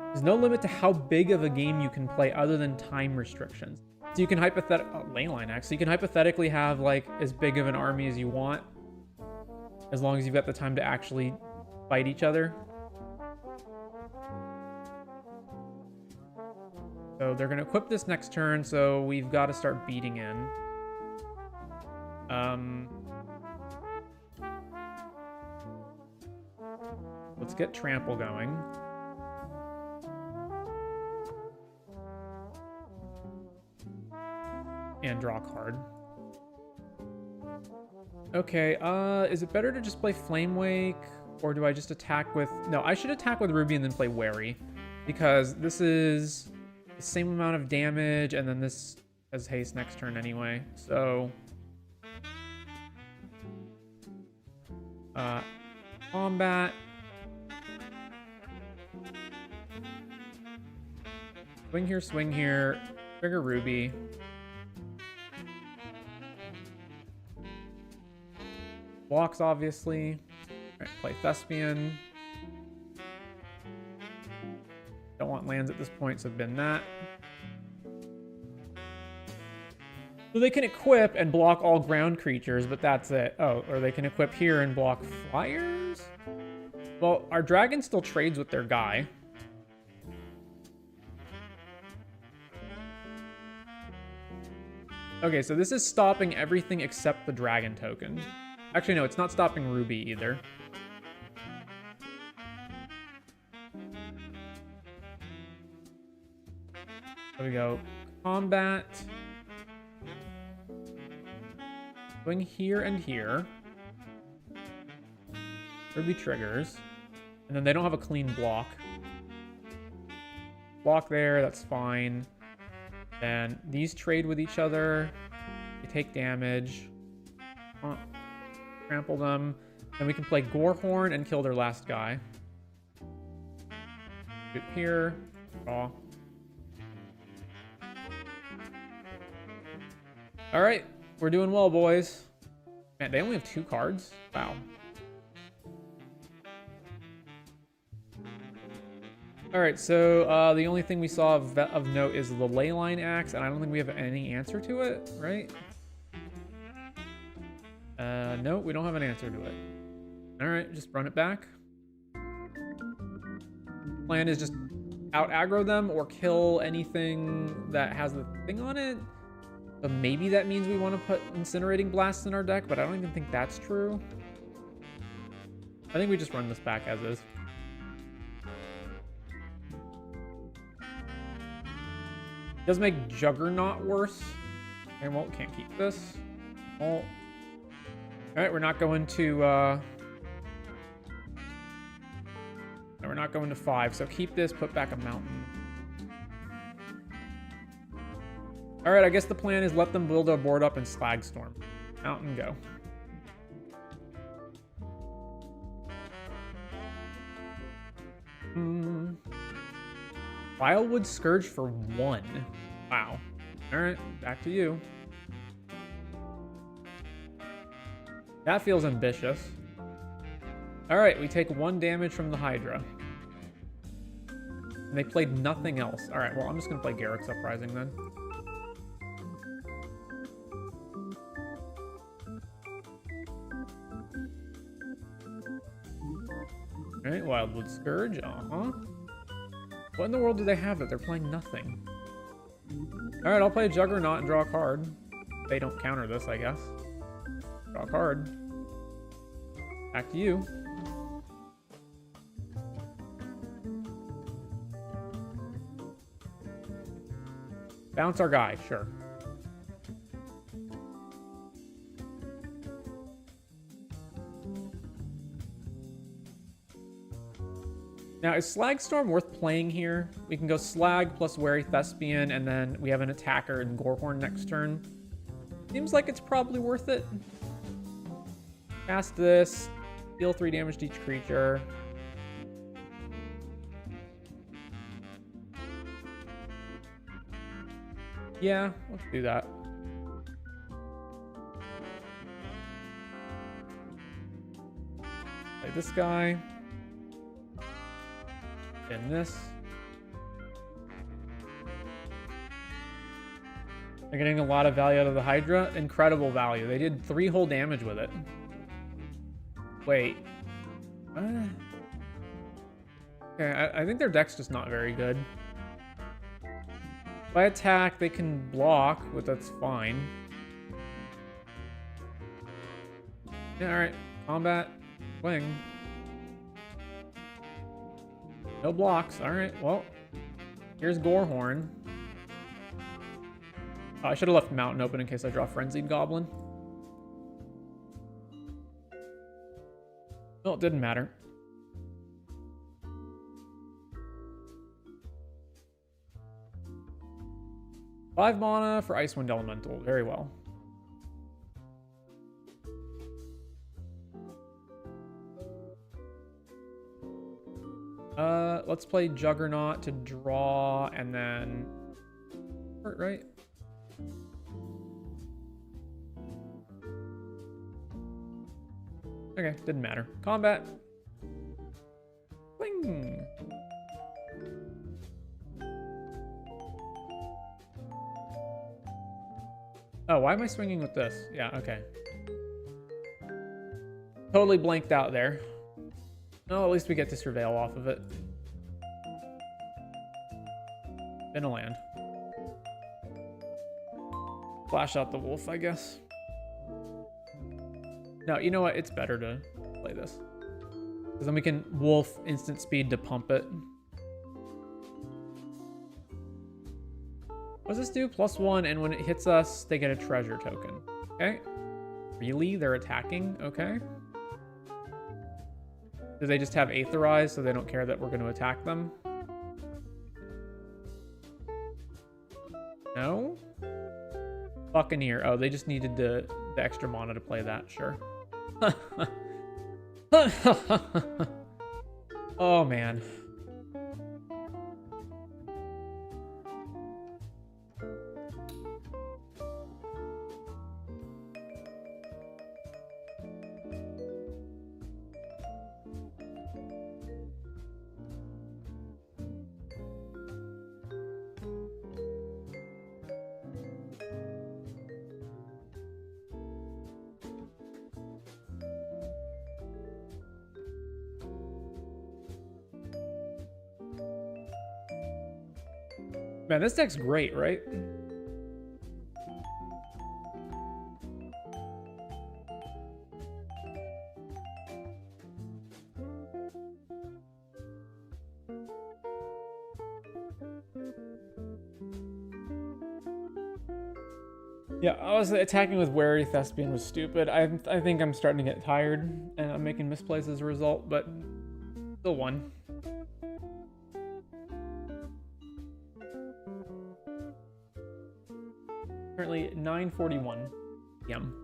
There's no limit to how big of a game you can play other than time restrictions. So you can Leyline Axe. So you can hypothetically have like as big of an army as you want, as long as you've got the time to actually fight each other. So they're gonna equip this next turn, so we've got to start beating in. Let's get Trample going. And draw a card. Okay, is it better to just play Flame Wake, or do I just attack with... No, I should attack with Ruby and then play Wary, because this is the same amount of damage, and then this has haste next turn anyway, so... Combat. Swing here, trigger Ruby. Blocks, obviously. Alright, play Thespian. Don't want lands at this point, so bin that. So they can equip and block all ground creatures, but that's it. Oh, or they can equip here and block flyers? Well, our dragon still trades with their guy. Okay, so this is stopping everything except the dragon token. Actually, no, it's not stopping Ruby either. There we go. Combat. Swing here and here. Ruby triggers. And then they don't have a clean block. Block there, that's fine. Then these trade with each other. They take damage. Trample them. Then we can play Gorehorn and kill their last guy. Shoot here. Draw. Alright. We're doing well, boys. Man, they only have 2 cards? Wow. Alright, so the only thing we saw of note is the Leyline Axe, and I don't think we have any answer to it, right? No, we don't have an answer to it. Alright, just run it back. Plan is just out aggro them or kill anything that has the thing on it. So maybe that means we want to put Incinerating Blasts in our deck, but I don't even think that's true. I think we just run this back as is. Does make Juggernaut worse. Okay, well, can't keep this. Well, alright, we're not going to we're not going to 5, so keep this, put back a mountain. Alright, I guess the plan is let them build a board up and Slagstorm. Mountain, go. Wildwood Scourge for 1. Wow. Alright, back to you. That feels ambitious. Alright, we take 1 damage from the Hydra. And they played nothing else. Alright, well, I'm just going to play Garrick's Uprising then. Alright, Wildwood Scourge, What in the world do they have that they're playing nothing? Alright, I'll play Juggernaut and draw a card. They don't counter this, I guess. Draw a card. Back to you. Bounce our guy, sure. Now, is Slagstorm worth playing here? We can go Slag plus Wary Thespian, and then we have an attacker in Gorehorn next turn. Seems like it's probably worth it. Cast this. Deal 3 damage to each creature. Yeah, let's do that. Play this guy. And this. They're getting a lot of value out of the Hydra. Incredible value. They did 3 whole damage with it. Wait. Okay, I think their deck's just not very good. If I attack, they can block, but that's fine. Yeah, alright. Combat. Swing. No blocks. Alright, well. Here's Gorehorn. Oh, I should have left Mountain open in case I draw Frenzied Goblin. Well, it didn't matter. Five mana for Icewind Elemental. Very well. Let's play Juggernaut to draw and then... Right? Okay, didn't matter. Combat. Bling! Oh, why am I swinging with this? Yeah, okay. Totally blanked out there. No, at least we get to surveil off of it. In a land. Flash out the wolf, I guess. No, you know what? It's better to play this. Because then we can wolf instant speed to pump it. What does this do? +1, and when it hits us, they get a treasure token. Okay. Really? They're attacking? Okay. Do they just have Aetherize so they don't care that we're going to attack them? No? Buccaneer. Oh, they just needed the extra mana to play that. Sure. Oh, man. Man, this deck's great, right? Yeah, honestly, attacking with Wary Thespian was stupid. I think I'm starting to get tired, and I'm making misplays as a result, but still won. Currently 9:41 p.m.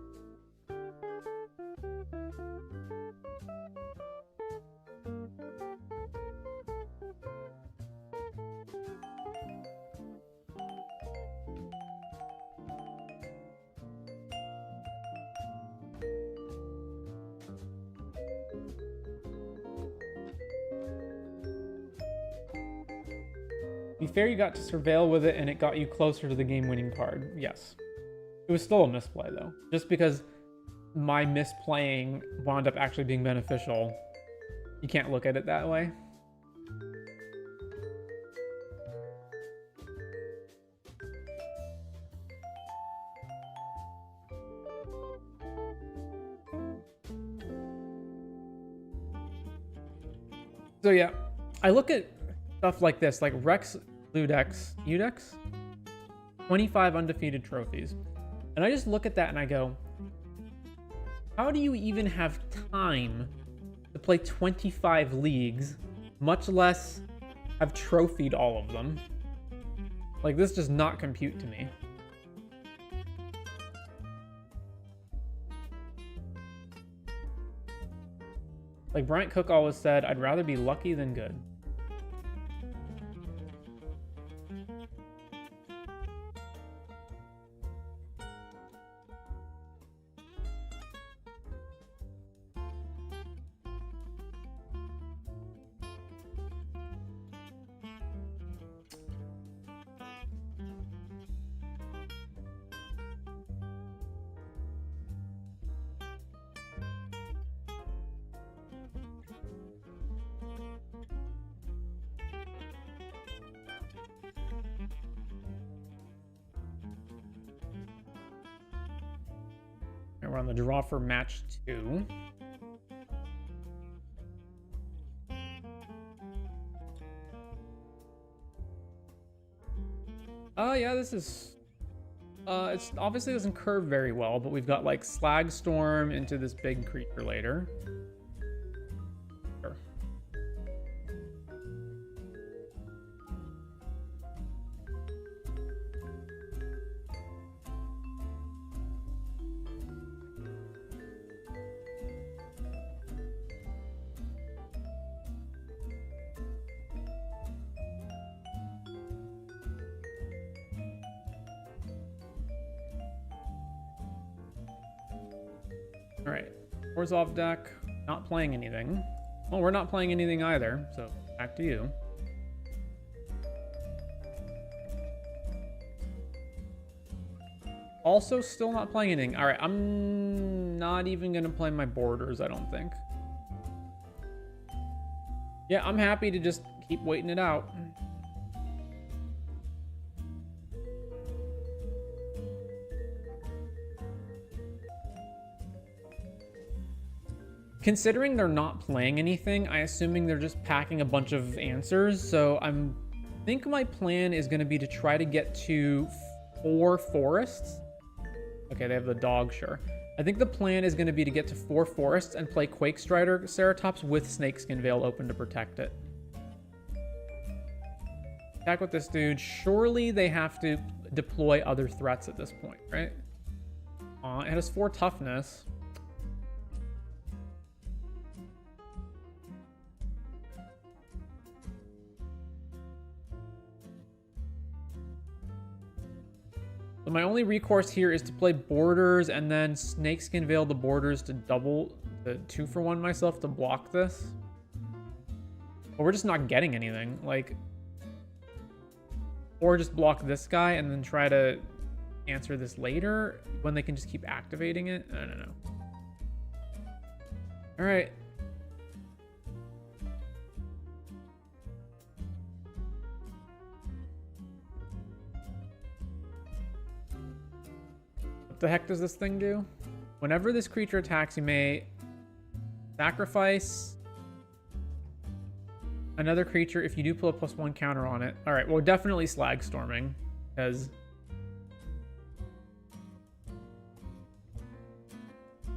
To be fair, you got to surveil with it and it got you closer to the game-winning card. Yes. It was still a misplay, though. Just because my misplaying wound up actually being beneficial, You can't look at it that way. So yeah, I look at stuff like this, like Rex Ludex, Udex, 25 undefeated trophies. And I just look at that and I go, how do you even have time to play 25 leagues, much less have trophied all of them? Like, this does not compute to me. Like Bryant Cook always said, I'd rather be lucky than good. We're on the draw for match 2. Oh yeah, this is... it's obviously doesn't curve very well, but we've got like Slag Storm into this big creature later. Sure. All right, Orzhov deck, not playing anything. Well, we're not playing anything either, so back to you. Also, still not playing anything. All right, I'm not even gonna play my borders, I don't think. Yeah, I'm happy to just keep waiting it out. Considering they're not playing anything, I'm assuming they're just packing a bunch of answers. So I think my plan is going to be to try to get to 4 forests. Okay, they have the dog, sure. I think the plan is going to be to get to 4 forests and play Quake Strider Ceratops with Snakeskin Veil open to protect it. Attack with this dude. Surely they have to deploy other threats at this point, right? It has 4 toughness. So my only recourse here is to play borders and then Snakeskin Veil the borders to double the 2-for-1 myself to block this. But we're just not getting anything. Like, or just block this guy and then try to answer this later when they can just keep activating it. I don't know. All right. What the heck does this thing do? Whenever this creature attacks, you may sacrifice another creature if you do pull a +1 counter on it. All right, well, definitely Slag Storming, because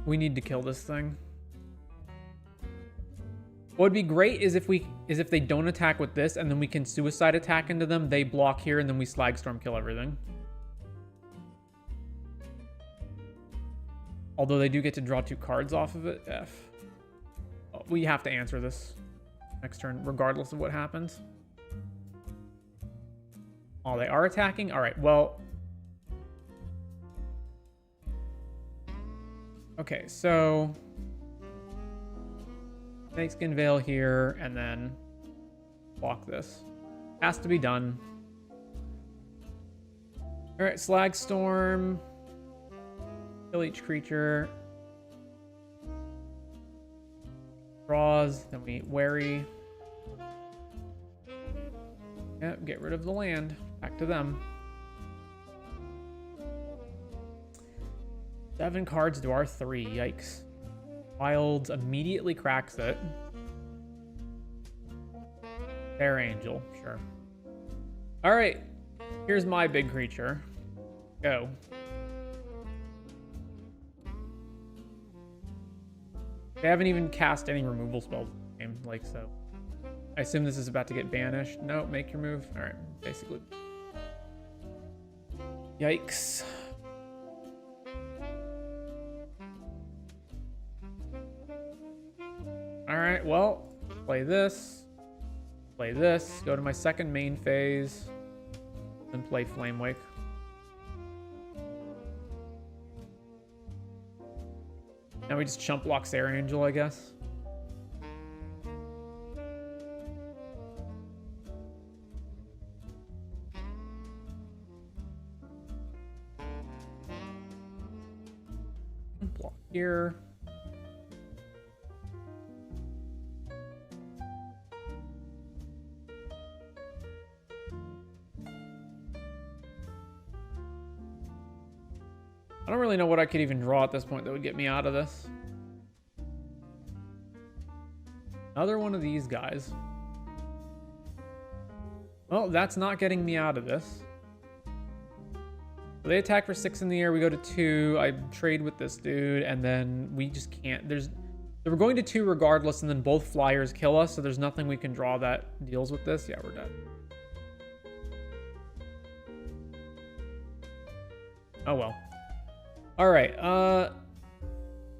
we need to kill this thing. What would be great is if they don't attack with this and then we can suicide attack into them, they block here, and then we Slag Storm kill everything. Although they do get to draw 2 cards off of it. Oh, we have to answer this next turn, regardless of what happens. Oh, they are attacking? All right, well. Okay, so Snakeskin Veil here, and then block this. Has to be done. All right, Slag Storm. Kill each creature. Draws, then we wary. Yep, get rid of the land. Back to them. 7 cards to our 3. Yikes. Wilds immediately cracks it. Fair Angel, sure. Alright. Here's my big creature. Go. They haven't even cast any removal spells in the game, like so. I assume this is about to get banished. No, make your move. Alright, basically. Yikes. Alright, well, play this. Play this. Go to my second main phase. Then play Flamewake. Now we just chump block Sarah Angel, I guess. Block here. I don't really know what I could even draw at this point that would get me out of this. Another one of these guys. Well, that's not getting me out of this. So they attack for 6 in the air. We go to 2. I trade with this dude, and then we just can't. We're going to 2 regardless, and then both flyers kill us, so there's nothing we can draw that deals with this. Yeah, we're dead. Oh well. Alright,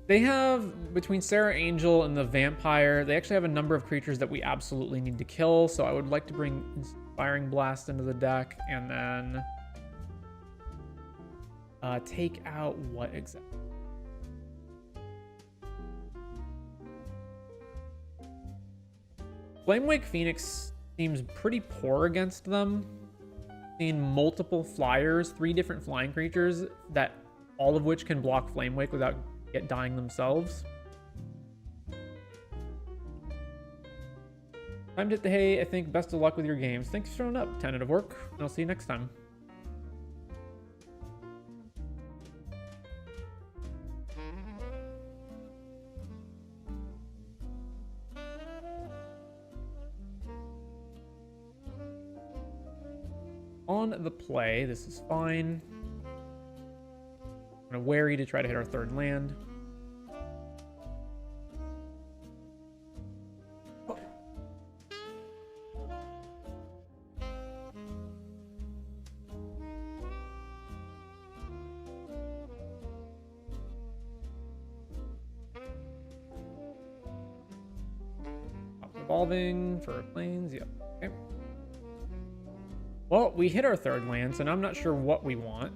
they have, between Sarah Angel and the Vampire, they actually have a number of creatures that we absolutely need to kill, so I would like to bring Inspiring Blast into the deck, and then take out what exactly? Flamewake Phoenix seems pretty poor against them. Seen multiple flyers, 3 different flying creatures that all of which can block Flamewake without dying themselves. Time to hit the hay. I think best of luck with your games. Thanks for showing up. Tentative work, and I'll see you next time. On the play, this is fine. I'm gonna wary to try to hit our 3rd land. Evolving for planes, yep. Okay. Well, we hit our 3rd land, so now I'm not sure what we want.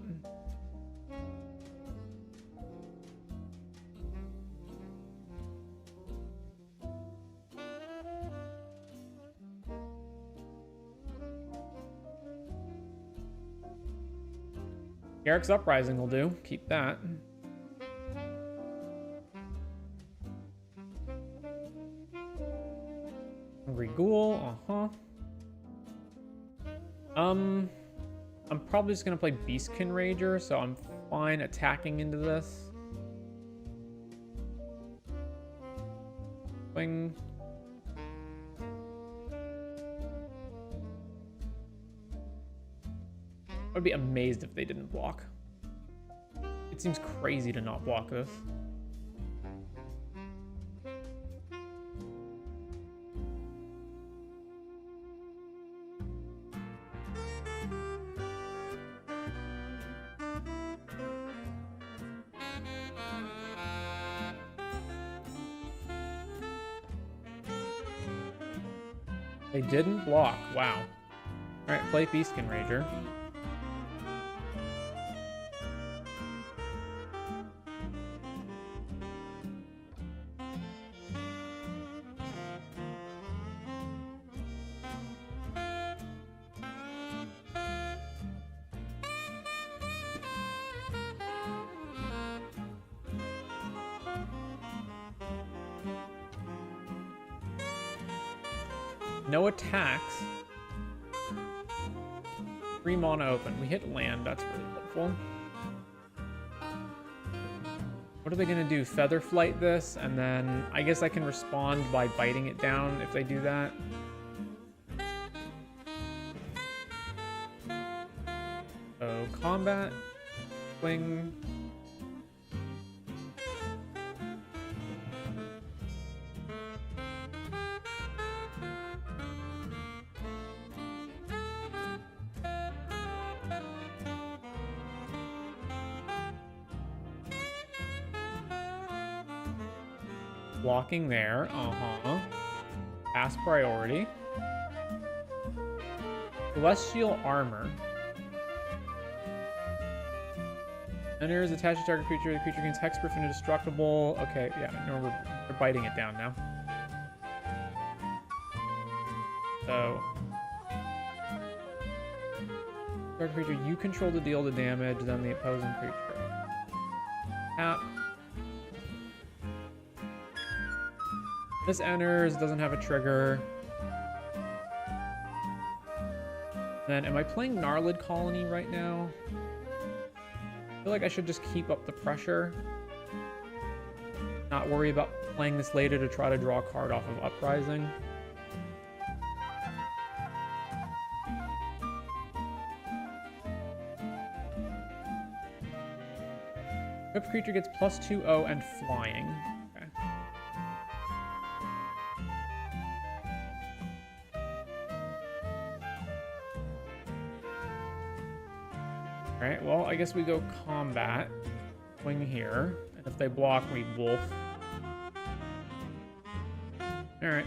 Garrick's Uprising will do. Keep that. Hungry Ghoul, I'm probably just gonna play Beastkin Rager, so I'm fine attacking into this. Swing. I would be amazed if they didn't block. It seems crazy to not block this. They didn't block. Wow. All right, play Beastkin Rager. No attacks. 3 mana open. We hit land. That's really helpful. What are they going to do? Feather Flight this, and then I guess I can respond by biting it down if they do that. So, combat, swing. Blocking there, Pass priority. Celestial Armor. Enters, attached to target creature. The creature gains hexproof and indestructible. Okay, yeah, no, we're biting it down now. So, target creature, you control to deal the damage, then the opposing creature. Tap. This enters, doesn't have a trigger. Then, am I playing Gnarlid Colony right now? I feel like I should just keep up the pressure. Not worry about playing this later to try to draw a card off of Uprising. Equipped creature gets +2/0 and flying. Okay. Alright, well, I guess we go combat. Swing here. And if they block, we wolf. Alright.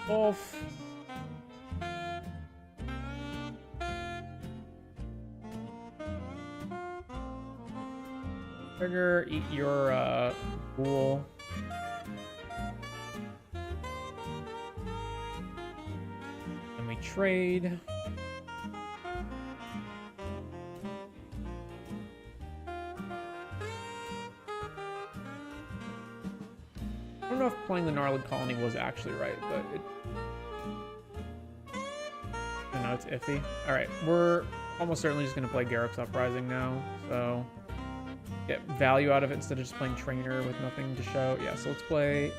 Wolf. Trigger, eat your ghoul. And we trade. I don't know if playing the Gnarlid Colony was actually right, but it... I know it's iffy. Alright, we're almost certainly just going to play Garruk's Uprising now, so... get value out of it instead of just playing Trainer with nothing to show. Yeah, so let's play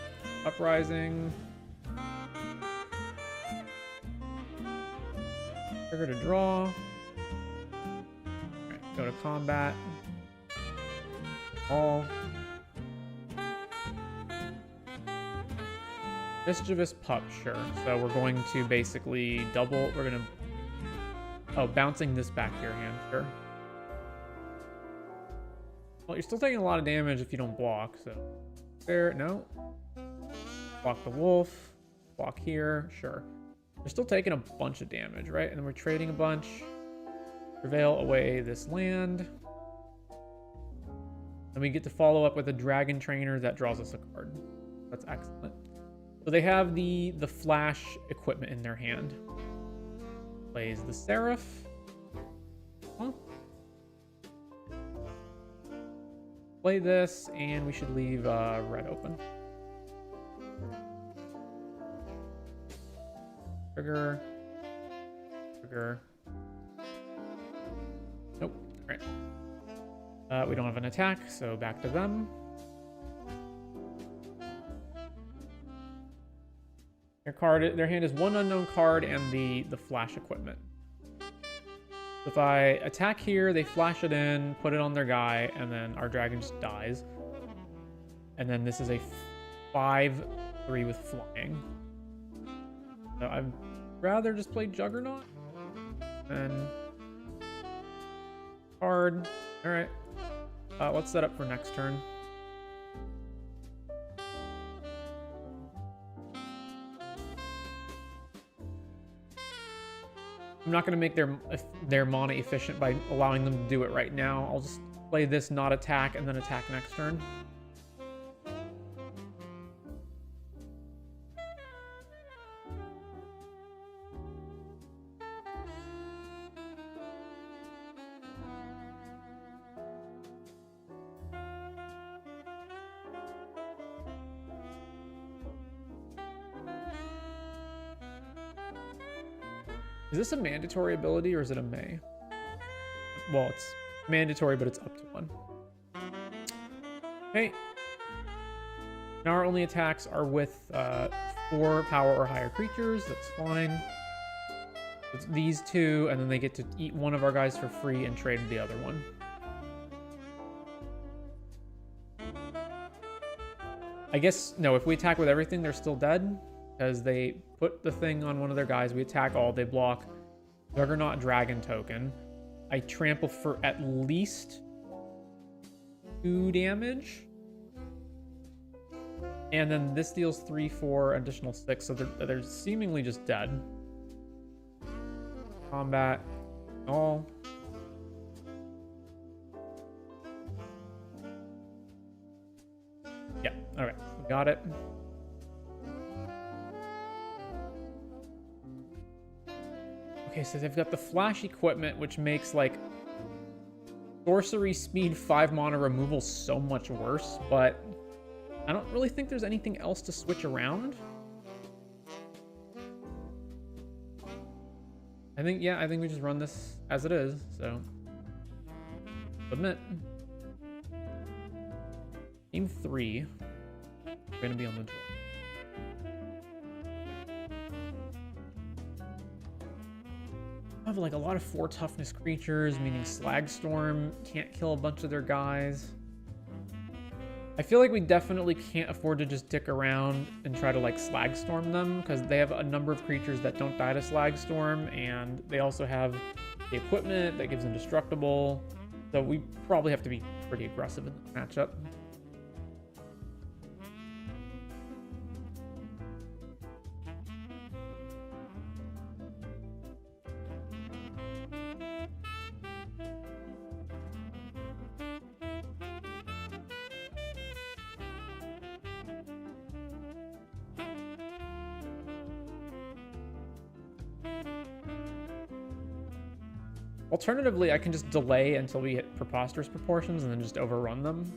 Uprising. Trigger to draw. Alright, go to combat. All. Mischievous Pup, sure. So we're going to basically double. We're going to... oh, bouncing this back to your hand, sure. Well, you're still taking a lot of damage if you don't block, so... Fair, no. Block the wolf. Block here, sure. We're still taking a bunch of damage, right? And then we're trading a bunch. Prevail away this land. And we get to follow up with a Dragon Trainer that draws us a card. That's excellent. So they have the flash equipment in their hand. Plays the Seraph. Huh? Play this, and we should leave red open. Trigger. Trigger. Nope. All right. We don't have an attack, so back to them. Their hand is one unknown card and the flash equipment. If I attack here, they flash it in, put it on their guy, and then our dragon just dies. And then this is a 5/3 with flying. So I'd rather just play Juggernaut. And card. All right. Let's set up for next turn. I'm not going to make their mana efficient by allowing them to do it right now. I'll just play this, not attack, and then attack next turn. Is this a mandatory ability or is it a May? Well, it's mandatory, but it's up to 1. Okay. Now our only attacks are with 4 power or higher creatures. That's fine. It's these 2, and then they get to eat one of our guys for free and trade the other one. I guess, no, if we attack with everything, they're still dead. Because they put the thing on one of their guys. We attack all. They block. Juggernaut Dragon token. I trample for at least 2 damage. And then this deals 3, 4, additional 6. So they're seemingly just dead. Combat. All. Yeah, alright. We got it. Okay, so they've got the flash equipment, which makes, like, sorcery speed 5 mana removal so much worse, but I don't really think there's anything else to switch around. I think we just run this as it is, so. Submit. Game 3. We're gonna be on the draw. I have like a lot of 4 toughness creatures, meaning Slagstorm can't kill a bunch of their guys. I feel like we definitely can't afford to just dick around and try to like Slagstorm them, because they have a number of creatures that don't die to Slagstorm, and they also have the equipment that gives indestructible. So we probably have to be pretty aggressive in the matchup. Alternatively, I can just delay until we hit preposterous proportions and then just overrun them.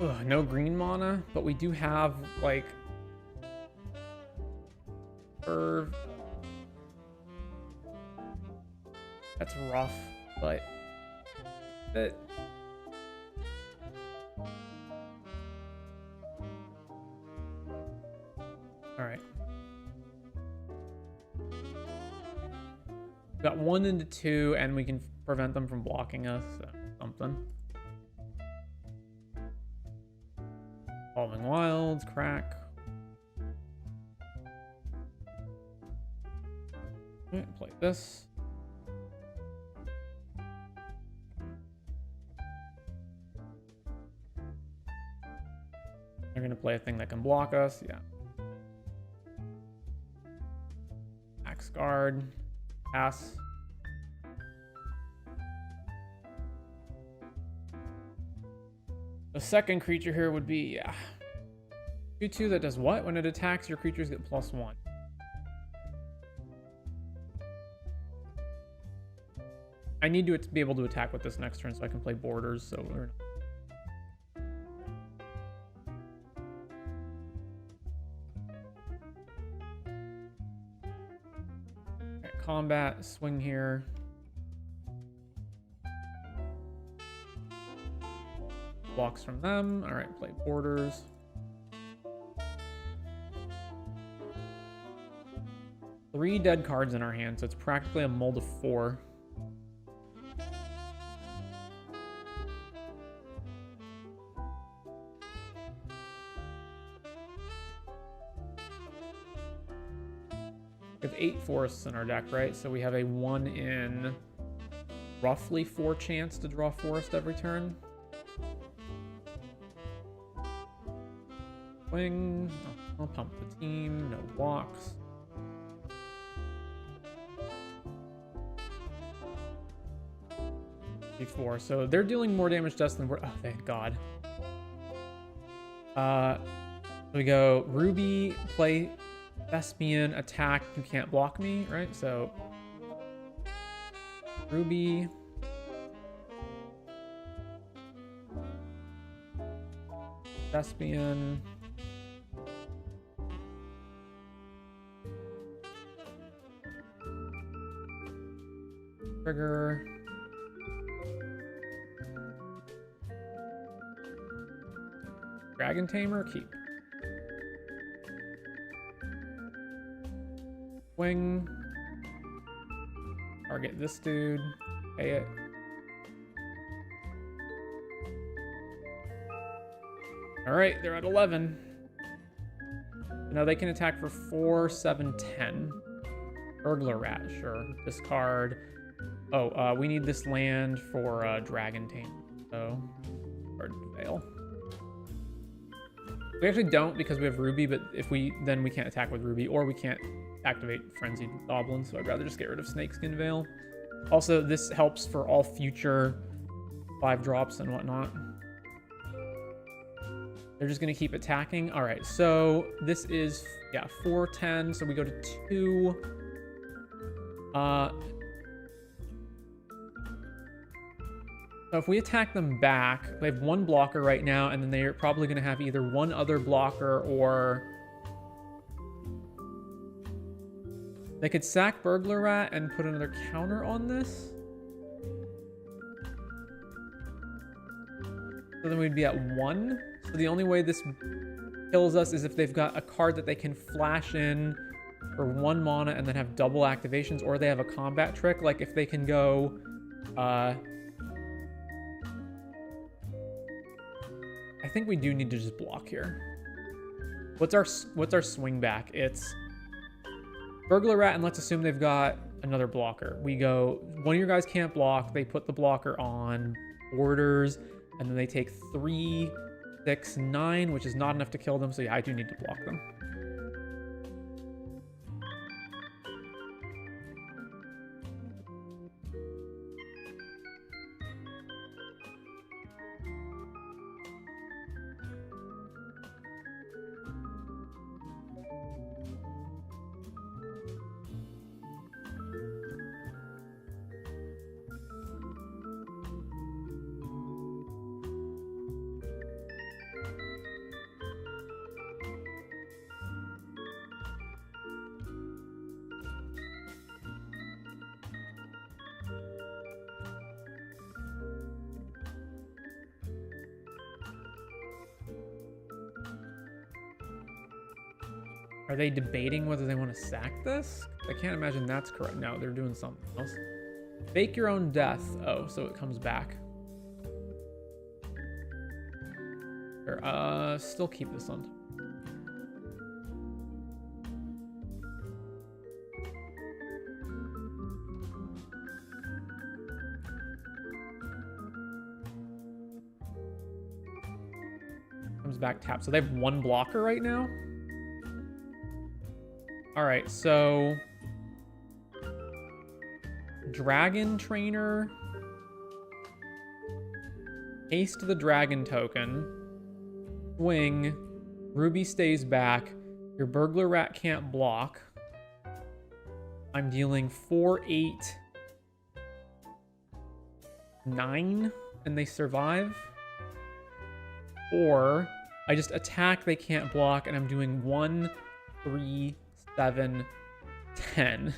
Ugh, no green mana, but we do have, like, curve. That's rough, but it. All right. Got 1 into 2, and we can prevent them from blocking us. So something. Evolving Wilds, crack. Okay, play this. They're gonna play a thing that can block us, yeah. Axe guard, pass. The second creature here would be, yeah. 2/2 that does what? When it attacks, your creatures get +1. I need to be able to attack with this next turn so I can play borders. So we're... Okay, combat, swing here. Blocks from them. All right, play borders. Three dead cards in our hand, so it's practically a mold of 4. We have 8 forests in our deck, right? So we have a 1 in roughly 4 chance to draw forest every turn. Swing. I'll pump the team. No blocks. D4. So they're dealing more damage to us than we're... Oh, thank God. We go Ruby, play Thespian, attack, you can't block me, right? So Ruby. Thespian. Trigger. Dragon Tamer, keep. Swing. Target this dude. Pay it. Alright, they're at 11. Now they can attack for 4, 7, 10. Burglar Rat, sure. Discard. Oh, we need this land for Dragon Tamer. So, hard to fail. We actually don't because we have Ruby, but if we then we can't attack with Ruby, or we can't activate Frenzied Goblin, so I'd rather just get rid of Snakeskin Veil. Also, this helps for all future 5 drops and whatnot. They're just going to keep attacking. All right, so this is, yeah, 4, 10, so we go to 2. So if we attack them back, they have 1 blocker right now, and then they're probably going to have either 1 other blocker or... They could sack Burglar Rat and put another counter on this. So then we'd be at 1. So the only way this kills us is if they've got a card that they can flash in for 1 mana and then have double activations, or they have a combat trick. Like if they can go... I think we do need to just block here. What's our swing back? It's Burglar Rat, and let's assume they've got another blocker. We go, one of your guys can't block. They put the blocker on borders, and then they take 3, 6, 9, which is not enough to kill them. So yeah, I do need to block them. Are they debating whether they want to sack this? I can't imagine that's correct. No, they're doing something else. Fake your own death. Oh, so it comes back. Sure, still keep this on. Comes back tap. So they have 1 blocker right now. All right, so Dragon Trainer, haste the dragon token, swing, Ruby stays back, your Burglar Rat can't block. I'm dealing 4, 8, 9 and they survive. Or I just attack, they can't block, and I'm doing 1, 3, 7, 10.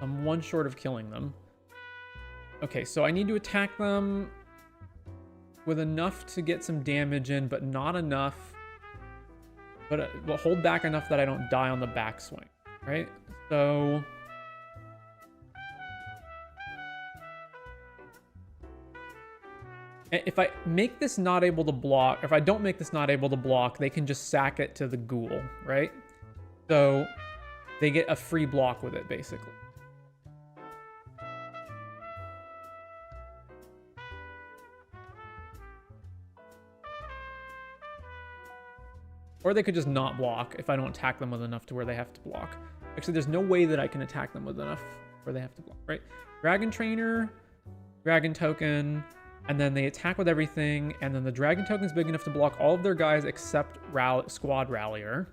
I'm 1 short of killing them. Okay, so I need to attack them with enough to get some damage in, but not enough. But hold back enough that I don't die on the backswing, right? So if I make this not able to block, if I don't make this not able to block, they can just sack it to the ghoul, right? So they get a free block with it, basically. Or they could just not block if I don't attack them with enough to where they have to block. Actually, there's no way that I can attack them with enough where they have to block, right? Dragon Trainer, Dragon Token, and then they attack with everything, and then the Dragon Token is big enough to block all of their guys except Squad Rallier.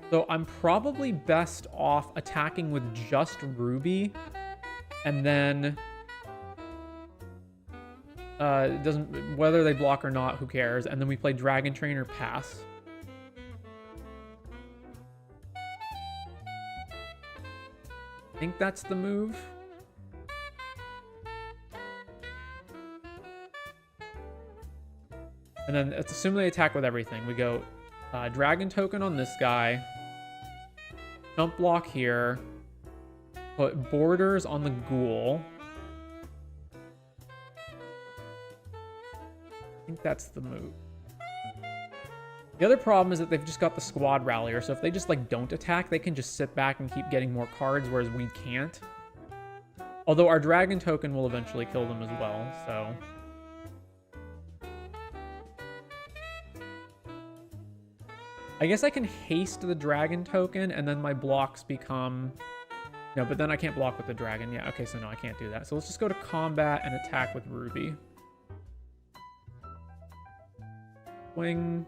So I'm probably best off attacking with just Ruby, and then it doesn't, whether they block or not, who cares? And then we play Dragon Trainer pass. I think that's the move. And then let's assume they attack with everything. We go Dragon Token on this guy. Jump block here. Put borders on the ghoul. I think that's the move. The other problem is that they've just got the Squad Rallier, so if they just like don't attack, they can just sit back and keep getting more cards, whereas we can't. Although our Dragon Token will eventually kill them as well, so. I guess I can haste the Dragon Token, and then my blocks become... No, but then I can't block with the dragon. Yeah, okay, so no, I can't do that. So let's just go to combat and attack with Ruby. Swing.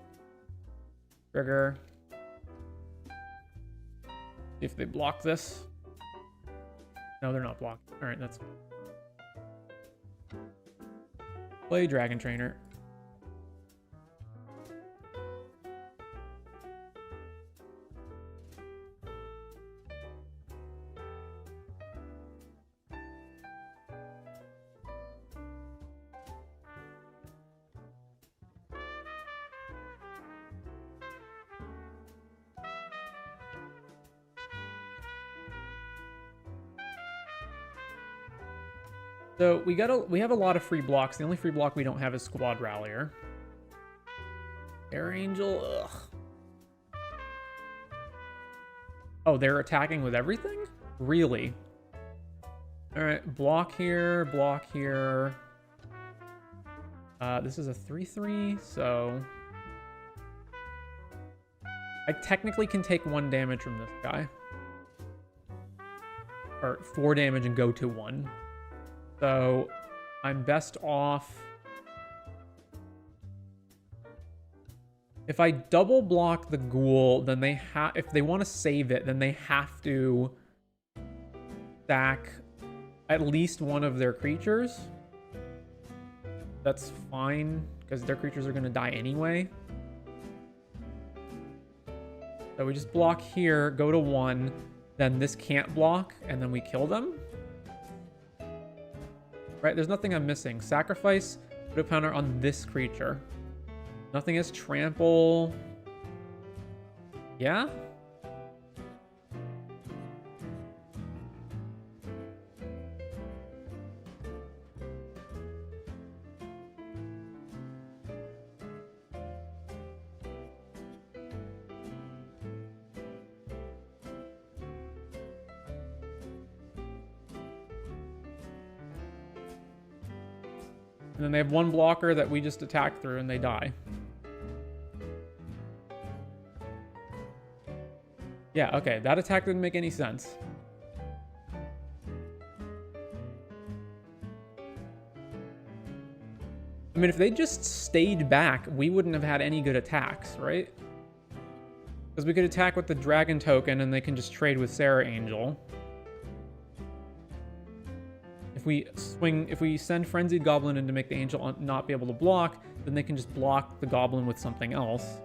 Trigger. See if they block this. No, they're not blocked. All right, that's... Play Dragon Trainer. So we have a lot of free blocks. The only free block we don't have is Squad Rallier. Air Angel, ugh. Oh, they're attacking with everything? Really? All right, block here, block here. This is a 3/3, so I technically can take 1 damage from this guy. Or 4 damage and go to 1. So I'm best off if I double block the ghoul, then they have, if they want to save it, then they have to stack at least one of their creatures. That's fine because their creatures are going to die anyway. So we just block here, go to 1, then this can't block, and then we kill them. Right, there's nothing I'm missing. Sacrifice, put a counter on this creature. Nothing is trample. Yeah? And then they have 1 blocker that we just attack through and they die. Yeah, okay, that attack didn't make any sense. I mean, if they just stayed back, we wouldn't have had any good attacks, right? Because we could attack with the dragon token and they can just trade with Sarah Angel. If we send Frenzied Goblin in to make the Angel not be able to block, then they can just block the Goblin with something else.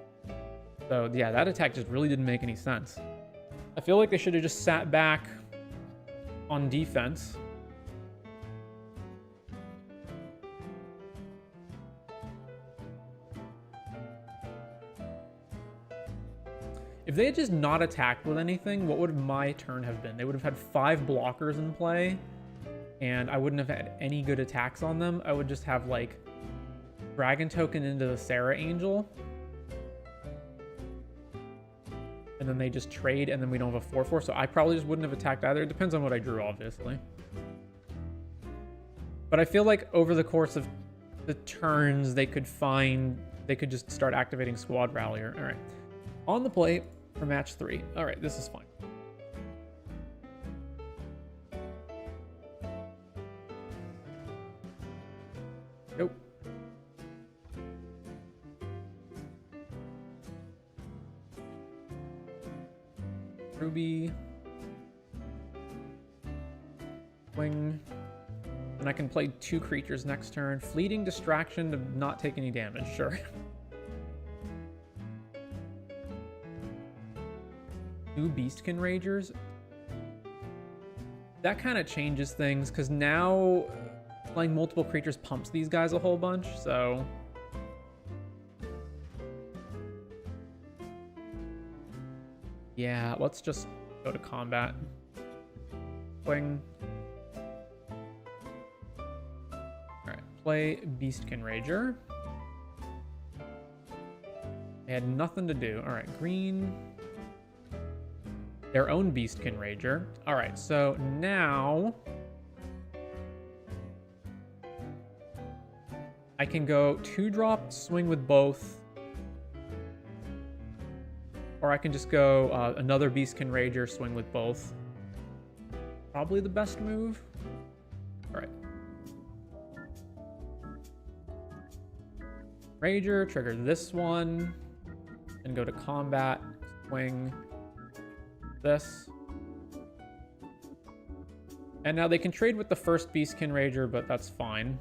So yeah, that attack just really didn't make any sense. I feel like they should have just sat back on defense. If they had just not attacked with anything, what would my turn have been? They would have had 5 blockers in play, and I wouldn't have had any good attacks on them. I would just have, like, Dragon Token into the Sarah Angel. And then they just trade, and then we don't have a 4/4, so I probably just wouldn't have attacked either. It depends on what I drew, obviously. But I feel like over the course of the turns, they could just start activating Squad Rallier. All right. On the plate for match 3. All right, this is fine. Nope. Ruby. Wing. And I can play 2 creatures next turn. Fleeting Distraction to not take any damage, sure. 2 Beastkin Ragers. That kind of changes things, because now playing multiple creatures pumps these guys a whole bunch, so... yeah, let's just go to combat. Swing. Alright, play Beastkin Rager. They had nothing to do. Alright, green... their own Beastkin Rager. All right, so now I can go 2-drop, swing with both, or I can just go another Beastkin Rager, swing with both. Probably the best move. All right. Rager, trigger this one, and go to combat, swing this. And now they can trade with the first Beastkin Rager, but that's fine.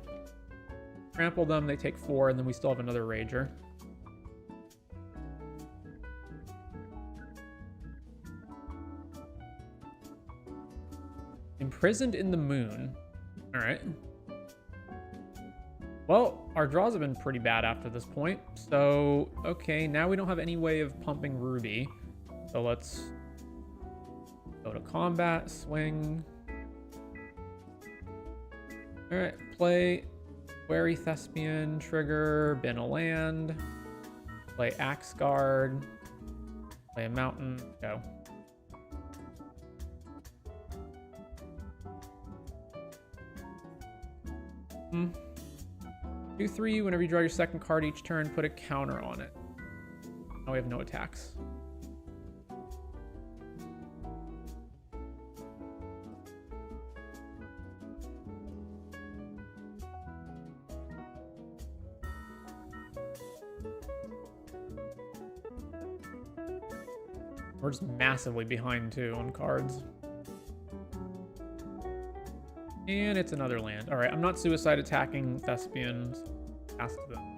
Trample them, they take 4, and then we still have another Rager. Imprisoned in the Moon. Alright. Well, our draws have been pretty bad after this point. So, okay, now we don't have any way of pumping Ruby. So let's go to combat, swing. Alright, play Wary Thespian, trigger, bin a land, play Axe Guard, play a mountain, go. Hmm. 2/3, whenever you draw your second card each turn, put a counter on it. Now we have no attacks. We're just massively behind, too, on cards. And it's another land. All right, I'm not suicide attacking Thespians. Past them.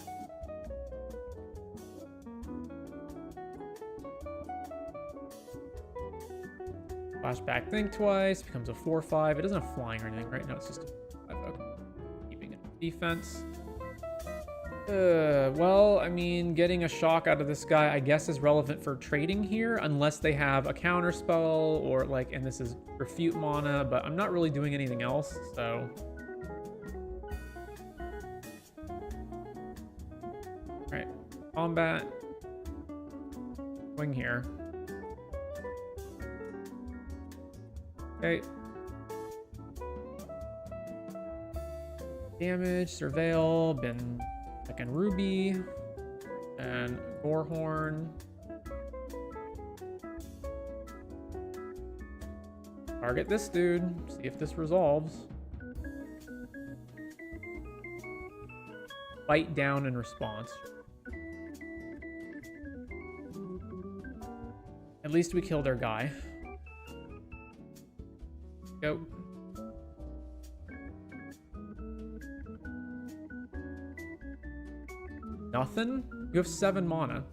Flashback, think twice. Becomes a 4/5. It doesn't have flying or anything, right? No, it's just a 5. Okay. Keeping it defense. Well, I mean, getting a shock out of this guy, I guess, is relevant for trading here, unless they have a counter spell or like, and this is refute mana, but I'm not really doing anything else, so. All right, combat. Swing here. Okay. Damage, surveil, bin. Second Ruby, and Gorehorn. Target this dude, see if this resolves. Bite down in response. At least we killed our guy. Go. Nothing? You have 7 mana.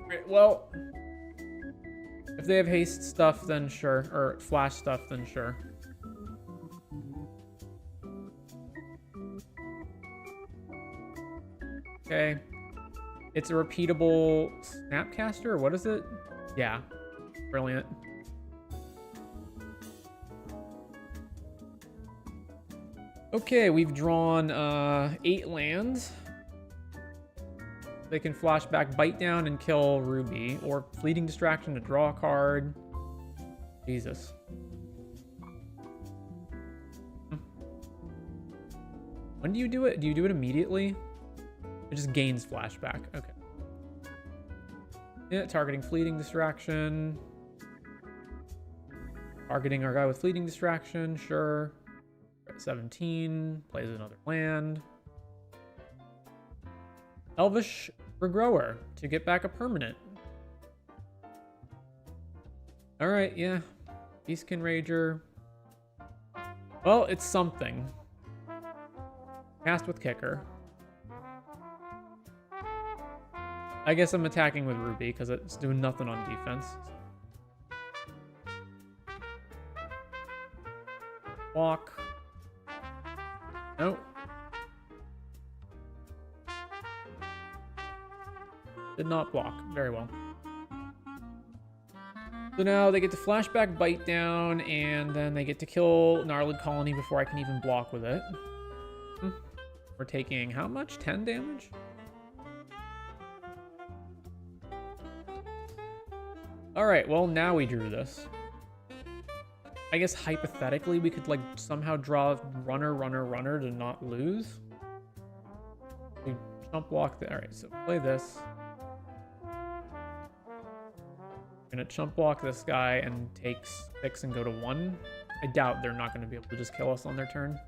Right, well, if they have haste stuff, then sure. Or flash stuff, then sure. Okay. It's a repeatable Snapcaster? What is it? Yeah. Brilliant. Okay, we've drawn 8 lands. They can flash back, bite down, and kill Ruby, or fleeting distraction to draw a card. Jesus. When do you do it? Do you do it immediately? It just gains flashback. Okay. Yeah, targeting fleeting distraction. Targeting our guy with fleeting distraction, sure. 17, plays another land. Elvish Regrower to get back a permanent. Alright, yeah. Beastkin Rager. Well, it's something. Cast with Kicker. I guess I'm attacking with Ruby because it's doing nothing on defense. Walk. Nope. Did not block. Very well. So now they get to flashback, bite down, and then they get to kill Gnarled Colony before I can even block with it. We're taking how much? 10 damage? Alright, well, now we drew this. I guess hypothetically we could like somehow draw runner to not lose. We jump block there. Alright, so play this. I'm gonna chump block this guy and take 6 and go to 1. I doubt they're not gonna be able to just kill us on their turn.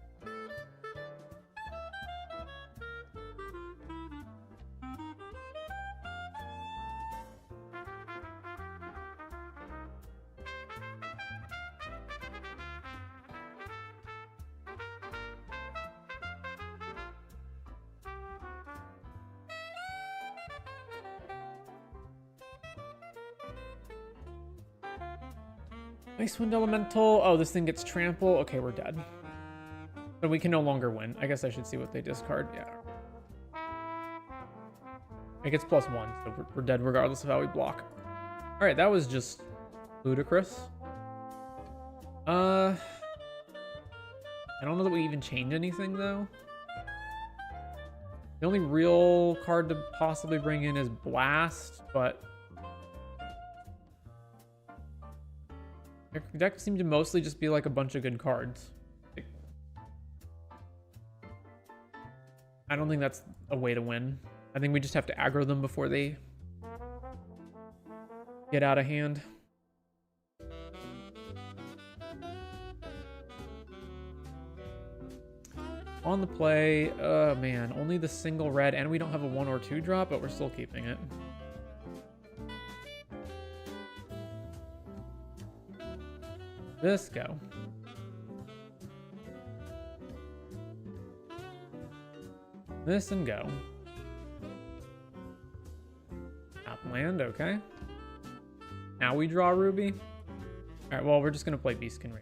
Icewind Elemental. Oh, this thing gets trample. Okay, we're dead. But we can no longer win. I guess I should see what they discard. Yeah. It gets +1, so we're dead regardless of how we block. Alright, that was just ludicrous. I don't know that we even change anything, though. The only real card to possibly bring in is Blast, but their deck seemed to mostly just be like a bunch of good cards. I don't think that's a way to win. I think we just have to aggro them before they get out of hand. On the play, man, only the single red, and we don't have a 1 or 2 drop, but we're still keeping it. This go. This and go. Tap land, okay. Now we draw Ruby. Alright, well, we're just gonna play Beastkin Ranger.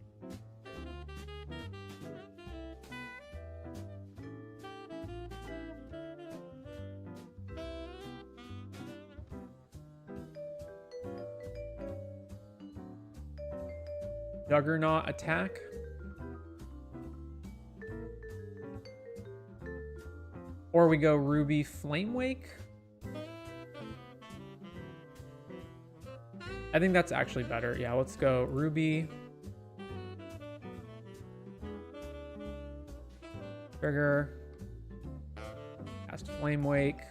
Juggernaut attack. Or we go Ruby Flame Wake. I think that's actually better. Yeah, let's go Ruby. Trigger. Cast Flame Wake.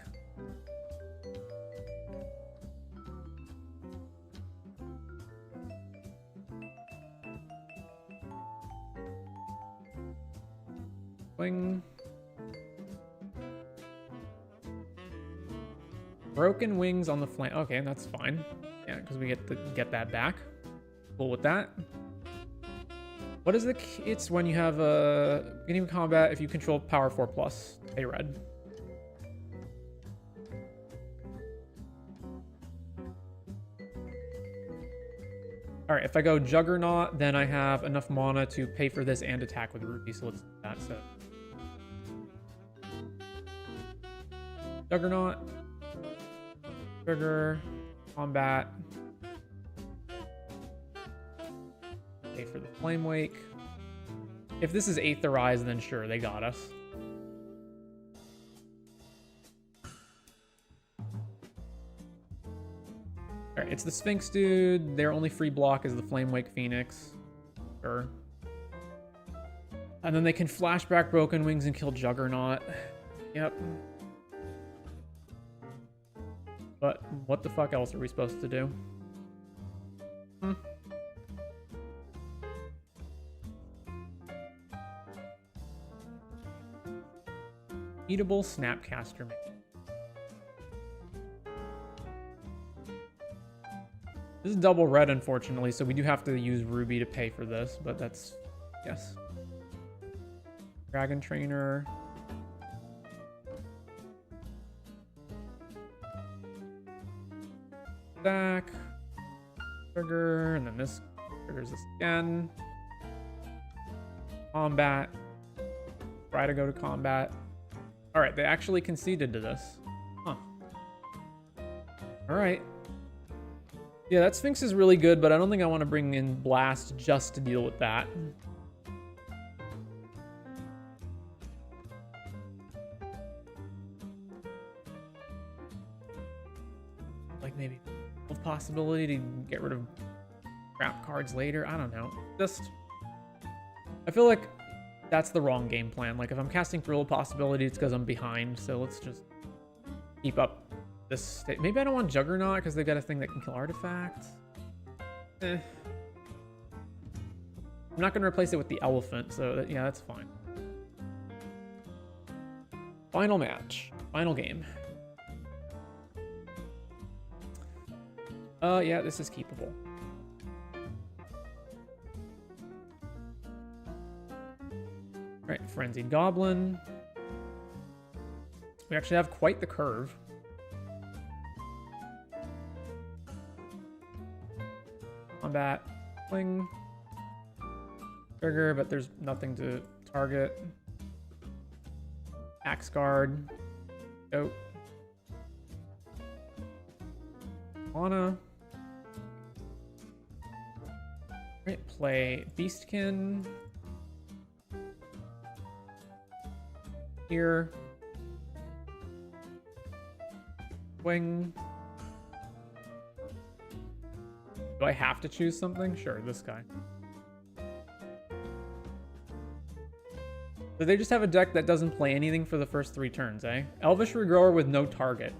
Swing. Broken wings on the flank. Okay, that's fine. Yeah, because we get that back. Cool with that. What is the... It's when you have a... Beginning of combat, if you control power 4+, pay red. Alright, if I go Juggernaut, then I have enough mana to pay for this and attack with Ruby, so let's do that. So Juggernaut. Trigger. Combat. Pay for the Flame Wake. If this is Aetherize, then sure, they got us. Alright, it's the Sphinx dude. Their only free block is the Flame Wake Phoenix. Sure. And then they can flashback Broken Wings and kill Juggernaut. Yep. But what the fuck else are we supposed to do? Eatable Snapcaster. This is double red, unfortunately, so we do have to use Ruby to pay for this, but that's... Yes. Dragon Trainer. Back. Trigger, and then this triggers this again. Combat. Try to go to combat. Alright, they actually conceded to this. Huh. Alright. Yeah, that Sphinx is really good, but I don't think I want to bring in Blast just to deal with that. Like maybe a possibility to get rid of crap cards later. I don't know. Just... I feel like that's the wrong game plan. Like if I'm casting Thrill of Possibility, it's because I'm behind. So let's just keep up this state. Maybe I don't want Juggernaut because they've got a thing that can kill artifacts. I'm not going to replace it with the elephant, so yeah, that's fine. Final match. Final game. Yeah, this is keepable. Alright, Frenzied Goblin. We actually have quite the curve. Combat, fling, trigger, but there's nothing to target. Axe guard, go. Mana. Right, play Beastkin. Here. Wing. Do I have to choose something? Sure, this guy. So they just have a deck that doesn't play anything for the first 3 turns, eh? Elvish Regrower with no target.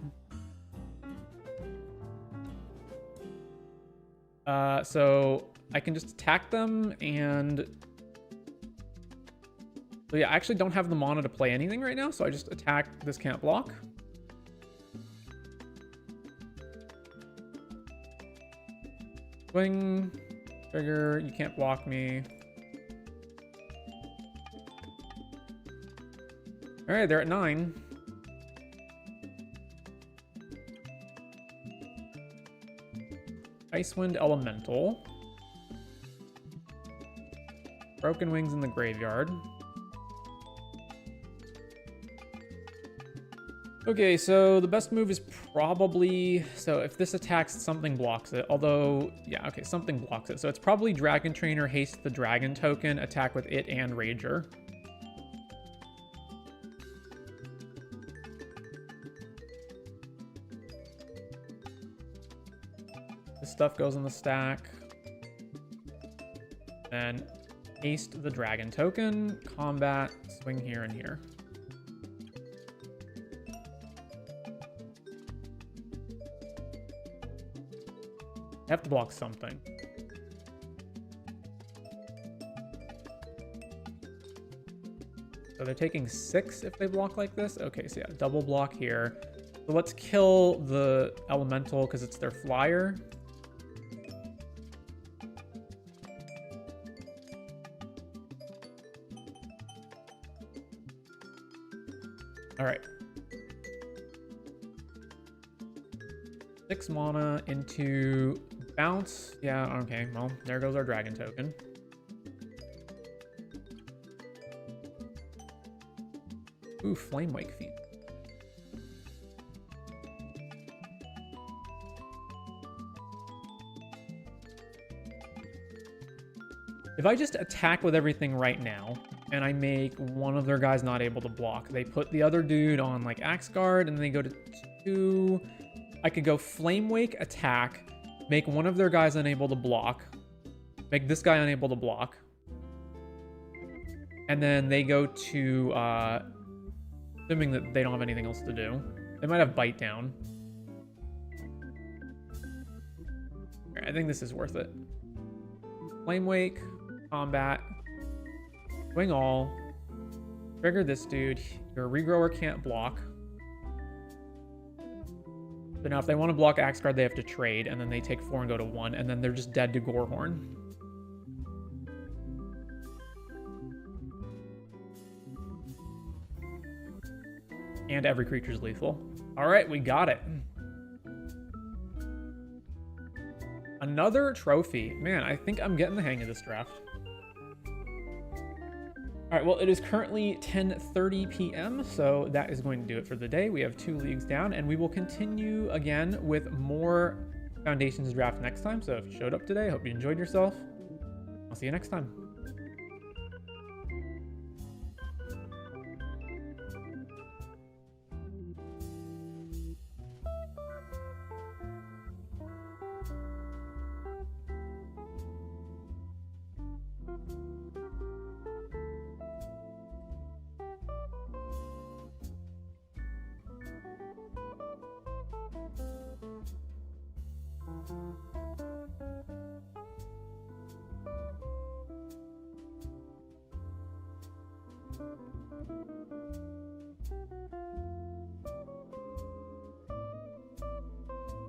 So I can just attack them and... So yeah, I actually don't have the mana to play anything right now, so I just attack this can't block. Swing, trigger, you can't block me. Alright, they're at 9. Icewind Elemental. Broken Wings in the graveyard. Okay, so the best move is probably... So if this attacks, something blocks it. Although, yeah, okay, something blocks it. So it's probably Dragon Trainer, haste the dragon token, attack with it and Rager. This stuff goes in the stack. Then haste the dragon token, combat, swing here and here. I have to block something. So they're taking 6 if they block like this. Okay, so yeah, double block here. So let's kill the elemental because it's their flyer. All right. 6 mana into bounce. Yeah, okay. Well, there goes our dragon token. Ooh, Flame Wake feat. If I just attack with everything right now, and I make one of their guys not able to block, they put the other dude on like Axe Guard, and then they go to 2. I could go Flame Wake, attack, make one of their guys unable to block, make this guy unable to block, and then they go to, assuming that they don't have anything else to do. They might have Bite Down. Right, I think this is worth it. Flame Wake, combat, swing all, trigger this dude. Your regrower can't block. So now if they want to block Axe Guard, they have to trade, and then they take 4 and go to 1, and then they're just dead to Gorehorn. And every creature's lethal. All right, we got it. Another trophy. Man, I think I'm getting the hang of this draft. All right, well, it is currently 10:30 p.m., so that is going to do it for the day. We have 2 leagues down, and we will continue again with more Foundations draft next time. So if you showed up today, I hope you enjoyed yourself. I'll see you next time.